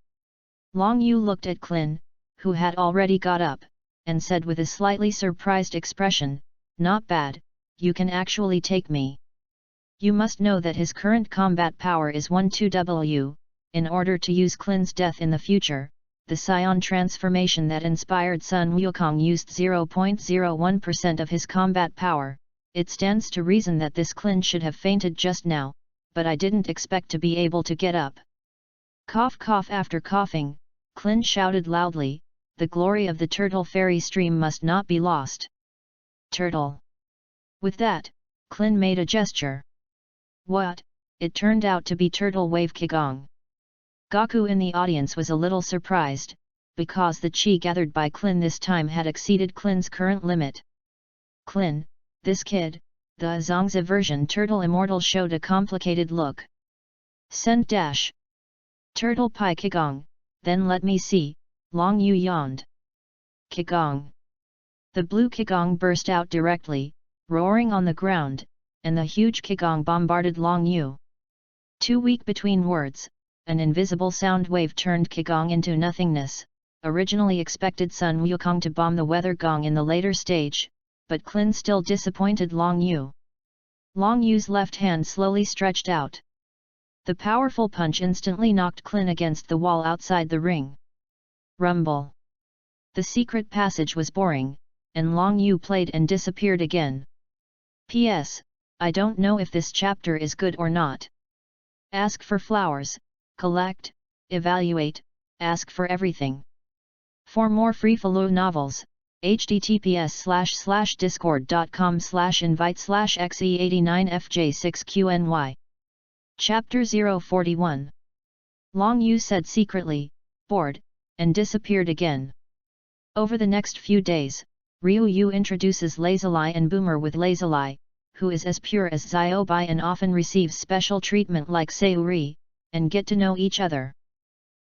Long Yu looked at Klin, who had already got up, and said with a slightly surprised expression, not bad, you can actually take me. You must know that his current combat power is 12W, in order to use Klin's death in the future. The Scion transformation that inspired Sun Wukong used 0.01% of his combat power. It stands to reason that this Klin should have fainted just now, but I didn't expect to be able to get up. Cough cough. After coughing, Klin shouted loudly, the glory of the turtle fairy stream must not be lost. Turtle. With that, Klin made a gesture. What? It turned out to be Turtle Wave Qigong. Gaku in the audience was a little surprised, because the chi gathered by Klin this time had exceeded Klin's current limit. Klin, this kid, the Zongzi version Turtle Immortal showed a complicated look. Send dash. Turtle Pai Qigong, then let me see, Long Yu yawned. Qigong. The blue Qigong burst out directly, roaring on the ground, and the huge Qigong bombarded Long Yu. Too weak between words. An invisible sound wave turned Qigong into nothingness. Originally expected Sun Wukong to bomb the weather gong in the later stage, but Klin still disappointed Long Yu. Long Yu's left hand slowly stretched out. The powerful punch instantly knocked Klin against the wall outside the ring. Rumble. The secret passage was boring, and Long Yu played and disappeared again. P.S. I don't know if this chapter is good or not. Ask for flowers. Collect, evaluate, ask for everything. For more free-flow novels, https://discord.com/invite/xe89fj6qny. Chapter 041. Long Yu said secretly, bored, and disappeared again. Over the next few days, Ryu Yu introduces Lazuli and Boomer with Lazuli, who is as pure as Xiaobai and often receives special treatment like Sayuri, and get to know each other.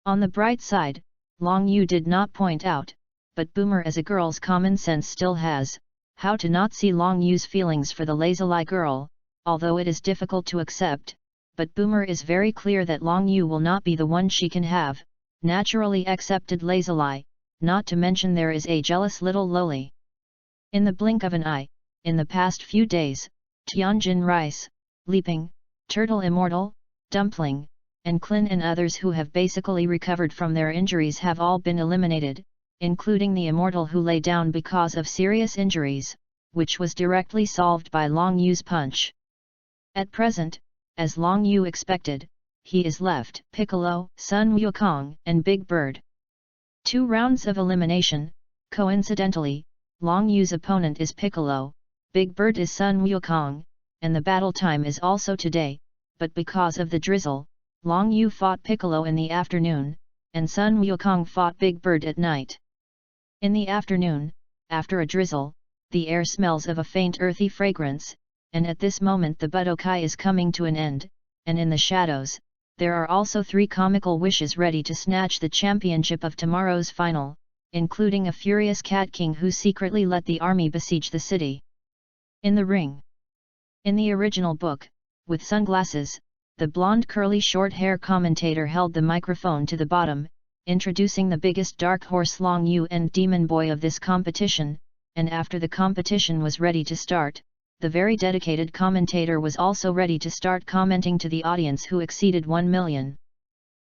On the bright side, Long Yu did not point out, but Boomer as a girl's common sense still has, how to not see Long Yu's feelings for the Lazuli girl, although it is difficult to accept, but Boomer is very clear that Long Yu will not be the one she can have, naturally accepted lazily, not to mention there is a jealous little loli. In the blink of an eye, in the past few days, Tianjin Rice, Leaping, Turtle Immortal, Dumpling, and Klin and others who have basically recovered from their injuries have all been eliminated, including the Immortal who lay down because of serious injuries, which was directly solved by Long Yu's punch. At present, as Long Yu expected, he is left Piccolo, Sun Wukong, and Big Bird. 2 rounds of elimination. Coincidentally, Long Yu's opponent is Piccolo, Big Bird is Sun Wukong, and the battle time is also today, but because of the drizzle, Long Yu fought Piccolo in the afternoon, and Sun Wukong fought Big Bird at night. In the afternoon, after a drizzle, the air smells of a faint earthy fragrance, and at this moment the Budokai is coming to an end, and in the shadows, there are also 3 comical wishes ready to snatch the championship of tomorrow's final, including a furious Cat King who secretly let the army besiege the city. In the ring. In the original book, with sunglasses, the blonde curly short hair commentator held the microphone to the bottom, introducing the biggest dark horse Long Yu and Demon Boy of this competition, and after the competition was ready to start, the very dedicated commentator was also ready to start commenting to the audience who exceeded 1 million.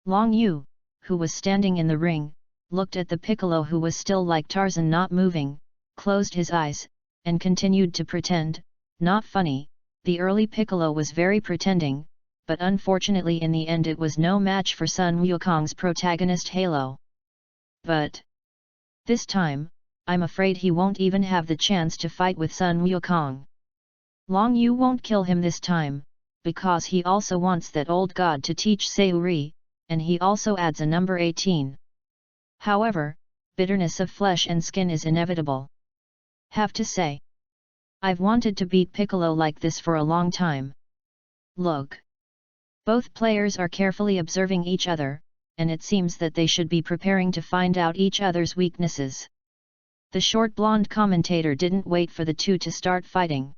Long Yu, who was standing in the ring, looked at the Piccolo who was still like Tarzan not moving, closed his eyes, and continued to pretend, not funny. The early Piccolo was very pretending, but unfortunately in the end it was no match for Sun Wukong's protagonist Halo. But this time, I'm afraid he won't even have the chance to fight with Sun Wukong. Long Yu won't kill him this time, because he also wants that old god to teach Sayuri, and he also adds a number 18. However, bitterness of flesh and skin is inevitable. Have to say, I've wanted to beat Piccolo like this for a long time. Look. Both players are carefully observing each other, and it seems that they should be preparing to find out each other's weaknesses. The short blonde commentator didn't wait for the two to start fighting.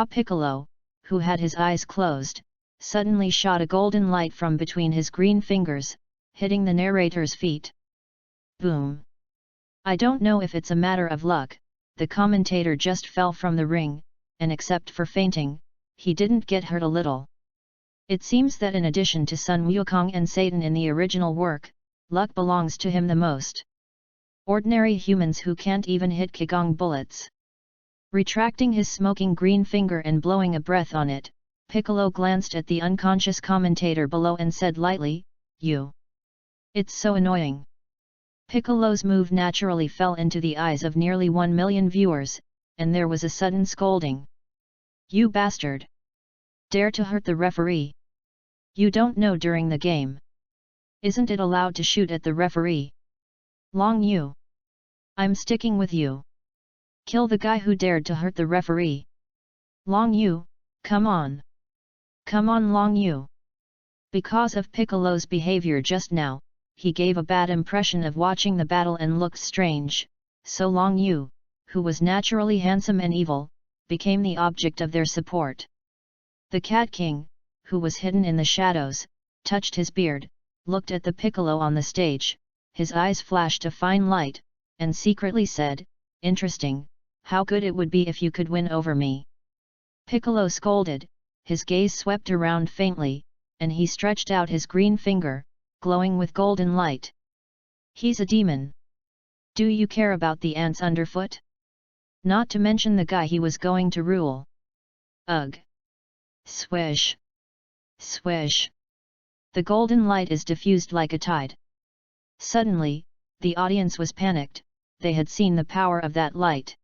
Piccolo, who had his eyes closed, suddenly shot a golden light from between his green fingers, hitting the narrator's feet. Boom! I don't know if it's a matter of luck, the commentator just fell from the ring, and except for fainting, he didn't get hurt a little. It seems that in addition to Sun Wukong and Satan in the original work, luck belongs to him the most. Ordinary humans who can't even hit Qigong bullets. Retracting his smoking green finger and blowing a breath on it, Piccolo glanced at the unconscious commentator below and said lightly, "You. It's so annoying." Piccolo's move naturally fell into the eyes of nearly 1 million viewers, and there was a sudden scolding. "You bastard! Dare to hurt the referee! You don't know during the game. Isn't it allowed to shoot at the referee? Long Yu. I'm sticking with you. Kill the guy who dared to hurt the referee. Long Yu, come on. Come on Long Yu." Because of Piccolo's behavior just now, he gave a bad impression of watching the battle and looked strange, so Long Yu, who was naturally handsome and evil, became the object of their support. The Cat King, who was hidden in the shadows, touched his beard, looked at the Piccolo on the stage, his eyes flashed a fine light, and secretly said, "Interesting, how good it would be if you could win over me." Piccolo scolded, his gaze swept around faintly, and he stretched out his green finger, glowing with golden light. "He's a demon. Do you care about the ants underfoot? Not to mention the guy he was going to rule. Ugh! Swish! Swish! The golden light is diffused like a tide." Suddenly, the audience was panicked, they had seen the power of that light.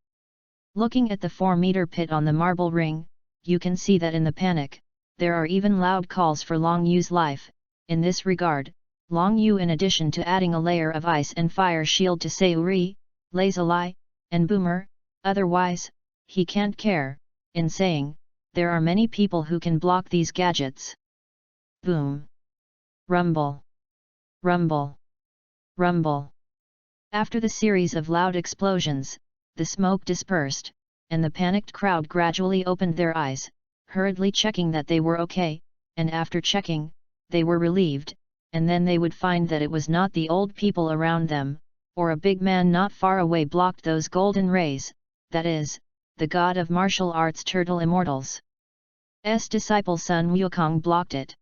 Looking at the 4-meter pit on the marble ring, you can see that in the panic, there are even loud calls for Long Yu's life. In this regard, Long Yu, in addition to adding a layer of ice and fire shield to Sayuri, Lazuli, and Boomer, otherwise, he can't care, in saying, there are many people who can block these gadgets. Boom! Rumble! Rumble! Rumble! After the series of loud explosions, the smoke dispersed, and the panicked crowd gradually opened their eyes, hurriedly checking that they were okay, and after checking, they were relieved, and then they would find that it was not the old people around them, or a big man not far away blocked those golden rays, that is, the god of martial arts Turtle Immortal's disciple Sun Wukong blocked it.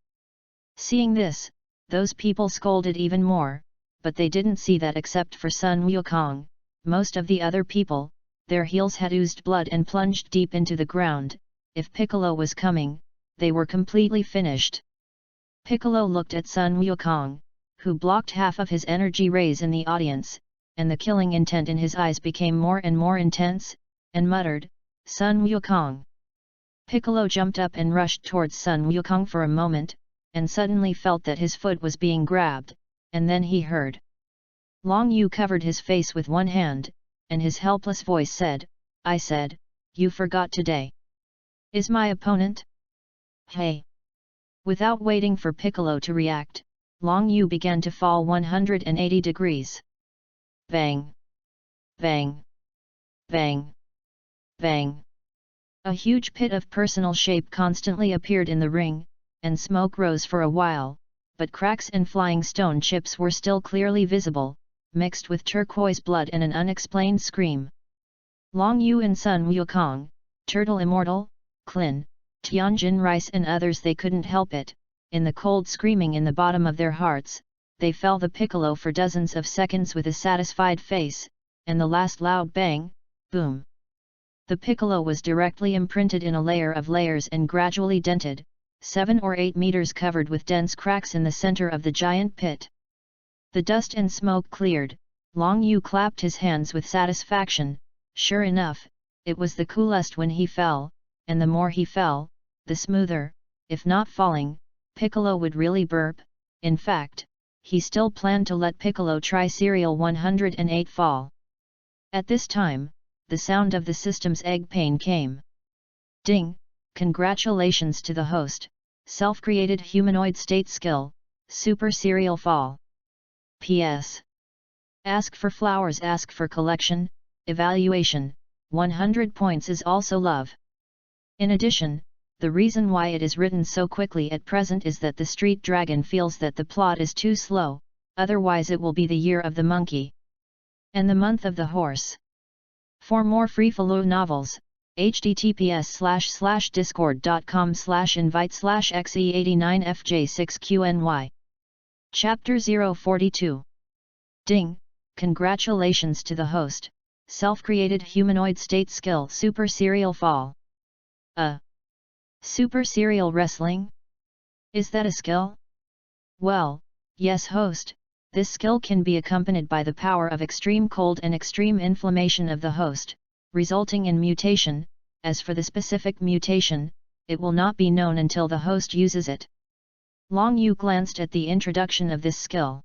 Seeing this, those people scolded even more, but they didn't see that except for Sun Wukong, most of the other people, their heels had oozed blood and plunged deep into the ground. If Piccolo was coming, they were completely finished. Piccolo looked at Sun Wukong, who blocked half of his energy rays in the audience, and the killing intent in his eyes became more and more intense, and muttered, "Sun Wukong." Piccolo jumped up and rushed towards Sun Wukong for a moment, and suddenly felt that his foot was being grabbed, and then he heard. Long Yu covered his face with one hand, and his helpless voice said, "I said, you forgot today. Is my opponent? Hey!" Without waiting for Piccolo to react, Long Yu began to fall 180 degrees. Bang! Bang! Bang! Bang! A huge pit of personal shape constantly appeared in the ring, and smoke rose for a while, but cracks and flying stone chips were still clearly visible, mixed with turquoise blood and an unexplained scream. Long Yu and Sun Wukong, Turtle Immortal, Klin, Tianjin Rice and others, they couldn't help it, in the cold screaming in the bottom of their hearts, they fell the Piccolo for dozens of seconds with a satisfied face, and the last loud bang, boom. The Piccolo was directly imprinted in a layer of layers and gradually dented, 7 or 8 meters covered with dense cracks in the center of the giant pit. The dust and smoke cleared, Long Yu clapped his hands with satisfaction. Sure enough, it was the coolest when he fell, and the more he fell, the smoother. If not falling, Piccolo would really burp. In fact, he still planned to let Piccolo try Serial 108 fall. At this time, the sound of the system's egg pane came. Ding! Congratulations to the host, self-created humanoid state skill, Super Serial Fall. P.S. Ask for flowers, ask for collection, evaluation, 100 points is also love. In addition, the reason why it is written so quickly at present is that the Street Dragon feels that the plot is too slow, otherwise it will be the year of the monkey. And the month of the horse. For more free-flow novels, https://discord.com/invite/xe89fj6qny. Chapter 042. Ding! Congratulations to the host, self-created humanoid state skill Super Serial Fall. Super Serial Wrestling? Is that a skill? Well, yes host, this skill can be accompanied by the power of extreme cold and extreme inflammation of the host, resulting in mutation. As for the specific mutation, it will not be known until the host uses it. Long Yu glanced at the introduction of this skill.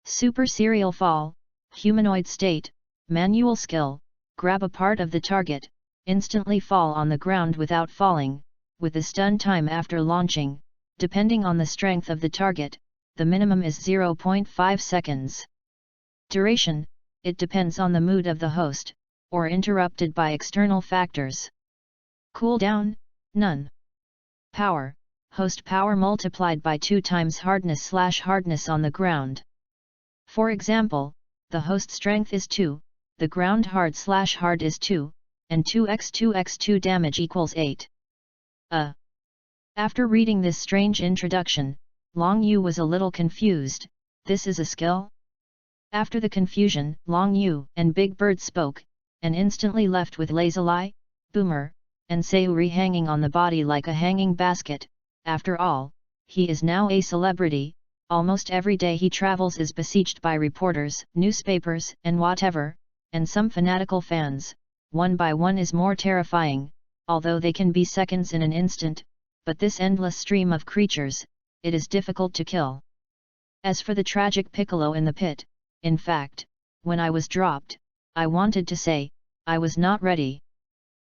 Super Serial Fall, humanoid state, manual skill, grab a part of the target, instantly fall on the ground without falling, with the stun time after launching, depending on the strength of the target, the minimum is 0.5 seconds. Duration, it depends on the mood of the host, or interrupted by external factors. Cooldown, none. Power, host power multiplied by 2 times hardness/hardness on the ground. For example, the host strength is 2, the ground hard/hard is 2, and 2x2x2 damage equals 8. After reading this strange introduction, Long Yu was a little confused. This is a skill? After the confusion, Long Yu and Big Bird spoke, and instantly left with Lazuli, Boomer, and Sayuri hanging on the body like a hanging basket. After all, he is now a celebrity. Almost every day he travels is besieged by reporters, newspapers, and whatever, and some fanatical fans. One by one is more terrifying, although they can be seconds in an instant, but this endless stream of creatures, it is difficult to kill. As for the tragic Piccolo in the pit, in fact, when I was dropped, I wanted to say, I was not ready.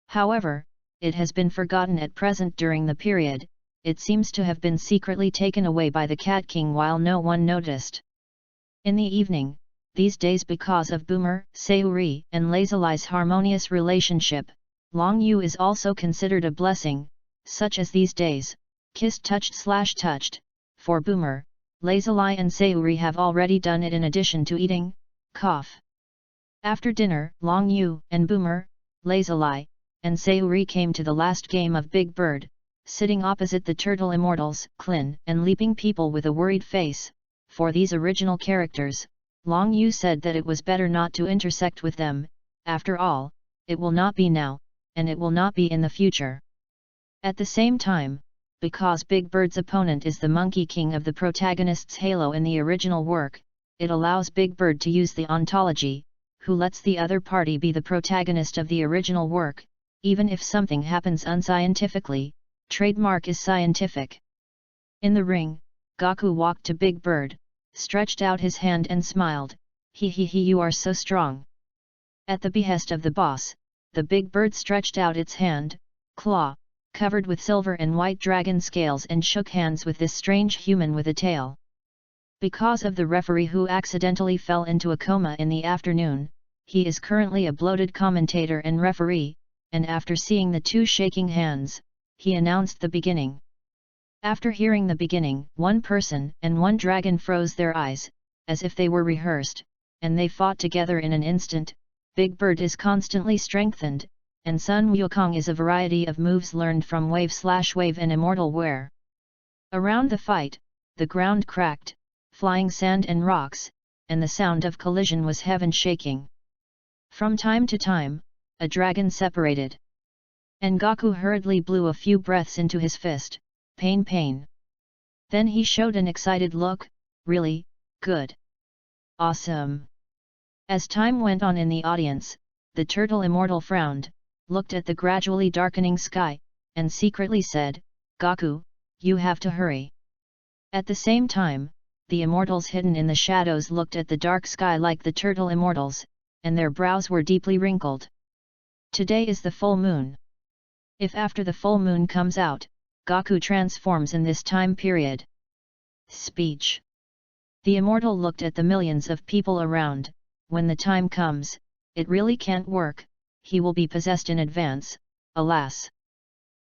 However, it has been forgotten at present during the period. It seems to have been secretly taken away by the Cat King while no one noticed. In the evening, these days because of Boomer, Sayuri and Lazuli's harmonious relationship, Long Yu is also considered a blessing, such as these days, kissed touched/touched, for Boomer, Lazuli and Sayuri have already done it in addition to eating, cough. After dinner, Long Yu and Boomer, Lazuli, and Sayuri came to the last game of Big Bird, sitting opposite the Turtle Immortals, Klin and Leaping People with a worried face. For these original characters, Long Yu said that it was better not to intersect with them. After all, it will not be now, and it will not be in the future. At the same time, because Big Bird's opponent is the Monkey King of the protagonist's halo in the original work, it allows Big Bird to use the ontology, who lets the other party be the protagonist of the original work, even if something happens unscientifically. Trademark is scientific. In the ring, Gaku walked to Big Bird, stretched out his hand and smiled, "He, you are so strong." At the behest of the boss, the Big Bird stretched out its hand, claw, covered with silver and white dragon scales, and shook hands with this strange human with a tail. Because of the referee who accidentally fell into a coma in the afternoon, he is currently a bloated commentator and referee, and after seeing the two shaking hands, he announced the beginning. After hearing the beginning, one person and one dragon froze their eyes, as if they were rehearsed, and they fought together in an instant. Big Bird is constantly strengthened, and Sun Wukong is a variety of moves learned from Wave/Wave and Immortal Wear. Around the fight, the ground cracked, flying sand and rocks, and the sound of collision was heaven-shaking. From time to time, a dragon separated. And Gaku hurriedly blew a few breaths into his fist. Pain. Then he showed an excited look, "Really? Good. Awesome." As time went on in the audience, the Turtle Immortal frowned, looked at the gradually darkening sky, and secretly said, "Gaku, you have to hurry." At the same time, the Immortals hidden in the shadows looked at the dark sky like the Turtle Immortals, and their brows were deeply wrinkled. Today is the full moon. If after the full moon comes out, Gaku transforms in this time period. Speech. The Immortal looked at the millions of people around. When the time comes, it really can't work, he will be possessed in advance, alas.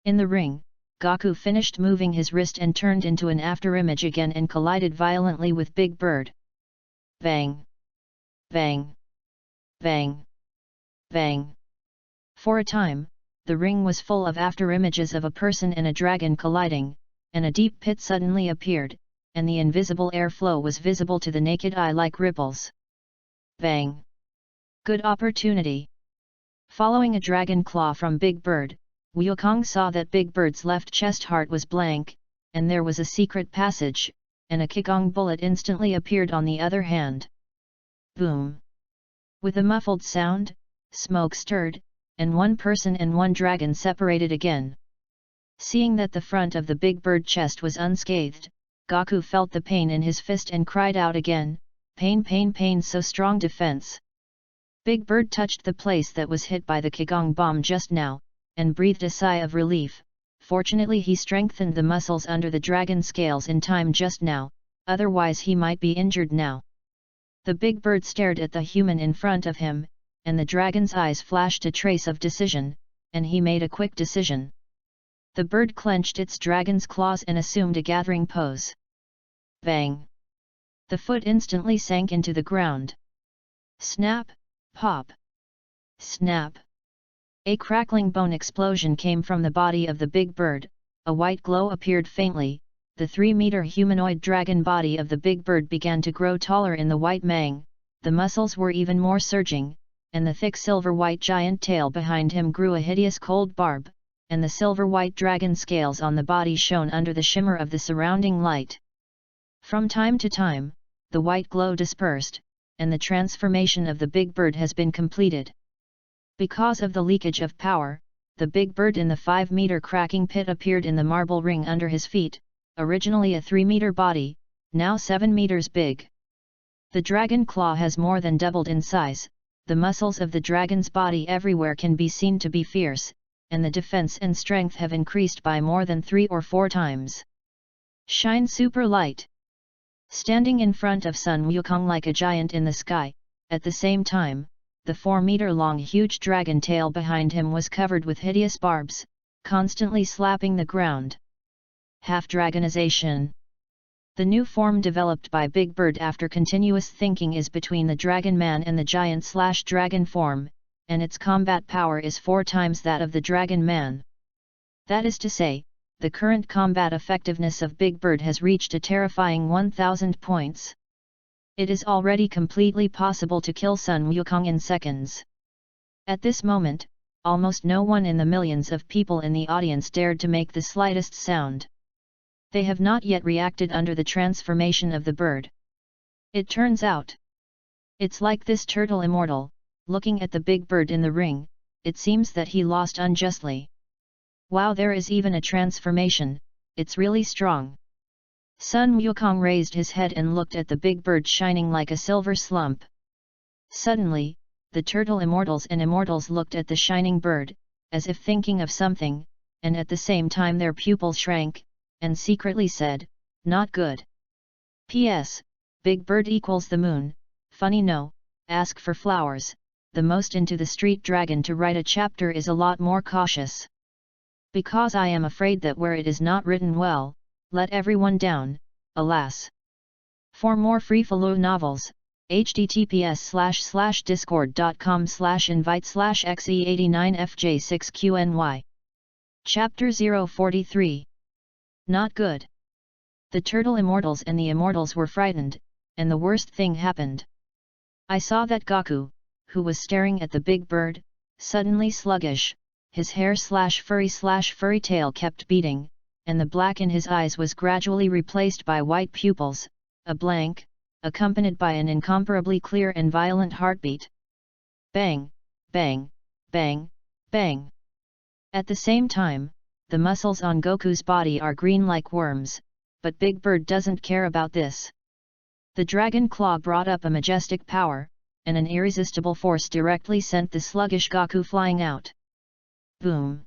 In the ring, Gaku finished moving his wrist and turned into an afterimage again and collided violently with Big Bird. Bang! Bang! Bang! Bang! For a time, the ring was full of afterimages of a person and a dragon colliding, and a deep pit suddenly appeared, and the invisible airflow was visible to the naked eye like ripples. Bang! Good opportunity! Following a dragon claw from Big Bird, Wukong saw that Big Bird's left chest heart was blank, and there was a secret passage, and a Qigong bullet instantly appeared on the other hand. Boom! With a muffled sound, smoke stirred, and one person and one dragon separated again. Seeing that the front of the Big Bird chest was unscathed, Gaku felt the pain in his fist and cried out again, pain, so strong defense. Big Bird touched the place that was hit by the Qigong bomb just now, and breathed a sigh of relief. Fortunately he strengthened the muscles under the dragon scales in time just now, otherwise he might be injured now. The Big Bird stared at the human in front of him, and the dragon's eyes flashed a trace of decision, and he made a quick decision. The bird clenched its dragon's claws and assumed a gathering pose. Bang! The foot instantly sank into the ground. Snap, pop! Snap! A crackling bone explosion came from the body of the Big Bird, a white glow appeared faintly, the 3-meter humanoid dragon body of the Big Bird began to grow taller in the white mane, the muscles were even more surging, and the thick silver-white giant tail behind him grew a hideous cold barb, and the silver-white dragon scales on the body shone under the shimmer of the surrounding light. From time to time, the white glow dispersed, and the transformation of the Big Bird has been completed. Because of the leakage of power, the Big Bird in the 5-meter cracking pit appeared in the marble ring under his feet, originally a 3-meter body, now 7 meters big. The dragon claw has more than doubled in size. The muscles of the dragon's body everywhere can be seen to be fierce, and the defense and strength have increased by more than 3 or 4 times. Shine super light! Standing in front of Sun Wukong like a giant in the sky, at the same time, the 4-meter-long huge dragon tail behind him was covered with hideous barbs, constantly slapping the ground. Half-dragonization. The new form developed by Big Bird after continuous thinking is between the Dragon Man and the Giant/Dragon form, and its combat power is 4 times that of the Dragon Man. That is to say, the current combat effectiveness of Big Bird has reached a terrifying 1000 points. It is already completely possible to kill Sun Wukong in seconds. At this moment, almost no one in the millions of people in the audience dared to make the slightest sound. They have not yet reacted under the transformation of the bird. It turns out, it's like this turtle immortal, looking at the Big Bird in the ring, it seems that he lost unjustly. Wow, there is even a transformation, it's really strong. Sun Wukong raised his head and looked at the Big Bird shining like a silver slump. Suddenly, the turtle immortals and immortals looked at the shining bird, as if thinking of something, and at the same time their pupils shrank, and secretly said, "Not good." P.S. Big Bird equals the moon, funny no, ask for flowers, the most into the street dragon to write a chapter is a lot more cautious. Because I am afraid that where it is not written well, let everyone down, alas. For more free-flow novels, https://discord.com/invite/xe89fj6qny. Chapter 043. Not good. The turtle immortals and the immortals were frightened, and the worst thing happened. I saw that Gaku, who was staring at the Big Bird, suddenly sluggish, his hair/furry tail kept beating, and the black in his eyes was gradually replaced by white pupils, a blank, accompanied by an incomparably clear and violent heartbeat. Bang, bang, bang, bang. At the same time, the muscles on Goku's body are green like worms, but Big Bird doesn't care about this. The dragon claw brought up a majestic power, and an irresistible force directly sent the sluggish Gaku flying out. Boom!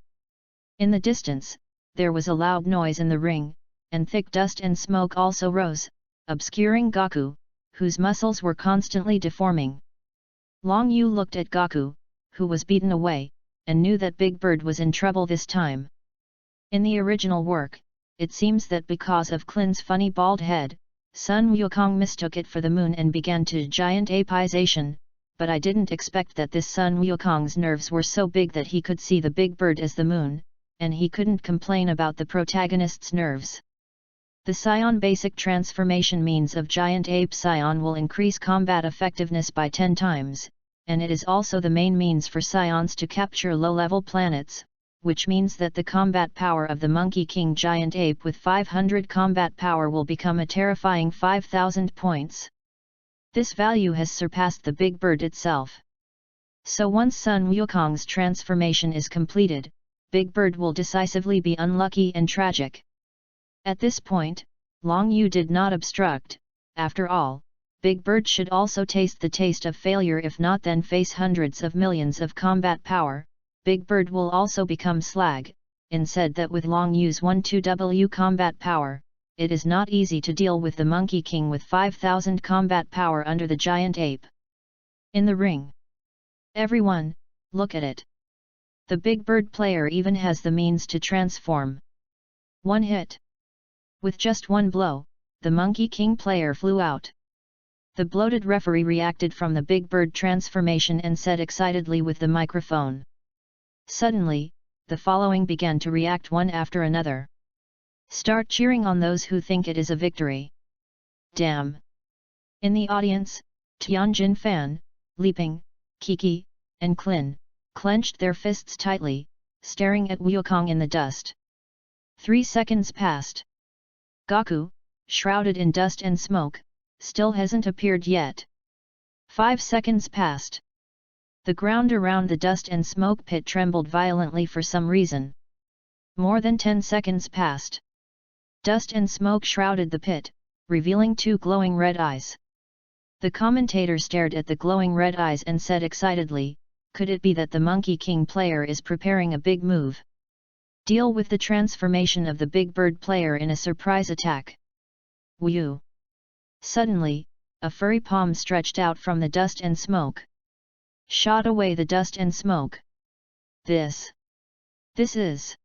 In the distance, there was a loud noise in the ring, and thick dust and smoke also rose, obscuring Gaku, whose muscles were constantly deforming. Long Yu looked at Gaku, who was beaten away, and knew that Big Bird was in trouble this time. In the original work, it seems that because of Klin's funny bald head, Sun Wukong mistook it for the moon and began to giant apeization, but I didn't expect that this Sun Wukong's nerves were so big that he could see the Big Bird as the moon, and he couldn't complain about the protagonist's nerves. The Scion basic transformation means of Giant Ape Scion will increase combat effectiveness by 10 times, and it is also the main means for Scions to capture low-level planets, which means that the combat power of the Monkey King Giant Ape with 500 combat power will become a terrifying 5000 points. This value has surpassed the Big Bird itself. So once Sun Wukong's transformation is completed, Big Bird will decisively be unlucky and tragic. At this point, Long Yu did not obstruct. After all, Big Bird should also taste the taste of failure, if not then face hundreds of millions of combat power. Big Bird will also become slag, and said that with Long Yu's 1-2W combat power, it is not easy to deal with the Monkey King with 5000 combat power under the Giant Ape. In the ring. Everyone, look at it. The Big Bird player even has the means to transform. One hit. With just one blow, the Monkey King player flew out. The bloated referee reacted from the Big Bird transformation and said excitedly with the microphone. Suddenly, the following began to react one after another. Start cheering on those who think it is a victory. Damn! In the audience, Tianjin Fan, Liping, Kiki, and Klin, clenched their fists tightly, staring at Wukong in the dust. 3 seconds passed. Gaku, shrouded in dust and smoke, still hasn't appeared yet. 5 seconds passed. The ground around the dust and smoke pit trembled violently for some reason. More than 10 seconds passed. Dust and smoke shrouded the pit, revealing 2 glowing red eyes. The commentator stared at the glowing red eyes and said excitedly, could it be that the Monkey King player is preparing a big move? Deal with the transformation of the Big Bird player in a surprise attack. Woo! Suddenly, a furry palm stretched out from the dust and smoke. Shot away the dust and smoke. This is...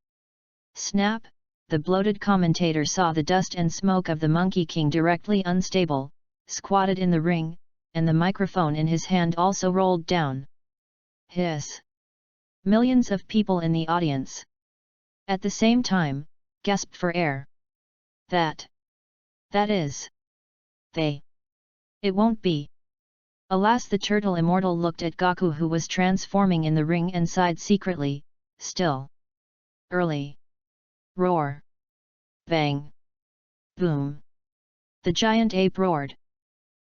Snap! The bloated commentator saw the dust and smoke of the Monkey King directly unstable, squatted in the ring, and the microphone in his hand also rolled down. Hiss! Millions of people in the audience, at the same time, gasped for air. That is... They... It won't be... Alas, the turtle immortal looked at Gaku, who was transforming in the ring, and sighed secretly. Still early. Roar! Bang! Boom! The giant ape roared.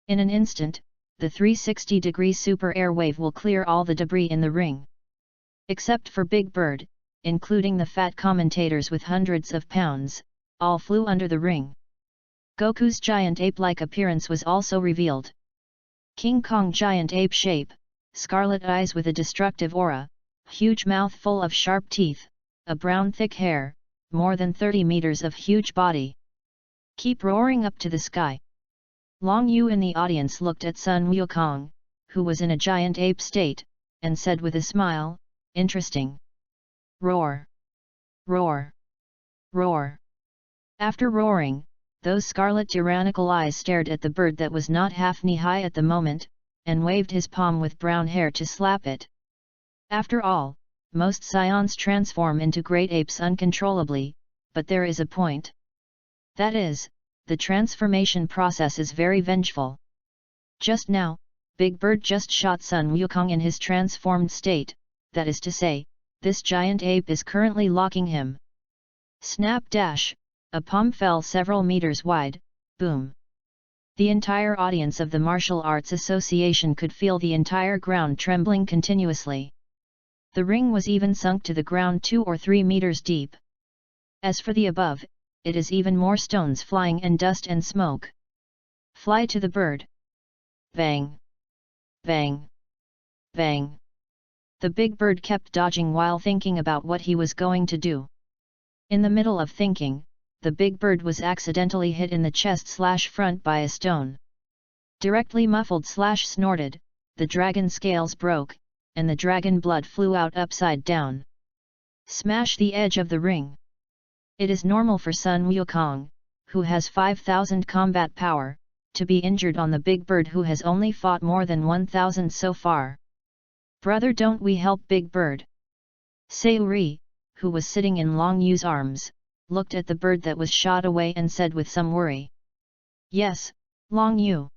In an instant, the 360-degree super air wave will clear all the debris in the ring. Except for Big Bird, including the fat commentators with hundreds of pounds, all flew under the ring. Goku's giant ape-like appearance was also revealed. King Kong giant ape shape, scarlet eyes with a destructive aura, huge mouth full of sharp teeth, a brown thick hair, more than 30 meters of huge body. Keep roaring up to the sky. Long Yu in the audience looked at Sun Wukong, who was in a giant ape state, and said with a smile, interesting. Roar! Roar! Roar! After roaring, those scarlet tyrannical eyes stared at the bird that was not half knee-high at the moment, and waved his palm with brown hair to slap it. After all, most scions transform into great apes uncontrollably, but there is a point. That is, the transformation process is very vengeful. Just now, Big Bird just shot Sun Wukong in his transformed state, that is to say, this giant ape is currently locking him. Snap dash! A palm fell several meters wide, boom. The entire audience of the Martial Arts Association could feel the entire ground trembling continuously. The ring was even sunk to the ground 2 or 3 meters deep. As for the above, it is even more stones flying and dust and smoke. Fly to the bird. Bang! Bang! Bang! The Big Bird kept dodging while thinking about what he was going to do. In the middle of thinking, the Big Bird was accidentally hit in the chest/front by a stone. Directly muffled/snorted, the dragon scales broke, and the dragon blood flew out upside down. Smash the edge of the ring. It is normal for Sun Wukong, who has 5,000 combat power, to be injured on the Big Bird who has only fought more than 1,000 so far. Brother, don't we help Big Bird? Sayuri, who was sitting in Long Yu's arms, looked at the bird that was shot away and said with some worry. Yes, Long Yu.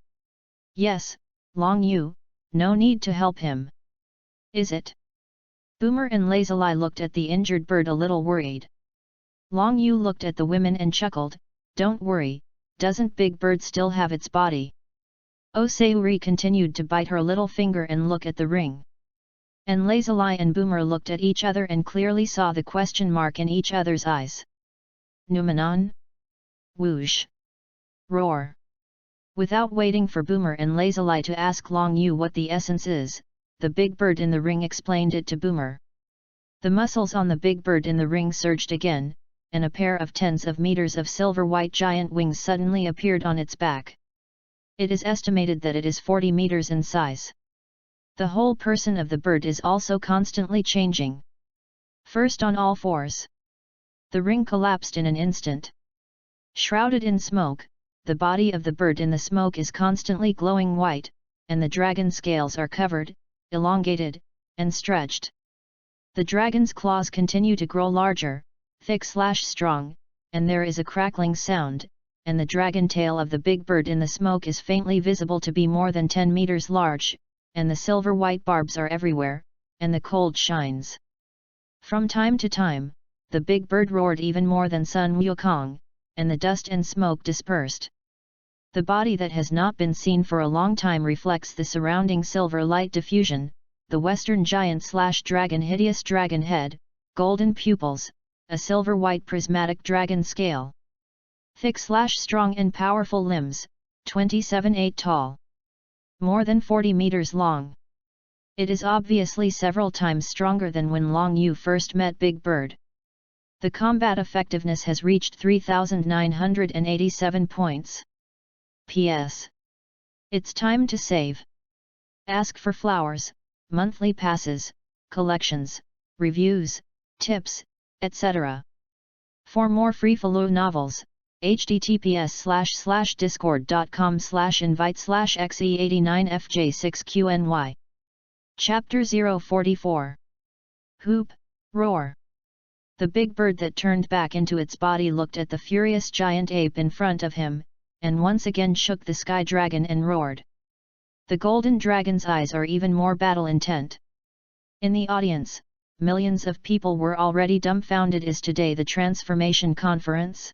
Yes, Long Yu, no need to help him. Is it? Boomer and Lazuli looked at the injured bird a little worried. Long Yu looked at the women and chuckled, don't worry, doesn't Big Bird still have its body? Oh, Sayuri continued to bite her little finger and look at the ring. And Lazuli and Boomer looked at each other and clearly saw the question mark in each other's eyes. Numenon? Whoosh! Roar! Without waiting for Boomer and Lazuli to ask Long Yu what the essence is, the Big Bird in the ring explained it to Boomer. The muscles on the Big Bird in the ring surged again, and a pair of tens of meters of silver-white giant wings suddenly appeared on its back. It is estimated that it is 40 meters in size. The whole person of the bird is also constantly changing. First on all fours. The ring collapsed in an instant. Shrouded in smoke, the body of the bird in the smoke is constantly glowing white, and the dragon scales are covered, elongated, and stretched. The dragon's claws continue to grow larger, thick/strong, and there is a crackling sound, and the dragon tail of the Big Bird in the smoke is faintly visible to be more than 10 meters large, and the silver-white barbs are everywhere, and the cold shines. From time to time, the Big Bird roared even more than Sun Wukong, and the dust and smoke dispersed. The body that has not been seen for a long time reflects the surrounding silver light diffusion, the western giant/dragon hideous dragon head, golden pupils, a silver-white prismatic dragon scale. Thick/strong and powerful limbs, 27-8 tall. More than 40 meters long. It is obviously several times stronger than when Long Yu first met Big Bird. The combat effectiveness has reached 3,987 points. P.S. It's time to save. Ask for flowers, monthly passes, collections, reviews, tips, etc. For more free-flow novels, https://discord.com/invite/xe89fj6qny. Chapter 044. Hoop, Roar. The big bird that turned back into its body looked at the furious giant ape in front of him, and once again shook the sky dragon and roared. The golden dragon's eyes are even more battle-intent. In the audience, millions of people were already dumbfounded. Is today the transformation conference?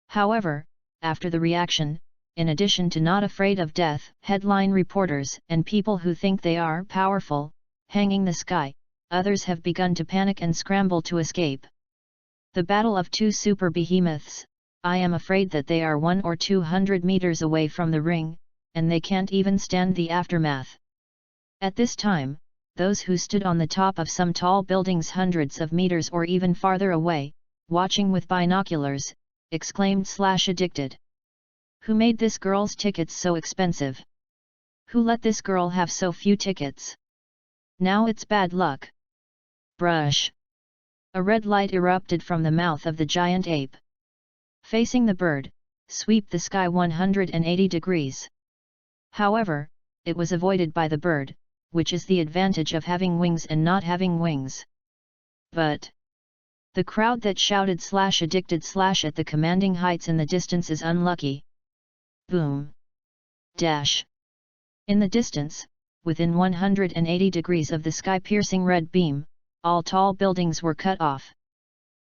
However, after the reaction, in addition to not afraid of death, headline reporters and people who think they are powerful, hanging the sky, others have begun to panic and scramble to escape. The battle of two super behemoths. I am afraid that they are 100 or 200 meters away from the ring, and they can't even stand the aftermath. At this time, those who stood on the top of some tall buildings hundreds of meters or even farther away, watching with binoculars, exclaimed "addicted. Who made this girl's tickets so expensive? Who let this girl have so few tickets? Now it's bad luck." Brush. A red light erupted from the mouth of the giant ape. Facing the bird, sweep the sky 180 degrees. However, it was avoided by the bird, which is the advantage of having wings and not having wings. But the crowd that shouted "addicted" at the commanding heights in the distance is unlucky. Boom! Dash! In the distance, within 180 degrees of the sky-piercing red beam, all tall buildings were cut off.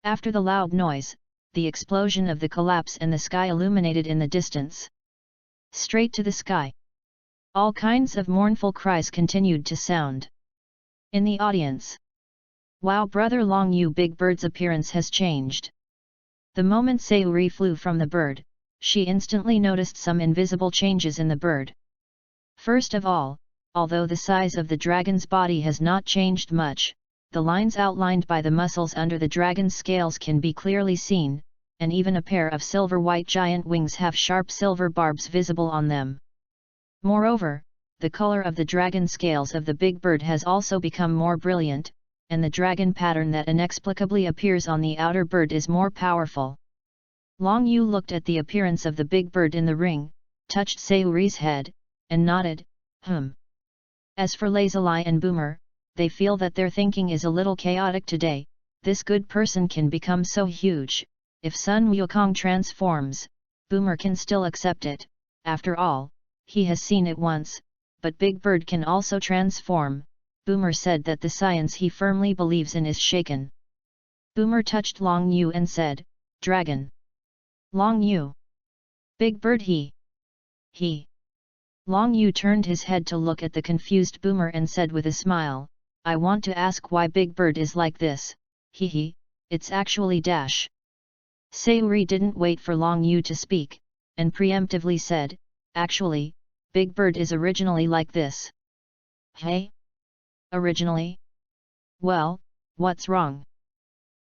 After the loud noise, the explosion of the collapse and the sky illuminated in the distance. Straight to the sky. All kinds of mournful cries continued to sound. In the audience. Wow, Brother Long Yu, Big Bird's appearance has changed. The moment Sayuri flew from the bird, she instantly noticed some invisible changes in the bird. First of all, although the size of the dragon's body has not changed much, the lines outlined by the muscles under the dragon's scales can be clearly seen, and even a pair of silver-white giant wings have sharp silver barbs visible on them. Moreover, the color of the dragon scales of the big bird has also become more brilliant, and the dragon pattern that inexplicably appears on the outer bird is more powerful. Long Yu looked at the appearance of the big bird in the ring, touched Sayuri's head, and nodded, As for Lazuli and Boomer, they feel that their thinking is a little chaotic today. This good person can become so huge. If Sun Wukong transforms, Boomer can still accept it. After all, he has seen it once. But Big Bird can also transform. Boomer said that the science he firmly believes in is shaken. Boomer touched Long Yu and said, "Dragon." Long Yu. Big Bird he. Long Yu turned his head to look at the confused Boomer and said with a smile, "I want to ask why Big Bird is like this. It's actually dash." Sayuri didn't wait for Long Yu to speak, and preemptively said, "Actually, Big Bird is originally like this." "Hey? Originally? Well, what's wrong?"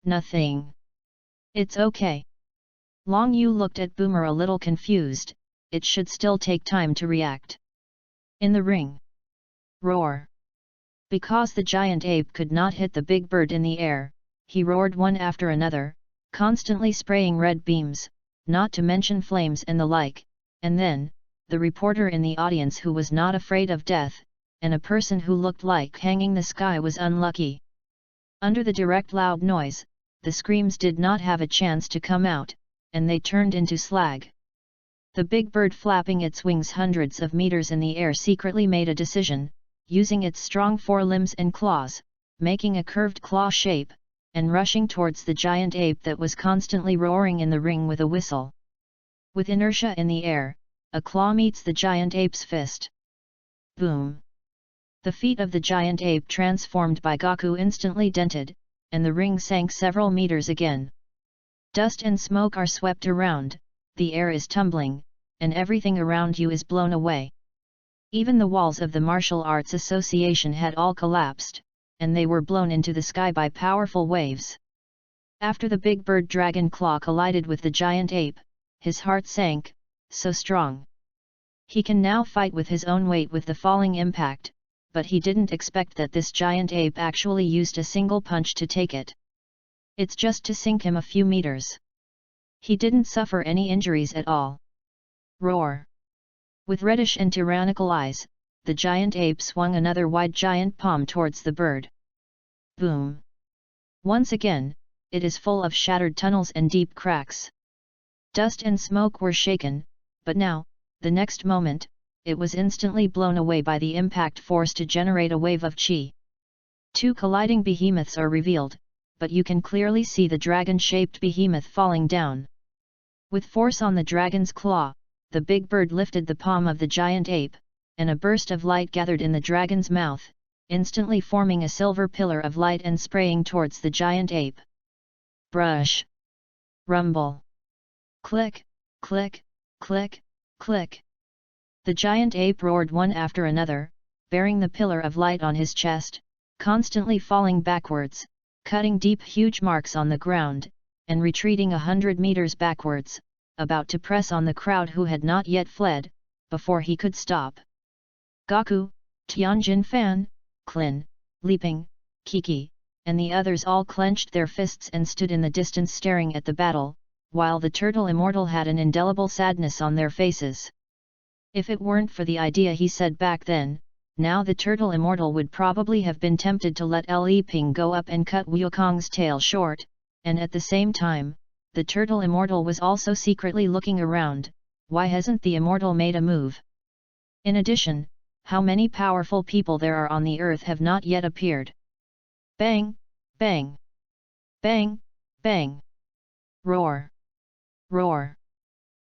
"Nothing. It's okay." Long Yu looked at Boomer a little confused. It should still take time to react. In the ring. Roar. Because the giant ape could not hit the big bird in the air, he roared one after another, constantly spraying red beams, not to mention flames and the like, and then, the reporter in the audience who was not afraid of death, and a person who looked like hanging the sky was unlucky. Under the direct loud noise, the screams did not have a chance to come out, and they turned into slag. The big bird flapping its wings hundreds of meters in the air secretly made a decision, using its strong forelimbs and claws, making a curved claw shape, and rushing towards the giant ape that was constantly roaring in the ring with a whistle. With inertia in the air, a claw meets the giant ape's fist. Boom! The feet of the giant ape transformed by Goku instantly dented, and the ring sank several meters again. Dust and smoke are swept around, the air is tumbling, and everything around you is blown away. Even the walls of the Martial Arts Association had all collapsed, and they were blown into the sky by powerful waves. After the big bird dragon claw collided with the giant ape, his heart sank, so strong. He can now fight with his own weight with the falling impact, but he didn't expect that this giant ape actually used a single punch to take it. It's just to sink him a few meters. He didn't suffer any injuries at all. Roar! With reddish and tyrannical eyes, the giant ape swung another wide giant palm towards the bird. Boom! Once again, it is full of shattered tunnels and deep cracks. Dust and smoke were shaken, but now, the next moment, it was instantly blown away by the impact force to generate a wave of chi. Two colliding behemoths are revealed, but you can clearly see the dragon-shaped behemoth falling down. With force on the dragon's claw, the big bird lifted the palm of the giant ape, and a burst of light gathered in the dragon's mouth, instantly forming a silver pillar of light and spraying towards the giant ape. Brush! Rumble! Click! Click! Click! Click! The giant ape roared one after another, bearing the pillar of light on his chest, constantly falling backwards, cutting deep huge marks on the ground, and retreating 100 meters backwards, about to press on the crowd who had not yet fled, before he could stop. Gaku, Tianjin Fan, Klin, Leaping, Kiki, and the others all clenched their fists and stood in the distance staring at the battle, while the turtle immortal had an indelible sadness on their faces. If it weren't for the idea he said back then, now the turtle immortal would probably have been tempted to let Li Ping go up and cut Wukong's tail short, and at the same time, the turtle immortal was also secretly looking around, why hasn't the immortal made a move? In addition, how many powerful people there are on the earth have not yet appeared. Bang! Bang! Bang! Bang! Roar! Roar!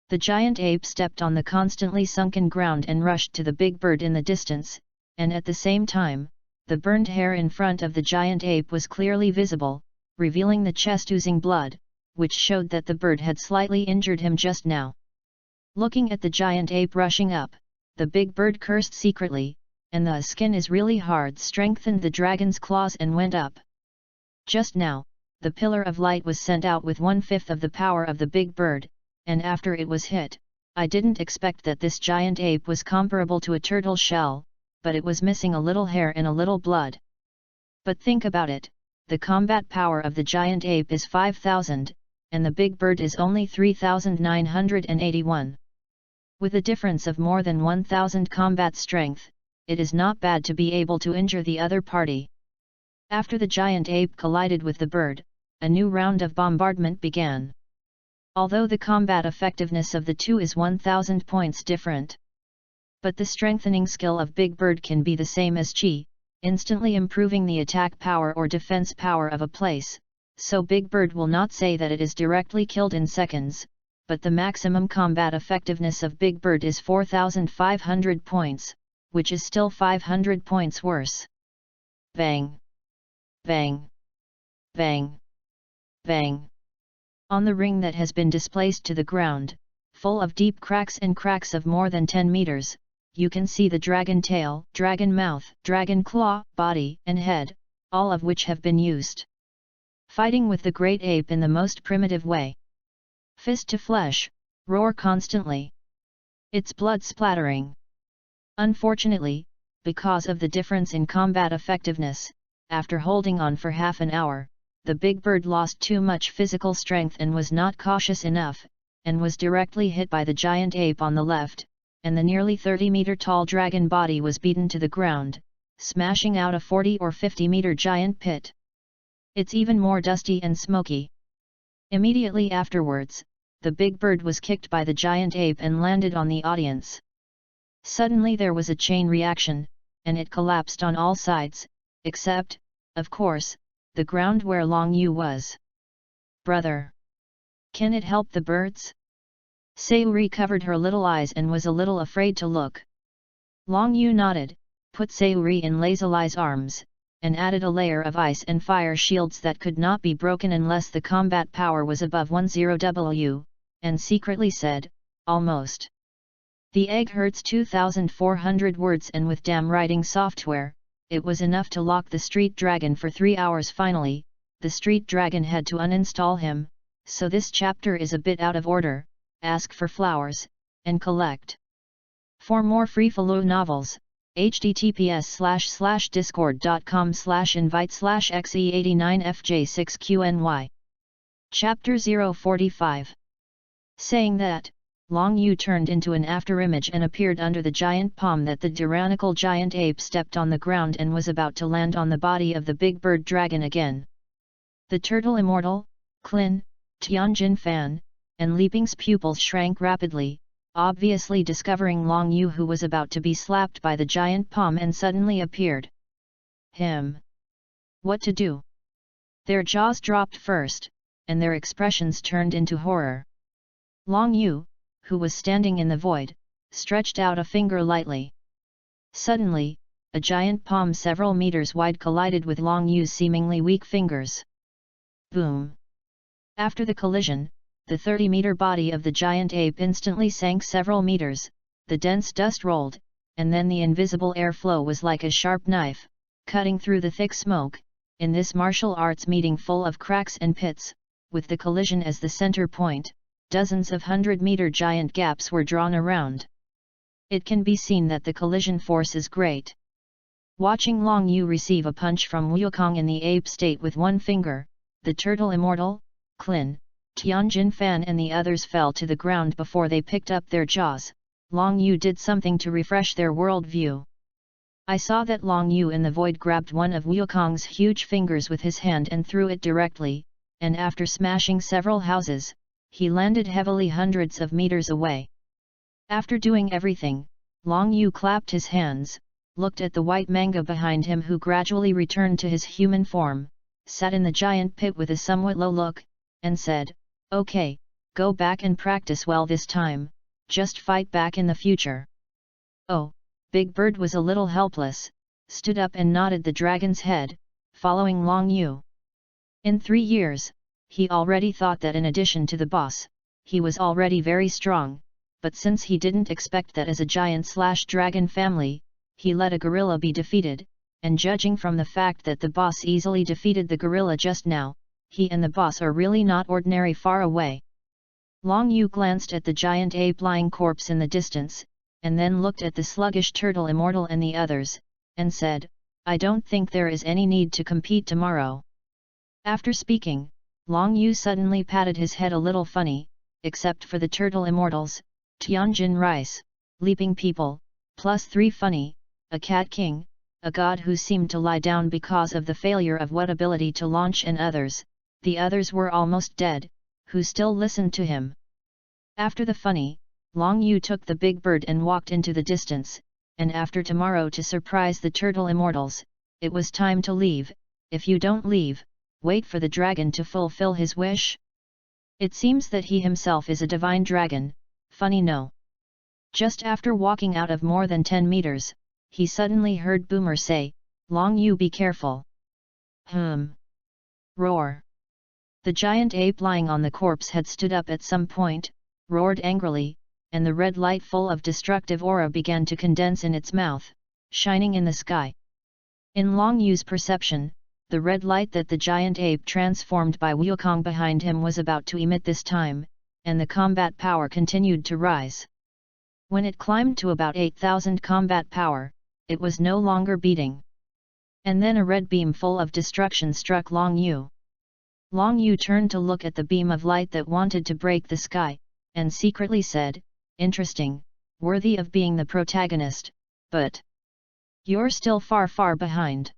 The giant ape stepped on the constantly sunken ground and rushed to the big bird in the distance, and at the same time, the burned hair in front of the giant ape was clearly visible, revealing the chest oozing blood, which showed that the bird had slightly injured him just now. Looking at the giant ape rushing up, the big bird cursed secretly, and the skin is really hard strengthened the dragon's claws and went up. Just now, the pillar of light was sent out with 1/5 of the power of the big bird, and after it was hit, I didn't expect that this giant ape was comparable to a turtle shell, but it was missing a little hair and a little blood. But think about it, the combat power of the giant ape is 5,000, and the big bird is only 3,981. With a difference of more than 1,000 combat strength, it is not bad to be able to injure the other party. After the giant ape collided with the bird, a new round of bombardment began. Although the combat effectiveness of the two is 1,000 points different. But the strengthening skill of Big Bird can be the same as Chi, instantly improving the attack power or defense power of a place, so Big Bird will not say that it is directly killed in seconds, but the maximum combat effectiveness of Big Bird is 4,500 points, which is still 500 points worse. Bang! Bang! Bang! Bang! On the ring that has been displaced to the ground, full of deep cracks and cracks of more than 10 meters, you can see the dragon tail, dragon mouth, dragon claw, body and head, all of which have been used. Fighting with the great ape in the most primitive way. Fist to flesh, roar constantly. It's blood splattering. Unfortunately, because of the difference in combat effectiveness, after holding on for half an hour, the big bird lost too much physical strength and was not cautious enough, and was directly hit by the giant ape on the left, and the nearly 30-meter tall dragon body was beaten to the ground, smashing out a 40 or 50-meter giant pit. It's even more dusty and smoky. Immediately afterwards, the big bird was kicked by the giant ape and landed on the audience. Suddenly there was a chain reaction, and it collapsed on all sides, except, of course, the ground where Long Yu was. Brother! Can it help the birds? Sayuri covered her little eyes and was a little afraid to look. Long Yu nodded, put Sayuri in Lazali's arms, and added a layer of ice and fire shields that could not be broken unless the combat power was above 10W, and secretly said, almost. The egg hurts 2,400 words, and with damn writing software, it was enough to lock the street dragon for 3 hours. Finally, the street dragon had to uninstall him, so this chapter is a bit out of order. Ask for flowers, and collect. For more free-follow novels, https://discord.com/invite/xe89fj6qny Chapter 045. Saying that, Long Yu turned into an afterimage and appeared under the giant palm that the tyrannical giant ape stepped on the ground and was about to land on the body of the big bird dragon again. The turtle immortal, Klin, Tianjin Fan, and Leaping's pupils shrank rapidly, obviously discovering Long Yu, who was about to be slapped by the giant palm and suddenly appeared. What to do? Their jaws dropped first, and their expressions turned into horror. Long Yu, who was standing in the void, stretched out a finger lightly. Suddenly, a giant palm several meters wide collided with Long Yu's seemingly weak fingers. Boom! After the collision, the 30-meter body of the giant ape instantly sank several meters, the dense dust rolled, and then the invisible airflow was like a sharp knife, cutting through the thick smoke, in this martial arts meeting full of cracks and pits, with the collision as the center point. Dozens of 100-meter giant gaps were drawn around. It can be seen that the collision force is great. Watching Long Yu receive a punch from Wukong in the ape state with one finger, the turtle immortal, Klin, Tianjin Fan and the others fell to the ground before they picked up their jaws. Long Yu did something to refresh their world view. I saw that Long Yu in the void grabbed one of Wukong's huge fingers with his hand and threw it directly, and after smashing several houses, he landed heavily hundreds of meters away. After doing everything, Long Yu clapped his hands, looked at the white manga behind him who gradually returned to his human form, sat in the giant pit with a somewhat low look, and said, "Okay, go back and practice well this time, just fight back in the future." Oh, Big Bird was a little helpless, stood up and nodded the dragon's head, following Long Yu. In 3 years, he already thought that in addition to the boss, he was already very strong, but since he didn't expect that as a giant/dragon family, he let a gorilla be defeated, and judging from the fact that the boss easily defeated the gorilla just now, he and the boss are really not ordinary far away. Long Yu glanced at the giant ape lying corpse in the distance, and then looked at the sluggish turtle immortal and the others, and said, "I don't think there is any need to compete tomorrow." After speaking, Long Yu suddenly patted his head a little funny, except for the turtle immortals, Tianjin Rice, Leaping People, +3 funny, a cat king, a god who seemed to lie down because of the failure of what ability to launch, and others, the others were almost dead, who still listened to him. After the funny, Long Yu took the big bird and walked into the distance, and after tomorrow to surprise the turtle immortals, it was time to leave. If you don't leave, wait for the dragon to fulfill his wish? It seems that he himself is a divine dragon, funny no. Just after walking out of more than 10 meters, he suddenly heard Boomer say, "Long Yu, be careful." Roar. The giant ape lying on the corpse had stood up at some point, roared angrily, and the red light full of destructive aura began to condense in its mouth, shining in the sky. In Long Yu's perception, the red light that the giant ape transformed by Wukong behind him was about to emit this time, and the combat power continued to rise. When it climbed to about 8,000 combat power, it was no longer beating. And then a red beam full of destruction struck Long Yu. Long Yu turned to look at the beam of light that wanted to break the sky, and secretly said, "Interesting, worthy of being the protagonist, but you're still far behind."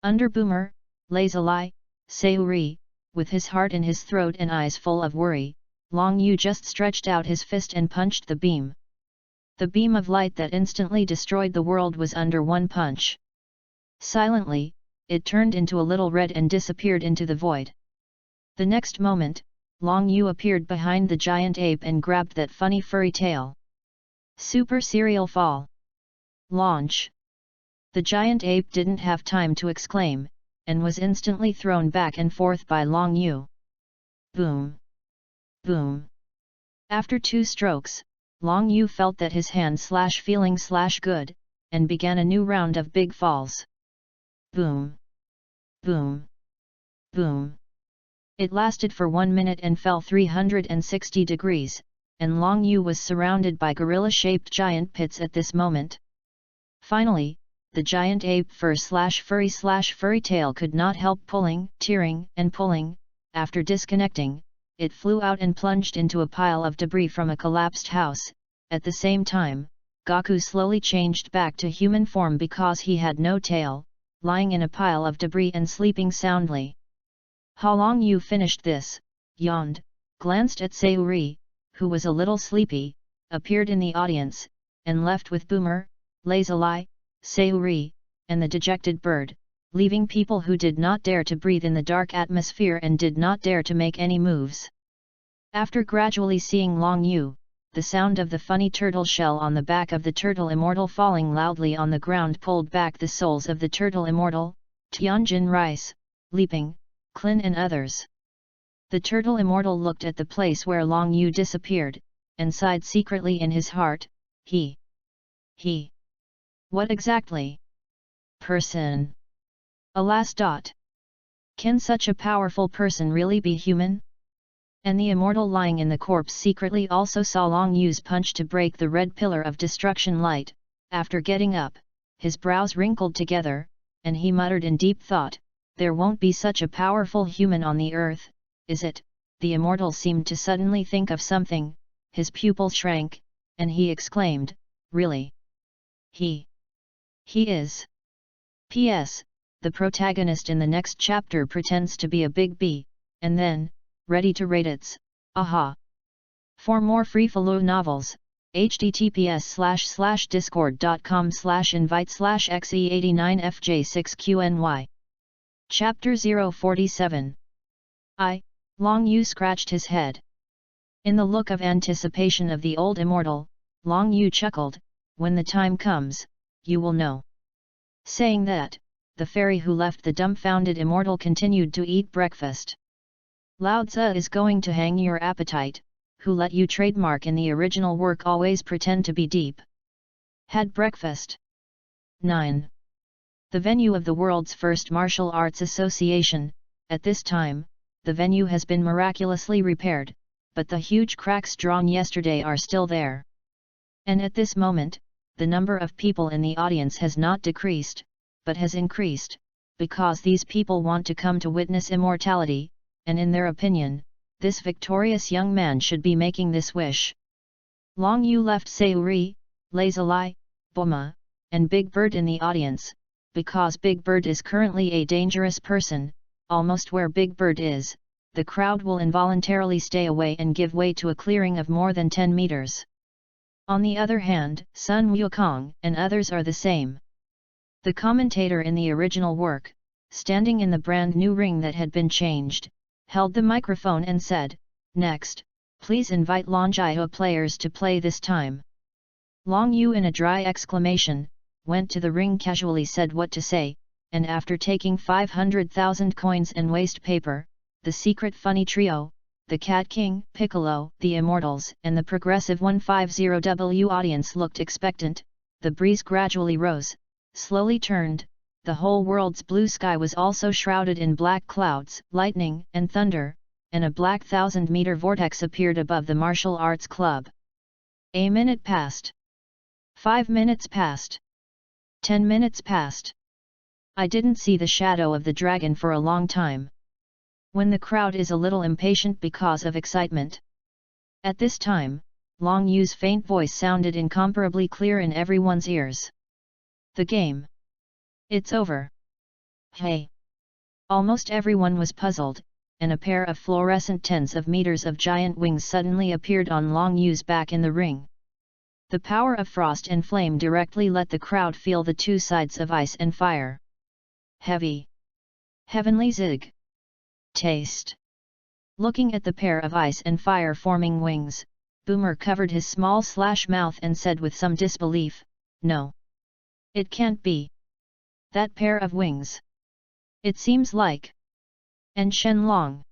Under Boomer, lazily, Sayuri, with his heart in his throat and eyes full of worry, Long Yu just stretched out his fist and punched the beam. The beam of light that instantly destroyed the world was under one punch. Silently, it turned into a little red and disappeared into the void. The next moment, Long Yu appeared behind the giant ape and grabbed that funny furry tail. Super Serial Fall. Launch. The giant ape didn't have time to exclaim, and was instantly thrown back and forth by Long Yu. Boom! Boom! After 2 strokes, Long Yu felt that his hand/feeling/good, and began a new round of big falls. Boom! Boom! Boom! It lasted for 1 minute and fell 360 degrees, and Long Yu was surrounded by gorilla-shaped giant pits at this moment. Finally, the giant ape fur/furry/furry tail could not help pulling, tearing, and pulling, after disconnecting, it flew out and plunged into a pile of debris from a collapsed house. At the same time, Gaku slowly changed back to human form because he had no tail, lying in a pile of debris and sleeping soundly. How long you finished this? Yawned, glanced at Sayuri, who was a little sleepy, appeared in the audience, and left with Boomer, Lazuli, Sayuri, and the dejected bird, leaving people who did not dare to breathe in the dark atmosphere and did not dare to make any moves. After gradually seeing Long Yu, the sound of the funny turtle shell on the back of the turtle immortal falling loudly on the ground pulled back the souls of the turtle immortal, Tianjin Rice, Leaping, Klin and others. The turtle immortal looked at the place where Long Yu disappeared, and sighed secretly in his heart. He. What exactly? Person. Alas. Can such a powerful person really be human? And the immortal lying in the corpse secretly also saw Long Yu's punch to break the red pillar of destruction light. After getting up, his brows wrinkled together, and he muttered in deep thought, there won't be such a powerful human on the earth, is it? The immortal seemed to suddenly think of something, his pupil shrank, and he exclaimed, really? He is. P.S. The protagonist in the next chapter pretends to be a big bee, and then, ready to rate its, aha. For more free-flow novels, https://discord.com/invite/xe89fj6qny. Chapter 047. Long Yu scratched his head. In the look of anticipation of the old immortal, Long Yu chuckled, when the time comes, you will know. Saying that, the fairy who left the dumbfounded immortal continued to eat breakfast. Lao Tzu is going to hang your appetite, who let you trademark in the original work always pretend to be deep. Had breakfast. 9. The venue of the world's first martial arts association. At this time, the venue has been miraculously repaired, but the huge cracks drawn yesterday are still there. And at this moment, the number of people in the audience has not decreased, but has increased, because these people want to come to witness immortality, and in their opinion, this victorious young man should be making this wish. Long Yu left Sayuri, Lazuli, Boma, and Big Bird in the audience, because Big Bird is currently a dangerous person. Almost where Big Bird is, the crowd will involuntarily stay away and give way to a clearing of more than 10 meters. On the other hand, Sun Wukong and others are the same. The commentator in the original work, standing in the brand new ring that had been changed, held the microphone and said, next, please invite Longjio players to play this time. Long Yu in a dry exclamation, went to the ring casually said what to say, and after taking 500,000 coins and waste paper, the secret funny trio, the Cat King, Piccolo, the Immortals and the progressive 150W audience looked expectant. The breeze gradually rose, slowly turned, the whole world's blue sky was also shrouded in black clouds, lightning and thunder, and a black 1,000-meter vortex appeared above the martial arts club. A minute passed. 5 minutes passed. 10 minutes passed. I didn't see the shadow of the dragon for a long time. When the crowd is a little impatient because of excitement. At this time, Long Yu's faint voice sounded incomparably clear in everyone's ears. The game. It's over. Hey. Almost everyone was puzzled, and a pair of fluorescent tens of meters of giant wings suddenly appeared on Long Yu's back in the ring. The power of frost and flame directly let the crowd feel the two sides of ice and fire. Heavy. Heavenly zig. Taste. Looking at the pair of ice and fire forming wings, Boomer covered his small mouth and said with some disbelief, no. It can't be. That pair of wings. It seems like. And Shenlong.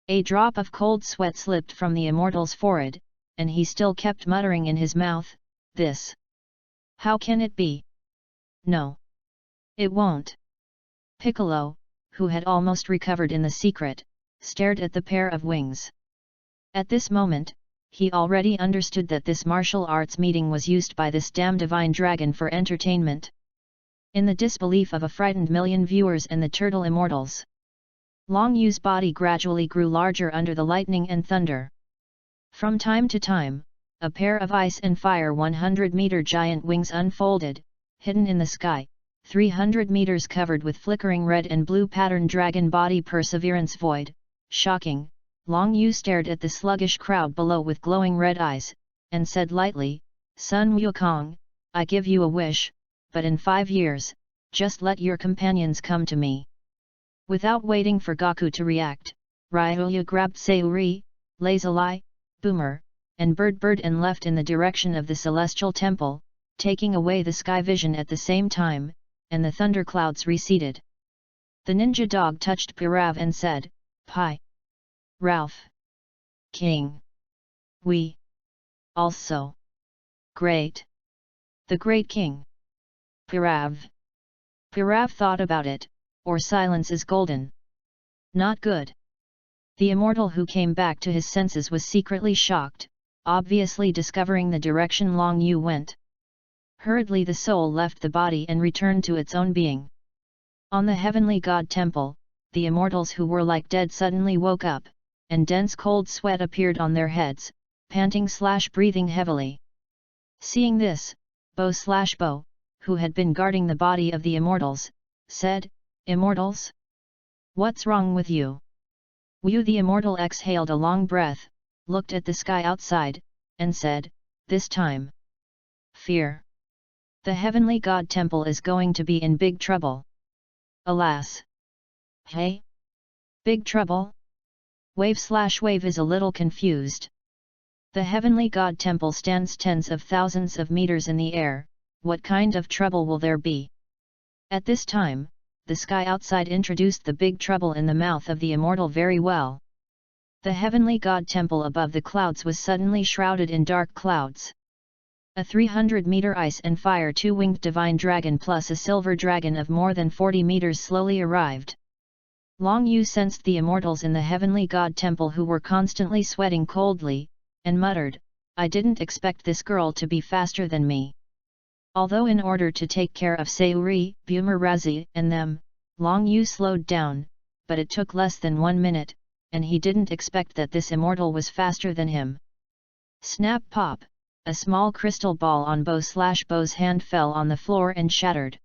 A drop of cold sweat slipped from the immortal's forehead, and he still kept muttering in his mouth, this. How can it be? No. It won't. Piccolo, who had almost recovered in the secret, stared at the pair of wings. At this moment, he already understood that this martial arts meeting was used by this damn divine dragon for entertainment. In the disbelief of a frightened million viewers and the turtle immortals. Long Yu's body gradually grew larger under the lightning and thunder. From time to time, a pair of ice and fire 100-meter giant wings unfolded, hidden in the sky, 300 meters covered with flickering red and blue pattern dragon body perseverance void. Shocking, Long Yu stared at the sluggish crowd below with glowing red eyes, and said lightly, Sun Wukong, I give you a wish, but in 5 years, just let your companions come to me. Without waiting for Gaku to react, Ryoya grabbed Sayuri, Lazuli, Boomer, and Bird and left in the direction of the celestial temple, taking away the sky vision at the same time, and the thunderclouds receded. The ninja dog touched Pirav and said, Pi. Ralph. King. We. Also. Great. The Great King. Pirav. Pirav thought about it, or silence is golden. Not good. The immortal who came back to his senses was secretly shocked, obviously discovering the direction Long Yu went. Hurriedly the soul left the body and returned to its own being. On the heavenly god temple, the immortals who were like dead suddenly woke up, and dense cold sweat appeared on their heads, panting/breathing heavily. Seeing this, Bo, who had been guarding the body of the immortals, said, Immortals? What's wrong with you? Wu the immortal exhaled a long breath, looked at the sky outside, and said, This time. Fear. The heavenly god temple is going to be in big trouble. Alas. Hey? Big trouble? Wave is a little confused. The heavenly god temple stands tens of thousands of meters in the air, what kind of trouble will there be? At this time, the sky outside introduced the big trouble in the mouth of the immortal very well. The heavenly god temple above the clouds was suddenly shrouded in dark clouds. A 300-meter ice and fire 2-winged divine dragon plus a silver dragon of more than 40 meters slowly arrived. Long Yu sensed the immortals in the heavenly god temple who were constantly sweating coldly, and muttered, I didn't expect this girl to be faster than me. Although in order to take care of Sayuri, Bumerazi, and them, Long Yu slowed down, but it took less than 1 minute, and he didn't expect that this immortal was faster than him. Snap pop, a small crystal ball on Bo's hand fell on the floor and shattered.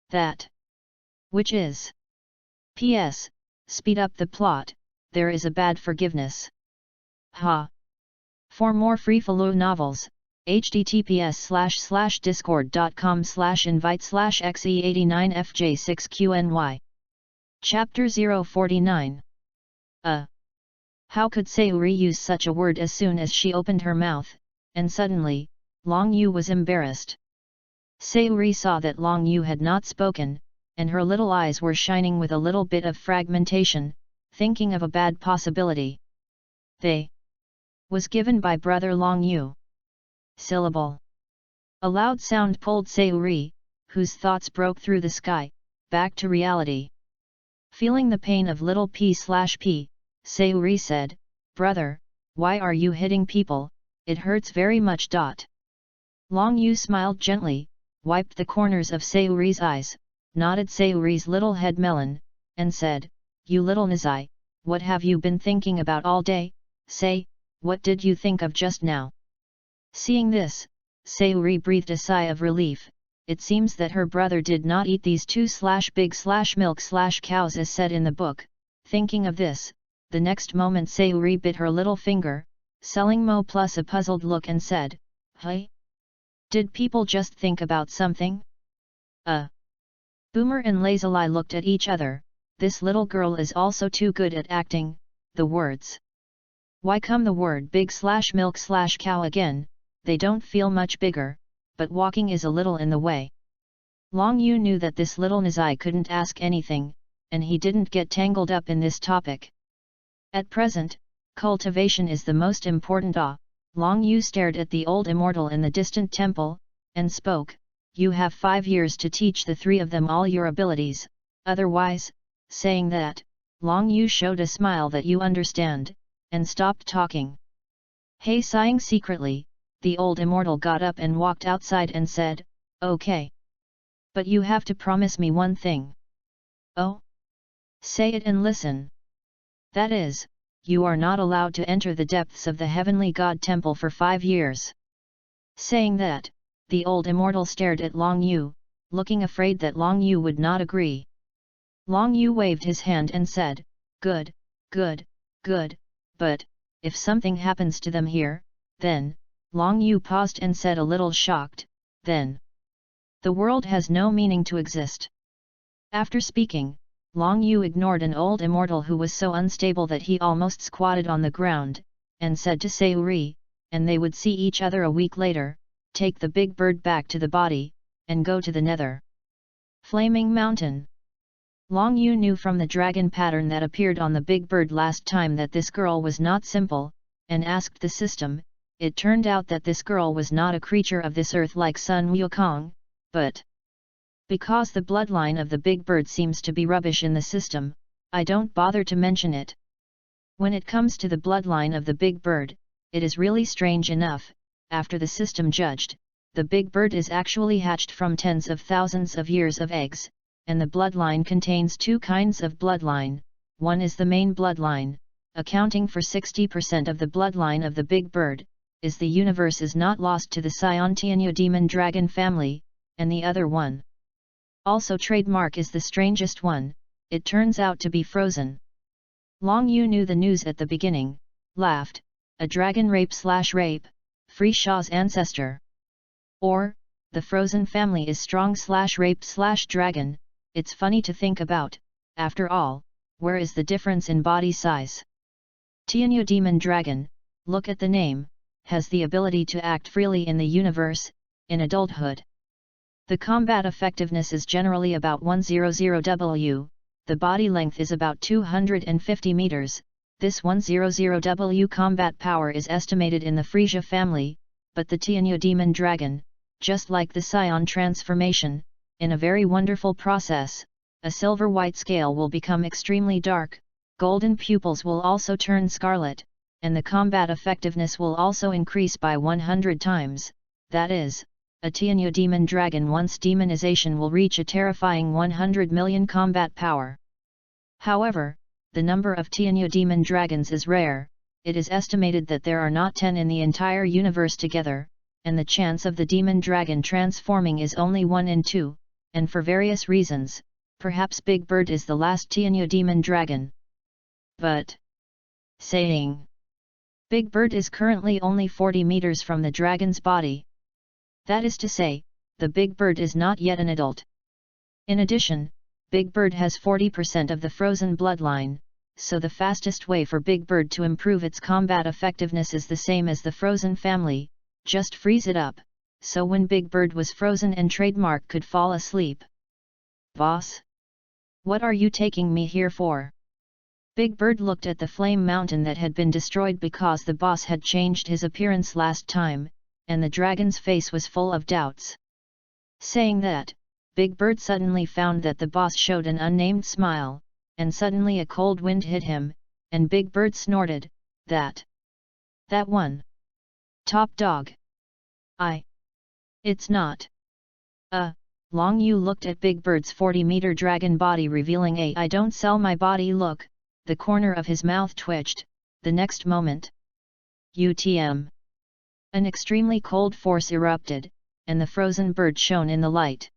That. Which is. P.S. Speed up the plot, there is a bad forgiveness. Ha. For more free-follow novels, https://discord.com/invite/xe89fj6qny. Chapter 049. How could Sayuri use such a word as soon as she opened her mouth, and suddenly, Long Yu was embarrassed. Sayuri saw that Long Yu had not spoken, and her little eyes were shining with a little bit of fragmentation, thinking of a bad possibility. They was given by brother Long Yu. Syllable. A loud sound pulled Sayuri, whose thoughts broke through the sky, back to reality. Feeling the pain of little p/p, Sayuri said, Brother, why are you hitting people, it hurts very much. Long Yu smiled gently, wiped the corners of Sayuri's eyes, nodded Sayuri's little head melon, and said, You little Nizai, what have you been thinking about all day? Say, what did you think of just now? Seeing this, Sayuri breathed a sigh of relief. It seems that her brother did not eat these 2/big/milk/cows as said in the book. Thinking of this, the next moment Sayuri bit her little finger, selling Mo plus a puzzled look and said, Hey? Did people just think about something? Boomer and Lazuli looked at each other. This little girl is also too good at acting, the words. Why come the word big/milk/cow again? They don't feel much bigger, but walking is a little in the way. Long Yu knew that this little Nizai couldn't ask anything, and he didn't get tangled up in this topic. At present, cultivation is the most important. Long Yu stared at the old immortal in the distant temple, and spoke, You have 5 years to teach the 3 of them all your abilities, otherwise, saying that, Long Yu showed a smile that you understand, and stopped talking. Hey, sighing secretly, the old immortal got up and walked outside and said, Okay. But you have to promise me one thing. Oh? Say it and listen. That is, you are not allowed to enter the depths of the heavenly god temple for 5 years. Saying that, the old immortal stared at Long Yu, looking afraid that Long Yu would not agree. Long Yu waved his hand and said, "Good, good, good, but, if something happens to them here, then," Long Yu paused and said a little shocked, "then the world has no meaning to exist." After speaking, Long Yu ignored an old immortal who was so unstable that he almost squatted on the ground, and said to Sayuri, and they would see each other a week later, take the big bird back to the body, and go to the nether Flaming Mountain. Long Yu knew from the dragon pattern that appeared on the big bird last time that this girl was not simple, and asked the system. It turned out that this girl was not a creature of this earth like Sun Wukong, but because the bloodline of the big bird seems to be rubbish in the system, I don't bother to mention it. When it comes to the bloodline of the big bird, it is really strange enough. After the system judged, the big bird is actually hatched from tens of thousands of years of eggs, and the bloodline contains 2 kinds of bloodline. One is the main bloodline, accounting for 60% of the bloodline of the big bird, is the universe is not lost to the Scion demon dragon family, and the other one, also trademark, is the strangest one. It turns out to be frozen. Long Yu knew the news at the beginning, laughed, a dragon rape/rape, Free Shaw's ancestor. Or, the frozen family is strong/rape/dragon, it's funny to think about, after all, where is the difference in body size? Tianyu demon dragon, look at the name, has the ability to act freely in the universe, in adulthood. The combat effectiveness is generally about 100W, the body length is about 250 meters, this 100W combat power is estimated in the Frisia family, but the Tianyu demon dragon, just like the Scion transformation, in a very wonderful process, a silver-white scale will become extremely dark, golden pupils will also turn scarlet, and the combat effectiveness will also increase by 100 times, that is, a Tianyu demon dragon once demonization will reach a terrifying 100 million combat power. However, the number of Tianyu demon dragons is rare, it is estimated that there are not 10 in the entire universe together, and the chance of the demon dragon transforming is only 1 in 2, and for various reasons, perhaps Big Bird is the last Tianyu demon dragon. But, saying, Big Bird is currently only 40 meters from the dragon's body. That is to say, the Big Bird is not yet an adult. In addition, Big Bird has 40% of the frozen bloodline, so the fastest way for Big Bird to improve its combat effectiveness is the same as the frozen family, just freeze it up, so when Big Bird was frozen and trademark could fall asleep. Boss? What are you taking me here for? Big Bird looked at the flame mountain that had been destroyed because the boss had changed his appearance last time, and the dragon's face was full of doubts. Saying that, Big Bird suddenly found that the boss showed an unnamed smile, and suddenly a cold wind hit him, and Big Bird snorted, That one. Top dog. It's not. Long Yu looked at Big Bird's 40-meter dragon body revealing a I don't sell my body look, the corner of his mouth twitched, the next moment. UTM. An extremely cold force erupted, and the frozen bird shone in the light.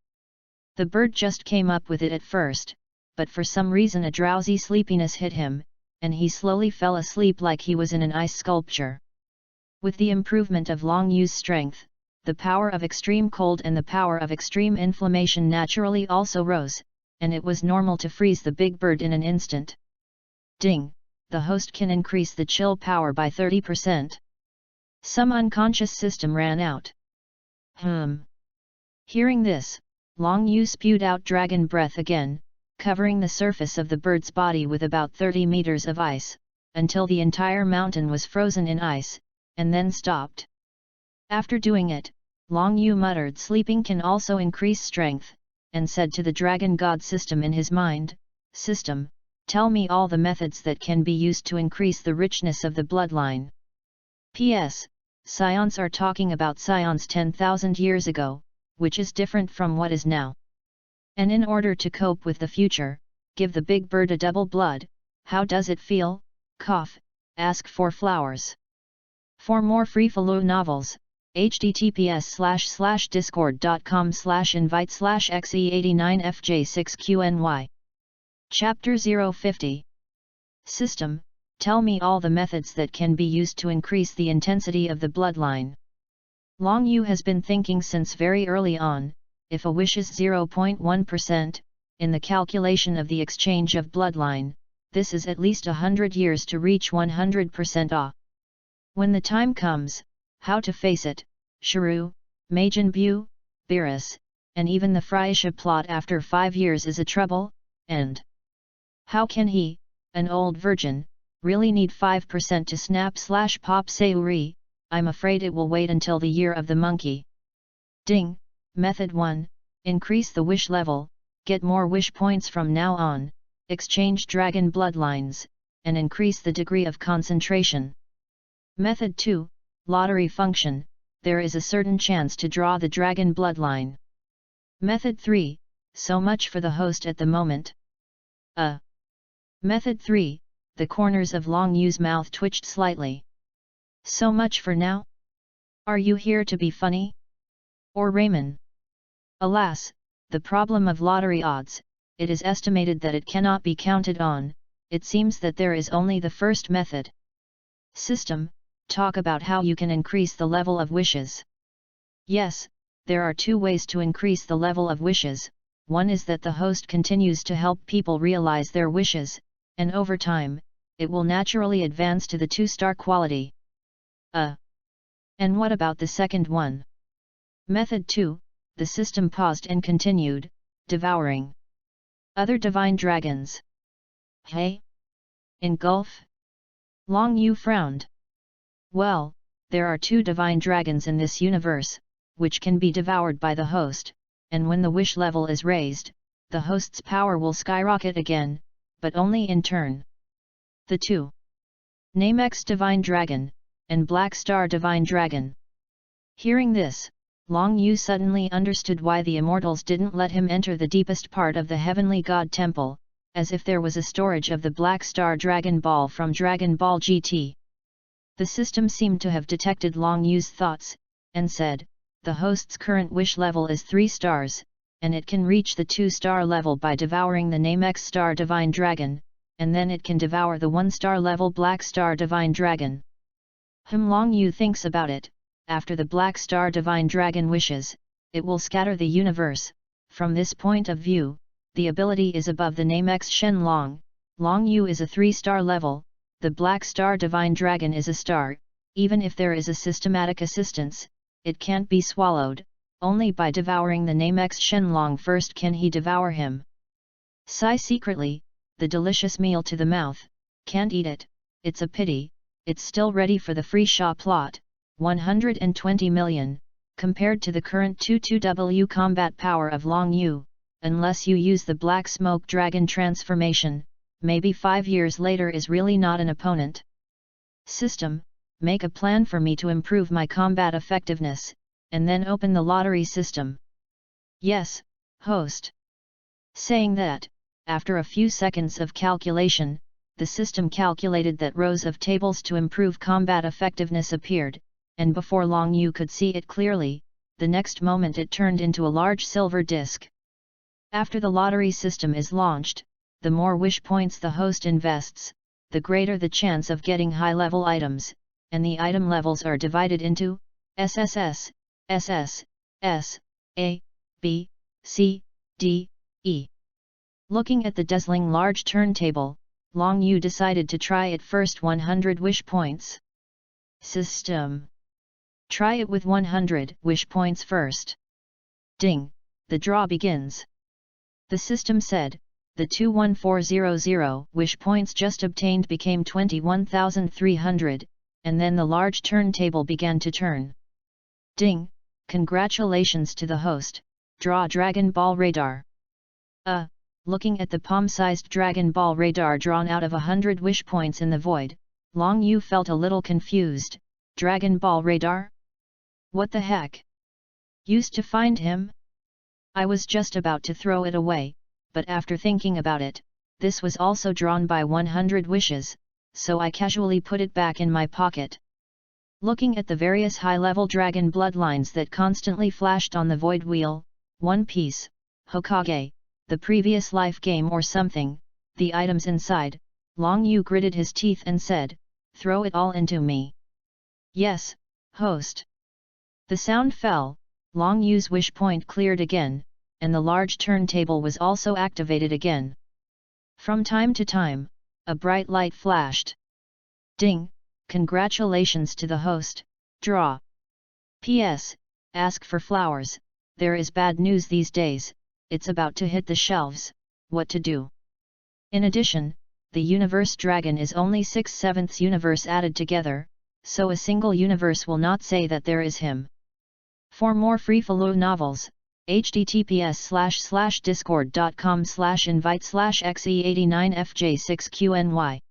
The bird just came up with it at first, but for some reason a drowsy sleepiness hit him, and he slowly fell asleep like he was in an ice sculpture. With the improvement of Long Yu's strength, the power of extreme cold and the power of extreme inflammation naturally also rose, and it was normal to freeze the big bird in an instant. Ding! The host can increase the chill power by 30%. Some unconscious system ran out. Hearing this, Long Yu spewed out dragon breath again, covering the surface of the bird's body with about 30 meters of ice, until the entire mountain was frozen in ice, and then stopped. After doing it, Long Yu muttered sleeping can also increase strength, and said to the dragon god system in his mind, System, tell me all the methods that can be used to increase the richness of the bloodline. P.S. Scions are talking about scions 10,000 years ago, which is different from what is now. And in order to cope with the future, give the big bird a double blood, how does it feel, cough, ask for flowers. For more free-follow novels, https://discord.com/invite/xe89fj6qny. Chapter 050. System, tell me all the methods that can be used to increase the intensity of the bloodline. Long Yu has been thinking since very early on, if a wish is 0.1%, in the calculation of the exchange of bloodline, this is at least 100 years to reach 100%. When the time comes, how to face it, Shiru, Majin Bu, Beerus, and even the Freisha plot after 5 years is a trouble, and how can he, an old virgin, really need 5% to snap/pop Sayuri? I'm afraid it will wait until the year of the monkey. Ding, Method 1, increase the wish level, get more wish points from now on, exchange dragon bloodlines, and increase the degree of concentration. Method 2, lottery function, there is a certain chance to draw the dragon bloodline. Method 3, so much for the host at the moment. Method 3, the corners of Long Yu's mouth twitched slightly. So much for now? Are you here to be funny? Or Raymond? Alas, the problem of lottery odds, it is estimated that it cannot be counted on, it seems that there is only the first method. System, talk about how you can increase the level of wishes. Yes, there are 2 ways to increase the level of wishes, one is that the host continues to help people realize their wishes, and over time, it will naturally advance to the 2-star quality. And what about the second one? Method 2, the system paused and continued, devouring other divine dragons. Hey? Engulf? Long Yu frowned. Well, there are 2 divine dragons in this universe, which can be devoured by the host, and when the wish level is raised, the host's power will skyrocket again, but only in turn. The 2. Namex Divine Dragon, and Black Star Divine Dragon. Hearing this, Long Yu suddenly understood why the immortals didn't let him enter the deepest part of the heavenly god temple, as if there was a storage of the Black Star Dragon Ball from Dragon Ball GT. The system seemed to have detected Long Yu's thoughts, and said, the host's current wish level is 3 stars, and it can reach the 2-star level by devouring the Namex Star Divine Dragon, and then it can devour the 1-star level Black Star Divine Dragon. Long Yu thinks about it, after the Black Star Divine Dragon wishes, it will scatter the universe. From this point of view, the ability is above the Namex Shenlong. Long Yu is a 3-star level, the Black Star Divine Dragon is a star, even if there is a systematic assistance, it can't be swallowed, only by devouring the Namex Shenlong first can he devour him. Sigh secretly, the delicious meal to the mouth, can't eat it, it's a pity, it's still ready for the free Sha plot, 120 million, compared to the current 22W combat power of Long Yu, unless you use the Black Smoke Dragon transformation, maybe 5 years later is really not an opponent. System, make a plan for me to improve my combat effectiveness, and then open the lottery system. Yes, host. Saying that, after a few seconds of calculation, the system calculated that rows of tables to improve combat effectiveness appeared, and before Long Yu could see it clearly, the next moment it turned into a large silver disc. After the lottery system is launched, the more wish points the host invests, the greater the chance of getting high-level items, and the item levels are divided into SSS, SS, S, A, B, C, D, E. Looking at the dazzling large turntable, Long Yu decided to try at first 100 wish points. System. Try it with 100 wish points first. Ding, the draw begins. The system said, the 21400 wish points just obtained became 21,300, and then the large turntable began to turn. Ding, congratulations to the host, draw Dragon Ball Radar. Looking at the palm-sized Dragon Ball Radar drawn out of 100 wish points in the void, Long Yu felt a little confused. Dragon Ball Radar? What the heck? Used to find him? I was just about to throw it away, but after thinking about it, This was also drawn by 100 wishes, so I casually put it back in my pocket. Looking at the various high-level dragon bloodlines that constantly flashed on the void wheel, One Piece, Hokage, the previous life game or something, the items inside, Long Yu gritted his teeth and said, "Throw it all into me." "Yes, host." The sound fell, Long Yu's wish point cleared again, and the large turntable was also activated again. From time to time, a bright light flashed. "Ding! Congratulations to the host, draw. P.S. Ask for flowers, there is bad news these days, it's about to hit the shelves, what to do?" In addition, the universe dragon is only 6/7 universe added together, so a single universe will not say that there is him. For more free-flow novels, https://discord.com/invite/xe89fj6qny.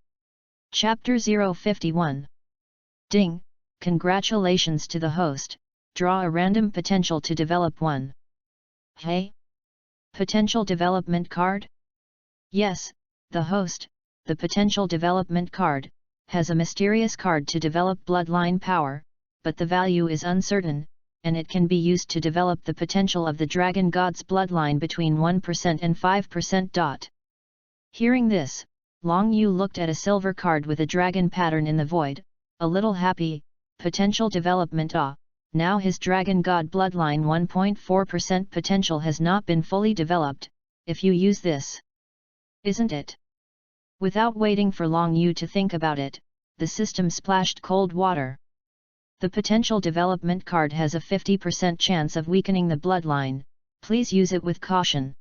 Chapter 051. Ding! Congratulations to the host, draw a random potential to develop one. Hey? Potential development card? Yes, the host, the potential development card, has a mysterious card to develop bloodline power, but the value is uncertain, and it can be used to develop the potential of the dragon god's bloodline between 1% and 5%. Hearing this, Long Yu looked at a silver card with a dragon pattern in the void, a little happy. Potential development. Now his dragon god bloodline 1.4% potential has not been fully developed, if you use this. Isn't it? Without waiting for Long Yu to think about it, the system splashed cold water. The potential development card has a 50% chance of weakening the bloodline, please use it with caution.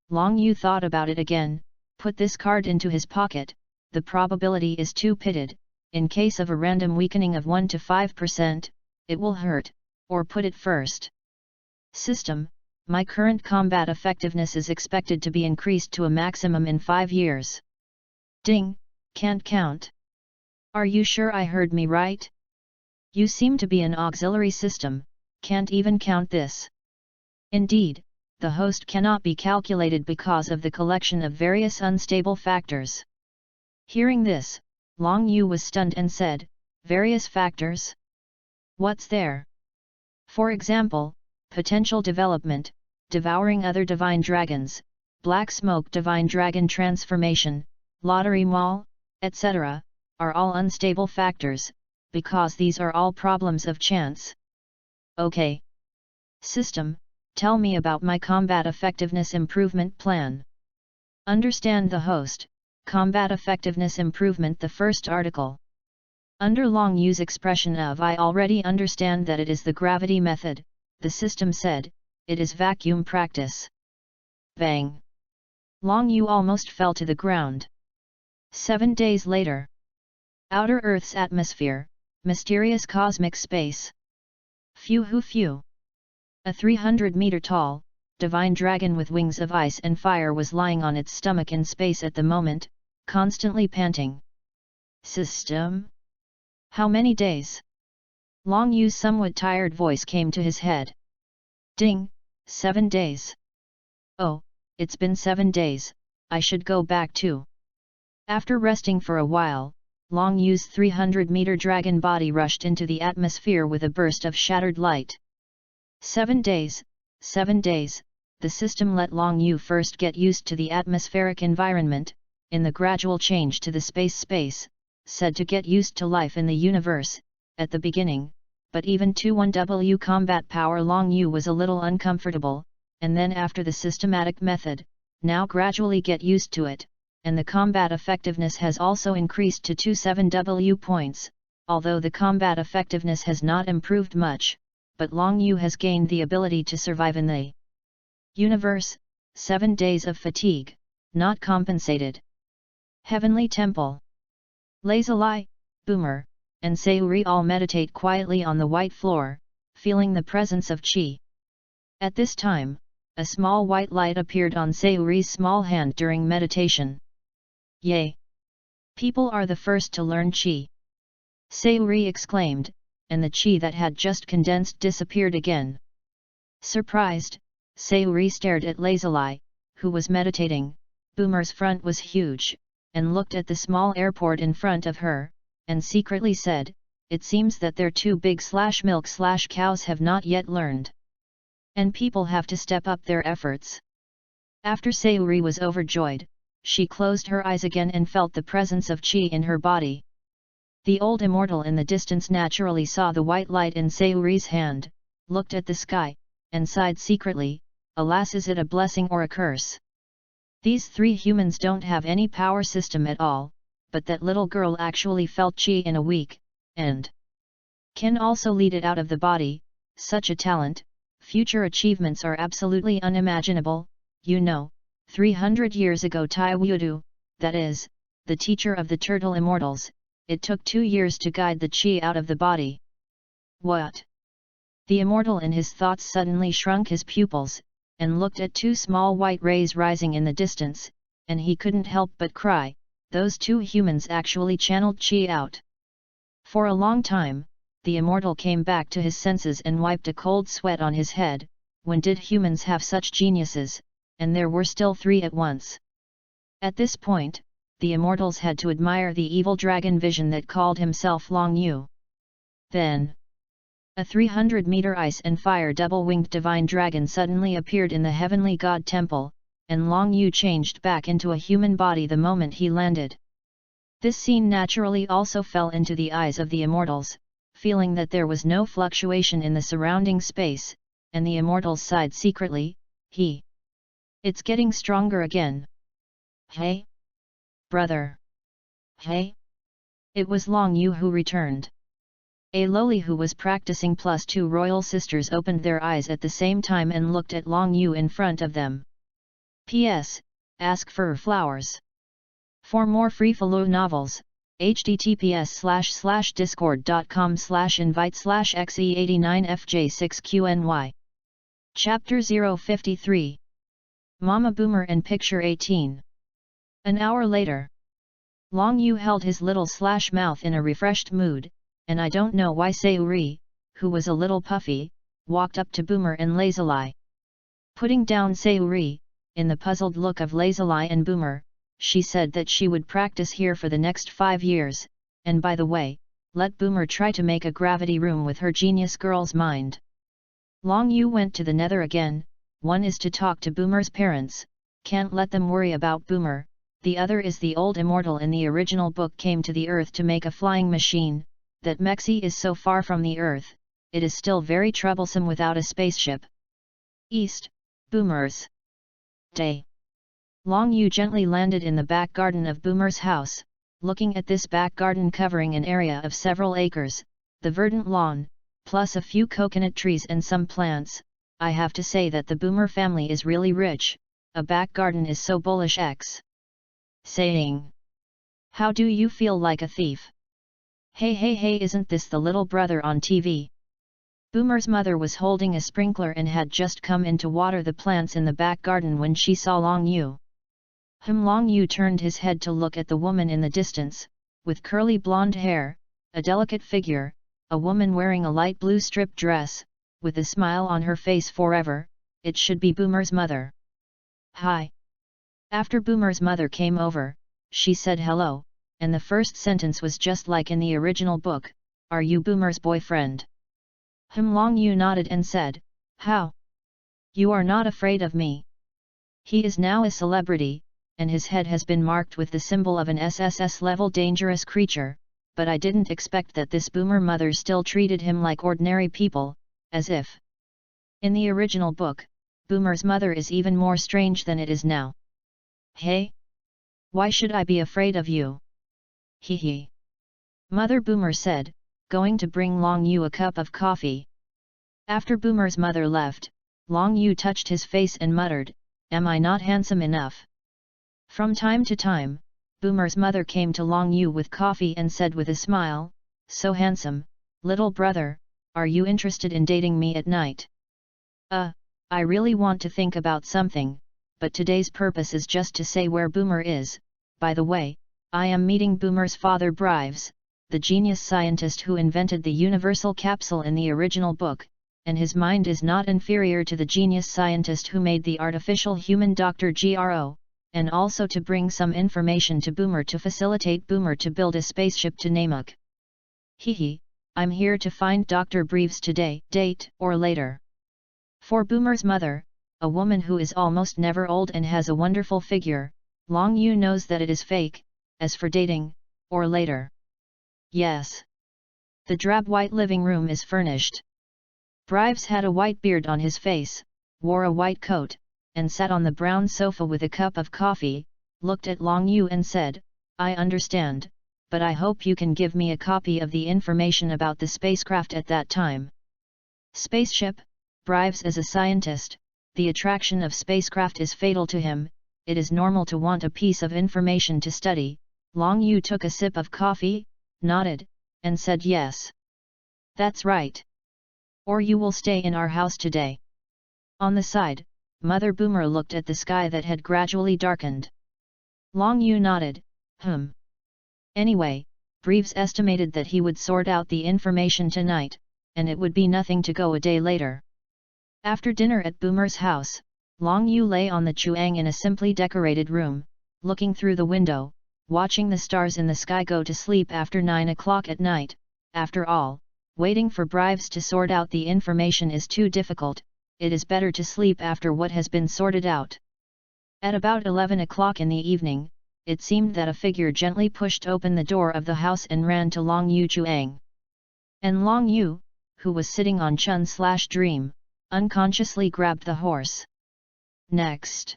Long Yu thought about it again, put this card into his pocket, the probability is too pitted, in case of a random weakening of 1 to 5%, it will hurt, or put it first. System, my current combat effectiveness is expected to be increased to a maximum in 5 years. Ding, can't count. Are you sure I heard me right? You seem to be an auxiliary system, can't even count this. Indeed, the host cannot be calculated because of the collection of various unstable factors. Hearing this, Long Yu was stunned and said, "Various factors? What's there?" For example, potential development, devouring other divine dragons, black smoke divine dragon transformation, lottery mall, etc., are all unstable factors, because these are all problems of chance. Okay. System, tell me about my combat effectiveness improvement plan. Understand the host, combat effectiveness improvement. The first article. Under Long Yu's expression of "I already understand that it is the gravity method," the system said, "It is vacuum practice." Bang! Long Yu almost fell to the ground. 7 days later. Outer Earth's atmosphere, mysterious cosmic space. Phew. A 300-meter-tall, divine dragon with wings of ice and fire was lying on its stomach in space at the moment, constantly panting. System? How many days? Long Yu's somewhat tired voice came to his head. Ding, 7 days. Oh, it's been 7 days, I should go back too. After resting for a while, Long Yu's 300-meter dragon body rushed into the atmosphere with a burst of shattered light. 7 days, 7 days, the system let Long Yu first get used to the atmospheric environment, in the gradual change to the space, said to get used to life in the universe, at the beginning, but even 21W combat power Long Yu was a little uncomfortable, and then after the systematic method, now gradually get used to it, and the combat effectiveness has also increased to 27W points, although the combat effectiveness has not improved much, but Long Yu has gained the ability to survive in the universe. 7 days of fatigue, not compensated. Heavenly Temple. Lazuli, Boomer, and Sayuri all meditate quietly on the white floor, feeling the presence of Qi. At this time, a small white light appeared on Sayuri's small hand during meditation. Yay! People are the first to learn Qi. Sayuri exclaimed, and the Qi that had just condensed disappeared again. Surprised, Sayuri stared at Lazuli, who was meditating, Boomer's front was huge, and looked at the small airport in front of her, and secretly said, "It seems that their two big/milk/cows have not yet learned. And people have to step up their efforts." After Sayuri was overjoyed, she closed her eyes again and felt the presence of chi in her body. The old immortal in the distance naturally saw the white light in Sayuri's hand, looked at the sky, and sighed secretly, "Alas, is it a blessing or a curse? These three humans don't have any power system at all, but that little girl actually felt chi in a week, and can also lead it out of the body. Such a talent, future achievements are absolutely unimaginable. You know, 300 years ago Taiwudu, that is, the teacher of the turtle immortals, it took 2 years to guide the chi out of the body." "What?" The immortal in his thoughts suddenly shrunk his pupils, and looked at two small white rays rising in the distance, and he couldn't help but cry, those two humans actually channeled chi out. For a long time, the immortal came back to his senses and wiped a cold sweat on his head. When did humans have such geniuses, and there were still 3 at once? At this point, the immortals had to admire the evil dragon vision that called himself Long Yu. Then, a 300-meter ice and fire double-winged divine dragon suddenly appeared in the heavenly god temple, and Long Yu changed back into a human body the moment he landed. This scene naturally also fell into the eyes of the immortals, feeling that there was no fluctuation in the surrounding space, and the immortals sighed secretly, "It's getting stronger again. Hey? Brother? Hey?" It was Long Yu who returned. A loli who was practicing plus 2 royal sisters opened their eyes at the same time and looked at Long Yu in front of them. P.S. Ask for flowers. For more free follow novels, https://discord.com/invite/xe89fj6qny. Chapter 053. Mama Boomer and Picture 18. An hour later. Long Yu held his little mouth in a refreshed mood, and I don't know why Sayuri, who was a little puffy, walked up to Boomer and lazily. Putting down Sayuri, in the puzzled look of lazily and Boomer, she said that she would practice here for the next 5 years, and by the way, let Boomer try to make a gravity room with her genius girl's mind. Long Yu went to the nether again. One is to talk to Boomer's parents, can't let them worry about Boomer. The other is the old immortal in the original book came to the earth to make a flying machine. That Mexi is so far from the earth, it is still very troublesome without a spaceship. East, Boomer's day. Long Yu gently landed in the back garden of Boomer's house, looking at this back garden covering an area of several acres, the verdant lawn, plus a few coconut trees and some plants. I have to say that the Boomer family is really rich. A back garden is so bullish. Saying. How do you feel like a thief? Hey, isn't this the little brother on TV? Boomer's mother was holding a sprinkler and had just come in to water the plants in the back garden when she saw Long Yu. Long Yu turned his head to look at the woman in the distance, with curly blonde hair, a delicate figure, a woman wearing a light blue striped dress, with a smile on her face forever. It should be Boomer's mother. Hi. After Boomer's mother came over, she said hello, and the first sentence was just like in the original book, "Are you Boomer's boyfriend?" Long Yu nodded and said, "How? You are not afraid of me?" He is now a celebrity, and his head has been marked with the symbol of an SSS-level dangerous creature, but I didn't expect that this Boomer mother still treated him like ordinary people, as if. In the original book, Boomer's mother is even more strange than it is now. Hey? Why should I be afraid of you? Hee. Mother Boomer said, going to bring Long Yu a cup of coffee. After Boomer's mother left, Long Yu touched his face and muttered, "Am I not handsome enough?" From time to time, Boomer's mother came to Long Yu with coffee and said with a smile, "So handsome, little brother, are you interested in dating me at night?" I really want to think about something, but today's purpose is just to say where Boomer is. By the way, I am meeting Boomer's father Brives, the genius scientist who invented the universal capsule in the original book, and his mind is not inferior to the genius scientist who made the artificial human Dr. Gro, and also to bring some information to Boomer to facilitate Boomer to build a spaceship to Namuk. Hehe, I'm here to find Dr. Breves today, date or later. For Boomer's mother, a woman who is almost never old and has a wonderful figure, Long Yu knows that it is fake. As for dating, or later. Yes. The drab white living room is furnished. Brives had a white beard on his face, wore a white coat, and sat on the brown sofa with a cup of coffee, looked at Long Yu and said, I understand, but I hope you can give me a copy of the information about the spacecraft at that time. Spaceship, Brives is a scientist, the attraction of spacecraft is fatal to him, it is normal to want a piece of information to study. Long Yu took a sip of coffee, nodded, and said yes. That's right. Or you will stay in our house today. On the side, Mother Boomer looked at the sky that had gradually darkened. Long Yu nodded, Anyway, Breves estimated that he would sort out the information tonight, and it would be nothing to go a day later. After dinner at Boomer's house, Long Yu lay on the chuang in a simply decorated room, looking through the window, watching the stars in the sky go to sleep after 9 o'clock at night. After all, waiting for Brives to sort out the information is too difficult, it is better to sleep after what has been sorted out. At about 11 o'clock in the evening, it seemed that a figure gently pushed open the door of the house and ran to Long Yu chuang. And Long Yu, who was sitting on Chun/Dream, unconsciously grabbed the horse. Next,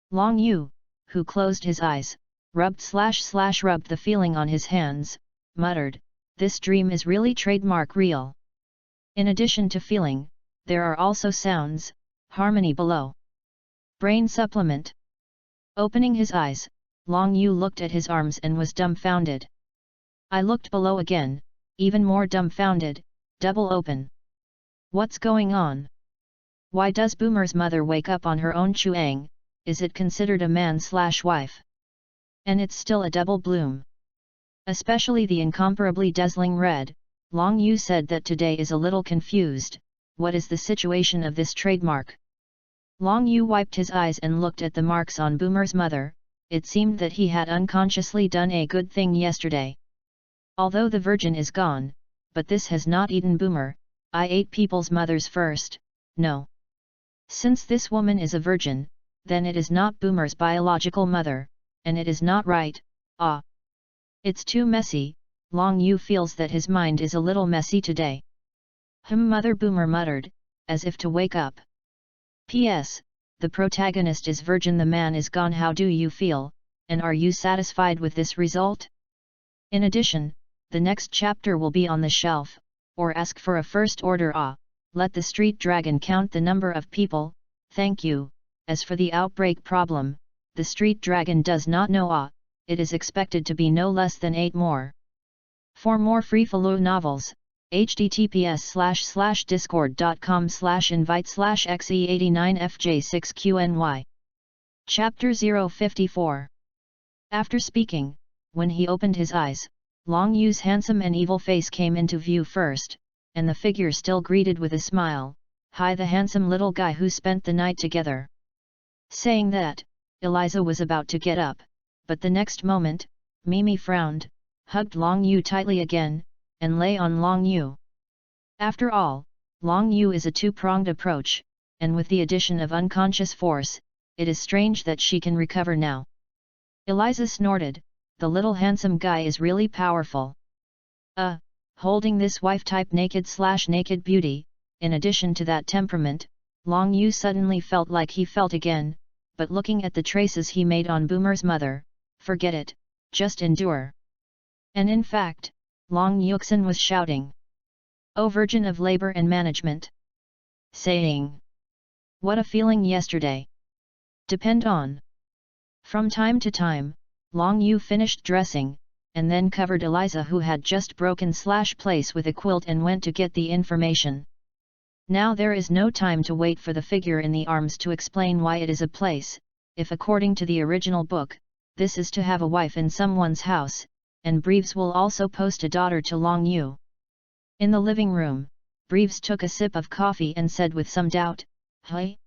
Long Yu, who closed his eyes, rubbed the feeling on his hands, muttered, this dream is really trademark real. In addition to feeling, there are also sounds, harmony below. Brain supplement. Opening his eyes, Long Yu looked at his arms and was dumbfounded. I looked below again, even more dumbfounded, double open. What's going on? Why does Boomer's mother wake up on her own chuang? Is it considered a man/wife? And it's still a double bloom. Especially the incomparably dazzling red. Long Yu said that today is a little confused. What is the situation of this trademark? Long Yu wiped his eyes and looked at the marks on Boomer's mother. It seemed that he had unconsciously done a good thing yesterday. Although the virgin is gone, but this has not eaten Boomer. I ate people's mothers first, no. Since this woman is a virgin, then it is not Boomer's biological mother, and it is not right. It's too messy. Long Yu feels that his mind is a little messy today. Mother Boomer muttered, as if to wake up. P.S. The protagonist is virgin, the man is gone. How do you feel, and are you satisfied with this result? In addition, the next chapter will be on the shelf, or ask for a first order. Let the street dragon count the number of people, thank you. As for the outbreak problem, the street dragon does not know. It is expected to be no less than 8 more. For more free-flow novels, https://discord.com/invite/xe89fj6qny. Chapter 054. After speaking, when he opened his eyes, Long Yu's handsome and evil face came into view first, and the figure still greeted with a smile, "Hi, the handsome little guy who spent the night together." Saying that, Eliza was about to get up, but the next moment, Mimi frowned, hugged Long Yu tightly again, and lay on Long Yu. After all, Long Yu is a two-pronged approach, and with the addition of unconscious force, it is strange that she can recover now. Eliza snorted, "The little handsome guy is really powerful." Holding this wife-type naked beauty, in addition to that temperament, Long Yu suddenly felt like he felt again, but looking at the traces he made on Boomer's mother, forget it, just endure. And in fact, Long Yuxin was shouting, "O Virgin of Labor and Management!" Saying, "What a feeling yesterday! Depend on." From time to time, Long Yu finished dressing, and then covered Eliza, who had just broken/place with a quilt, and went to get the information. Now there is no time to wait for the figure in the arms to explain why it is a place. If according to the original book, this is to have a wife in someone's house, and Breves will also post a daughter to Long Yu. In the living room, Breves took a sip of coffee and said with some doubt, "Hey?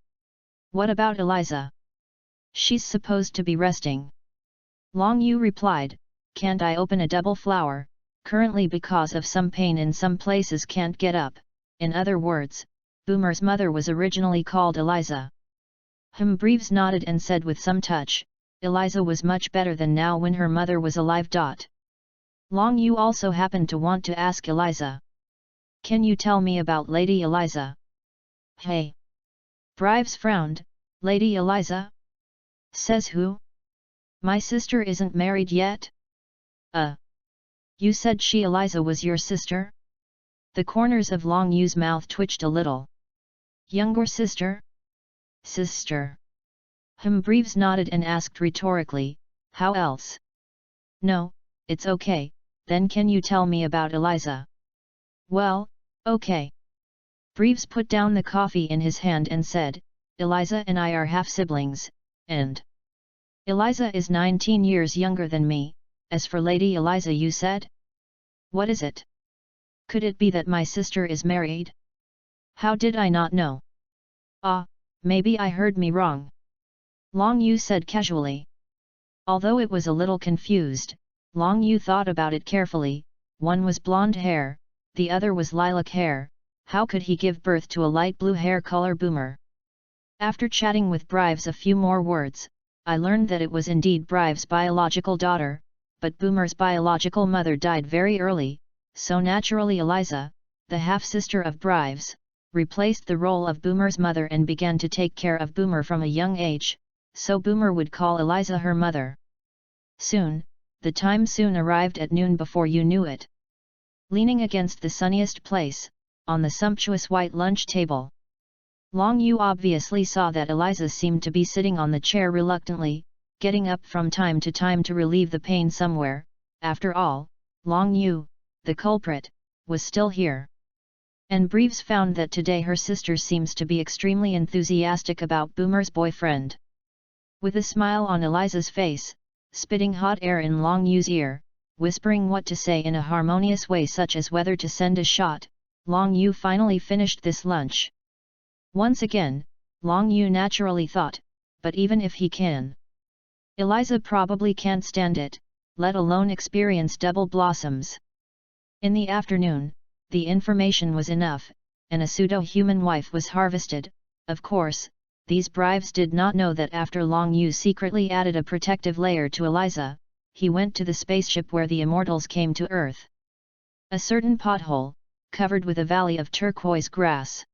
What about Eliza? She's supposed to be resting. Long Yu replied, can't I open a double flower, currently because of some pain in some places can't get up. In other words, Boomer's mother was originally called Eliza. Breves nodded and said with some touch, Eliza was much better than now when her mother was alive. Long Yu also happened to want to ask Eliza. Can you tell me about Lady Eliza? Hey! Breves frowned, Lady Eliza? Says who? My sister isn't married yet? You said she Eliza was your sister? The corners of Long Yu's mouth twitched a little. Younger sister? Sister. Breves nodded and asked rhetorically, how else? No, it's okay, then can you tell me about Eliza? Well, okay. Breves put down the coffee in his hand and said, Eliza and I are half-siblings, and Eliza is 19 years younger than me. As for Lady Eliza you said? What is it? Could it be that my sister is married? How did I not know? Maybe I heard me wrong. Long Yu said casually. Although it was a little confused, Long Yu thought about it carefully. One was blonde hair, the other was lilac hair. How could he give birth to a light blue hair color Boomer? After chatting with Breves a few more words, I learned that it was indeed Breves' biological daughter, but Boomer's biological mother died very early, so naturally Eliza, the half-sister of Breves, replaced the role of Boomer's mother and began to take care of Boomer from a young age, so Boomer would call Eliza her mother. Soon, the time soon arrived at noon before you knew it. Leaning against the sunniest place, on the sumptuous white lunch table, Long Yu obviously saw that Eliza seemed to be sitting on the chair reluctantly, getting up from time to time to relieve the pain somewhere. After all, Long Yu, the culprit, was still here. And Breves found that today her sister seems to be extremely enthusiastic about Boomer's boyfriend. With a smile on Eliza's face, spitting hot air in Long Yu's ear, whispering what to say in a harmonious way such as whether to send a shot, Long Yu finally finished this lunch. Once again, Long Yu naturally thought, but even if he can, Eliza probably can't stand it, let alone experience double blossoms. In the afternoon, the information was enough, and a pseudo-human wife was harvested. Of course, these Breves did not know that after Long Yu secretly added a protective layer to Eliza, he went to the spaceship where the immortals came to Earth. A certain pothole, covered with a valley of turquoise grass.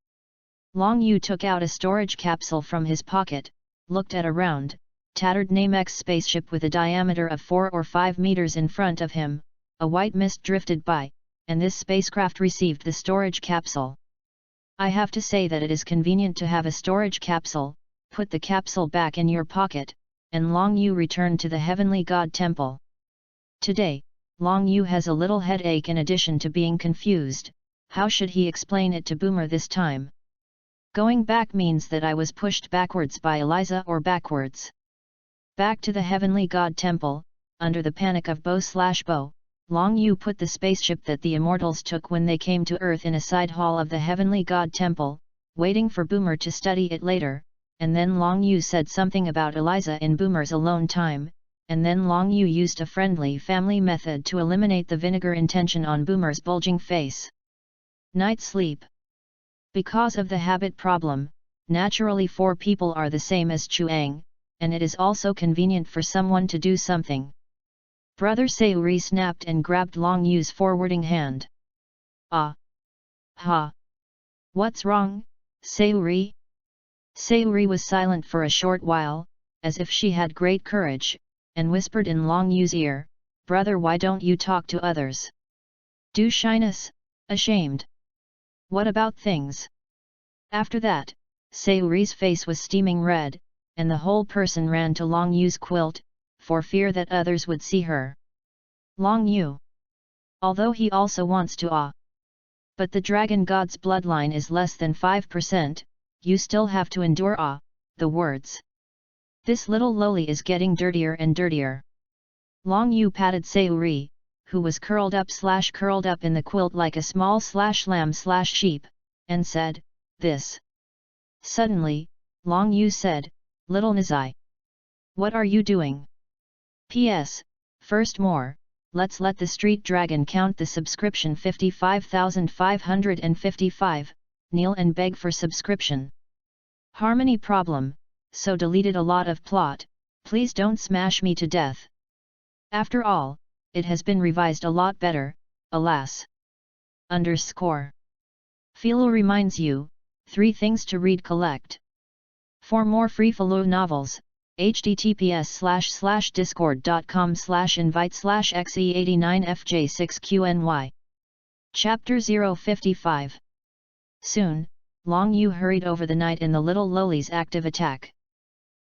Long Yu took out a storage capsule from his pocket, looked at a round, tattered Namex spaceship with a diameter of 4 or 5 meters in front of him. A white mist drifted by, and this spacecraft received the storage capsule. I have to say that it is convenient to have a storage capsule. Put the capsule back in your pocket, and Long Yu returned to the Heavenly God Temple. Today, Long Yu has a little headache in addition to being confused. How should he explain it to Boomer this time? Going back means that I was pushed backwards by Eliza or backwards. Back to the Heavenly God Temple, under the panic of Bo/Bo, Long Yu put the spaceship that the immortals took when they came to Earth in a side hall of the Heavenly God Temple, waiting for Boomer to study it later, and then Long Yu said something about Eliza in Boomer's alone time, and then Long Yu used a friendly family method to eliminate the vinegar intention on Boomer's bulging face. Night sleep. Because of the habit problem, naturally 4 people are the same as Chuang, and it is also convenient for someone to do something. Brother Sayuri snapped and grabbed Long Yu's forwarding hand. Ah! Ha! What's wrong, Sayuri? Sayuri was silent for a short while, as if she had great courage, and whispered in Long Yu's ear, Brother, why don't you talk to others? Do shyness, ashamed. What about things? After that, Sayuri's face was steaming red, and the whole person ran to Long Yu's quilt, for fear that others would see her. Long Yu. Although he also wants to but the dragon god's bloodline is less than 5%, you still have to endure the words. This little loli is getting dirtier and dirtier. Long Yu patted Sayuri, who was curled up in the quilt like a small lamb/sheep, and said, this. Suddenly, Long Yu said, Little Nizai. What are you doing? P.S. First more, let's let the street dragon count the subscription 55,555, kneel and beg for subscription. Harmony problem, so deleted a lot of plot, please don't smash me to death. After all, it has been revised a lot better, alas. _ Philo reminds you, 3 things to read collect. For more free Philo novels, https://discord.com/invite/xe89fj6qny. Chapter 055. Soon, Long Yu hurried over the night in the little lowly's active attack.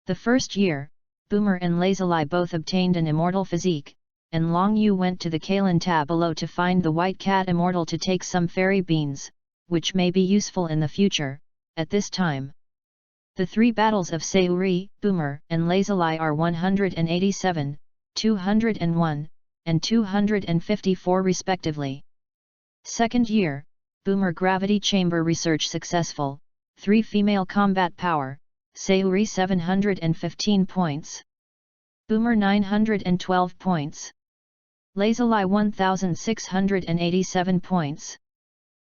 The first year, Boomer and Lazuli both obtained an immortal physique, and Long Yu went to the Kalen tableau to find the white cat immortal to take some fairy beans, which may be useful in the future. At this time, the 3 battles of Sayuri, Boomer, and Lazuli are 187, 201, and 254 respectively. Second year, Boomer gravity chamber research successful, 3 female combat power, Sayuri 715 points. Boomer 912 points. Lazuli 1687 points.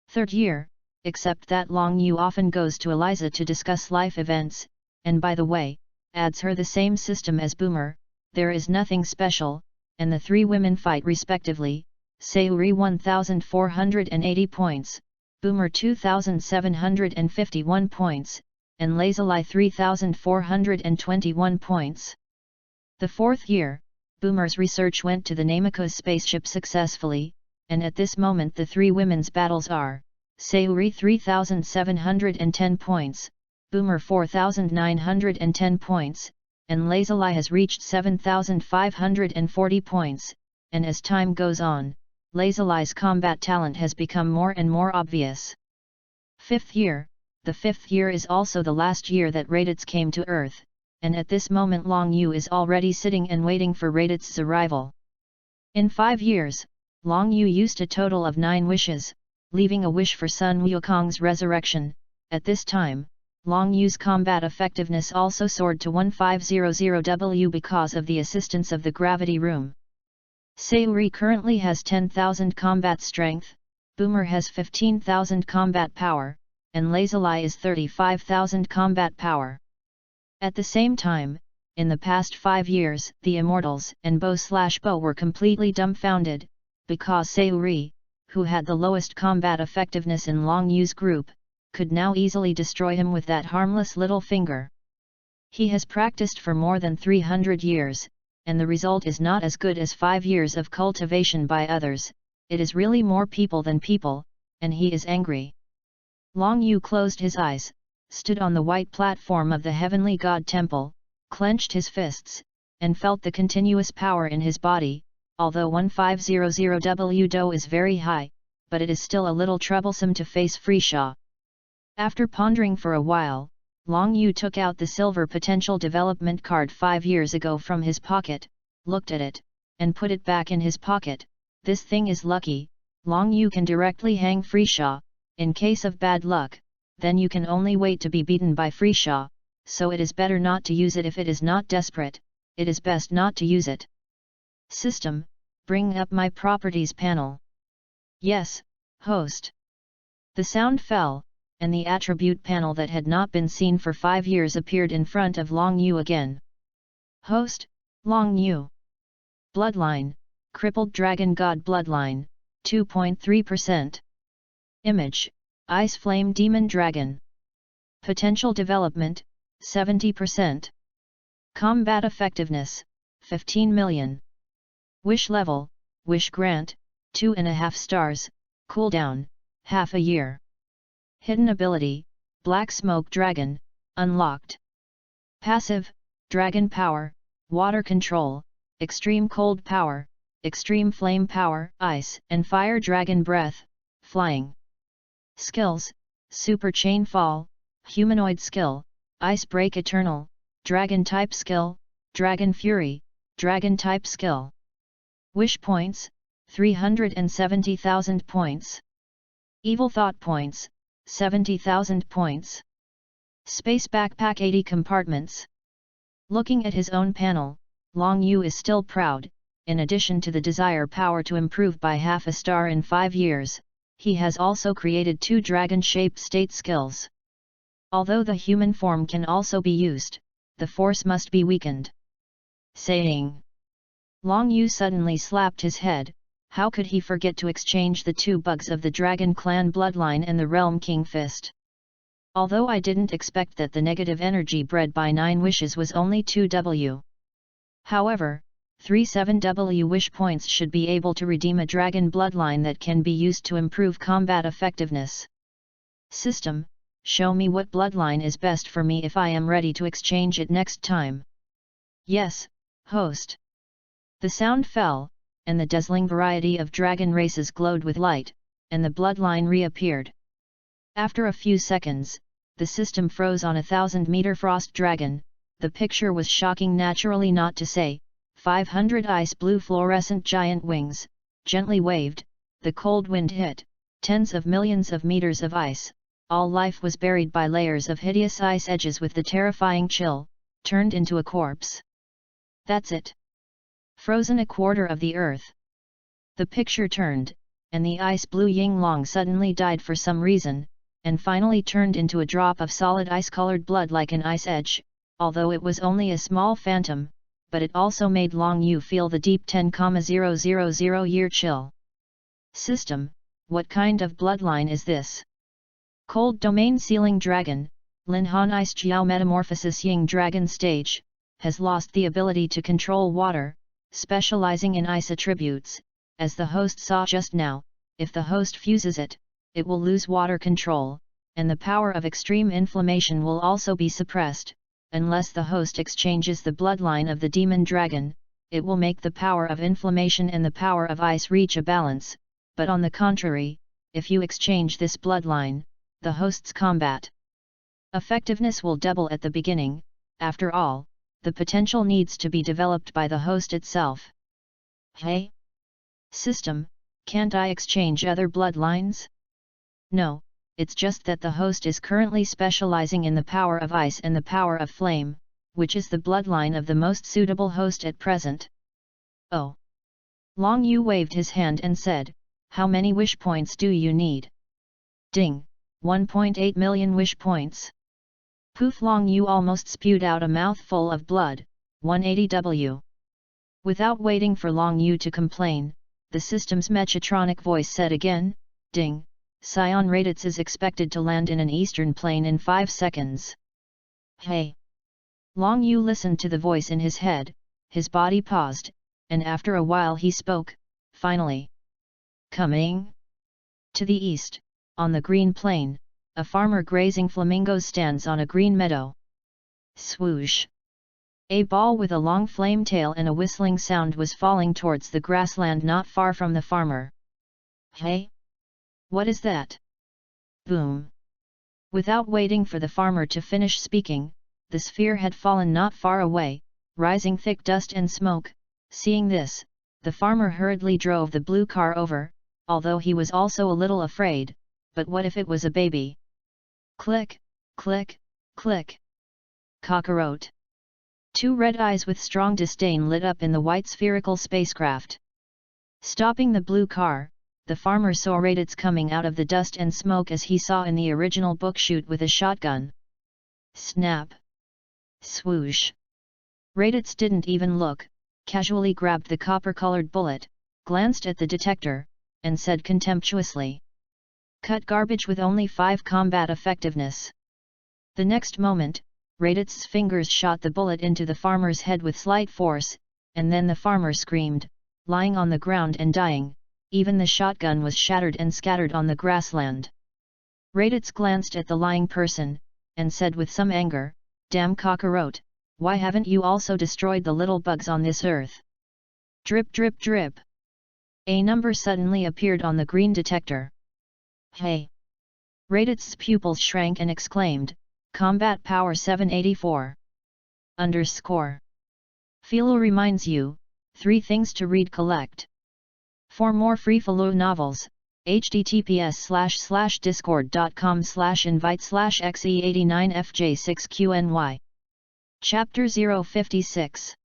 Third year, except that Long Yu often goes to Eliza to discuss life events, and by the way, adds her the same system as Boomer, there is nothing special, and the 3 women fight respectively, Sayuri 1480 points, Boomer 2751 points, and Lazuli 3421 points. The fourth year, Boomer's research went to the Nameko's spaceship successfully, and at this moment the 3 women's battles are, Sayuri 3710 points, Boomer 4910 points, and Lazuli has reached 7540 points, and as time goes on, Lazuli's combat talent has become more and more obvious. Fifth year, the 5th year is also the last year that Raditz came to Earth, and at this moment Long Yu is already sitting and waiting for Raditz's arrival. In 5 years, Long Yu used a total of 9 wishes, leaving a wish for Sun Wukong's resurrection. At this time, Long Yu's combat effectiveness also soared to 1500W because of the assistance of the gravity room. Sayuri currently has 10,000 combat strength, Boomer has 15,000 combat power, and Lazuli is 35,000 combat power. At the same time, in the past 5 years, the Immortals and Bow were completely dumbfounded, because Sayuri, who had the lowest combat effectiveness in Long Yu's group, could now easily destroy him with that harmless little finger. He has practiced for more than 300 years, and the result is not as good as 5 years of cultivation by others, it is really more people than people, and he is angry. Long Yu closed his eyes, stood on the white platform of the heavenly god temple, clenched his fists, and felt the continuous power in his body. Although 1500W Do is very high, but it is still a little troublesome to face Freeshaw. After pondering for a while, Long Yu took out the silver potential development card 5 years ago from his pocket, looked at it, and put it back in his pocket. This thing is lucky, Long Yu can directly hang Freeshaw. In case of bad luck, then you can only wait to be beaten by Freeshaw, so it is better not to use it if it is not desperate, it is best not to use it. System, bring up my properties panel. Yes, host. The sound fell, and the attribute panel that had not been seen for 5 years appeared in front of Long Yu again. Host, Long Yu. Bloodline, Crippled Dragon God Bloodline, 2.3%. Image, Ice Flame Demon Dragon. Potential Development, 70%. Combat Effectiveness, 15 million. Wish Level, Wish Grant, 2.5 stars, Cooldown, half a year. Hidden Ability, Black Smoke Dragon, unlocked. Passive, Dragon Power, Water Control, Extreme Cold Power, Extreme Flame Power, Ice and Fire Dragon Breath, Flying. Skills, Super Chain Fall, Humanoid Skill, Ice Break Eternal, Dragon Type Skill, Dragon Fury, Dragon Type Skill. Wish Points, 370,000 points. Evil Thought Points, 70,000 points. Space Backpack 80 compartments. Looking at his own panel, Long Yu is still proud. In addition to the desire power to improve by half a star in 5 years, he has also created 2 dragon-shaped state skills. Although the human form can also be used, the force must be weakened. Saying. Long Yu suddenly slapped his head. How could he forget to exchange the 2 bugs of the Dragon Clan bloodline and the Realm King Fist? Although I didn't expect that the negative energy bred by 9 wishes was only 2W. However, 37W wish points should be able to redeem a dragon bloodline that can be used to improve combat effectiveness. System, show me what bloodline is best for me if I am ready to exchange it next time. Yes, host. The sound fell, and the dazzling variety of dragon races glowed with light, and the bloodline reappeared. After a few seconds, the system froze on a 1,000-meter frost dragon. The picture was shocking, naturally not to say. 500 ice blue fluorescent giant wings, gently waved, the cold wind hit, tens of millions of meters of ice, all life was buried by layers of hideous ice edges with the terrifying chill, turned into a corpse. That's it. Frozen a quarter of the earth. The picture turned, and the ice blue Yinglong suddenly died for some reason, and finally turned into a drop of solid ice-colored blood like an ice edge, although it was only a small phantom. But it also made Long Yu feel the deep 10,000 year chill. System, what kind of bloodline is this? Cold Domain Sealing Dragon, Lin Han Ice Jiao Metamorphosis Ying Dragon Stage, has lost the ability to control water, specializing in ice attributes. As the host saw just now, if the host fuses it, it will lose water control, and the power of extreme inflammation will also be suppressed. Unless the host exchanges the bloodline of the demon dragon, it will make the power of inflammation and the power of ice reach a balance, but on the contrary, if you exchange this bloodline, the host's combat effectiveness will double at the beginning. After all, the potential needs to be developed by the host itself. Hey? System, can't I exchange other bloodlines? No. It's just that the host is currently specializing in the power of ice and the power of flame, which is the bloodline of the most suitable host at present. Oh! Long Yu waved his hand and said, how many wish points do you need? Ding! 1.8 million wish points. Poof! Long Yu almost spewed out a mouthful of blood. 180W. Without waiting for Long Yu to complain, the system's Mechatronic voice said again, ding! Scion Raditz is expected to land in an eastern plane in 5 seconds. Hey! Long Yu listened to the voice in his head, his body paused, and after a while he spoke, finally. Coming? To the east, on the green plain, a farmer grazing flamingos stands on a green meadow. Swoosh! A ball with a long flame tail and a whistling sound was falling towards the grassland not far from the farmer. Hey! What is that? Boom! Without waiting for the farmer to finish speaking, the sphere had fallen not far away, rising thick dust and smoke. Seeing this, the farmer hurriedly drove the blue car over, although he was also a little afraid. But what if it was a baby? Click, click, click. Cockroach. 2 red eyes with strong disdain lit up in the white spherical spacecraft. Stopping the blue car, the farmer saw Raditz coming out of the dust and smoke as he saw in the original book shoot with a shotgun. Snap! Swoosh! Raditz didn't even look, casually grabbed the copper-colored bullet, glanced at the detector, and said contemptuously. Cut garbage with only 5 combat effectiveness. The next moment, Raditz's fingers shot the bullet into the farmer's head with slight force, and then the farmer screamed, lying on the ground and dying. Even the shotgun was shattered and scattered on the grassland. Raditz glanced at the lying person, and said with some anger, Damn cockroach, why haven't you also destroyed the little bugs on this earth? Drip drip drip. A number suddenly appeared on the green detector. Hey! Raditz's pupils shrank and exclaimed, Combat Power 784. _ Philo reminds you, 3 things to read collect. For more free Philo novels, https://discord.com/invite/xe89fj6qny Chapter 056.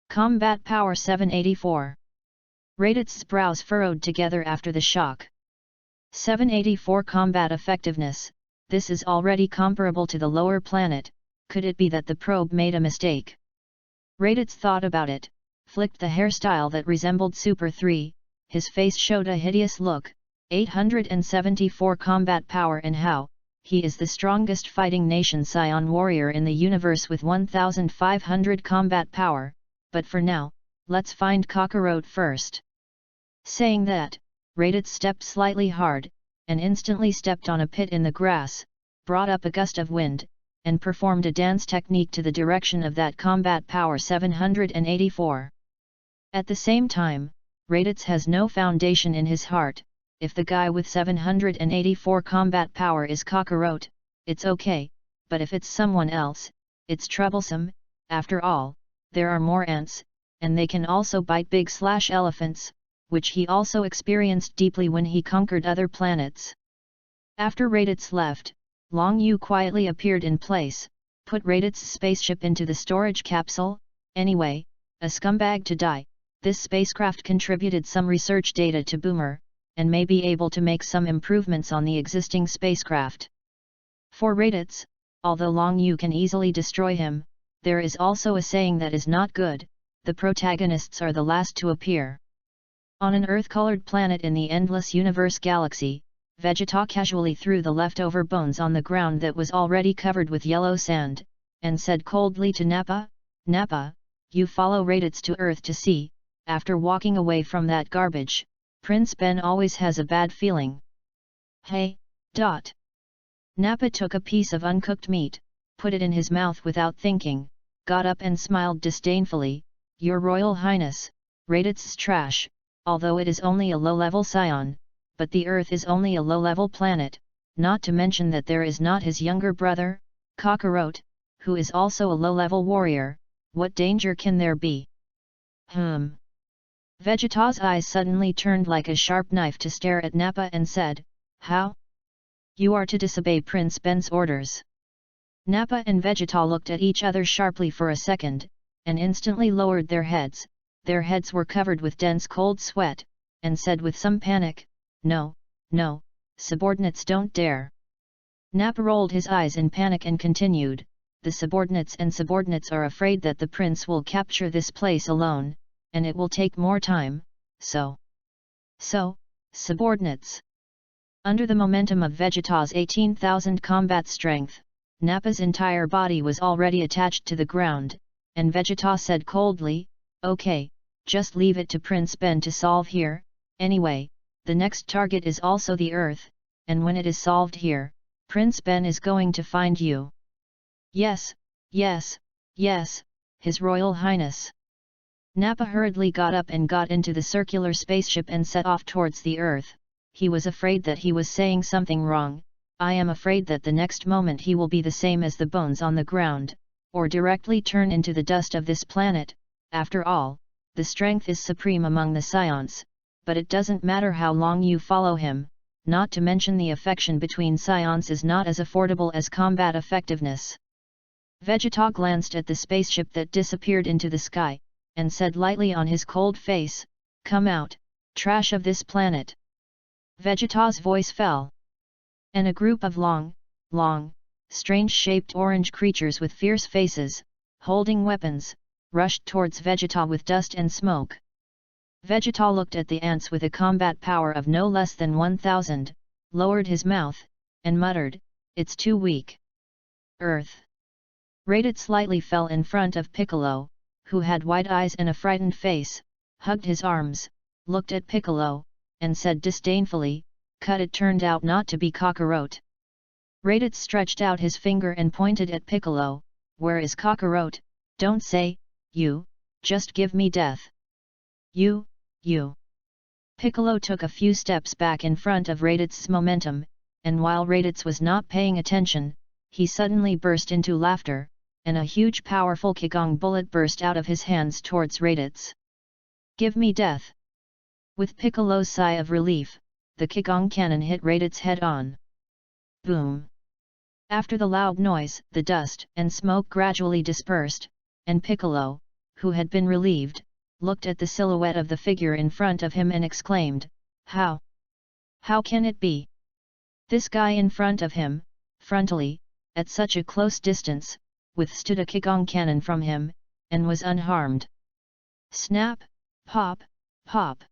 Combat Power 784. Raditz brows furrowed together after the shock. 784 Combat Effectiveness, this is already comparable to the lower planet, could it be that the probe made a mistake? Raditz thought about it, flicked the hairstyle that resembled Super 3, his face showed a hideous look. 874 Combat Power, and how? He is the strongest fighting nation Scion warrior in the universe with 1500 combat power, but for now, let's find Kakarot first. Saying that, Raditz stepped slightly hard, and instantly stepped on a pit in the grass, brought up a gust of wind, and performed a dance technique to the direction of that combat power 784. At the same time, Raditz has no foundation in his heart. If the guy with 784 combat power is Kakarot, it's okay, but if it's someone else, it's troublesome. After all, there are more ants, and they can also bite big/elephants, which he also experienced deeply when he conquered other planets. After Raditz left, Long Yu quietly appeared in place, put Raditz's spaceship into the storage capsule. Anyway, a scumbag to die, this spacecraft contributed some research data to Boomer, and may be able to make some improvements on the existing spacecraft. For Raditz, although Long Yu can easily destroy him, there is also a saying that is not good: the protagonists are the last to appear. On an Earth-colored planet in the endless universe galaxy, Vegeta casually threw the leftover bones on the ground that was already covered with yellow sand, and said coldly to Nappa, "Nappa, you follow Raditz to Earth to see, after walking away from that garbage, Prince Ben always has a bad feeling." Hey, dot. Nappa took a piece of uncooked meat, put it in his mouth without thinking, got up and smiled disdainfully. "Your Royal Highness, Raditz's trash, although it is only a low-level scion, but the Earth is only a low-level planet, not to mention that there is not his younger brother, Kakarot, who is also a low-level warrior. What danger can there be?" Vegeta's eyes suddenly turned like a sharp knife to stare at Nappa and said, "How? You are to disobey Prince Ben's orders." Nappa and Vegeta looked at each other sharply for a second, and instantly lowered their heads. Their heads were covered with dense cold sweat, and said with some panic, "No, no, subordinates don't dare." Nappa rolled his eyes in panic and continued, "The subordinates are afraid that the prince will capture this place alone, and it will take more time, so, subordinates." Under the momentum of Vegeta's 18,000 combat strength, Nappa's entire body was already attached to the ground, and Vegeta said coldly, "Okay, just leave it to Prince Ben to solve here. Anyway, the next target is also the Earth, and when it is solved here, Prince Ben is going to find you." "Yes, yes, yes, His Royal Highness." Nappa hurriedly got up and got into the circular spaceship and set off towards the Earth. He was afraid that he was saying something wrong. I am afraid that the next moment he will be the same as the bones on the ground, or directly turn into the dust of this planet. After all, the strength is supreme among the Scions, but it doesn't matter how long you follow him, not to mention the affection between Scions is not as affordable as combat effectiveness. Vegeta glanced at the spaceship that disappeared into the sky, and said lightly on his cold face, "Come out, trash of this planet." Vegeta's voice fell, and a group of long, strange-shaped orange creatures with fierce faces, holding weapons, rushed towards Vegeta with dust and smoke. Vegeta looked at the ants with a combat power of no less than 1000, lowered his mouth, and muttered, "It's too weak." Earth. Raditz slightly fell in front of Piccolo, who had wide eyes and a frightened face, hugged his arms, looked at Piccolo, and said disdainfully, "Cut, it turned out not to be Kakarot." Raditz stretched out his finger and pointed at Piccolo, "Where is Kakarot? Don't say, you, just give me death." You. Piccolo took a few steps back in front of Raditz's momentum, and while Raditz was not paying attention, he suddenly burst into laughter, and a huge powerful Qigong bullet burst out of his hands towards Raditz. "Give me death." With Piccolo's sigh of relief, the Qigong cannon hit Raditz's head on. Boom! After the loud noise, the dust and smoke gradually dispersed, and Piccolo, who had been relieved, looked at the silhouette of the figure in front of him and exclaimed, "How? How can it be? This guy in front of him, frontally, at such a close distance, withstood a Kigong cannon from him, and was unharmed." Snap, pop, pop.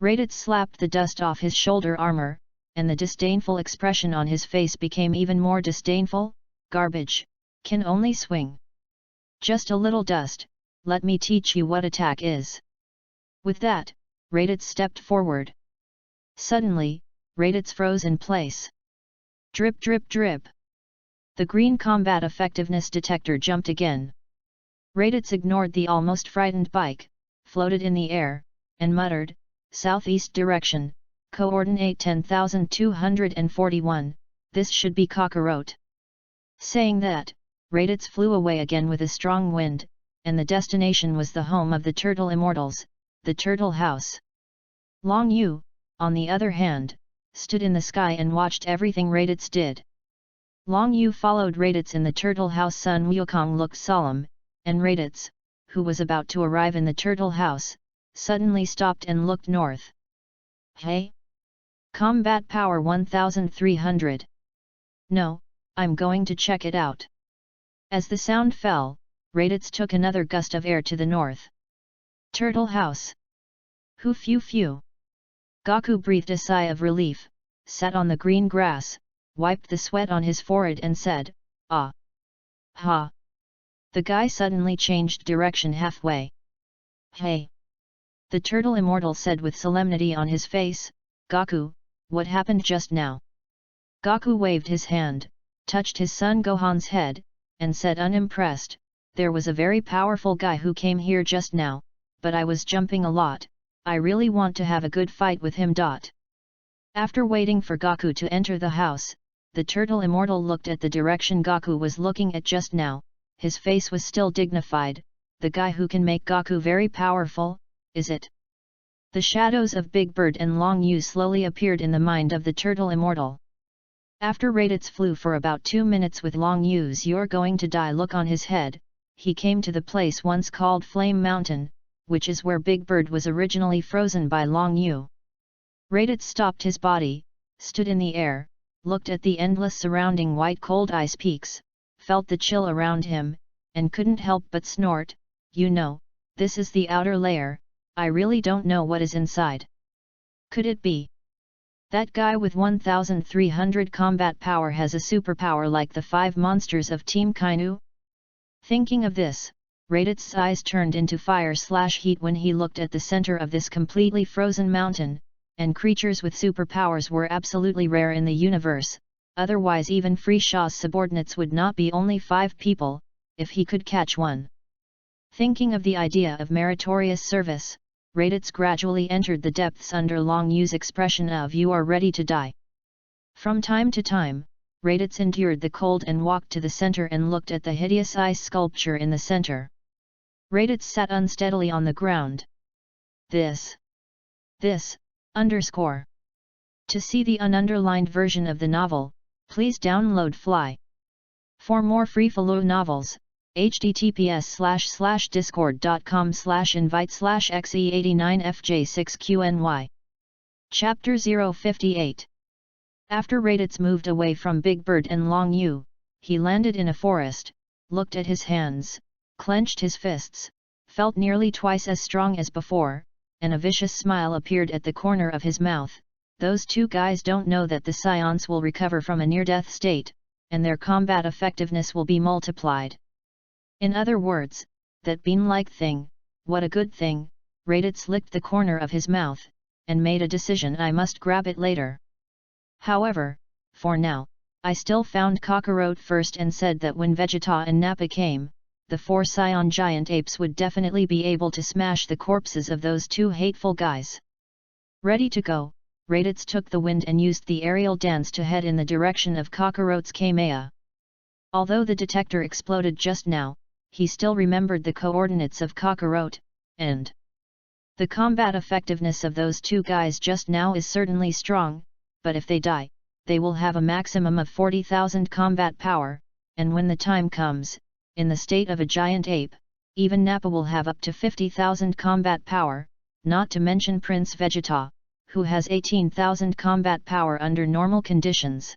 Raditz slapped the dust off his shoulder armor, and the disdainful expression on his face became even more disdainful. "Garbage, can only swing. Just a little dust, let me teach you what attack is." With that, Raditz stepped forward. Suddenly, Raditz froze in place. Drip drip drip. The green combat effectiveness detector jumped again. Raditz ignored the almost frightened bike, floated in the air, and muttered, "Southeast direction, coordinate 10,241, this should be Kakarot." Saying that, Raditz flew away again with a strong wind, and the destination was the home of the Turtle Immortals, the Turtle House. Long Yu, on the other hand, stood in the sky and watched everything Raditz did. Long Yu followed Raditz in the Turtle House. Sun Wukong looked solemn, and Raditz, who was about to arrive in the Turtle House, suddenly stopped and looked north. "Hey? Combat power 1300. No, I'm going to check it out." As the sound fell, Raditz took another gust of air to the north. Turtle House. Hu phew phew. Gaku breathed a sigh of relief, sat on the green grass, wiped the sweat on his forehead and said, "Ah! Ha!" The guy suddenly changed direction halfway. "Hey!" The Turtle Immortal said with solemnity on his face. "Gaku, what happened just now?" Gaku waved his hand, touched his son Gohan's head, and said unimpressed, "There was a very powerful guy who came here just now, but I was jumping a lot, I really want to have a good fight with him." After waiting for Gaku to enter the house, the Turtle Immortal looked at the direction Gaku was looking at just now. His face was still dignified. "The guy who can make Gaku very powerful, is it?" The shadows of Big Bird and Long Yu slowly appeared in the mind of the Turtle Immortal. After Raditz flew for about 2 minutes with Long Yu's "you're going to die" look on his head, he came to the place once called Flame Mountain, which is where Big Bird was originally frozen by Long Yu. Raditz stopped his body, stood in the air, looked at the endless surrounding white cold ice peaks, felt the chill around him, and couldn't help but snort, "You know, this is the outer layer, I really don't know what is inside. Could it be that guy with 1300 combat power has a superpower like the 5 monsters of Team Kainu?" Thinking of this, Raditz's eyes turned into fire/heat when he looked at the center of this completely frozen mountain, and creatures with superpowers were absolutely rare in the universe, otherwise even Free Shaw's subordinates would not be only 5 people, if he could catch one. Thinking of the idea of meritorious service, Raditz gradually entered the depths under Long Yu's expression of "you are ready to die." From time to time, Raditz endured the cold and walked to the center and looked at the hideous ice sculpture in the center. Raditz sat unsteadily on the ground. This. To see the ununderlined version of the novel, please download Fly. For more free follow novels, https://discord.com/invite/xe89fj6qny. Chapter 058. After Raditz moved away from Big Bird and Long Yu, he landed in a forest, looked at his hands, clenched his fists, felt nearly twice as strong as before, and a vicious smile appeared at the corner of his mouth. Those 2 guys don't know that the Scions will recover from a near-death state, and their combat effectiveness will be multiplied. In other words, that bean-like thing, what a good thing. Raditz licked the corner of his mouth, and made a decision: I must grab it later. However, for now, I still found Kakarot first and said that when Vegeta and Nappa came, the 4 Scion giant apes would definitely be able to smash the corpses of those 2 hateful guys. Ready to go, Raditz took the wind and used the aerial dance to head in the direction of Kakarot's Kamea. Although the detector exploded just now, he still remembered the coordinates of Kakarot, and the combat effectiveness of those 2 guys just now is certainly strong, but if they die, they will have a maximum of 40,000 combat power, and when the time comes, in the state of a giant ape, even Nappa will have up to 50,000 combat power, not to mention Prince Vegeta, who has 18,000 combat power under normal conditions.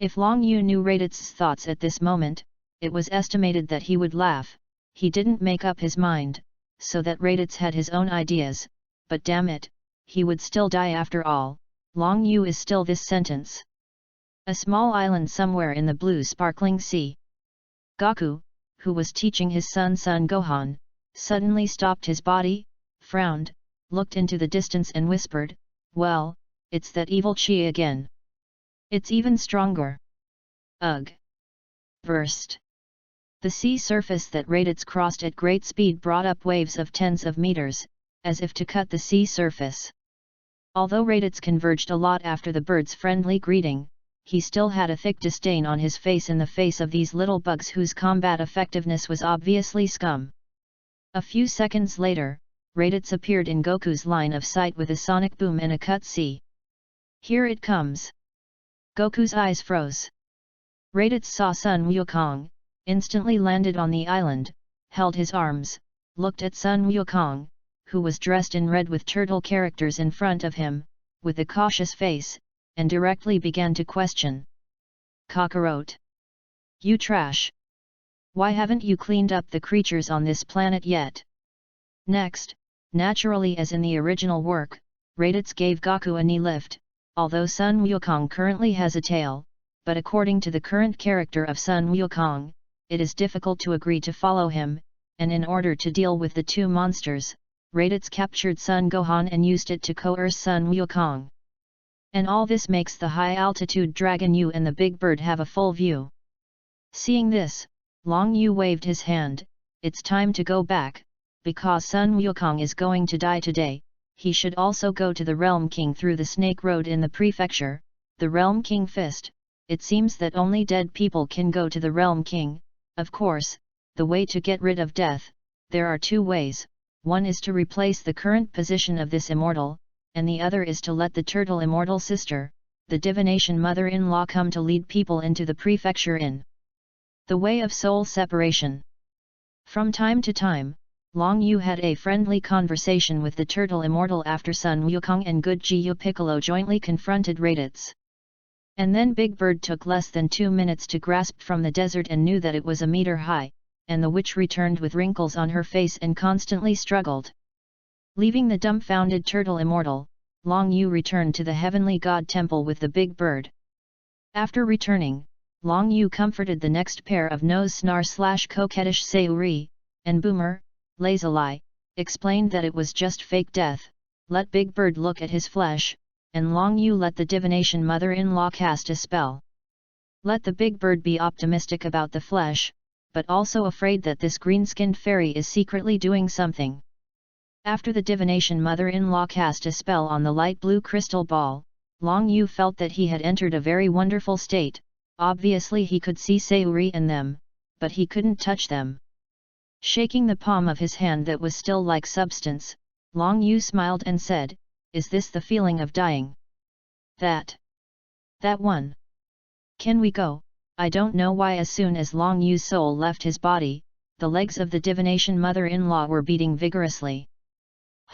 If Long Yu knew Raditz' thoughts at this moment, it was estimated that he would laugh. He didn't make up his mind, so that Raditz had his own ideas, but damn it, he would still die after all. Long Yu is still this sentence. A small island somewhere in the blue sparkling sea. Goku, who was teaching his son Son Gohan, suddenly stopped his body, frowned, looked into the distance and whispered, "Well, it's that evil chi again. It's even stronger." Ugh! Burst! The sea surface that Raditz crossed at great speed brought up waves of tens of meters, as if to cut the sea surface. Although Raditz converged a lot after the bird's friendly greeting, he still had a thick disdain on his face in the face of these little bugs whose combat effectiveness was obviously scum. A few seconds later, Raditz appeared in Goku's line of sight with a sonic boom and a cut sea. "Here it comes!" Goku's eyes froze. Raditz saw Sun Wukong, instantly landed on the island, held his arms, looked at Sun Wukong, who was dressed in red with turtle characters in front of him, with a cautious face, and directly began to question. "Kakarot! You trash! Why haven't you cleaned up the creatures on this planet yet?" Next, naturally as in the original work, Raditz gave Goku a knee lift, although Sun Wukong currently has a tail, but according to the current character of Sun Wukong, it is difficult to agree to follow him, and in order to deal with the two monsters, Raditz captured Sun Gohan and used it to coerce Sun Wukong. And all this makes the high-altitude Dragon Yu and the Big Bird have a full view. Seeing this, Long Yu waved his hand. "It's time to go back, because Sun Wukong is going to die today. He should also go to the Realm King through the Snake Road in the prefecture, the Realm King Fist. It seems that only dead people can go to the Realm King. Of course, the way to get rid of death, there are two ways. One is to replace the current position of this immortal, and the other is to let the turtle immortal sister, the divination mother-in-law, come to lead people into the prefecture in the way of soul separation." From time to time, Long Yu had a friendly conversation with the turtle immortal after Sun Wukong and Good Jiu Piccolo jointly confronted Raditz. And then Big Bird took less than 2 minutes to grasp from the desert and knew that it was a meter high, and the witch returned with wrinkles on her face and constantly struggled. Leaving the dumbfounded turtle immortal, Long Yu returned to the heavenly god temple with the Big Bird. After returning, Long Yu comforted the next pair of nose-snar/coquettish Sayuri, and Boomer, lazily, explained that it was just fake death. Let Big Bird look at his flesh, and Long Yu let the divination mother-in-law cast a spell. Let the Big Bird be optimistic about the flesh, but also afraid that this green-skinned fairy is secretly doing something. After the divination mother-in-law cast a spell on the light blue crystal ball, Long Yu felt that he had entered a very wonderful state. Obviously he could see Sayuri and them, but he couldn't touch them. Shaking the palm of his hand that was still like substance, Long Yu smiled and said, "Is this the feeling of dying? That one? Can we go?" I don't know why as soon as Long Yu's soul left his body, the legs of the divination mother-in-law were beating vigorously.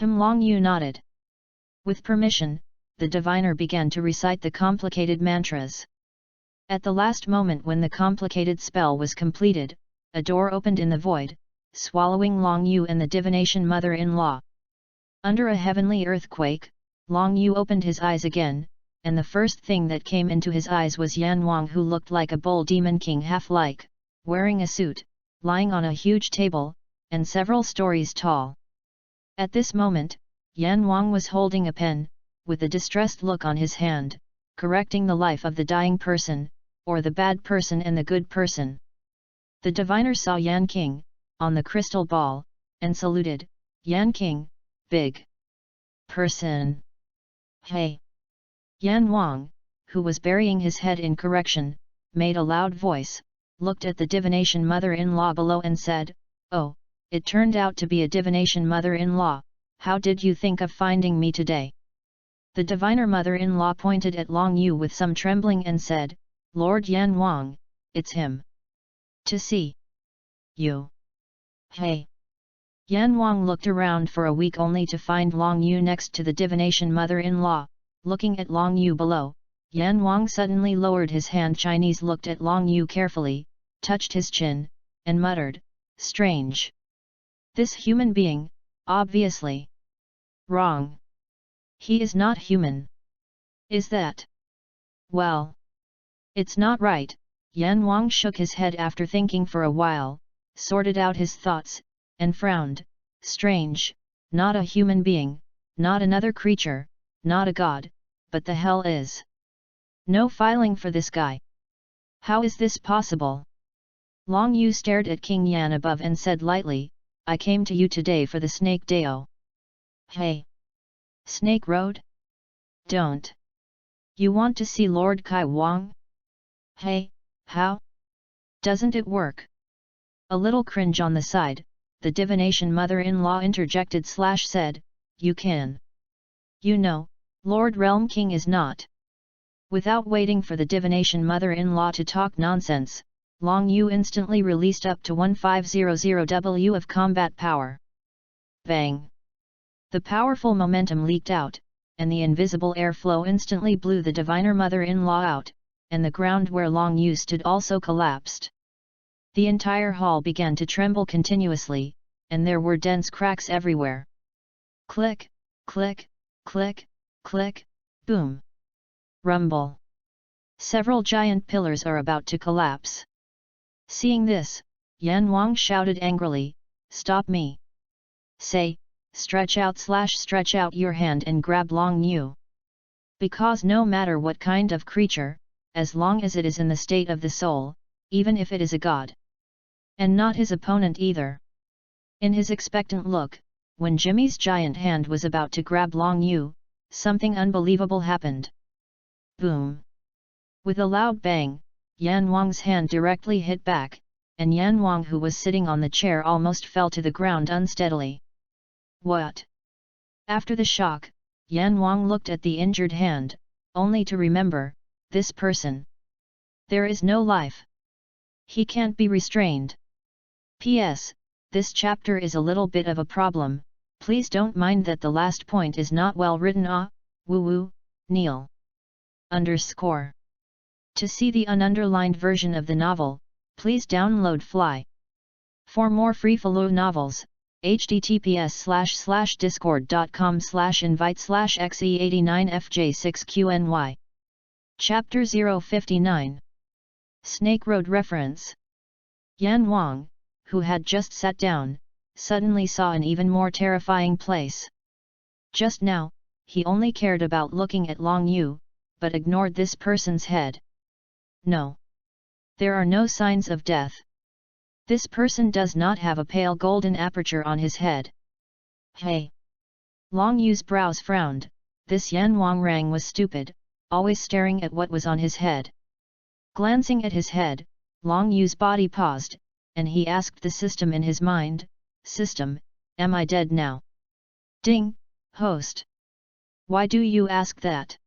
Long Yu nodded. With permission, the diviner began to recite the complicated mantras. At the last moment when the complicated spell was completed, a door opened in the void, swallowing Long Yu and the divination mother-in-law. Under a heavenly earthquake, Long Yu opened his eyes again, and the first thing that came into his eyes was Yan Wang, who looked like a bull demon king half-like, wearing a suit, lying on a huge table, and several stories tall. At this moment, Yan Wang was holding a pen, with a distressed look on his hand, correcting the life of the dying person, or the bad person and the good person. The diviner saw Yan King, on the crystal ball, and saluted, "Yan King, big person." "Hey!" Yan Wang, who was burying his head in correction, made a loud voice, looked at the divination mother-in-law below and said, "Oh, it turned out to be a divination mother-in-law. How did you think of finding me today?" The diviner mother-in-law pointed at Long Yu with some trembling and said, "Lord Yan Wang, it's him. To see you." Hey! Yan Wang looked around for a week only to find Long Yu next to the divination mother-in-law. Looking at Long Yu below, Yan Wang suddenly lowered his hand. Chinese looked at Long Yu carefully, touched his chin, and muttered, "Strange. This human being, obviously wrong. He is not human. Is that? Well, it's not right." Yan Wang shook his head after thinking for a while, sorted out his thoughts, and frowned. Strange, not a human being, not another creature, not a god, but the hell is no filing for this guy. How is this possible? Long Yu stared at King Yan above and said lightly, "I came to you today for the Snake Dao." Hey! Snake Road? Don't you want to see Lord Kai Wang? Hey, how doesn't it work? A little cringe on the side, the divination mother-in-law interjected / said, "You can. You know, Lord Realm King is not." Without waiting for the divination mother-in-law to talk nonsense, Long Yu instantly released up to 1500W of combat power. Bang! The powerful momentum leaked out, and the invisible airflow instantly blew the diviner mother-in-law out, and the ground where Long Yu stood also collapsed. The entire hall began to tremble continuously, and there were dense cracks everywhere. Click, click, click, click, boom. Rumble. Several giant pillars are about to collapse. Seeing this, Yan Wang shouted angrily, "Stop me! Say, stretch out your hand and grab Long Yu. Because no matter what kind of creature, as long as it is in the state of the soul, even if it is a god, and not his opponent either." In his expectant look, when Jimmy's giant hand was about to grab Long Yu, something unbelievable happened. Boom! With a loud bang, Yan Wang's hand directly hit back, and Yan Wang, who was sitting on the chair, almost fell to the ground unsteadily. What? After the shock, Yan Wang looked at the injured hand, only to remember, this person. There is no life. He can't be restrained. P.S. This chapter is a little bit of a problem, please don't mind that the last point is not well written. Woo, Neil. _ To see the ununderlined version of the novel, please download Fly. For more free-follow novels, https://discord.com/invite/xe89fj6qny. Chapter 059. Snake Road reference. Yan Wang, who had just sat down, suddenly saw an even more terrifying place. Just now, he only cared about looking at Long Yu, but ignored this person's head. No. There are no signs of death. This person does not have a pale golden aperture on his head. Hey! Long Yu's brows frowned. This Yan Wang Rang was stupid, always staring at what was on his head. Glancing at his head, Long Yu's body paused, and he asked the system in his mind, "System, am I dead now?" Ding, host. Why do you ask that?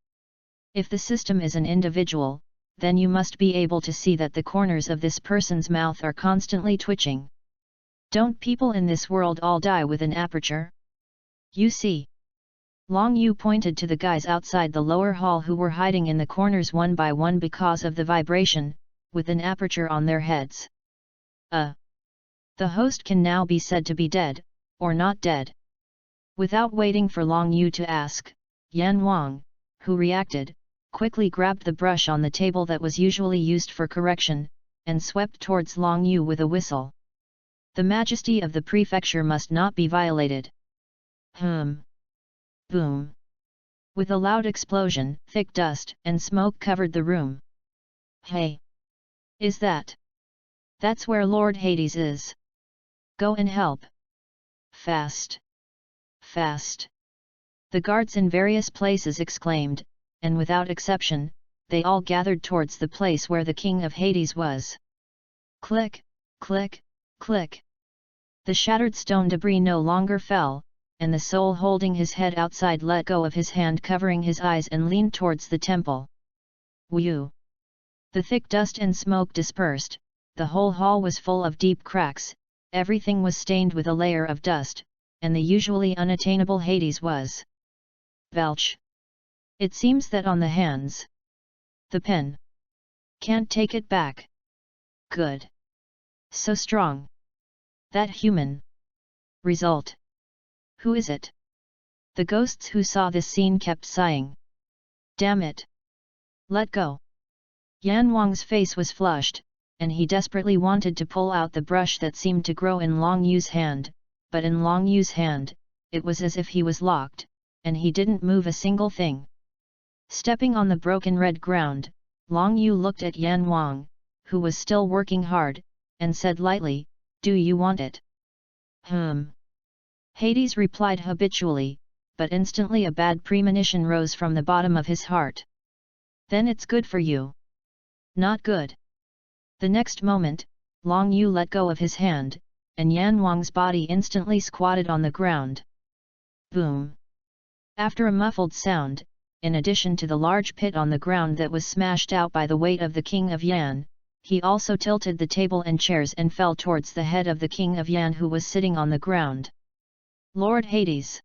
If the system is an individual, then you must be able to see that the corners of this person's mouth are constantly twitching. Don't people in this world all die with an aperture? You see. Long Yu pointed to the guys outside the lower hall who were hiding in the corners one by one because of the vibration, with an aperture on their heads. The host can now be said to be dead, or not dead. Without waiting for Long Yu to ask, Yan Wang, who reacted, quickly grabbed the brush on the table that was usually used for correction, and swept towards Long Yu with a whistle. The majesty of the prefecture must not be violated. Boom! With a loud explosion, thick dust and smoke covered the room. Hey! Is that? That's where Lord Hades is. Go and help. Fast! Fast! The guards in various places exclaimed, and without exception, they all gathered towards the place where the King of Hades was. Click, click, click. The shattered stone debris no longer fell, and the soul holding his head outside let go of his hand covering his eyes and leaned towards the temple. Whew! The thick dust and smoke dispersed, the whole hall was full of deep cracks, everything was stained with a layer of dust, and the usually unattainable Hades was. Belch! It seems that on the hands. The pen. Can't take it back. Good. So strong. That human. Result. Who is it? The ghosts who saw this scene kept sighing. Damn it! Let go! Yan Wang's face was flushed, and he desperately wanted to pull out the brush that seemed to grow in Long Yu's hand, but in Long Yu's hand, it was as if he was locked, and he didn't move a single thing. Stepping on the broken red ground, Long Yu looked at Yan Wang, who was still working hard, and said lightly, "Do you want it?" Hades replied habitually, but instantly a bad premonition rose from the bottom of his heart. Then it's good for you. Not good. The next moment, Long Yu let go of his hand, and Yan Wang's body instantly squatted on the ground. Boom! After a muffled sound, in addition to the large pit on the ground that was smashed out by the weight of the King of Yan, he also tilted the table and chairs and fell towards the head of the King of Yan who was sitting on the ground. Lord Hades!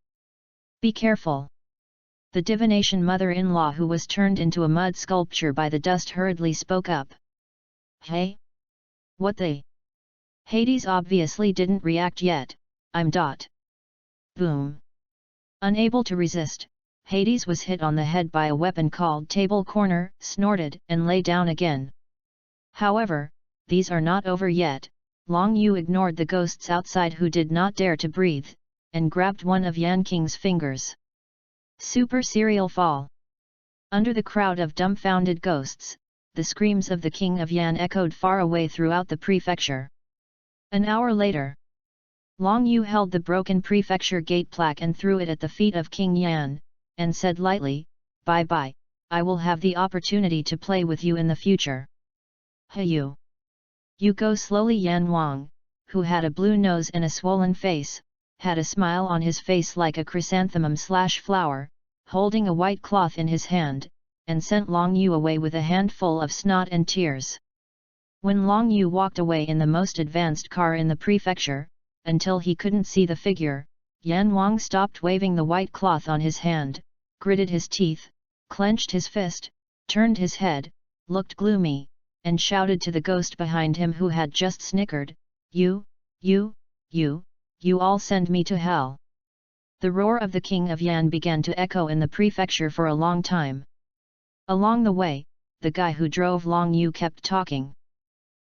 Be careful! The divination mother-in-law who was turned into a mud sculpture by the dust hurriedly spoke up. Hey? What the? Hades obviously didn't react yet. Boom! Unable to resist, Hades was hit on the head by a weapon called table corner, snorted and lay down again. However, these are not over yet. Long Yu ignored the ghosts outside who did not dare to breathe, and grabbed one of Yan King's fingers. Super serial fall. Under the crowd of dumbfounded ghosts, the screams of the King of Yan echoed far away throughout the prefecture. An hour later, Long Yu held the broken prefecture gate plaque and threw it at the feet of King Yan, and said lightly, "Bye-bye, I will have the opportunity to play with you in the future." "Hey you go slowly." Yan Wang, who had a blue nose and a swollen face, had a smile on his face like a chrysanthemum/flower, holding a white cloth in his hand, and sent Long Yu away with a handful of snot and tears. When Long Yu walked away in the most advanced car in the prefecture, until he couldn't see the figure, Yan Wang stopped waving the white cloth on his hand, gritted his teeth, clenched his fist, turned his head, looked gloomy, and shouted to the ghost behind him who had just snickered, You all send me to hell." The roar of the King of Yan began to echo in the prefecture for a long time. Along the way, the guy who drove Long Yu kept talking.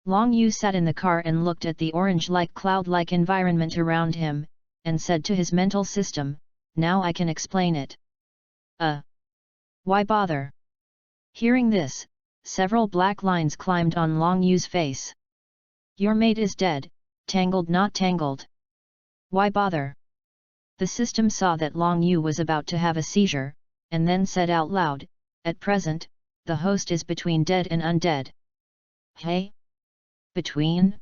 Long Yu sat in the car and looked at the orange-like cloud-like environment around him, and said to his mental system, "Now I can explain it." Why bother? Hearing this, several black lines climbed on Long Yu's face. "Your mate is dead, tangled not tangled. Why bother?" The system saw that Long Yu was about to have a seizure, and then said out loud, "At present, the host is between dead and undead." Hey? Between?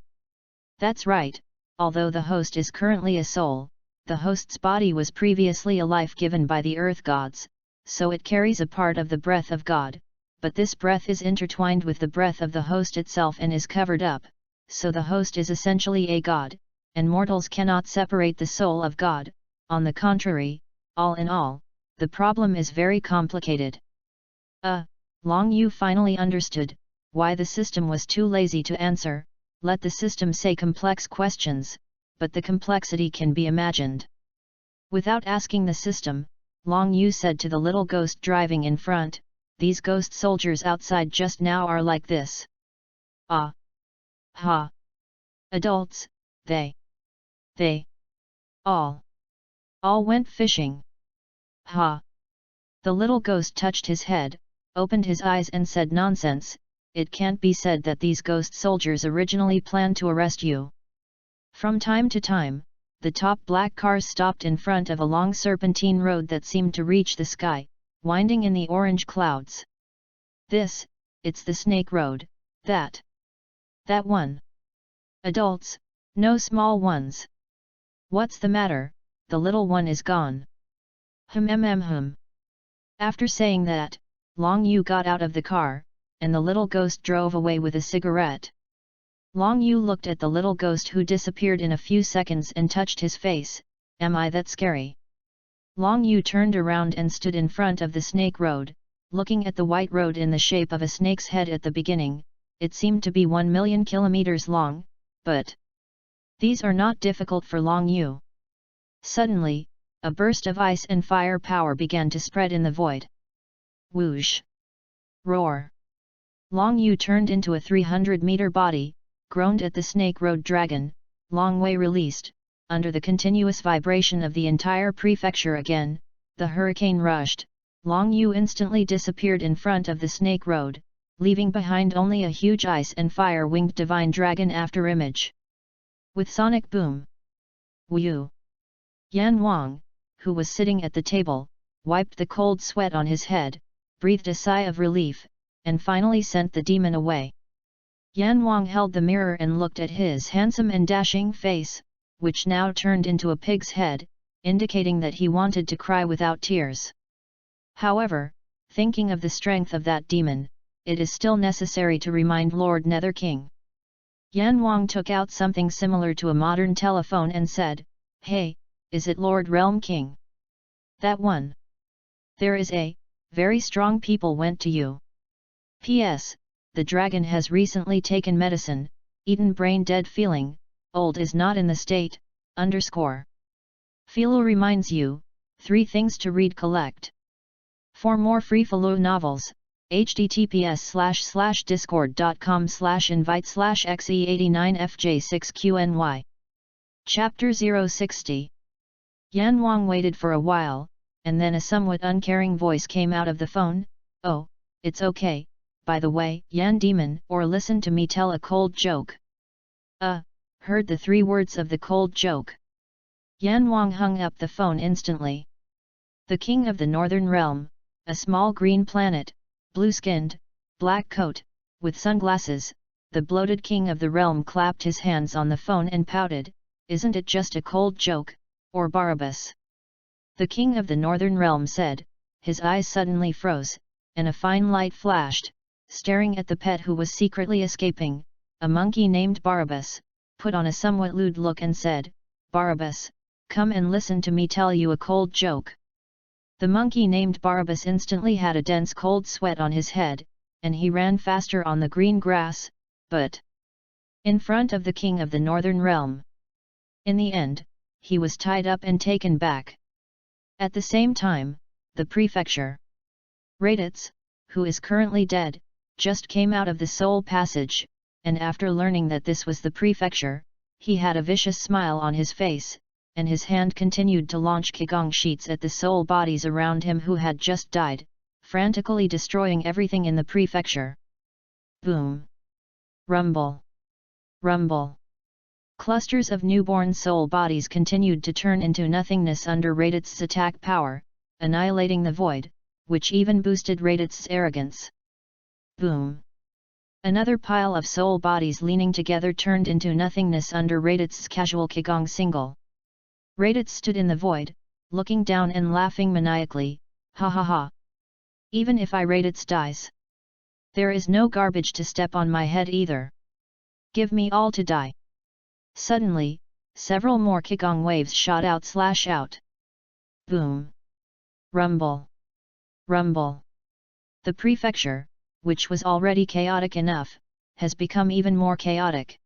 That's right, although the host is currently a soul, the host's body was previously a life given by the earth gods, so it carries a part of the breath of God, but this breath is intertwined with the breath of the host itself and is covered up, so the host is essentially a god, and mortals cannot separate the soul of God. On the contrary, all in all, the problem is very complicated. Long Yu finally understood why the system was too lazy to answer. Let the system say complex questions, but the complexity can be imagined. Without asking the system, Long Yu said to the little ghost driving in front, "These ghost soldiers outside just now are like this." Ha! Adults, they all went fishing. Ha! The little ghost touched his head, opened his eyes and said, "Nonsense, it can't be said that these ghost soldiers originally planned to arrest you." From time to time, the top black cars stopped in front of a long serpentine road that seemed to reach the sky, winding in the orange clouds. It's the Snake Road, that one. Adults, no small ones. What's the matter? the little one is gone. Hum. After saying that, Long Yu got out of the car, and the little ghost drove away with a cigarette. Long Yu looked at the little ghost who disappeared in a few seconds and touched his face. Am I that scary? Long Yu turned around and stood in front of the snake road, looking at the white road in the shape of a snake's head at the beginning. It seemed to be 1 million kilometers long, but these are not difficult for Long Yu. Suddenly, a burst of ice and fire power began to spread in the void. Whoosh! Roar! Long Yu turned into a 300-meter body, groaned at the snake road dragon, Long Wei released. Under the continuous vibration of the entire prefecture again, the hurricane rushed. Long Yu instantly disappeared in front of the snake road, leaving behind only a huge ice and fire-winged divine dragon after image. With sonic boom, Wu Yan Wang, who was sitting at the table, wiped the cold sweat on his head, breathed a sigh of relief, and finally sent the demon away. Yan Wang held the mirror and looked at his handsome and dashing face, which now turned into a pig's head, indicating that he wanted to cry without tears. However, thinking of the strength of that demon, it is still necessary to remind Lord Nether King. Yan Wang took out something similar to a modern telephone and said, "Hey, is it Lord Realm King? That one. There is a very strong people went to you. P.S. The dragon has recently taken medicine, eaten brain dead feeling, old is not in the state, _ Philo reminds you, 3 things to read collect. For more free Philo novels, https://discord.com/invite/xe89fj6qny. Chapter 060. Yan Wang waited for a while, and then a somewhat uncaring voice came out of the phone. "Oh, it's okay, by the way, Yan Demon, or listen to me tell a cold joke." Heard the 3 words of the cold joke. Yan Wang hung up the phone instantly. The king of the northern realm, a small green planet, blue-skinned, black coat, with sunglasses, the bloated king of the realm clapped his hands on the phone and pouted, "Isn't it just a cold joke, or Barabbas?" The king of the northern realm said, his eyes suddenly froze, and a fine light flashed, staring at the pet who was secretly escaping, a monkey named Barabbas, put on a somewhat lewd look and said, "Barabbas, come and listen to me tell you a cold joke." The monkey named Barabbas instantly had a dense cold sweat on his head, and he ran faster on the green grass, but in front of the king of the northern realm. In the end, he was tied up and taken back. At the same time, the prefecture. Raditz, who is currently dead, just came out of the soul passage, and after learning that this was the prefecture, he had a vicious smile on his face, and his hand continued to launch qigong sheets at the soul bodies around him who had just died, frantically destroying everything in the prefecture. Boom! Rumble! Rumble! Clusters of newborn soul bodies continued to turn into nothingness under Raditz's attack power, annihilating the void, which even boosted Raditz's arrogance. Boom! Another pile of soul bodies leaning together turned into nothingness under Raditz's casual qigong single. Raditz stood in the void, looking down and laughing maniacally, "Ha ha ha! Even if I Raditz dies, there is no garbage to step on my head either. Give me all to die." Suddenly, several more qigong waves shot out. Boom! Rumble! Rumble! The prefecture, which was already chaotic enough, has become even more chaotic.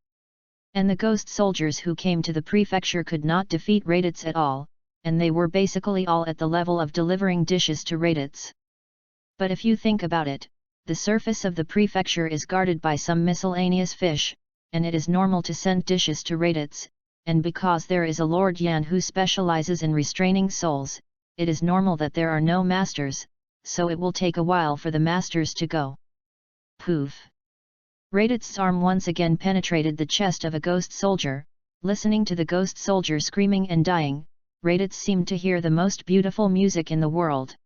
And the ghost soldiers who came to the prefecture could not defeat Raditz at all, and they were basically all at the level of delivering dishes to Raditz. But if you think about it, the surface of the prefecture is guarded by some miscellaneous fish, and it is normal to send dishes to Raditz, and because there is a Lord Yan who specializes in restraining souls, it is normal that there are no masters, so it will take a while for the masters to go. Poof! Raditz's arm once again penetrated the chest of a ghost soldier. Listening to the ghost soldier screaming and dying, Raditz seemed to hear the most beautiful music in the world.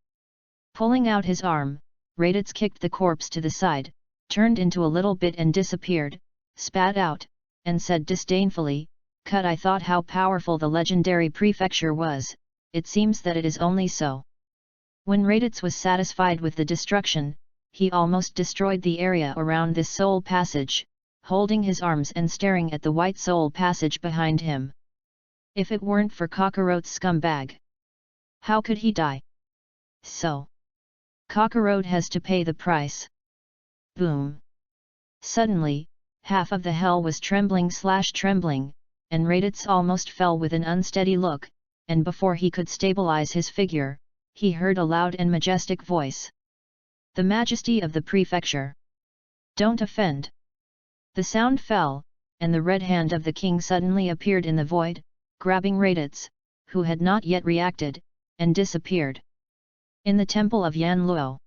Pulling out his arm, Raditz kicked the corpse to the side, turned into a little bit and disappeared, spat out, and said disdainfully, Cut, I thought how powerful the legendary prefecture was, it seems that it is only so. When Raditz was satisfied with the destruction, he almost destroyed the area around this soul passage, holding his arms and staring at the white soul passage behind him. If it weren't for Kakarot's scumbag, how could he die? So, Kakarot has to pay the price. Boom! Suddenly, half of the hell was trembling, and Raditz almost fell with an unsteady look, and before he could stabilize his figure, he heard a loud and majestic voice. The majesty of the prefecture. Don't offend. The sound fell, and the red hand of the king suddenly appeared in the void, grabbing Raditz, who had not yet reacted, and disappeared. In the temple of Yan Luo.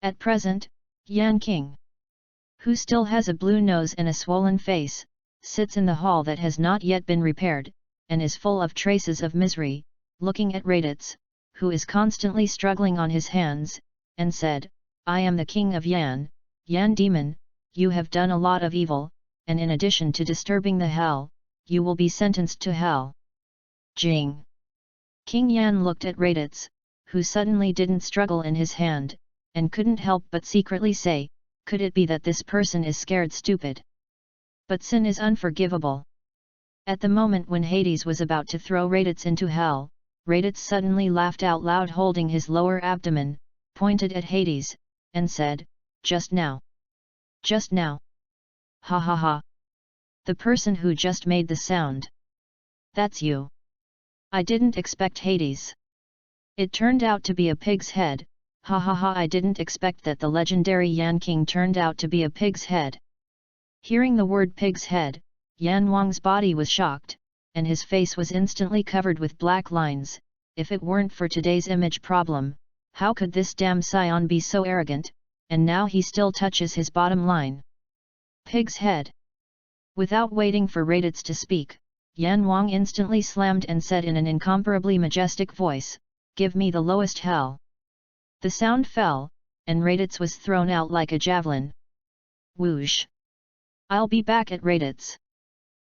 At present, Yan King, who still has a blue nose and a swollen face, sits in the hall that has not yet been repaired, and is full of traces of misery, looking at Raditz, who is constantly struggling on his hands, and said, I am the king of Yan, Yan demon, you have done a lot of evil, and in addition to disturbing the hell, you will be sentenced to hell. Jing! King Yan looked at Raditz, who suddenly didn't struggle in his hand, and couldn't help but secretly say, could it be that this person is scared stupid? But sin is unforgivable. At the moment when Hades was about to throw Raditz into hell, Raditz suddenly laughed out loud, holding his lower abdomen, pointed at Hades, and said, just now. Just now. Ha ha ha. The person who just made the sound. That's you. I didn't expect Hades. It turned out to be a pig's head, ha ha ha. I didn't expect that the legendary Yan King turned out to be a pig's head. Hearing the word pig's head, Yan Wang's body was shocked, and his face was instantly covered with black lines. If it weren't for today's image problem, how could this damn scion be so arrogant, and now he still touches his bottom line. Pig's head. Without waiting for Raditz to speak, Yan Wang instantly slammed and said in an incomparably majestic voice, give me the lowest hell. The sound fell, and Raditz was thrown out like a javelin. Whoosh! I'll be back at Raditz.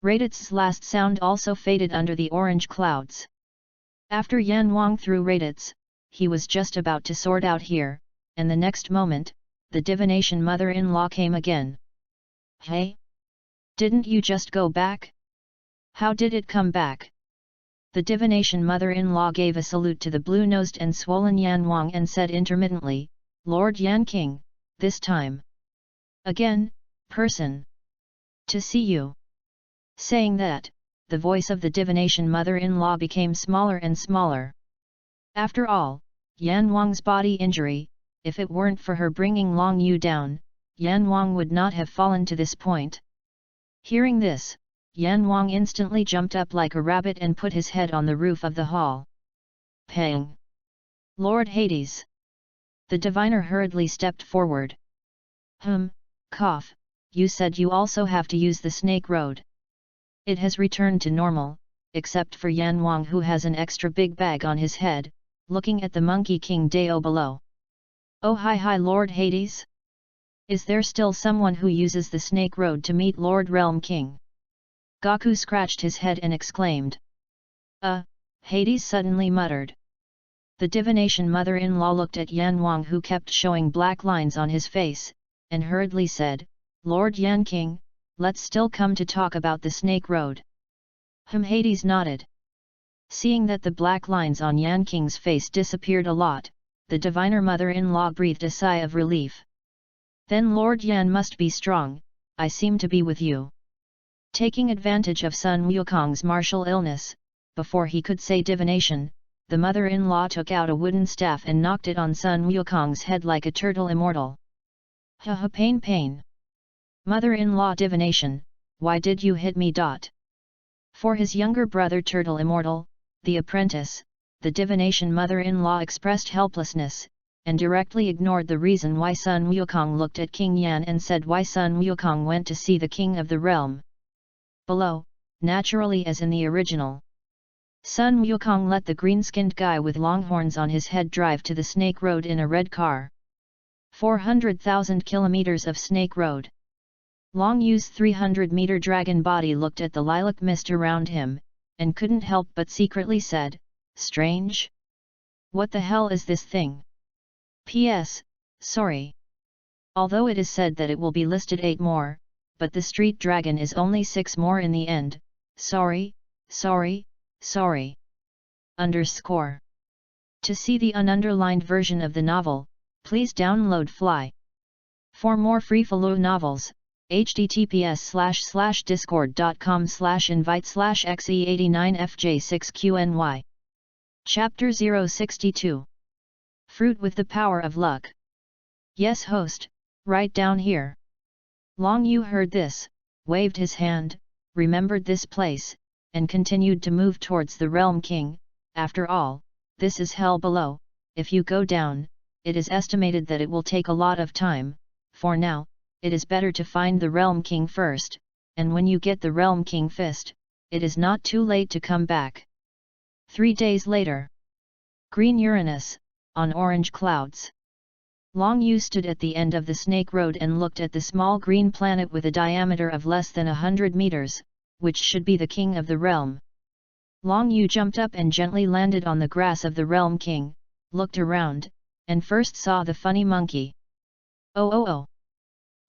Raditz's last sound also faded under the orange clouds. After Yan Wang threw Raditz, he was just about to sort out here, and the next moment, the divination mother-in-law came again. Hey? Didn't you just go back? How did it come back? The divination mother-in-law gave a salute to the blue-nosed and swollen Yan Wang and said intermittently, Lord Yan King, this time. Again, person. To see you. Saying that, the voice of the divination mother-in-law became smaller and smaller. After all, Yan Wang's body injury, if it weren't for her bringing Long Yu down, Yan Wang would not have fallen to this point. Hearing this, Yan Wang instantly jumped up like a rabbit and put his head on the roof of the hall. Pang! Lord Hades! The diviner hurriedly stepped forward. Cough, you said you also have to use the Snake Road. It has returned to normal, except for Yan Wang, who has an extra big bag on his head, looking at the Monkey King Dao below. Oh hi Lord Hades! Is there still someone who uses the Snake Road to meet Lord Realm King? Gaku scratched his head and exclaimed. Hades suddenly muttered. The divination mother-in-law looked at Yan Wang, who kept showing black lines on his face, and hurriedly said, Lord Yan King, let's still come to talk about the Snake Road. Hades nodded. Seeing that the black lines on Yan King's face disappeared a lot, the diviner mother-in-law breathed a sigh of relief. Then Lord Yan must be strong, I seem to be with you. Taking advantage of Sun Wukong's martial illness, before he could say divination, the mother-in-law took out a wooden staff and knocked it on Sun Wukong's head like a turtle immortal. Pain. Mother-in-law divination, why did you hit me? For his younger brother Turtle Immortal, the apprentice, the divination mother-in-law expressed helplessness, and directly ignored the reason why Sun Wukong looked at King Yan and said why Sun Wukong went to see the king of the realm. Below, naturally as in the original. Sun Wukong let the green-skinned guy with long horns on his head drive to the Snake Road in a red car. 400,000 kilometers of Snake Road. Long Yu's 300-meter dragon body looked at the lilac mist around him, and couldn't help but secretly said, "Strange? What the hell is this thing? P.S. Sorry. Although it is said that it will be listed 8 more, but the street dragon is only 6 more in the end, sorry. Underscore. To see the ununderlined version of the novel, please download Fly. For more free-follow novels, https://discord.com/invite/xe89fj6qny. Chapter 062. Fruit with the Power of Luck. Yes, host, right down here. Long Yu heard this, waved his hand, remembered this place, and continued to move towards the Realm King. After all, this is hell below. If you go down, it is estimated that it will take a lot of time. For now, it is better to find the Realm King first, and when you get the Realm King fist, it is not too late to come back. 3 days later. Green Uranus, on orange clouds. Long Yu stood at the end of the Snake Road and looked at the small green planet with a diameter of less than 100 meters, which should be the king of the realm. Long Yu jumped up and gently landed on the grass of the Realm King, looked around, and first saw the funny monkey. Oh!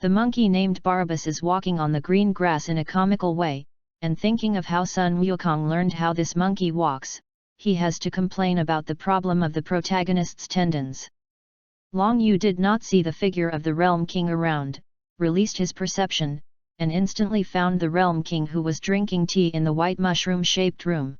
The monkey named Barabbas is walking on the green grass in a comical way, and thinking of how Sun Wukong learned how this monkey walks, he has to complain about the problem of the protagonist's tendons. Long Yu did not see the figure of the Realm King around, released his perception, and instantly found the Realm King, who was drinking tea in the white mushroom-shaped room.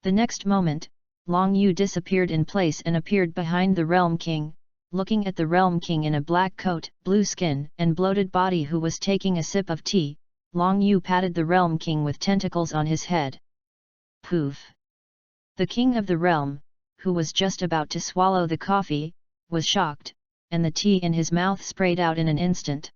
The next moment, Long Yu disappeared in place and appeared behind the Realm King, looking at the Realm King in a black coat, blue skin and bloated body who was taking a sip of tea. Long Yu patted the Realm King with tentacles on his head. Poof! The King of the Realm, who was just about to swallow the coffee, was shocked, and the tea in his mouth sprayed out in an instant.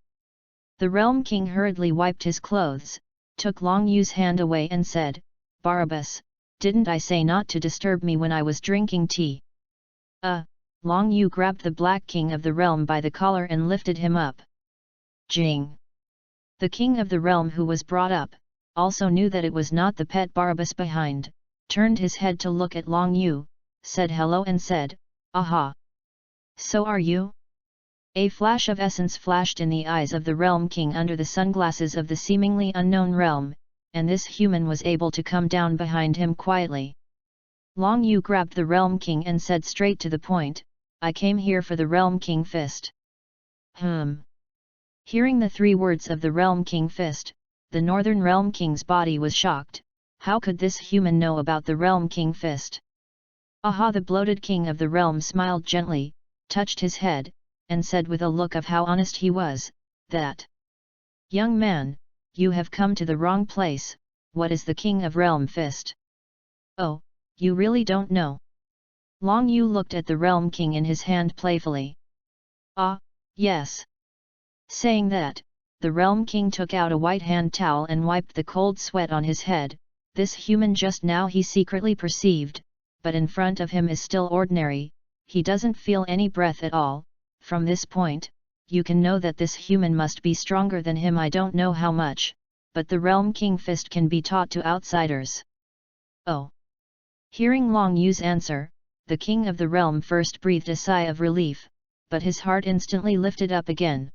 The Realm King hurriedly wiped his clothes, took Long Yu's hand away and said, "Barabbas, didn't I say not to disturb me when I was drinking tea?" Long Yu grabbed the Black King of the Realm by the collar and lifted him up. Jing! The King of the Realm, who was brought up, also knew that it was not the pet Barabbas behind, turned his head to look at Long Yu, said hello and said, "Aha! So are you?" A flash of essence flashed in the eyes of the Realm King under the sunglasses of the seemingly unknown realm, and this human was able to come down behind him quietly. Long Yu grabbed the Realm King and said straight to the point, "I came here for the Realm King fist." Hearing the 3 words of the Realm King fist, the Northern Realm King's body was shocked. How could this human know about the Realm King fist? Aha! The bloated King of the Realm smiled gently, touched his head, and said with a look of how honest he was, that, "Young man, you have come to the wrong place. What is the King of Realm fist?" "Oh, you really don't know?" Long Yu looked at the Realm King in his hand playfully. "Ah, yes." Saying that, the Realm King took out a white hand towel and wiped the cold sweat on his head. This human just now he secretly perceived, but in front of him is still ordinary, he doesn't feel any breath at all. From this point, you can know that this human must be stronger than him. I don't know how much, but the Realm King fist can be taught to outsiders. Oh! Hearing Long Yu's answer, the King of the Realm first breathed a sigh of relief, but his heart instantly lifted up again.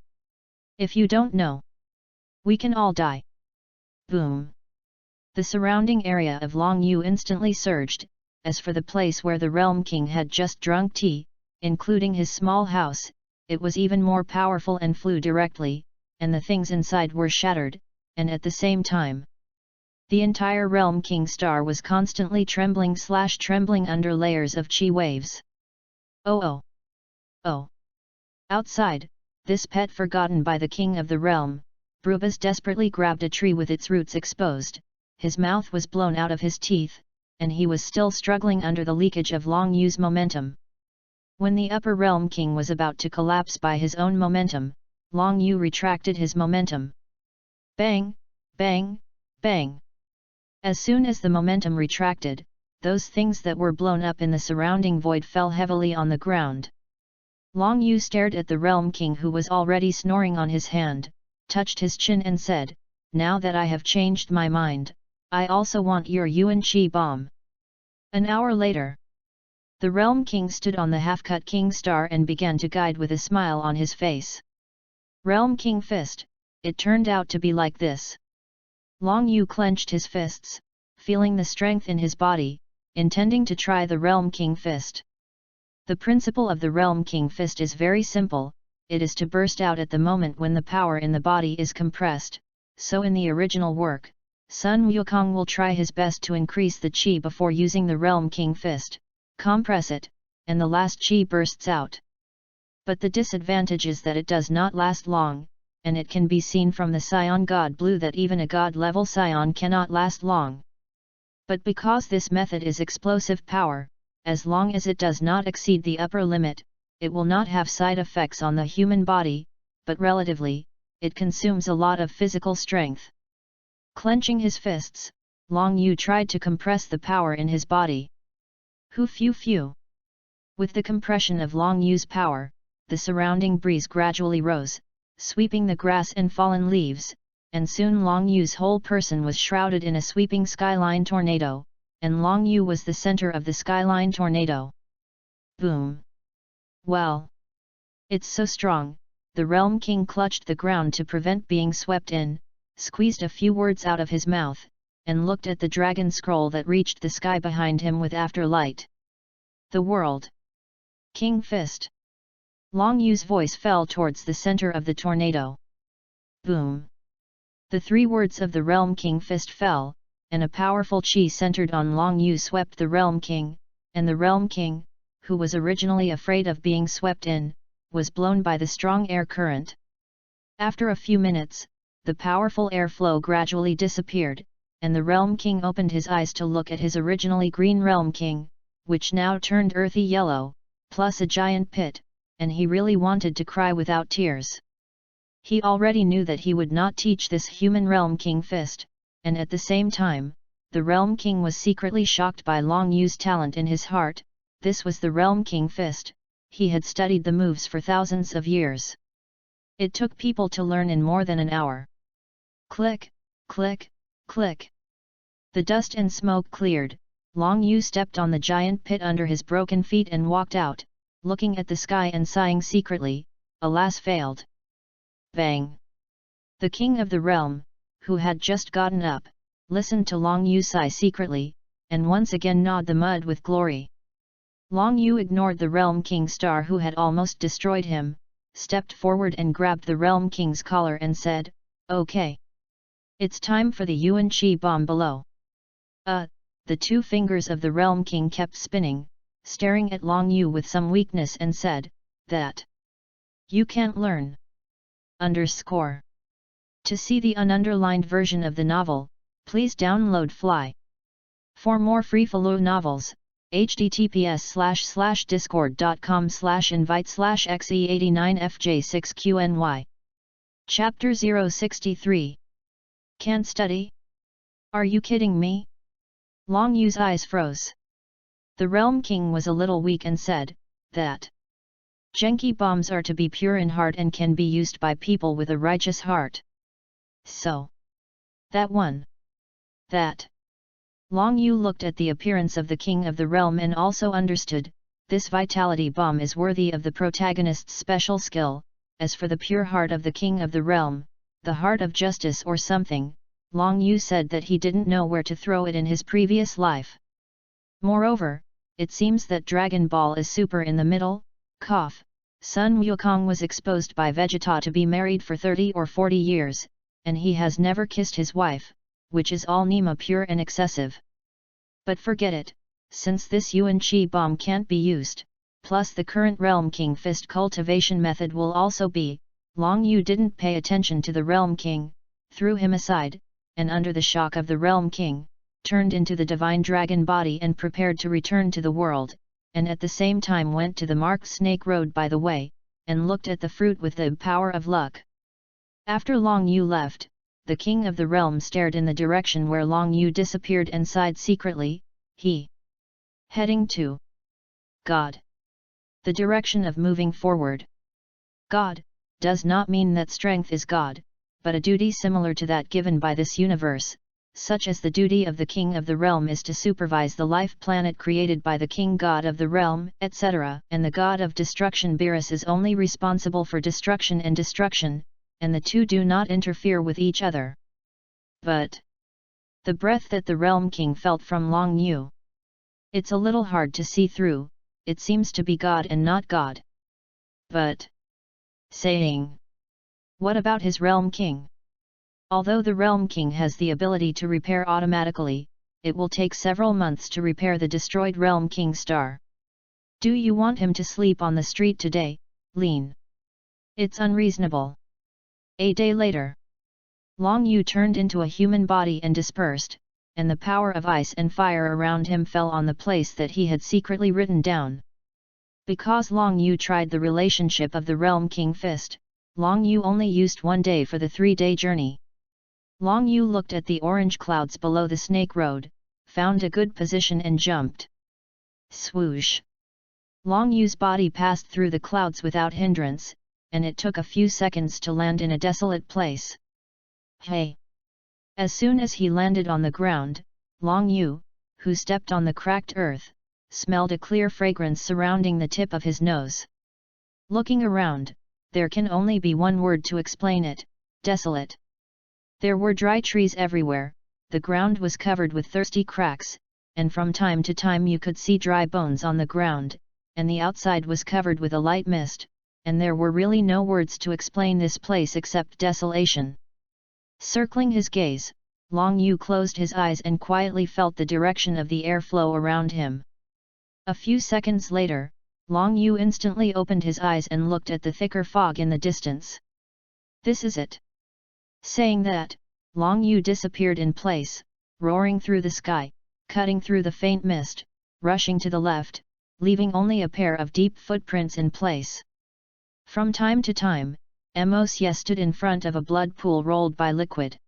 "If you don't know, we can all die." Boom! The surrounding area of Long Yu instantly surged. As for the place where the Realm King had just drunk tea, including his small house, it was even more powerful and flew directly, and the things inside were shattered, and at the same time, the entire Realm King star was constantly trembling under layers of chi waves. Oh! Outside, this pet forgotten by the King of the Realm, Barabbas desperately grabbed a tree with its roots exposed. His mouth was blown out of his teeth, and he was still struggling under the leakage of Long Yu's momentum. When the Upper Realm King was about to collapse by his own momentum, Long Yu retracted his momentum. Bang! Bang! Bang! As soon as the momentum retracted, those things that were blown up in the surrounding void fell heavily on the ground. Long Yu stared at the Realm King, who was already snoring on his hand, touched his chin and said, "Now that I have changed my mind, I also want your Yuan Qi bomb." An hour later, the Realm King stood on the half-cut King Star and began to guide with a smile on his face. Realm King Fist, it turned out to be like this. Long Yu clenched his fists, feeling the strength in his body, intending to try the Realm King Fist. The principle of the Realm King Fist is very simple, it is to burst out at the moment when the power in the body is compressed, so in the original work, Sun Wukong will try his best to increase the qi before using the Realm King Fist, compress it, and the last qi bursts out. But the disadvantage is that it does not last long, and it can be seen from the Scion God Blue that even a God-level Scion cannot last long. But because this method is explosive power, as long as it does not exceed the upper limit, it will not have side effects on the human body, but relatively, it consumes a lot of physical strength. Clenching his fists, Long Yu tried to compress the power in his body. Hu phew phew. With the compression of Long Yu's power, the surrounding breeze gradually rose, sweeping the grass and fallen leaves, and soon Long Yu's whole person was shrouded in a sweeping skyline tornado, and Long Yu was the center of the skyline tornado. Boom! Well! It's so strong, the Realm King clutched the ground to prevent being swept in, squeezed a few words out of his mouth, and looked at the dragon scroll that reached the sky behind him with afterlight. The world. King Fist. Long Yu's voice fell towards the center of the tornado. Boom! The 3 words of the Realm King Fist fell, and a powerful qi centered on Long Yu swept the Realm King, and the Realm King, who was originally afraid of being swept in, was blown by the strong air current. After a few minutes, the powerful air flow gradually disappeared, and the Realm King opened his eyes to look at his originally green Realm King, which now turned earthy yellow, plus a giant pit, and he really wanted to cry without tears. He already knew that he would not teach this human Realm King Fist, and at the same time, the Realm King was secretly shocked by Long Yu's talent in his heart. This was the Realm King Fist, he had studied the moves for thousands of years. It took people to learn in more than an hour. Click, click, click. The dust and smoke cleared, Long Yu stepped on the giant pit under his broken feet and walked out, looking at the sky and sighing secretly, alas failed. Bang! The king of the realm, who had just gotten up, listened to Long Yu sigh secretly, and once again gnawed the mud with glory. Long Yu ignored the Realm King Star who had almost destroyed him, stepped forward and grabbed the Realm King's collar and said, "Okay. It's time for the Yuan Qi bomb below." The 2 fingers of the Realm King kept spinning, staring at Long Yu with some weakness and said, "That you can't learn." To see the ununderlined version of the novel, please download Fly. For more free-follow novels, https://discord.com/invite/xe89fj6qny. Chapter 063. Can't study? Are you kidding me? Long Yu's eyes froze. The Realm King was a little weak and said, "That Genki bombs are to be pure in heart and can be used by people with a righteous heart. So that one. That." Long Yu looked at the appearance of the King of the Realm and also understood, this vitality bomb is worthy of the protagonist's special skill. As for the pure heart of the King of the Realm, the heart of justice or something, Long Yu said that he didn't know where to throw it in his previous life. Moreover, it seems that Dragon Ball is super in the middle. Sun Wukong was exposed by Vegeta to be married for 30 or 40 years, and he has never kissed his wife, which is all Nima pure and excessive. But forget it, since this Yuan Qi bomb can't be used, plus the current Realm King Fist cultivation method will also be, Long Yu didn't pay attention to the Realm King, threw him aside, and under the shock of the Realm King, turned into the divine dragon body and prepared to return to the world, and at the same time went to the marked snake road by the way, and looked at the fruit with the power of luck. After Long Yu left, the King of the Realm stared in the direction where Long Yu disappeared and sighed secretly, heading to God. The direction of moving forward. God, does not mean that strength is God, but a duty similar to that given by this universe, such as the duty of the king of the realm is to supervise the life planet created by the king god of the realm, etc., and the god of destruction Beerus is only responsible for destruction, and the two do not interfere with each other. But the breath that the realm king felt from Long Yu. It's a little hard to see through, it seems to be God and not God. But saying, what about his realm king? Although the realm king has the ability to repair automatically, it will take several months to repair the destroyed realm king star. Do you want him to sleep on the street today, Lin? It's unreasonable. A day later, Long Yu turned into a human body and dispersed, and the power of ice and fire around him fell on the place that he had secretly written down. Because Long Yu tried the relationship of the realm king fist, Long Yu only used 1 day for the 3-day journey. Long Yu looked at the orange clouds below the snake road, found a good position and jumped. Swoosh! Long Yu's body passed through the clouds without hindrance, and it took a few seconds to land in a desolate place. Hey! As soon as he landed on the ground, Long Yu, who stepped on the cracked earth, smelled a clear fragrance surrounding the tip of his nose. Looking around, there can only be one word to explain it: desolate. There were dry trees everywhere, the ground was covered with thirsty cracks, and from time to time you could see dry bones on the ground, and the outside was covered with a light mist, and there were really no words to explain this place except desolation. Circling his gaze, Long Yu closed his eyes and quietly felt the direction of the airflow around him. A few seconds later, Long Yu instantly opened his eyes and looked at the thicker fog in the distance. This is it. Saying that, Long Yu disappeared in place, roaring through the sky, cutting through the faint mist, rushing to the left, leaving only a pair of deep footprints in place. From time to time, Mosye stood in front of a blood pool rolled by liquid.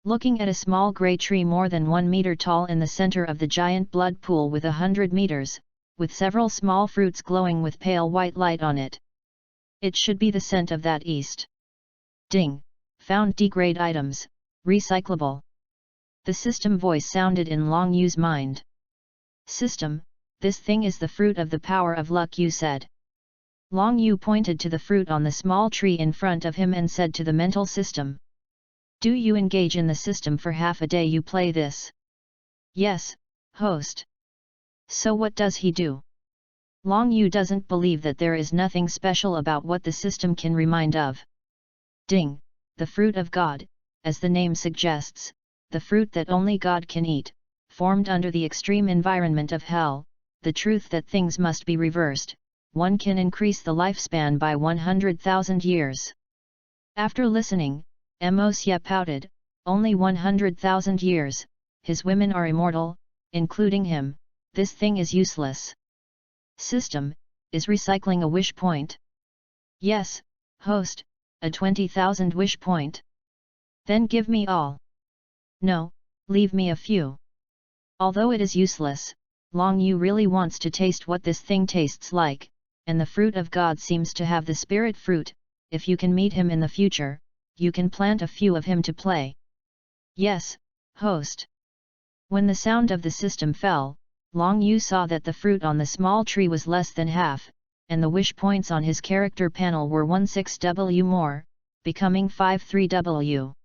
Looking at a small grey tree more than 1 meter tall in the center of the giant blood pool with 100 meters, with several small fruits glowing with pale white light on it. It should be the scent of that east. Ding! Found degrade items, recyclable. The system voice sounded in Long Yu's mind. System, this thing is the fruit of the power of luck, you said. Long Yu pointed to the fruit on the small tree in front of him and said to the mental system. Do you engage in the system for half a day you play this? Yes, host. So what does he do? Long Yu doesn't believe that there is nothing special about what the system can remind of. Ding! The fruit of God, as the name suggests, the fruit that only God can eat, formed under the extreme environment of hell, the truth that things must be reversed, one can increase the lifespan by 100,000 years. After listening, Mosye pouted, only 100,000 years, his women are immortal, including him, this thing is useless. System, is recycling a wish point? Yes, host, a 20,000 wish point. Then give me all. No, leave me a few. Although it is useless, Long Yu really wants to taste what this thing tastes like, and the fruit of God seems to have the spirit fruit. If you can meet him in the future, you can plant a few of him to play. Yes, host. When the sound of the system fell, Long Yu saw that the fruit on the small tree was less than half, and the wish points on his character panel were 16W more, becoming 53W.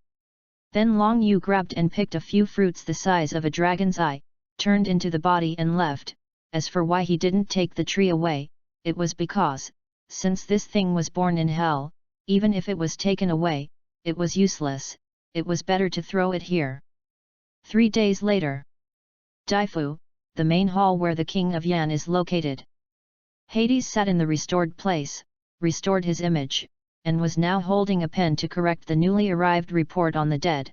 Then Long Yu grabbed and picked a few fruits the size of a dragon's eye, turned into the body and left. As for why he didn't take the tree away, it was because, since this thing was born in hell, even if it was taken away, it was useless, it was better to throw it here. 3 days later. Daifu, the main hall where the king of Yan is located. Hades sat in the restored place, restored his image, and was now holding a pen to correct the newly arrived report on the dead.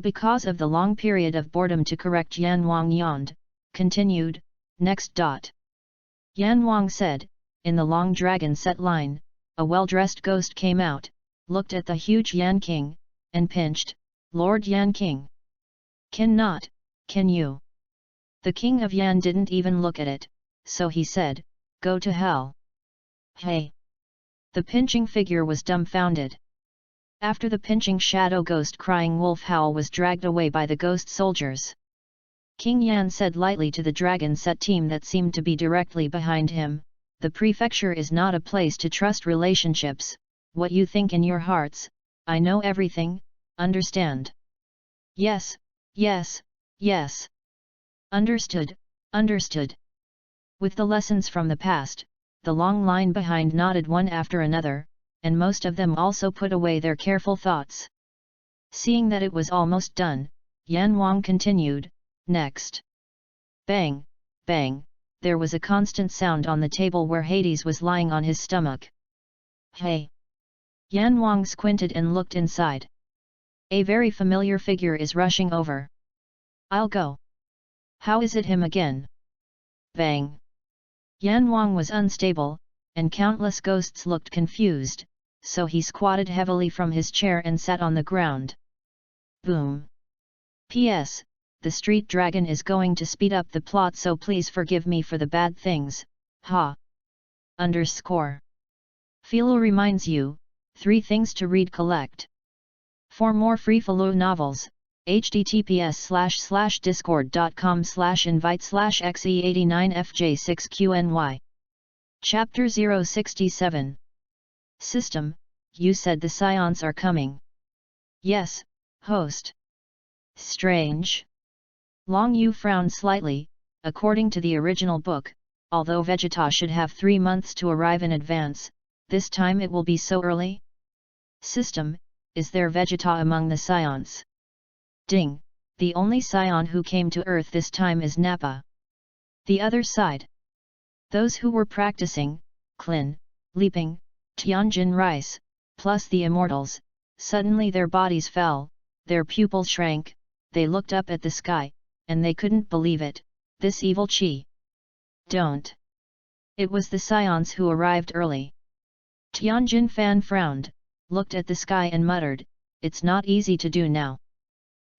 Because of the long period of boredom to correct Yan Wang yawned, continued, next. Yan Wang said, in the long dragon set line, a well-dressed ghost came out, looked at the huge Yan King, and pinched, Lord Yan King. Cannot, can you? The king of Yan didn't even look at it, so he said, go to hell. Hey! The pinching figure was dumbfounded. After the pinching shadow ghost crying wolf howl was dragged away by the ghost soldiers, King Yan said lightly to the dragon set team that seemed to be directly behind him, "The prefecture is not a place to trust relationships. What you think in your hearts, I know everything, understand?" "Yes, yes, yes. Understood, understood." With the lessons from the past, the long line behind nodded one after another, and most of them also put away their careful thoughts. Seeing that it was almost done, Yan Wang continued, "Next." Bang, bang, there was a constant sound on the table where Hades was lying on his stomach. "Hey!" Yan Wang squinted and looked inside. A very familiar figure is rushing over. "I'll go." "How is it him again?" Bang! Yan Wang was unstable, and countless ghosts looked confused, so he squatted heavily from his chair and sat on the ground. Boom! P.S. The street dragon is going to speed up the plot, so please forgive me for the bad things, ha! _ Philo reminds you, 3 things to read collect. For more free Philo novels, https://discord.com/invite/xe89fj6qny. Chapter 067. System, you said the Scions are coming. Yes, host. Strange. Long Yu frowned slightly. According to the original book, although Vegeta should have 3 months to arrive in advance, this time it will be so early? System, is there Vegeta among the Scions? Ding, the only Scion who came to Earth this time is Nappa. The other side. Those who were practicing, Klin, leaping, Tianjin Rice, plus the immortals, suddenly their bodies fell, their pupils shrank, they looked up at the sky, and they couldn't believe it, this evil chi. Don't. It was the Scions who arrived early. Tianjin Fan frowned, looked at the sky and muttered, "It's not easy to do now."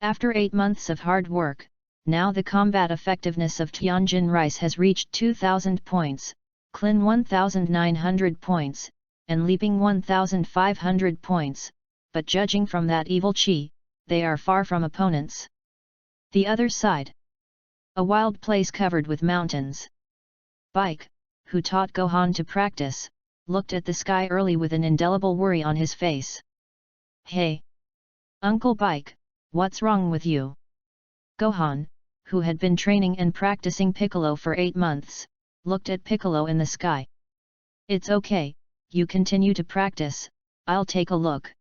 After 8 months of hard work, now the combat effectiveness of Tianjin Rice has reached 2000 points, Klin 1900 points, and leaping 1500 points, but judging from that evil chi, they are far from opponents. The other side. A wild place covered with mountains. Bike, who taught Gohan to practice, looked at the sky early with an indelible worry on his face. "Hey! Uncle Bike, what's wrong with you?" Gohan, who had been training and practicing Piccolo for 8 months, looked at Piccolo in the sky. "It's okay, you continue to practice, I'll take a look."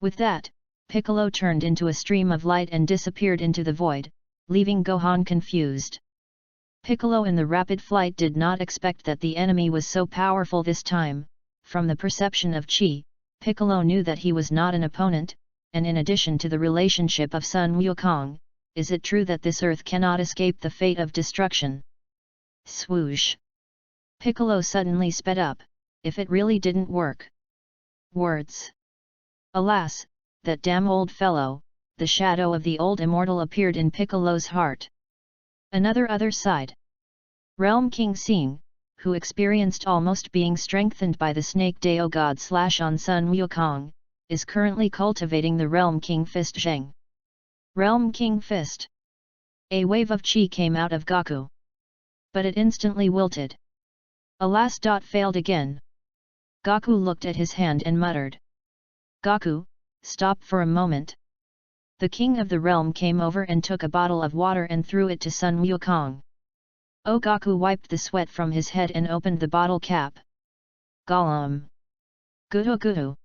With that, Piccolo turned into a stream of light and disappeared into the void, leaving Gohan confused. Piccolo in the rapid flight did not expect that the enemy was so powerful this time. From the perception of Chi, Piccolo knew that he was not an opponent, and in addition to the relationship of Sun Wukong, is it true that this earth cannot escape the fate of destruction? Swoosh! Piccolo suddenly sped up, if it really didn't work. Words. Alas, that damn old fellow, the shadow of the old immortal appeared in Piccolo's heart. Another other side. Realm King Xing, who experienced almost being strengthened by the Snake Dao God / on Sun Wukong, is currently cultivating the Realm King Fist Zheng. Realm King Fist. A wave of chi came out of Goku. But it instantly wilted. Alas! Failed again. Goku looked at his hand and muttered. "Goku, stop for a moment." The king of the realm came over and took a bottle of water and threw it to Sun Wukong. Oh! Goku wiped the sweat from his head and opened the bottle cap. Gollum! Gudu gudu!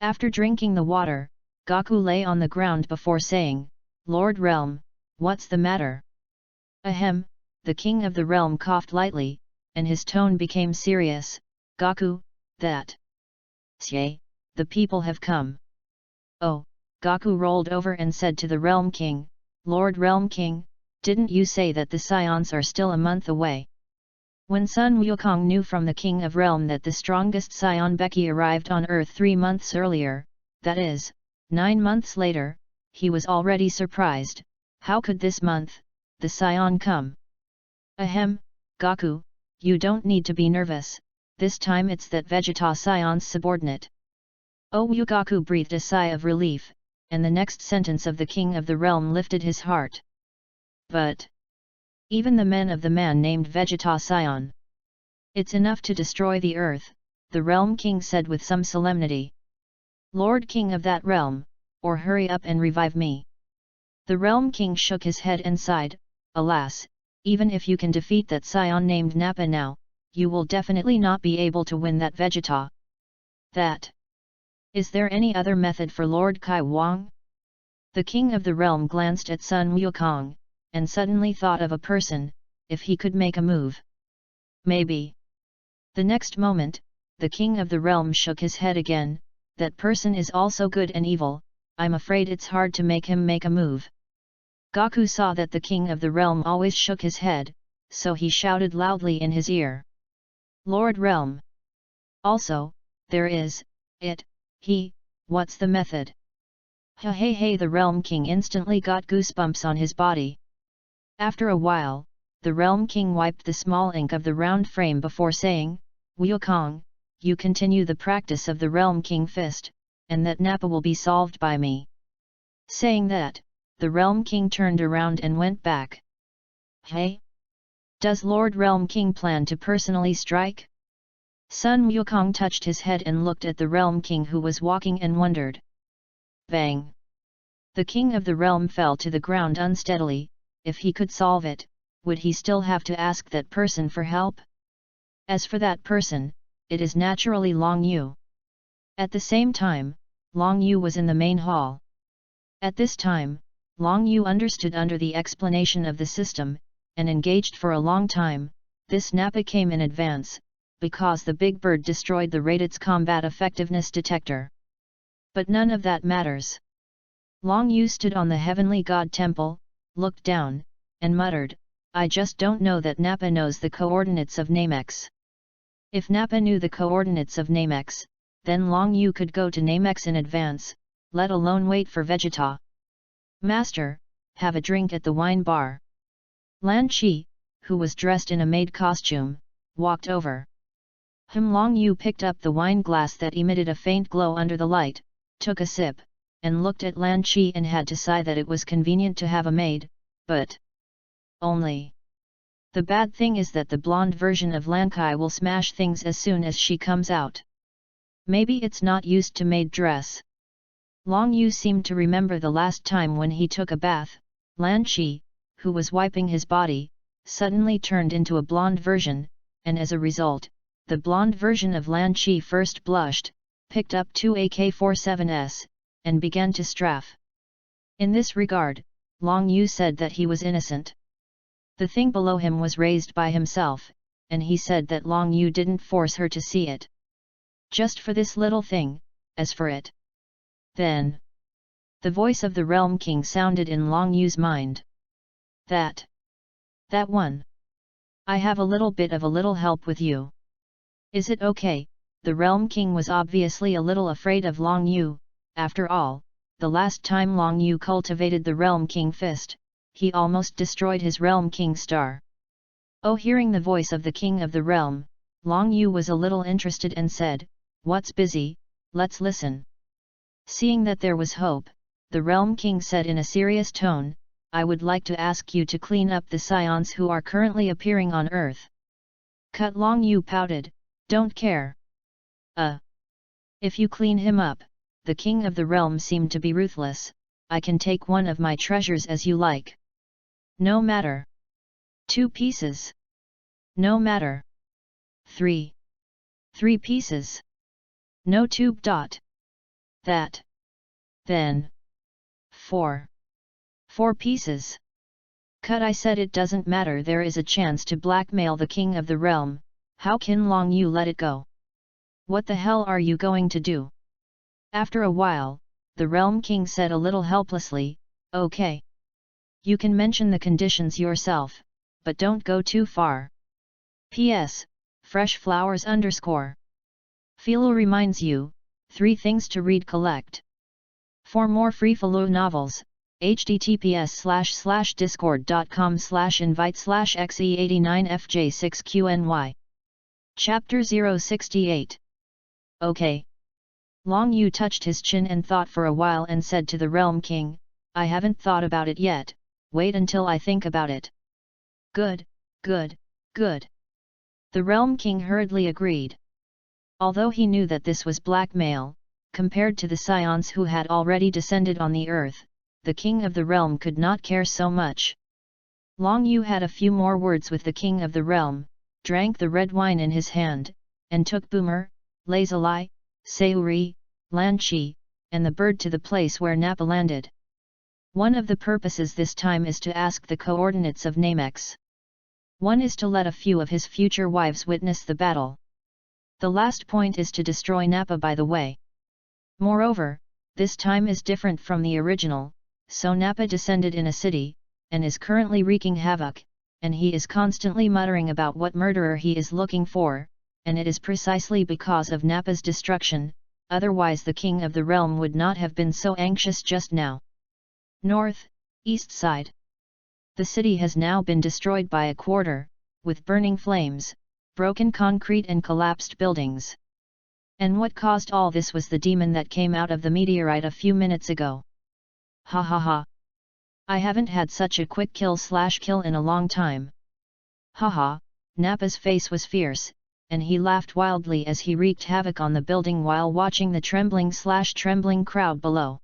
After drinking the water, Goku lay on the ground before saying, "Lord Realm, what's the matter?" Ahem, the king of the realm coughed lightly, and his tone became serious. "Goku, that. Say, the people have come." Oh! Goku rolled over and said to the Realm King, "Lord Realm King, didn't you say that the Scions are still a month away?" When Sun Wukong knew from the King of Realm that the strongest Scion Becky arrived on Earth 3 months earlier, that is, 9 months later, he was already surprised. How could this month, the Scion come? Ahem, Goku, you don't need to be nervous, this time it's that Vegeta Scion's subordinate. Yugaku breathed a sigh of relief, and the next sentence of the king of the realm lifted his heart. But even the men of the man named Vegeta Scion. It's enough to destroy the earth, the realm king said with some solemnity. Lord king of that realm, or hurry up and revive me. The realm king shook his head and sighed, alas, even if you can defeat that scion named Nappa now, you will definitely not be able to win that Vegeta. That. Is there any other method for Lord Kai Wang? The king of the realm glanced at Sun Wukong, and suddenly thought of a person, if he could make a move. Maybe. The next moment, the king of the realm shook his head again, that person is also good and evil, I'm afraid it's hard to make him make a move. Gaku saw that the king of the realm always shook his head, so he shouted loudly in his ear. Lord Realm! Also, there is, what's the method? Hey, the realm king instantly got goosebumps on his body. After a while, the realm king wiped the small ink of the round frame before saying, Wukong, you continue the practice of the realm king fist, and that Nappa will be solved by me. Saying that, the realm king turned around and went back. Hey? Does Lord Realm King plan to personally strike? Sun Wukong touched his head and looked at the realm king who was walking and wondered. Bang! The king of the realm fell to the ground unsteadily. If he could solve it, would he still have to ask that person for help? As for that person, it is naturally Long Yu. At the same time, Long Yu was in the main hall. At this time, Long Yu understood under the explanation of the system, and engaged for a long time. This Nappa came in advance, because the big bird destroyed the Radit's combat effectiveness detector. But none of that matters. Long Yu stood on the heavenly god temple, looked down, and muttered, I just don't know that Nappa knows the coordinates of Namex. If Nappa knew the coordinates of Namex, then Long Yu could go to Namex in advance, let alone wait for Vegeta. Master, have a drink at the wine bar. Lan Chi, who was dressed in a maid costume, walked over. Long Yu picked up the wine glass that emitted a faint glow under the light, took a sip, and looked at Lan Chi and had to sigh that it was convenient to have a maid, but only. The bad thing is that the blonde version of Lan Kai will smash things as soon as she comes out. Maybe it's not used to maid dress. Long Yu seemed to remember the last time when he took a bath. Lan Chi, who was wiping his body, suddenly turned into a blonde version, and as a result, the blonde version of Lan Chi first blushed, picked up two AK-47s, and began to strafe. In this regard, Long Yu said that he was innocent. The thing below him was raised by himself, and he said that Long Yu didn't force her to see it. Just for this little thing, as for it. Then, the voice of the Realm King sounded in Long Yu's mind. That one. I have a little bit of a little help with you. Is it okay? The Realm King was obviously a little afraid of Long Yu. After all, the last time Long Yu cultivated the Realm King fist, he almost destroyed his Realm King star. Oh, hearing the voice of the King of the Realm, Long Yu was a little interested and said, What's busy, let's listen. Seeing that there was hope, the Realm King said in a serious tone, I would like to ask you to clean up the scions who are currently appearing on Earth. Cut. Long Yu pouted, don't care. If you clean him up, the King of the Realm seemed to be ruthless, I can take one of my treasures as you like. No matter. 2 pieces. No matter. 3 pieces. No tube. That. Then. 4 pieces. Cut. I said it doesn't matter. There is a chance to blackmail the King of the Realm. How can Long Yu let it go? What the hell are you going to do? After a while, the Realm King said a little helplessly, okay. You can mention the conditions yourself, but don't go too far. P.S. Fresh flowers _ Philo reminds you, 3 things to read. Collect. For more free Philo novels, https://discord.com/invite/xe89fj6qny. Chapter 068. Okay. Long Yu touched his chin and thought for a while and said to the Realm King, I haven't thought about it yet, wait until I think about it. Good, good, good. The Realm King hurriedly agreed. Although he knew that this was blackmail, compared to the scions who had already descended on the earth, the King of the Realm could not care so much. Long Yu had a few more words with the King of the Realm, drank the red wine in his hand, and took Boomer, Lazuli, Sayuri, Lanchi, and the bird to the place where Nappa landed. One of the purposes this time is to ask the coordinates of Namex. One is to let a few of his future wives witness the battle. The last point is to destroy Nappa by the way. Moreover, this time is different from the original, so Nappa descended in a city, and is currently wreaking havoc, and he is constantly muttering about what murderer he is looking for, and it is precisely because of Nappa's destruction, otherwise the King of the Realm would not have been so anxious just now. North, east side. The city has now been destroyed by a quarter, with burning flames, broken concrete and collapsed buildings. And what caused all this was the demon that came out of the meteorite a few minutes ago. Ha ha ha. I haven't had such a quick kill in a long time. Ha ha, Nappa's face was fierce, and he laughed wildly as he wreaked havoc on the building while watching the trembling crowd below.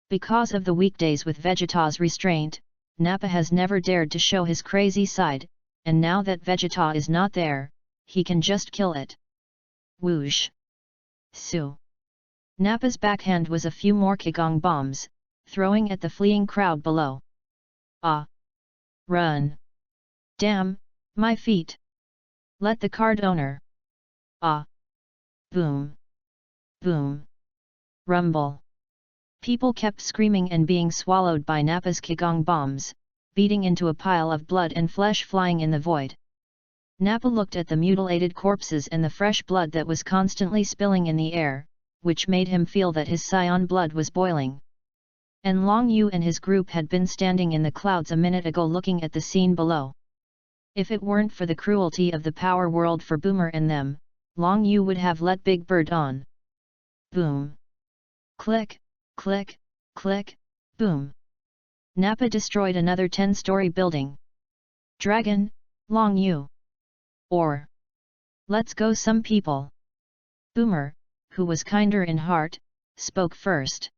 Because of the weekdays with Vegeta's restraint, Nappa has never dared to show his crazy side, and now that Vegeta is not there, he can just kill it. Whoosh! Su! Nappa's backhand was a few more Qigong bombs, throwing at the fleeing crowd below. Ah! Run! Damn, my feet! Let the card owner! Ah! Boom! Boom! Rumble! People kept screaming and being swallowed by Nappa's Qigong bombs, beating into a pile of blood and flesh flying in the void. Nappa looked at the mutilated corpses and the fresh blood that was constantly spilling in the air, which made him feel that his scion blood was boiling. And Long Yu and his group had been standing in the clouds a minute ago looking at the scene below. If it weren't for the cruelty of the power world for Boomer and them, Long Yu would have let Big Bird on. Boom! Click, click, click, boom! Nappa destroyed another 10-story building. Dragon, Long Yu. Or, let's go some people. Boomer, who was kinder in heart, spoke first.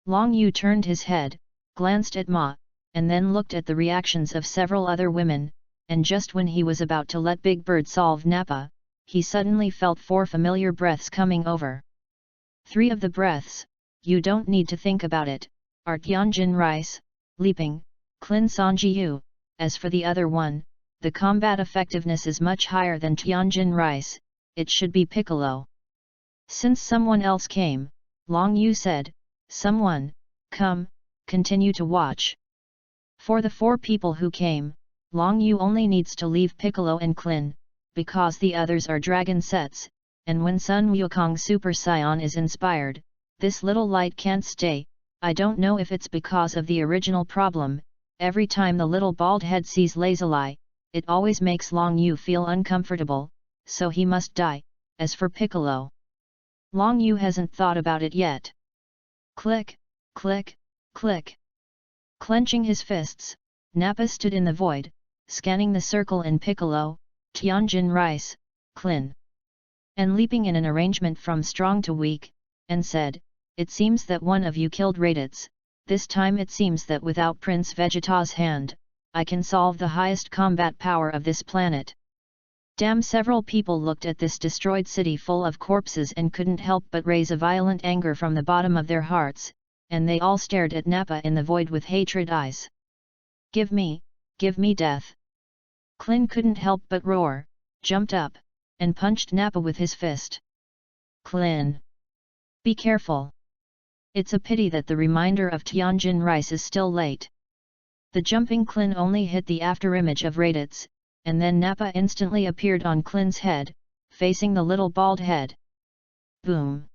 Long Yu turned his head, glanced at Ma, and then looked at the reactions of several other women, and just when he was about to let Big Bird solve Nappa, he suddenly felt 4 familiar breaths coming over. 3 of the breaths, you don't need to think about it, are Tianjin Rice, Leaping, Clin Sanjiu. As for the other one, the combat effectiveness is much higher than Tianjin Rice, it should be Piccolo. Since someone else came, Long Yu said, someone, come, continue to watch. For the 4 people who came, Long Yu only needs to leave Piccolo and Clin, because the others are dragon sets, and when Sun Wukong Super Saiyan is inspired, this little light can't stay. I don't know if it's because of the original problem, every time the little bald head sees Lazuli, it always makes Long Yu feel uncomfortable, so he must die. As for Piccolo, Long Yu hasn't thought about it yet. Click, click, click. Clenching his fists, Nappa stood in the void, scanning the circle in Piccolo, Tianjin Rice, Clin, and leaping in an arrangement from strong to weak, and said, it seems that one of you killed Raditz, this time it seems that without Prince Vegeta's hand, I can solve the highest combat power of this planet. Damn! Several people looked at this destroyed city full of corpses and couldn't help but raise a violent anger from the bottom of their hearts, and they all stared at Nappa in the void with hatred eyes. Give me death! Clin couldn't help but roar, jumped up, and punched Nappa with his fist. Clin! Be careful! It's a pity that the reminder of Tianjin Rice is still late. The jumping Clin only hit the afterimage of Raditz, and then Nappa instantly appeared on Clin's head, facing the little bald head. Boom!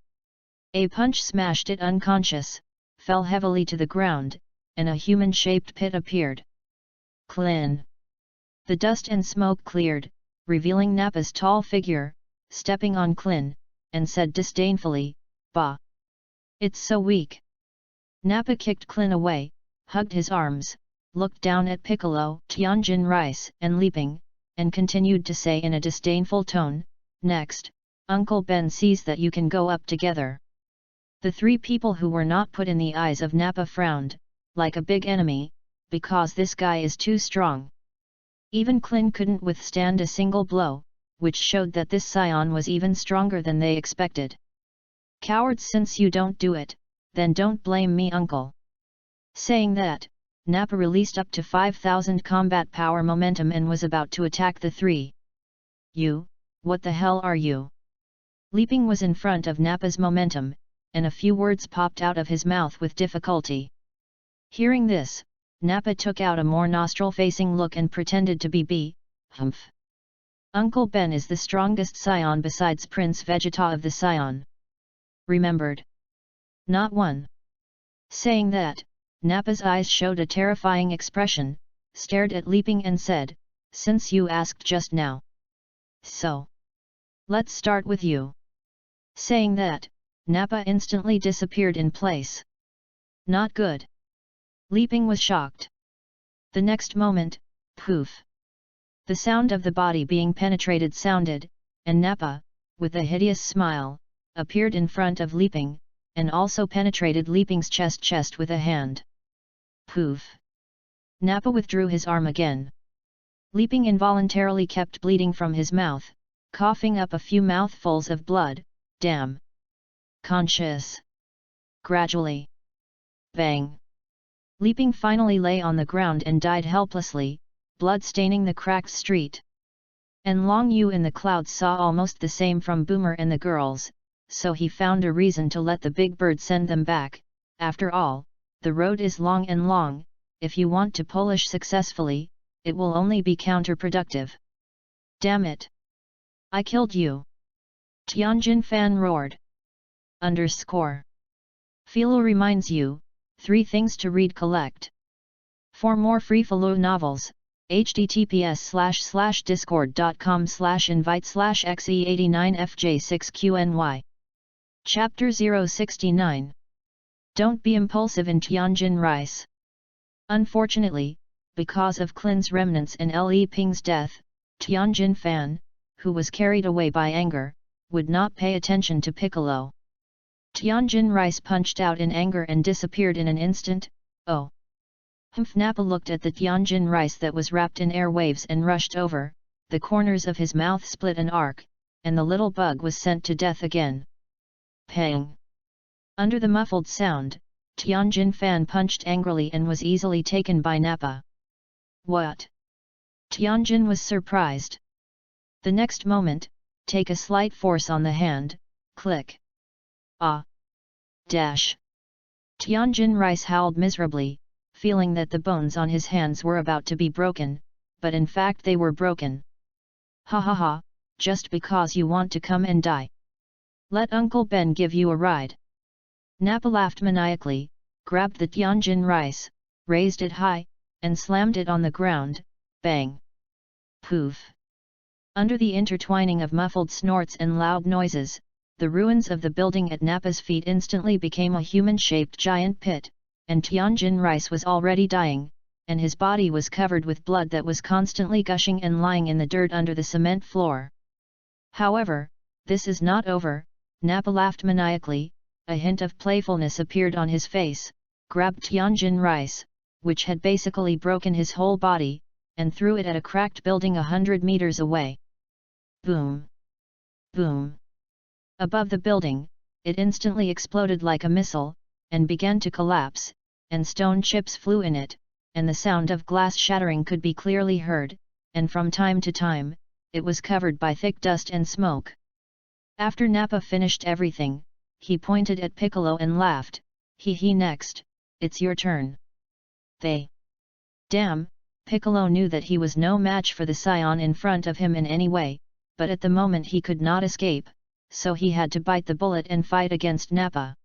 A punch smashed it unconscious, fell heavily to the ground, and a human-shaped pit appeared. Clin! The dust and smoke cleared, revealing Nappa's tall figure, stepping on Clin, and said disdainfully, Bah! It's so weak. Nappa kicked Clin away, hugged his arms, looked down at Piccolo, Tianjin Rice, and Leaping, and continued to say in a disdainful tone, "Next, Uncle Ben sees that you can go up together." The three people who were not put in the eyes of Nappa frowned, like a big enemy, because this guy is too strong. Even Clin couldn't withstand a single blow, which showed that this scion was even stronger than they expected. "Cowards, since you don't do it, then don't blame me, uncle." Saying that, Nappa released up to 5,000 combat power momentum and was about to attack the three. "You, what the hell are you?" Leaping was in front of Nappa's momentum, and a few words popped out of his mouth with difficulty. Hearing this, Nappa took out a more nostril-facing look and pretended to be humph. "Uncle Ben is the strongest scion besides Prince Vegeta of the Scion. Remembered? Not one." Saying that, Nappa's eyes showed a terrifying expression, stared at Leaping and said, "Since you asked just now. So, let's start with you." Saying that, Nappa instantly disappeared in place. "Not good." Leaping was shocked. The next moment, poof! The sound of the body being penetrated sounded, and Nappa, with a hideous smile, appeared in front of Leaping, and also penetrated Leaping's chest with a hand. Poof! Nappa withdrew his arm again. Leaping involuntarily kept bleeding from his mouth, coughing up a few mouthfuls of blood. Damn! Conscious! Gradually. Bang! Leaping finally lay on the ground and died helplessly, blood staining the cracked street. And Long Yu in the clouds saw almost the same from Boomer and the girls, so he found a reason to let the big bird send them back. After all, the road is long and long. If you want to polish successfully, it will only be counterproductive. "Damn it! I killed you!" Tianjin Fan roared. Philo reminds you, 3 things to read. Collect. For more free Philo novels, https://discord.com/invite/xe89fj6qny. Chapter 069. Don't be impulsive in Tianjin Rice. Unfortunately, because of Clin's remnants and Le Ping's death, Tianjin Fan, who was carried away by anger, would not pay attention to Piccolo. Tianjin Rice punched out in anger and disappeared in an instant. "Oh!" Humph! Nappa looked at the Tianjin Rice that was wrapped in airwaves and rushed over, the corners of his mouth split an arc, and the little bug was sent to death again. Pang! Under the muffled sound, Tianjin Fan punched angrily and was easily taken by Nappa. "What?" Tianjin was surprised. The next moment, take a slight force on the hand, click. "Ah! Dash!" Tianjin Rice howled miserably, feeling that the bones on his hands were about to be broken, but in fact they were broken. "Ha ha ha, just because you want to come and die. Let Uncle Ben give you a ride." Nappa laughed maniacally, grabbed the Tianjin Rice, raised it high, and slammed it on the ground. Bang! Poof! Under the intertwining of muffled snorts and loud noises, the ruins of the building at Nappa's feet instantly became a human-shaped giant pit, and Tianjin Rice was already dying, and his body was covered with blood that was constantly gushing and lying in the dirt under the cement floor. However, this is not over. Nappa laughed maniacally, a hint of playfulness appeared on his face, grabbed Tianjin Rice, which had basically broken his whole body, and threw it at a cracked building 100 meters away. Boom! Boom! Above the building, it instantly exploded like a missile, and began to collapse, and stone chips flew in it, and the sound of glass shattering could be clearly heard, and from time to time, it was covered by thick dust and smoke. After Nappa finished everything, he pointed at Piccolo and laughed, "He next, it's your turn." Damn, Piccolo knew that he was no match for the scion in front of him in any way, but at the moment he could not escape, so he had to bite the bullet and fight against Nappa.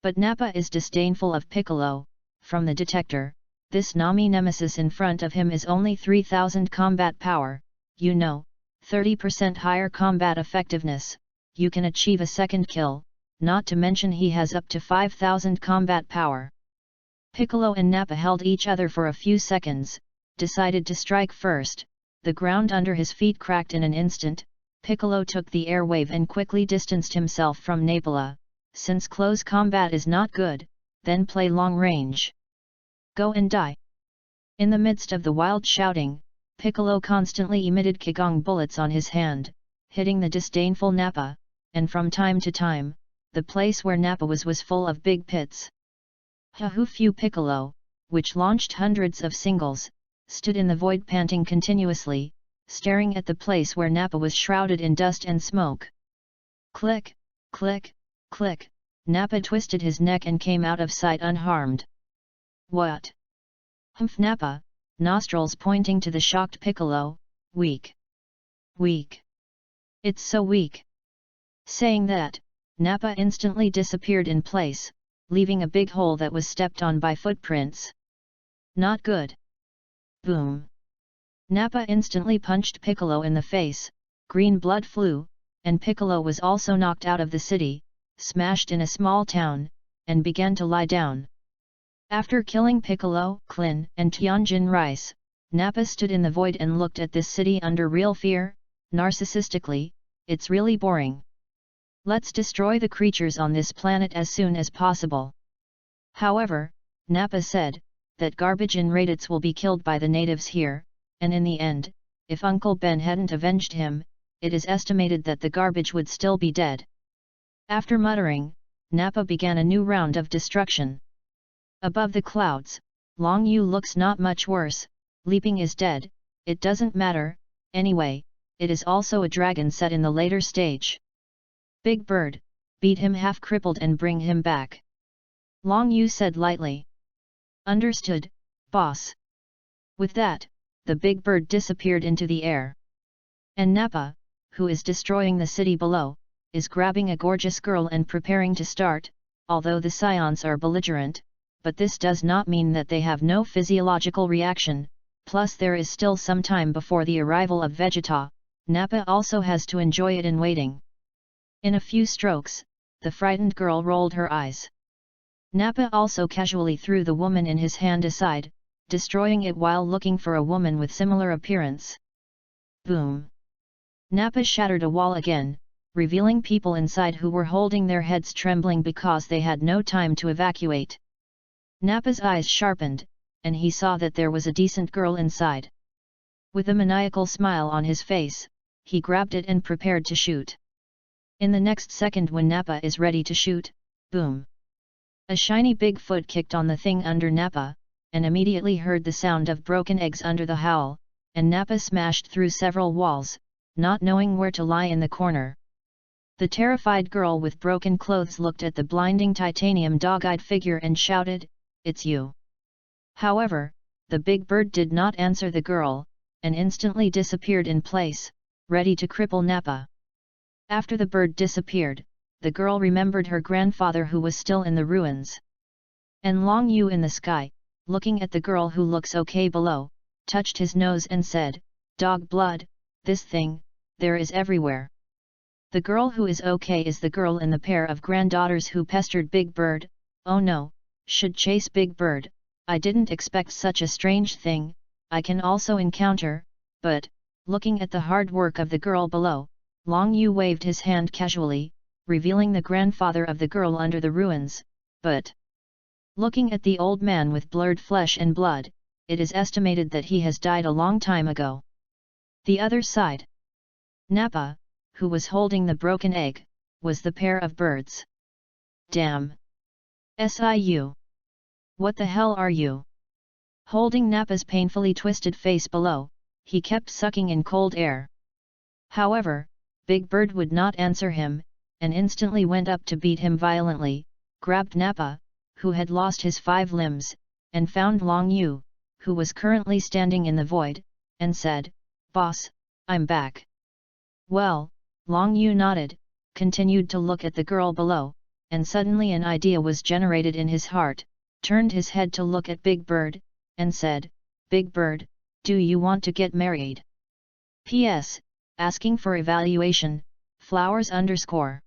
But Nappa is disdainful of Piccolo. From the detector, this Nami nemesis in front of him is only 3000 combat power, 30% higher combat effectiveness, you can achieve a second kill, not to mention he has up to 5,000 combat power. Piccolo and Nappa held each other for a few seconds, decided to strike first. The ground under his feet cracked in an instant. Piccolo took the air wave and quickly distanced himself from Nappa. Since close combat is not good, then play long range. Go and die. In the midst of the wild shouting, Piccolo constantly emitted Qigong bullets on his hand, hitting the disdainful Nappa, and from time to time, the place where Nappa was full of big pits. Fu Piccolo, which launched hundreds of singles, stood in the void panting continuously, staring at the place where Nappa was shrouded in dust and smoke. Click, click, click, Nappa twisted his neck and came out of sight unharmed. What? Humph! Nappa, nostrils pointing to the shocked Piccolo, weak. Weak. It's so weak. Saying that, Nappa instantly disappeared in place, leaving a big hole that was stepped on by footprints. Not good. Boom. Nappa instantly punched Piccolo in the face, green blood flew, and Piccolo was also knocked out of the city, smashed in a small town, and began to lie down. After killing Piccolo, Klin, and Tianjin Rice, Nappa stood in the void and looked at this city under real fear. Narcissistically, it's really boring. Let's destroy the creatures on this planet as soon as possible. However, Nappa said, that garbage and radits will be killed by the natives here, and in the end, if Uncle Ben hadn't avenged him, it is estimated that the garbage would still be dead. After muttering, Nappa began a new round of destruction. Above the clouds, Long Yu looks not much worse. Leaping is dead, it doesn't matter, anyway, it is also a dragon set in the later stage. Big Bird, beat him half crippled and bring him back. Long Yu said lightly. Understood, boss. With that, the big bird disappeared into the air. And Nappa, who is destroying the city below, is grabbing a gorgeous girl and preparing to start, although the scions are belligerent, but this does not mean that they have no physiological reaction, plus there is still some time before the arrival of Vegeta. Nappa also has to enjoy it in waiting. In a few strokes, the frightened girl rolled her eyes. Nappa also casually threw the woman in his hand aside, destroying it while looking for a woman with similar appearance. Boom! Nappa shattered a wall again, revealing people inside who were holding their heads trembling because they had no time to evacuate. Nappa's eyes sharpened, and he saw that there was a decent girl inside. With a maniacal smile on his face, he grabbed it and prepared to shoot. In the next second when Nappa is ready to shoot, boom! A shiny big foot kicked on the thing under Nappa, and immediately heard the sound of broken eggs under the howl, and Nappa smashed through several walls, not knowing where to lie in the corner. The terrified girl with broken clothes looked at the blinding titanium dog-eyed figure and shouted, "It's you!" However, the big bird did not answer the girl, and instantly disappeared in place, ready to cripple Nappa. After the bird disappeared, the girl remembered her grandfather who was still in the ruins. And Long Yu in the sky, looking at the girl who looks okay below, touched his nose and said, "Dog blood, this thing, there is everywhere." The girl who is okay is the girl in the pair of granddaughters who pestered Big Bird. Oh no, should chase Big Bird, I didn't expect such a strange thing, I can also encounter, but, looking at the hard work of the girl below, Long Yu waved his hand casually, revealing the grandfather of the girl under the ruins, but looking at the old man with blurred flesh and blood, it is estimated that he has died a long time ago. The other side. Nappa, who was holding the broken egg, was the pair of birds. Damn! Siu! What the hell are you? Holding Nappa's painfully twisted face below, he kept sucking in cold air. However, Big Bird would not answer him, and instantly went up to beat him violently, grabbed Nappa, who had lost his 5 limbs, and found Long Yu, who was currently standing in the void, and said, "Boss, I'm back." Well, Long Yu nodded, continued to look at the girl below, and suddenly an idea was generated in his heart, turned his head to look at Big Bird, and said, "Big Bird, do you want to get married? P.S. Asking for evaluation, flowers_."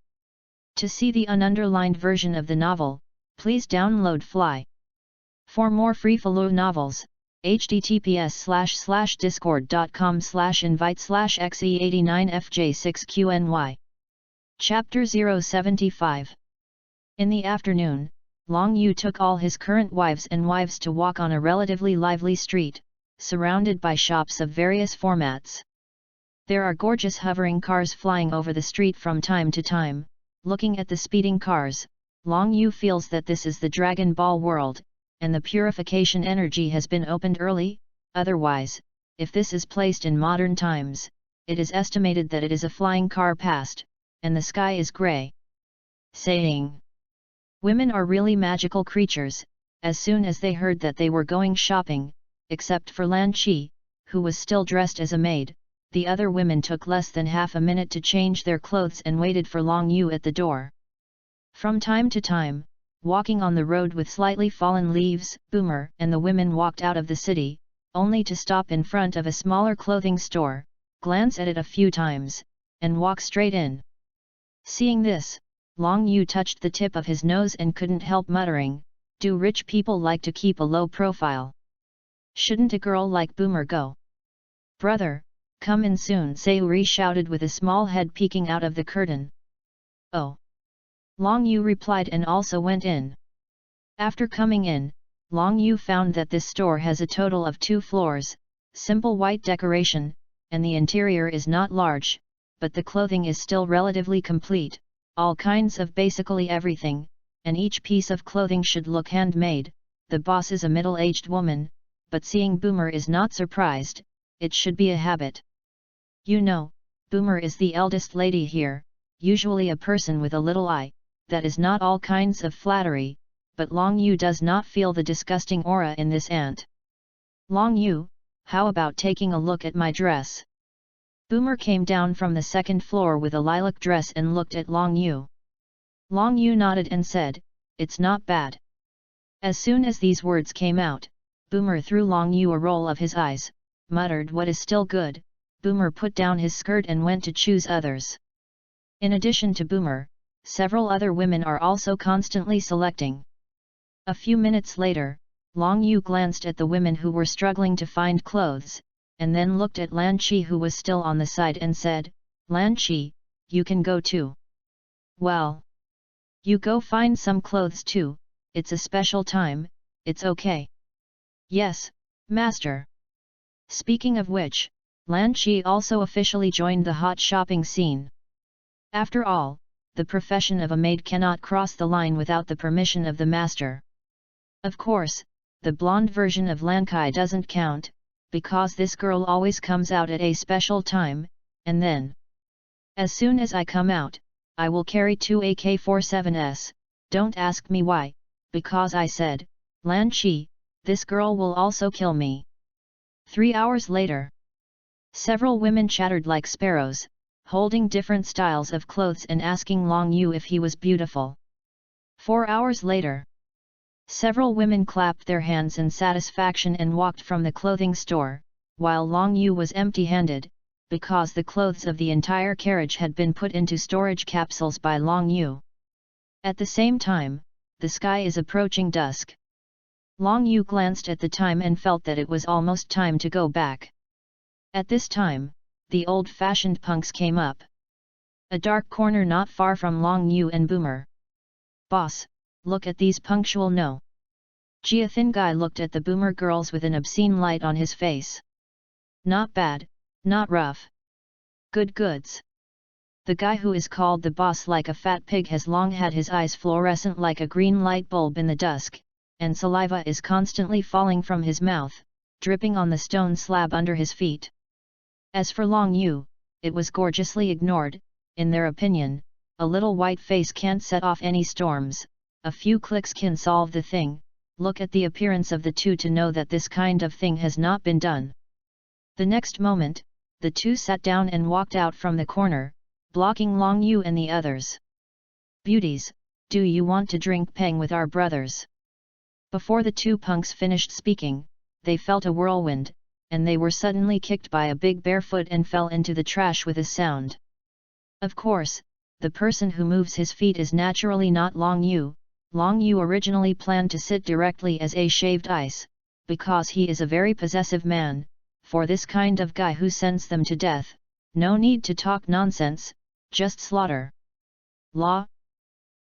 To see the ununderlined version of the novel, please download Fly. For more free follow novels, https://discord.com/invite/xe89fj6qny. Chapter 075. In the afternoon, Long Yu took all his current wives to walk on a relatively lively street, surrounded by shops of various formats. There are gorgeous hovering cars flying over the street from time to time. Looking at the speeding cars, Long Yu feels that this is the Dragon Ball world, and the purification energy has been opened early. Otherwise, if this is placed in modern times, it is estimated that it is a flying car past, and the sky is grey. Saying, women are really magical creatures. As soon as they heard that they were going shopping, except for Lan Qi, who was still dressed as a maid, the other women took less than half a minute to change their clothes and waited for Long Yu at the door. From time to time, walking on the road with slightly fallen leaves, Boomer and the women walked out of the city, only to stop in front of a smaller clothing store, glance at it a few times, and walk straight in. Seeing this, Long Yu touched the tip of his nose and couldn't help muttering, "Do rich people like to keep a low profile? Shouldn't a girl like Boomer go?" "Brother, come in soon," Sayuri shouted with a small head peeking out of the curtain. "Oh!" Long Yu replied and also went in. After coming in, Long Yu found that this store has a total of 2 floors, simple white decoration, and the interior is not large, but the clothing is still relatively complete, all kinds of basically everything, and each piece of clothing should look handmade. The boss is a middle-aged woman, but seeing Boomer is not surprised. It should be a habit. You know, Boomer is the eldest lady here, usually a person with a little eye. That is not all kinds of flattery, but Long Yu does not feel the disgusting aura in this aunt. "Long Yu, how about taking a look at my dress?" Boomer came down from the 2nd floor with a lilac dress and looked at Long Yu. Long Yu nodded and said, "It's not bad." As soon as these words came out, Boomer threw Long Yu a roll of his eyes, muttered what is still good. Boomer put down his skirt and went to choose others. In addition to Boomer, several other women are also constantly selecting. A few minutes later, Long Yu glanced at the women who were struggling to find clothes, and then looked at Lan Qi who was still on the side and said, "Lan Qi, you can go too." "Well, you go find some clothes too, it's a special time, it's okay." "Yes, master." Speaking of which, Lan Qi also officially joined the hot shopping scene. After all, the profession of a maid cannot cross the line without the permission of the master. Of course, the blonde version of Lan Kai doesn't count, because this girl always comes out at a special time, and then, "As soon as I come out, I will carry 2 AK-47s, don't ask me why, because I said, Lan Qi, this girl will also kill me." 3 hours later, several women chattered like sparrows, holding different styles of clothes and asking Long Yu if he was beautiful. 4 hours later, several women clapped their hands in satisfaction and walked from the clothing store, while Long Yu was empty-handed, because the clothes of the entire carriage had been put into storage capsules by Long Yu. At the same time, the sky is approaching dusk. Long Yu glanced at the time and felt that it was almost time to go back. At this time, the old-fashioned punks came up. A dark corner not far from Long Yu and Boomer. "Boss, look at these punctual no." Jia Thin Guy looked at the Boomer girls with an obscene light on his face. "Not bad, not rough. Good goods." The guy who is called the boss like a fat pig has long had his eyes fluorescent like a green light bulb in the dusk, and saliva is constantly falling from his mouth, dripping on the stone slab under his feet. As for Long Yu, it was gorgeously ignored. In their opinion, a little white face can't set off any storms, a few clicks can solve the thing. Look at the appearance of the two to know that this kind of thing has not been done. The next moment, the two sat down and walked out from the corner, blocking Long Yu and the others. "Beauties, do you want to drink peng with our brothers?" Before the two punks finished speaking, they felt a whirlwind, and they were suddenly kicked by a big bare foot and fell into the trash with a sound. Of course, the person who moves his feet is naturally not Long Yu. Long Yu originally planned to sit directly as a shaved ice, because he is a very possessive man. For this kind of guy who sends them to death, no need to talk nonsense, just slaughter. Law?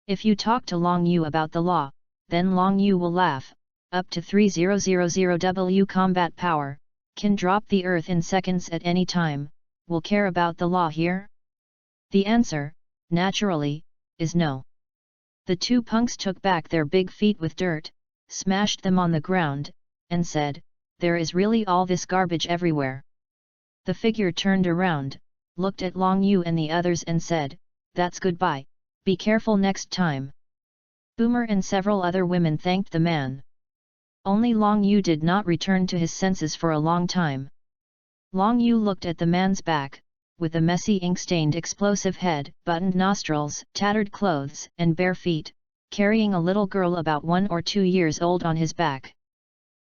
If you talk to Long Yu about the law, then Long Yu will laugh. Up to 3000W combat power, can drop the earth in seconds at any time, will care about the law here? The answer, naturally, is no. The two punks took back their big feet with dirt, smashed them on the ground, and said, "There is really all this garbage everywhere." The figure turned around, looked at Long Yu and the others and said, "That's goodbye, be careful next time." Boomer and several other women thanked the man. Only Long Yu did not return to his senses for a long time. Long Yu looked at the man's back, with a messy ink-stained explosive head, buttoned nostrils, tattered clothes, and bare feet, carrying a little girl about 1 or 2 years old on his back.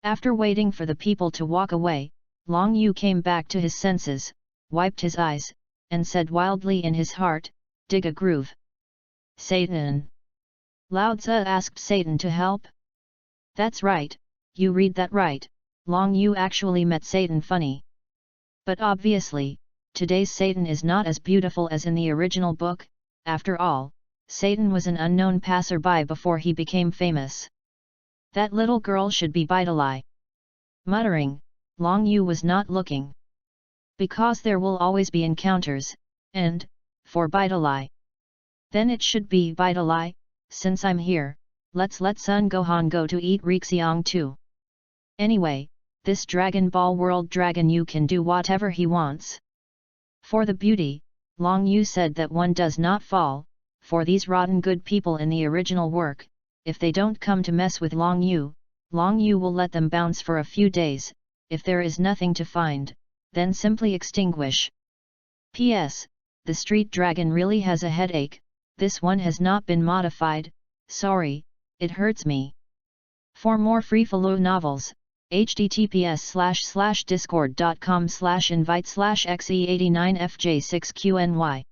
After waiting for the people to walk away, Long Yu came back to his senses, wiped his eyes, and said wildly in his heart, "Dig a groove." Satan! Lao Tzu asked Satan to help? That's right, you read that right, Long Yu actually met Satan funny. But obviously, today's Satan is not as beautiful as in the original book. After all, Satan was an unknown passerby before he became famous. That little girl should be Bidalai. Muttering, Long Yu was not looking. Because there will always be encounters, and, for Bidalai. Then it should be Bidalai, since I'm here, let's let Sun Gohan go to eat Rixiang too. Anyway, this Dragon Ball World Dragon Yu can do whatever he wants. For the beauty, Long Yu said that one does not fall, for these rotten good people in the original work, if they don't come to mess with Long Yu will let them bounce for a few days. If there is nothing to find, then simply extinguish. P.S. The street dragon really has a headache, this one has not been modified, sorry, it hurts me. For more free-flow novels, https://discord.com/invite/xe89fj6qny